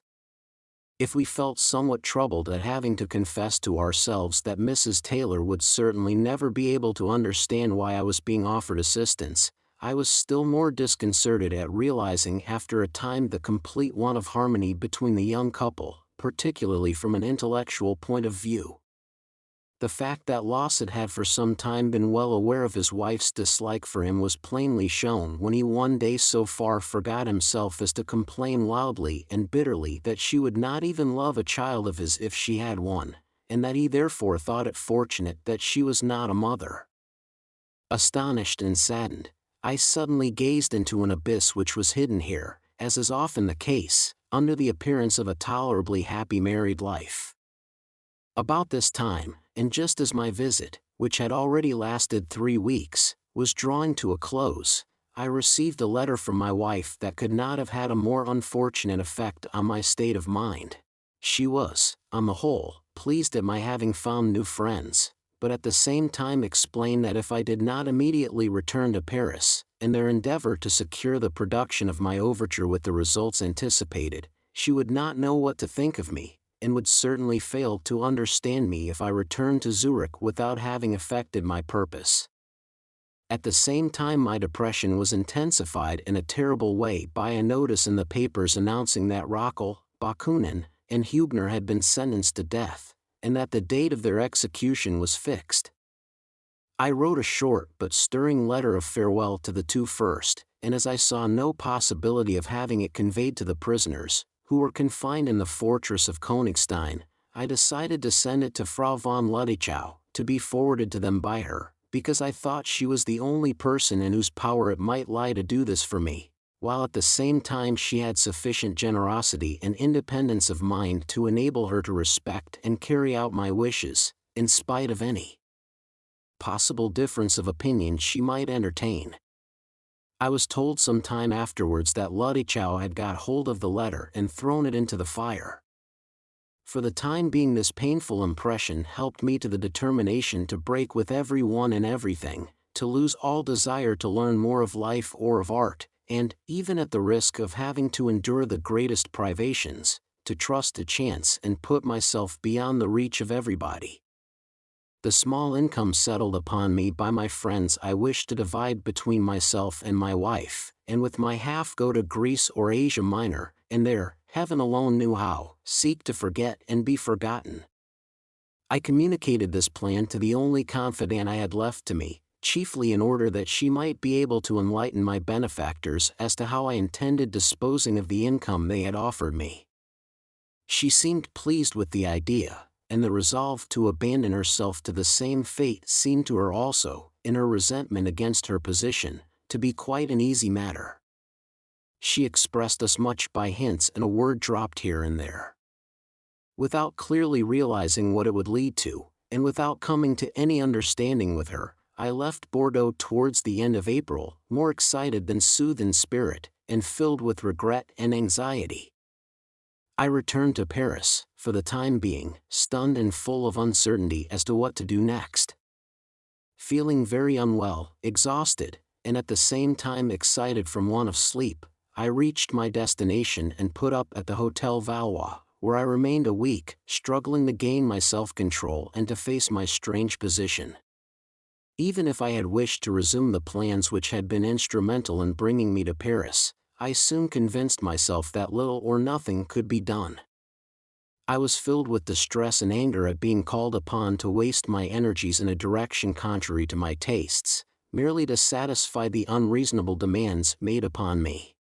If we felt somewhat troubled at having to confess to ourselves that Mrs. Taylor would certainly never be able to understand why I was being offered assistance, I was still more disconcerted at realizing after a time the complete want of harmony between the young couple, particularly from an intellectual point of view. The fact that Lausset had for some time been well aware of his wife's dislike for him was plainly shown when he one day so far forgot himself as to complain loudly and bitterly that she would not even love a child of his if she had one, and that he therefore thought it fortunate that she was not a mother. Astonished and saddened, I suddenly gazed into an abyss which was hidden here, as is often the case, under the appearance of a tolerably happy married life. About this time, and just as my visit, which had already lasted 3 weeks, was drawing to a close, I received a letter from my wife that could not have had a more unfortunate effect on my state of mind. She was, on the whole, pleased at my having found new friends, but at the same time explained that if I did not immediately return to Paris, in their endeavor to secure the production of my overture with the results anticipated, she would not know what to think of me, and would certainly fail to understand me if I returned to Zurich without having effected my purpose. At the same time my depression was intensified in a terrible way by a notice in the papers announcing that Rockel, Bakunin, and Hubner had been sentenced to death, and that the date of their execution was fixed. I wrote a short but stirring letter of farewell to the two first, and as I saw no possibility of having it conveyed to the prisoners, who were confined in the fortress of Königstein, I decided to send it to Frau von Ludichow, to be forwarded to them by her, because I thought she was the only person in whose power it might lie to do this for me, while at the same time she had sufficient generosity and independence of mind to enable her to respect and carry out my wishes, in spite of any possible difference of opinion she might entertain. I was told some time afterwards that Ludichow had got hold of the letter and thrown it into the fire. For the time being this painful impression helped me to the determination to break with every one and everything, to lose all desire to learn more of life or of art, and, even at the risk of having to endure the greatest privations, to trust to chance and put myself beyond the reach of everybody. The small income settled upon me by my friends I wished to divide between myself and my wife, and with my half go to Greece or Asia Minor, and there, heaven alone knew how, seek to forget and be forgotten. I communicated this plan to the only confidant I had left to me, chiefly in order that she might be able to enlighten my benefactors as to how I intended disposing of the income they had offered me. She seemed pleased with the idea, and the resolve to abandon herself to the same fate seemed to her also, in her resentment against her position, to be quite an easy matter. She expressed as much by hints and a word dropped here and there. Without clearly realizing what it would lead to, and without coming to any understanding with her, I left Bordeaux towards the end of April, more excited than soothed in spirit, and filled with regret and anxiety. I returned to Paris, for the time being, stunned and full of uncertainty as to what to do next. Feeling very unwell, exhausted, and at the same time excited from want of sleep, I reached my destination and put up at the Hotel Valois, where I remained a week, struggling to gain my self-control and to face my strange position. Even if I had wished to resume the plans which had been instrumental in bringing me to Paris, I soon convinced myself that little or nothing could be done. I was filled with distress and anger at being called upon to waste my energies in a direction contrary to my tastes, merely to satisfy the unreasonable demands made upon me.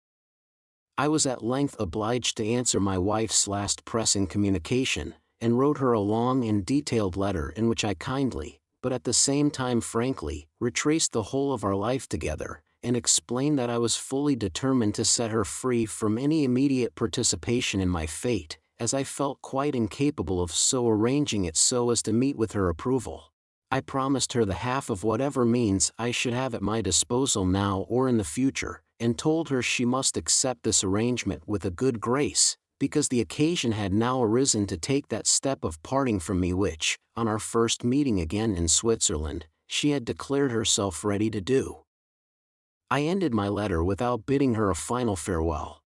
I was at length obliged to answer my wife's last pressing communication, and wrote her a long and detailed letter in which I kindly, but at the same time frankly, retraced the whole of our life together, and explained that I was fully determined to set her free from any immediate participation in my fate, as I felt quite incapable of so arranging it so as to meet with her approval. I promised her the half of whatever means I should have at my disposal now or in the future, and told her she must accept this arrangement with a good grace, because the occasion had now arisen to take that step of parting from me which, on our first meeting again in Switzerland, she had declared herself ready to do. I ended my letter without bidding her a final farewell.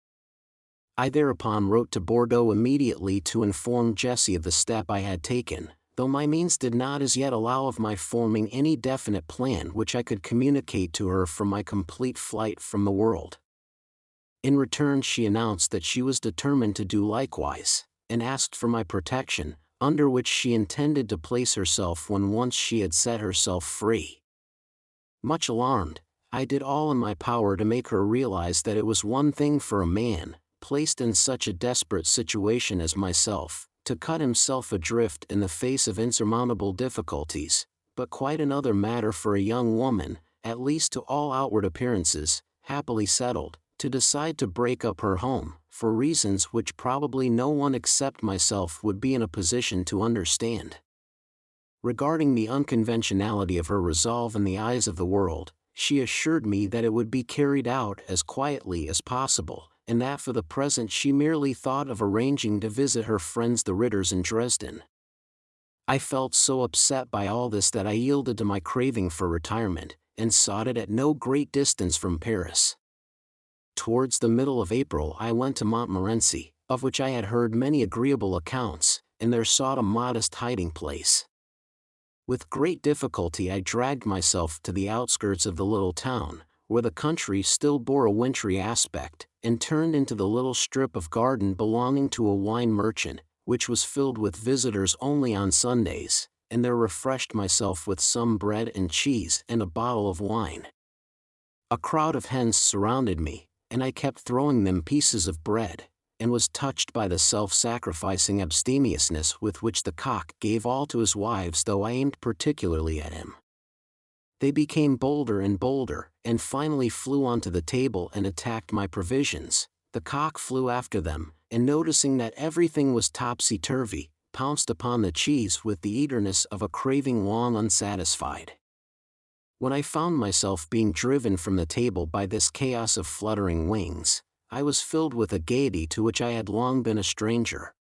I thereupon wrote to Bordeaux immediately to inform Jessie of the step I had taken, though my means did not as yet allow of my forming any definite plan which I could communicate to her from my complete flight from the world. In return she announced that she was determined to do likewise, and asked for my protection, under which she intended to place herself when once she had set herself free. Much alarmed, I did all in my power to make her realize that it was one thing for a man, placed in such a desperate situation as myself, to cut himself adrift in the face of insurmountable difficulties, but quite another matter for a young woman, at least to all outward appearances, happily settled, to decide to break up her home, for reasons which probably no one except myself would be in a position to understand. Regarding the unconventionality of her resolve in the eyes of the world, she assured me that it would be carried out as quietly as possible, and that for the present she merely thought of arranging to visit her friends the Ritters in Dresden. I felt so upset by all this that I yielded to my craving for retirement, and sought it at no great distance from Paris. Towards the middle of April I went to Montmorency, of which I had heard many agreeable accounts, and there sought a modest hiding place. With great difficulty I dragged myself to the outskirts of the little town, where the country still bore a wintry aspect, and turned into the little strip of garden belonging to a wine merchant, which was filled with visitors only on Sundays, and there refreshed myself with some bread and cheese and a bottle of wine. A crowd of hens surrounded me, and I kept throwing them pieces of bread, and was touched by the self-sacrificing abstemiousness with which the cock gave all to his wives, though I aimed particularly at him. They became bolder and bolder, and finally flew onto the table and attacked my provisions. The cock flew after them, and noticing that everything was topsy-turvy, pounced upon the cheese with the eagerness of a craving long unsatisfied. When I found myself being driven from the table by this chaos of fluttering wings, I was filled with a gaiety to which I had long been a stranger.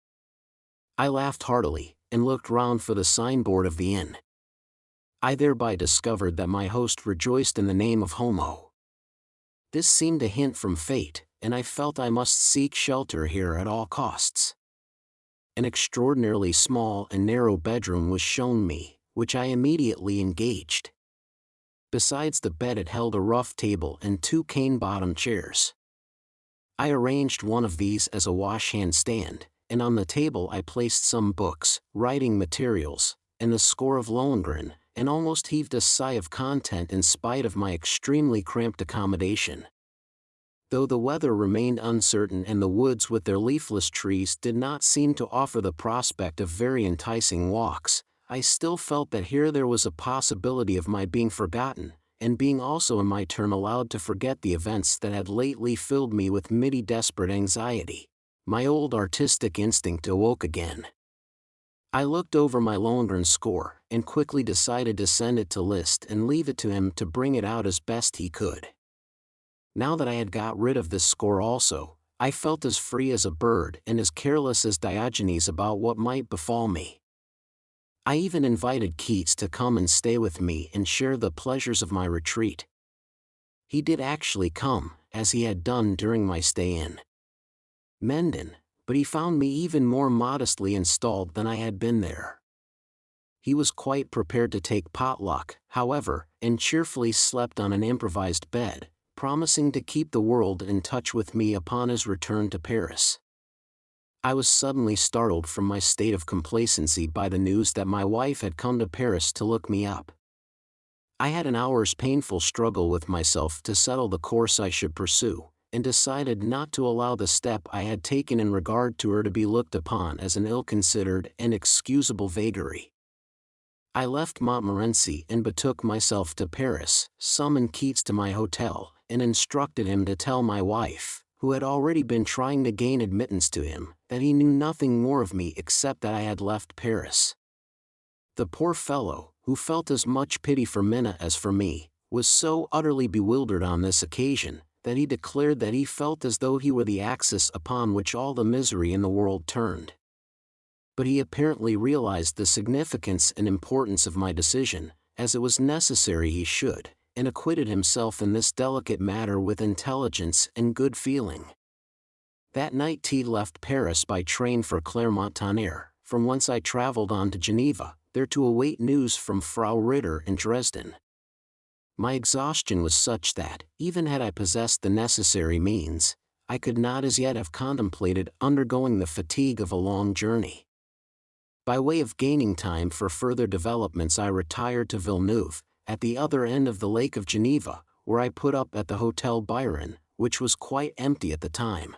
I laughed heartily, and looked round for the signboard of the inn. I thereby discovered that my host rejoiced in the name of Homo. This seemed a hint from fate, and I felt I must seek shelter here at all costs. An extraordinarily small and narrow bedroom was shown me, which I immediately engaged. Besides the bed it held a rough table and 2 cane-bottomed chairs. I arranged one of these as a wash-hand stand, and on the table I placed some books, writing materials, and the score of Lohengrin, and almost heaved a sigh of content in spite of my extremely cramped accommodation. Though the weather remained uncertain and the woods with their leafless trees did not seem to offer the prospect of very enticing walks, I still felt that here there was a possibility of my being forgotten, and being also in my turn allowed to forget the events that had lately filled me with mighty desperate anxiety. My old artistic instinct awoke again. I looked over my Lohengrin score, and quickly decided to send it to Liszt and leave it to him to bring it out as best he could. Now that I had got rid of this score also, I felt as free as a bird and as careless as Diogenes about what might befall me. I even invited Keats to come and stay with me and share the pleasures of my retreat. He did actually come, as he had done during my stay in Menden, but he found me even more modestly installed than I had been there. He was quite prepared to take potluck, however, and cheerfully slept on an improvised bed, promising to keep the world in touch with me upon his return to Paris. I was suddenly startled from my state of complacency by the news that my wife had come to Paris to look me up. I had an hour's painful struggle with myself to settle the course I should pursue, and decided not to allow the step I had taken in regard to her to be looked upon as an ill-considered and excusable vagary. I left Montmorency and betook myself to Paris, summoned Keats to my hotel, and instructed him to tell my wife, who had already been trying to gain admittance to him, that he knew nothing more of me except that I had left Paris. The poor fellow, who felt as much pity for Minna as for me, was so utterly bewildered on this occasion, that he declared that he felt as though he were the axis upon which all the misery in the world turned. But he apparently realized the significance and importance of my decision, as it was necessary he should, and acquitted himself in this delicate matter with intelligence and good feeling. That night T left Paris by train for Clermont-Tonnerre, from whence I traveled on to Geneva, there to await news from Frau Ritter in Dresden. My exhaustion was such that, even had I possessed the necessary means, I could not as yet have contemplated undergoing the fatigue of a long journey. By way of gaining time for further developments I retired to Villeneuve, at the other end of the Lake of Geneva, where I put up at the Hotel Byron, which was quite empty at the time.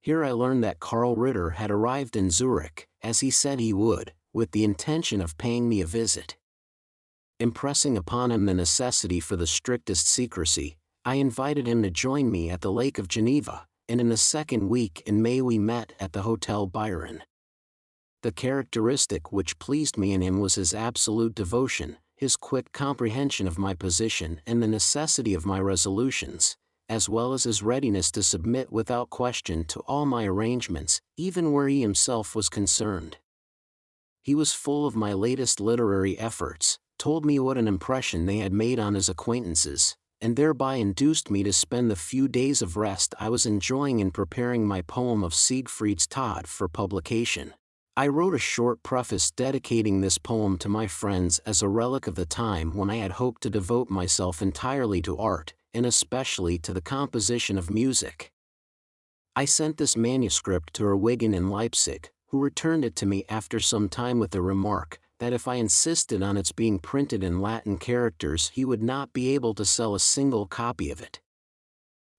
Here I learned that Karl Ritter had arrived in Zurich, as he said he would, with the intention of paying me a visit. Impressing upon him the necessity for the strictest secrecy, I invited him to join me at the Lake of Geneva, and in the second week in May we met at the Hotel Byron. The characteristic which pleased me in him was his absolute devotion, his quick comprehension of my position and the necessity of my resolutions, as well as his readiness to submit without question to all my arrangements, even where he himself was concerned. He was full of my latest literary efforts, told me what an impression they had made on his acquaintances, and thereby induced me to spend the few days of rest I was enjoying in preparing my poem of Siegfried's Tod for publication. I wrote a short preface dedicating this poem to my friends as a relic of the time when I had hoped to devote myself entirely to art, and especially to the composition of music. I sent this manuscript to Erwigen in Leipzig, who returned it to me after some time with the remark that if I insisted on its being printed in Latin characters he would not be able to sell a single copy of it.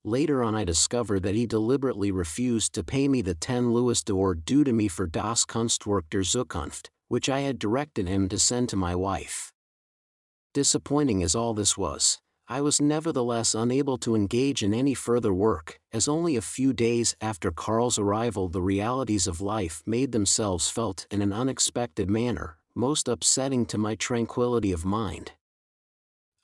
Later on I discovered that he deliberately refused to pay me the 10 Louis d'or due to me for Das Kunstwerk der Zukunft, which I had directed him to send to my wife. Disappointing as all this was, I was nevertheless unable to engage in any further work, as only a few days after Karl's arrival the realities of life made themselves felt in an unexpected manner, most upsetting to my tranquility of mind.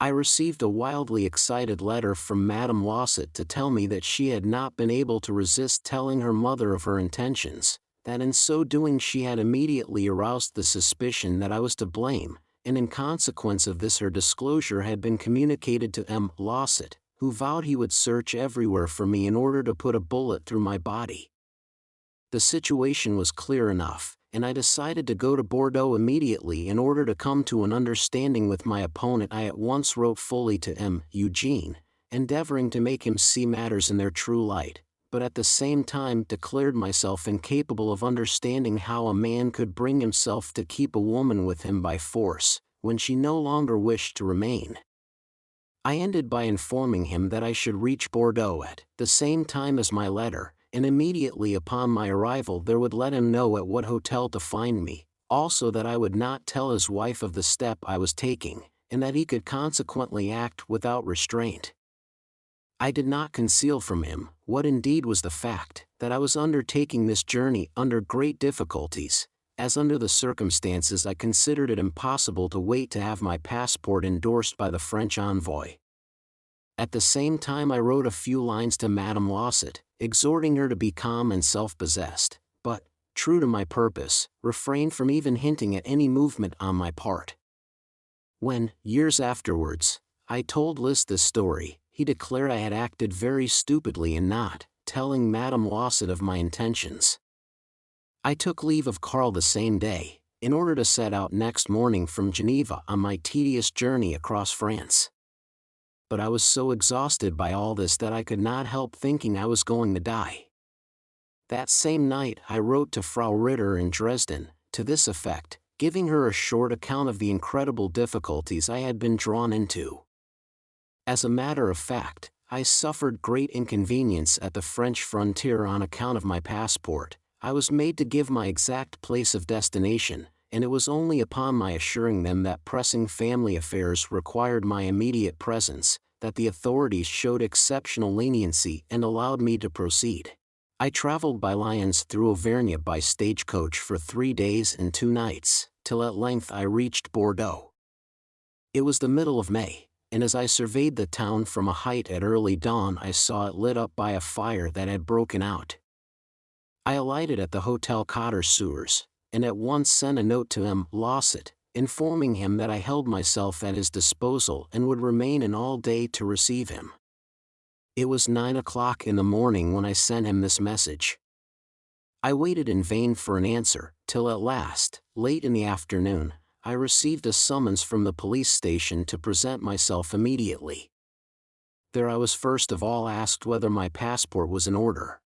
I received a wildly excited letter from Madame Losset to tell me that she had not been able to resist telling her mother of her intentions, that in so doing she had immediately aroused the suspicion that I was to blame, and in consequence of this her disclosure had been communicated to M. Losset, who vowed he would search everywhere for me in order to put a bullet through my body. The situation was clear enough, and I decided to go to Bordeaux immediately in order to come to an understanding with my opponent. I at once wrote fully to M. Eugene, endeavoring to make him see matters in their true light, but at the same time declared myself incapable of understanding how a man could bring himself to keep a woman with him by force, when she no longer wished to remain. I ended by informing him that I should reach Bordeaux at the same time as my letter, and immediately upon my arrival there would let him know at what hotel to find me, also that I would not tell his wife of the step I was taking, and that he could consequently act without restraint. I did not conceal from him, what indeed was the fact, that I was undertaking this journey under great difficulties, as under the circumstances I considered it impossible to wait to have my passport endorsed by the French envoy. At the same time I wrote a few lines to Madame Losset, exhorting her to be calm and self-possessed, but, true to my purpose, refrained from even hinting at any movement on my part. When, years afterwards, I told Liszt this story, he declared I had acted very stupidly in not telling Madame Losset of my intentions. I took leave of Karl the same day, in order to set out next morning from Geneva on my tedious journey across France. But I was so exhausted by all this that I could not help thinking I was going to die. That same night I wrote to Frau Ritter in Dresden, to this effect, giving her a short account of the incredible difficulties I had been drawn into. As a matter of fact, I suffered great inconvenience at the French frontier on account of my passport. I was made to give my exact place of destination, and it was only upon my assuring them that pressing family affairs required my immediate presence, that the authorities showed exceptional leniency and allowed me to proceed. I traveled by Lyons through Auvergne by stagecoach for 3 days and 2 nights, till at length I reached Bordeaux. It was the middle of May, and as I surveyed the town from a height at early dawn I saw it lit up by a fire that had broken out. I alighted at the Hotel Cotter Sewers, and at once sent a note to M. Losset, informing him that I held myself at his disposal and would remain in all day to receive him. It was 9 o'clock in the morning when I sent him this message. I waited in vain for an answer, till at last, late in the afternoon, I received a summons from the police station to present myself immediately. There I was first of all asked whether my passport was in order.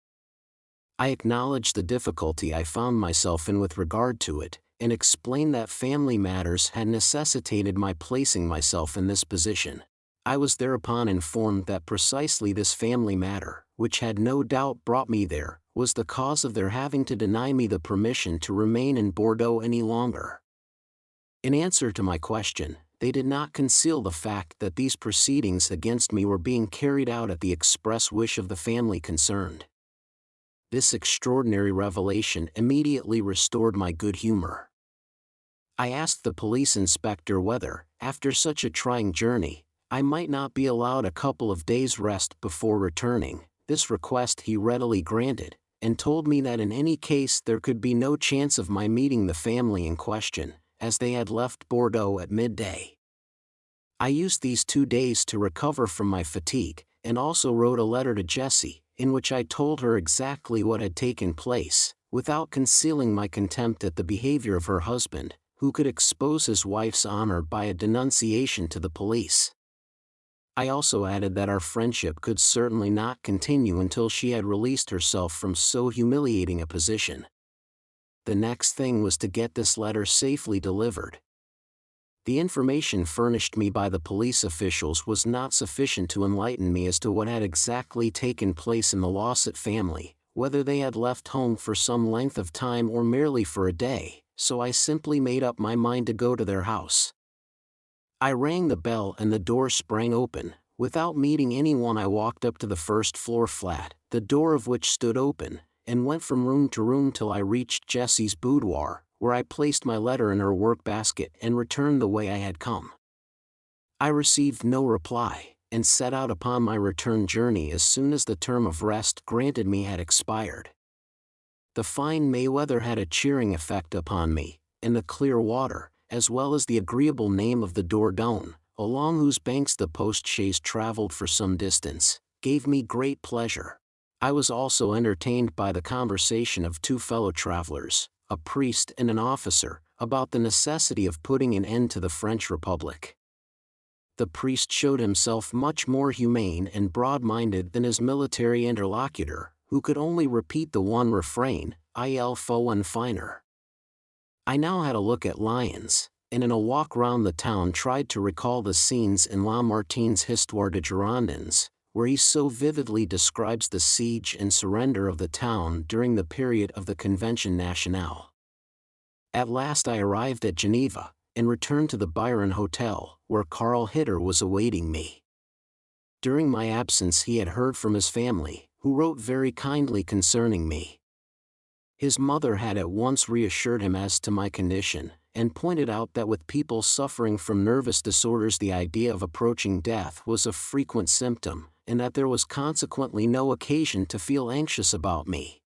I acknowledged the difficulty I found myself in with regard to it, and explained that family matters had necessitated my placing myself in this position. I was thereupon informed that precisely this family matter, which had no doubt brought me there, was the cause of their having to deny me the permission to remain in Bordeaux any longer. In answer to my question, they did not conceal the fact that these proceedings against me were being carried out at the express wish of the family concerned. This extraordinary revelation immediately restored my good humor. I asked the police inspector whether, after such a trying journey, I might not be allowed a couple of days' rest before returning. This request he readily granted, and told me that in any case there could be no chance of my meeting the family in question, as they had left Bordeaux at midday. I used these 2 days to recover from my fatigue, and also wrote a letter to Jessie, in which I told her exactly what had taken place, without concealing my contempt at the behavior of her husband, who could expose his wife's honor by a denunciation to the police. I also added that our friendship could certainly not continue until she had released herself from so humiliating a position. The next thing was to get this letter safely delivered. The information furnished me by the police officials was not sufficient to enlighten me as to what had exactly taken place in the Lawsett family, whether they had left home for some length of time or merely for a day, so I simply made up my mind to go to their house. I rang the bell and the door sprang open. Without meeting anyone, I walked up to the first-floor flat, the door of which stood open, and went from room to room till I reached Jessie's boudoir, where I placed my letter in her work basket and returned the way I had come. I received no reply, and set out upon my return journey as soon as the term of rest granted me had expired. The fine May weather had a cheering effect upon me, and the clear water, as well as the agreeable name of the Dordogne, along whose banks the post-chaise travelled for some distance, gave me great pleasure. I was also entertained by the conversation of 2 fellow-travellers, a priest and an officer, about the necessity of putting an end to the French Republic. The priest showed himself much more humane and broad-minded than his military interlocutor, who could only repeat the one refrain, Il faut en finir. I now had a look at lions, and in a walk round the town tried to recall the scenes in Lamartine's Histoire de Girondins, where he so vividly describes the siege and surrender of the town during the period of the Convention Nationale. At last I arrived at Geneva, and returned to the Byron Hotel, where Karl Hitter was awaiting me. During my absence he had heard from his family, who wrote very kindly concerning me. His mother had at once reassured him as to my condition, and pointed out that with people suffering from nervous disorders the idea of approaching death was a frequent symptom, and that there was consequently no occasion to feel anxious about me.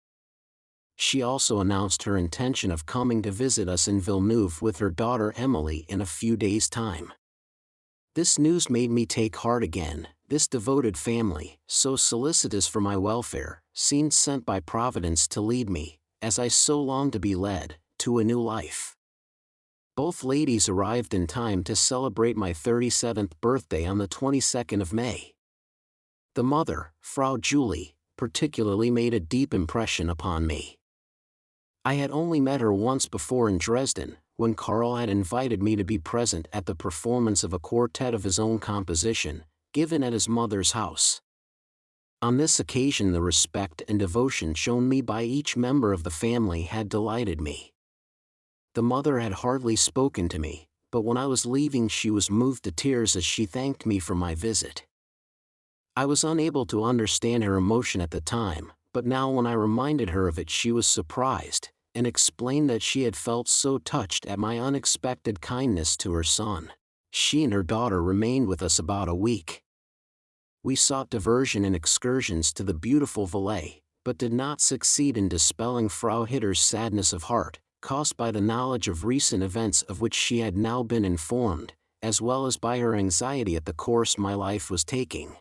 She also announced her intention of coming to visit us in Villeneuve with her daughter Emily in a few days' time. This news made me take heart again. This devoted family, so solicitous for my welfare, seemed sent by Providence to lead me, as I so longed to be led, to a new life. Both ladies arrived in time to celebrate my 37th birthday on the 22nd of May. The mother, Frau Julie, particularly made a deep impression upon me. I had only met her once before in Dresden, when Karl had invited me to be present at the performance of a quartet of his own composition, given at his mother's house. On this occasion the respect and devotion shown me by each member of the family had delighted me. The mother had hardly spoken to me, but when I was leaving she was moved to tears as she thanked me for my visit. I was unable to understand her emotion at the time, but now when I reminded her of it she was surprised, and explained that she had felt so touched at my unexpected kindness to her son. She and her daughter remained with us about a week. We sought diversion in excursions to the beautiful Valais, but did not succeed in dispelling Frau Hitter's sadness of heart, caused by the knowledge of recent events of which she had now been informed, as well as by her anxiety at the course my life was taking.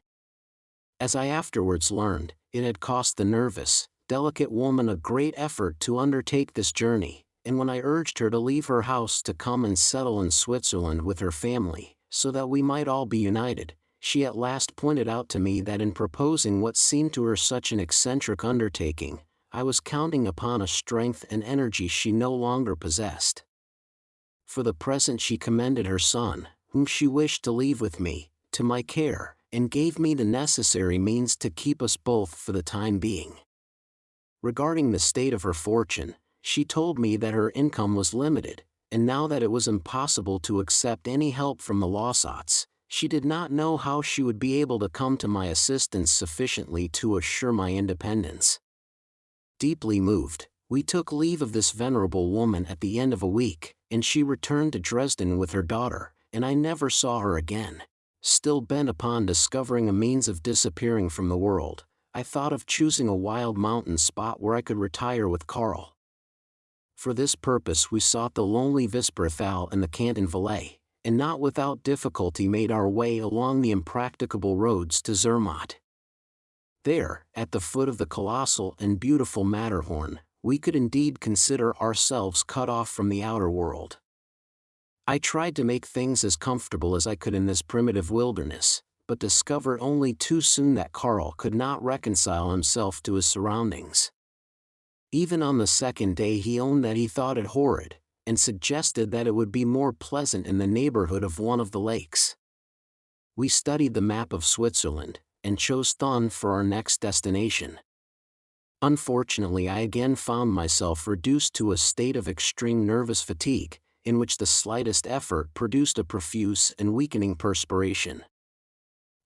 As I afterwards learned, it had cost the nervous, delicate woman a great effort to undertake this journey, and when I urged her to leave her house to come and settle in Switzerland with her family, so that we might all be united, she at last pointed out to me that in proposing what seemed to her such an eccentric undertaking, I was counting upon a strength and energy she no longer possessed. For the present she commended her son, whom she wished to leave with me, to my care, and gave me the necessary means to keep us both for the time being. Regarding the state of her fortune, she told me that her income was limited, and now that it was impossible to accept any help from the Lawsatts, she did not know how she would be able to come to my assistance sufficiently to assure my independence. Deeply moved, we took leave of this venerable woman at the end of a week, and she returned to Dresden with her daughter, and I never saw her again. Still bent upon discovering a means of disappearing from the world, I thought of choosing a wild mountain spot where I could retire with Karl. For this purpose we sought the lonely Visperthal in the Canton Valais, and not without difficulty made our way along the impracticable roads to Zermatt. There, at the foot of the colossal and beautiful Matterhorn, we could indeed consider ourselves cut off from the outer world. I tried to make things as comfortable as I could in this primitive wilderness, but discovered only too soon that Karl could not reconcile himself to his surroundings. Even on the second day he owned that he thought it horrid, and suggested that it would be more pleasant in the neighborhood of one of the lakes. We studied the map of Switzerland, and chose Thun for our next destination. Unfortunately, I again found myself reduced to a state of extreme nervous fatigue, in which the slightest effort produced a profuse and weakening perspiration.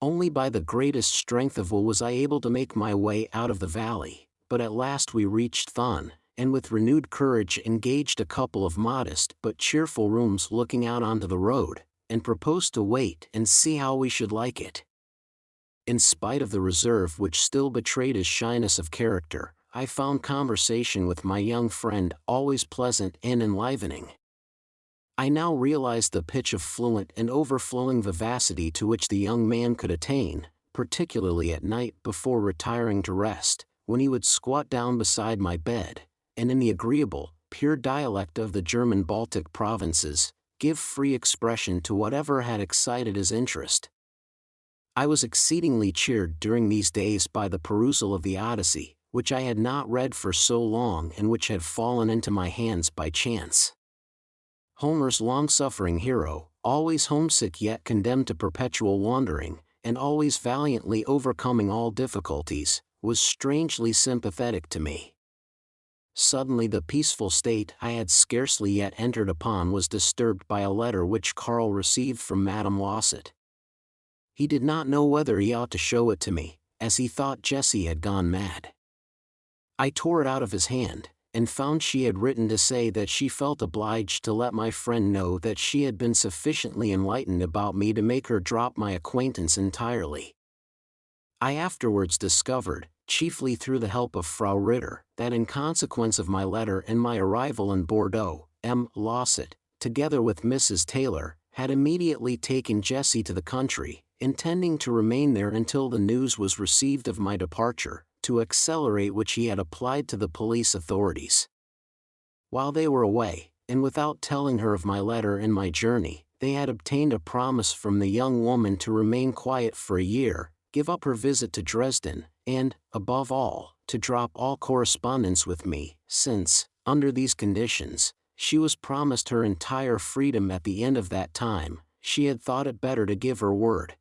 Only by the greatest strength of will was I able to make my way out of the valley, but at last we reached Thun, and with renewed courage engaged a couple of modest but cheerful rooms looking out onto the road, and proposed to wait and see how we should like it. In spite of the reserve which still betrayed his shyness of character, I found conversation with my young friend always pleasant and enlivening. I now realized the pitch of fluent and overflowing vivacity to which the young man could attain, particularly at night before retiring to rest, when he would squat down beside my bed, and in the agreeable, pure dialect of the German Baltic provinces, give free expression to whatever had excited his interest. I was exceedingly cheered during these days by the perusal of the Odyssey, which I had not read for so long and which had fallen into my hands by chance. Homer's long-suffering hero, always homesick yet condemned to perpetual wandering, and always valiantly overcoming all difficulties, was strangely sympathetic to me. Suddenly the peaceful state I had scarcely yet entered upon was disturbed by a letter which Karl received from Madame Losset. He did not know whether he ought to show it to me, as he thought Jessie had gone mad. I tore it out of his hand, and found she had written to say that she felt obliged to let my friend know that she had been sufficiently enlightened about me to make her drop my acquaintance entirely. I afterwards discovered, chiefly through the help of Frau Ritter, that in consequence of my letter and my arrival in Bordeaux, M. Losset, together with Mrs. Taylor, had immediately taken Jessie to the country, intending to remain there until the news was received of my departure, to accelerate which he had applied to the police authorities. While they were away, and without telling her of my letter and my journey, they had obtained a promise from the young woman to remain quiet for a year, give up her visit to Dresden, and, above all, to drop all correspondence with me, since, under these conditions, she was promised her entire freedom at the end of that time. She had thought it better to give her word.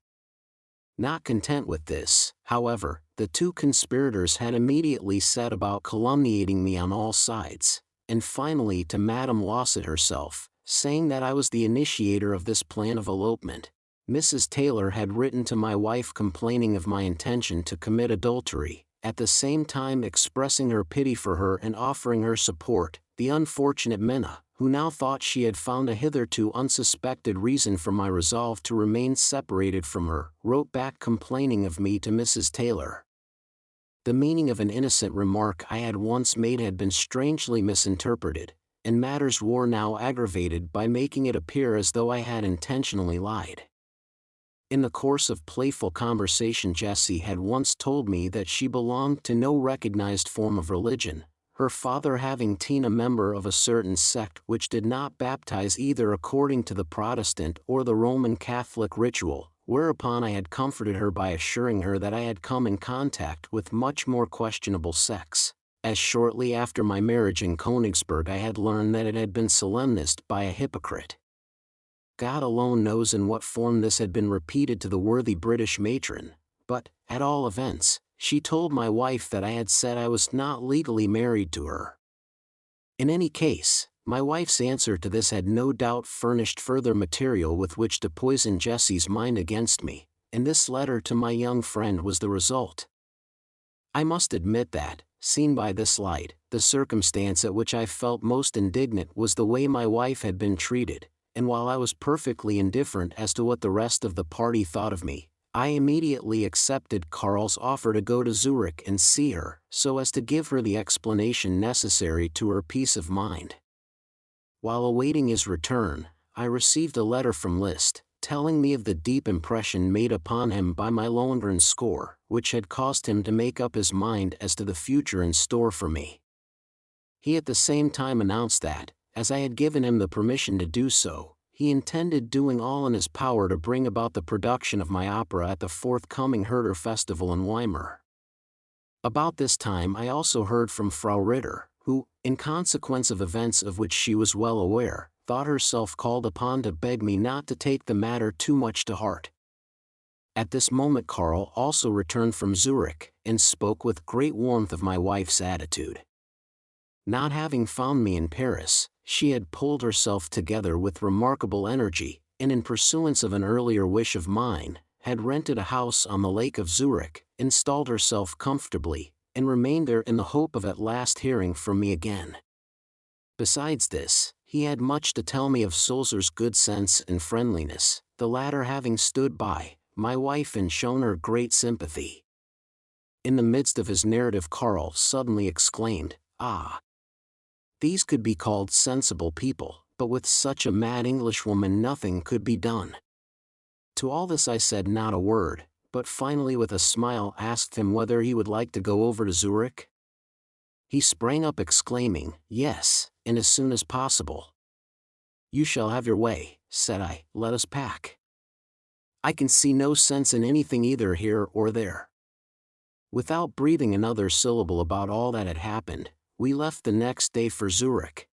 Not content with this, however, the two conspirators had immediately set about calumniating me on all sides, and finally to Madame Losset herself, saying that I was the initiator of this plan of elopement. Mrs. Taylor had written to my wife complaining of my intention to commit adultery, at the same time expressing her pity for her and offering her support. The unfortunate Minna, who now thought she had found a hitherto unsuspected reason for my resolve to remain separated from her, wrote back complaining of me to Mrs. Taylor. The meaning of an innocent remark I had once made had been strangely misinterpreted, and matters were now aggravated by making it appear as though I had intentionally lied. In the course of playful conversation Jessie had once told me that she belonged to no recognized form of religion, her father having been a member of a certain sect which did not baptize either according to the Protestant or the Roman Catholic ritual, whereupon I had comforted her by assuring her that I had come in contact with much more questionable sects, as shortly after my marriage in Königsberg I had learned that it had been solemnized by a hypocrite. God alone knows in what form this had been repeated to the worthy British matron, but, at all events, she told my wife that I had said I was not legally married to her. In any case, my wife's answer to this had no doubt furnished further material with which to poison Jessie's mind against me, and this letter to my young friend was the result. I must admit that, seen by this light, the circumstance at which I felt most indignant was the way my wife had been treated, and while I was perfectly indifferent as to what the rest of the party thought of me, I immediately accepted Karl's offer to go to Zurich and see her, so as to give her the explanation necessary to her peace of mind. While awaiting his return, I received a letter from Liszt, telling me of the deep impression made upon him by my Lohengrin score, which had caused him to make up his mind as to the future in store for me. He at the same time announced that, as I had given him the permission to do so, he intended doing all in his power to bring about the production of my opera at the forthcoming Herder Festival in Weimar. About this time I also heard from Frau Ritter, who, in consequence of events of which she was well aware, thought herself called upon to beg me not to take the matter too much to heart. At this moment Karl also returned from Zurich, and spoke with great warmth of my wife's attitude. Not having found me in Paris, she had pulled herself together with remarkable energy, and in pursuance of an earlier wish of mine, had rented a house on the lake of Zurich, installed herself comfortably, and remained there in the hope of at last hearing from me again. Besides this, he had much to tell me of Sulzer's good sense and friendliness, the latter having stood by my wife and shown her great sympathy. In the midst of his narrative Karl suddenly exclaimed, "Ah! These could be called sensible people, but with such a mad Englishwoman nothing could be done." To all this I said not a word, but finally with a smile asked him whether he would like to go over to Zurich. He sprang up exclaiming, "Yes, and as soon as possible." "You shall have your way," said I, "let us pack. I can see no sense in anything either here or there." Without breathing another syllable about all that had happened, we left the next day for Zurich.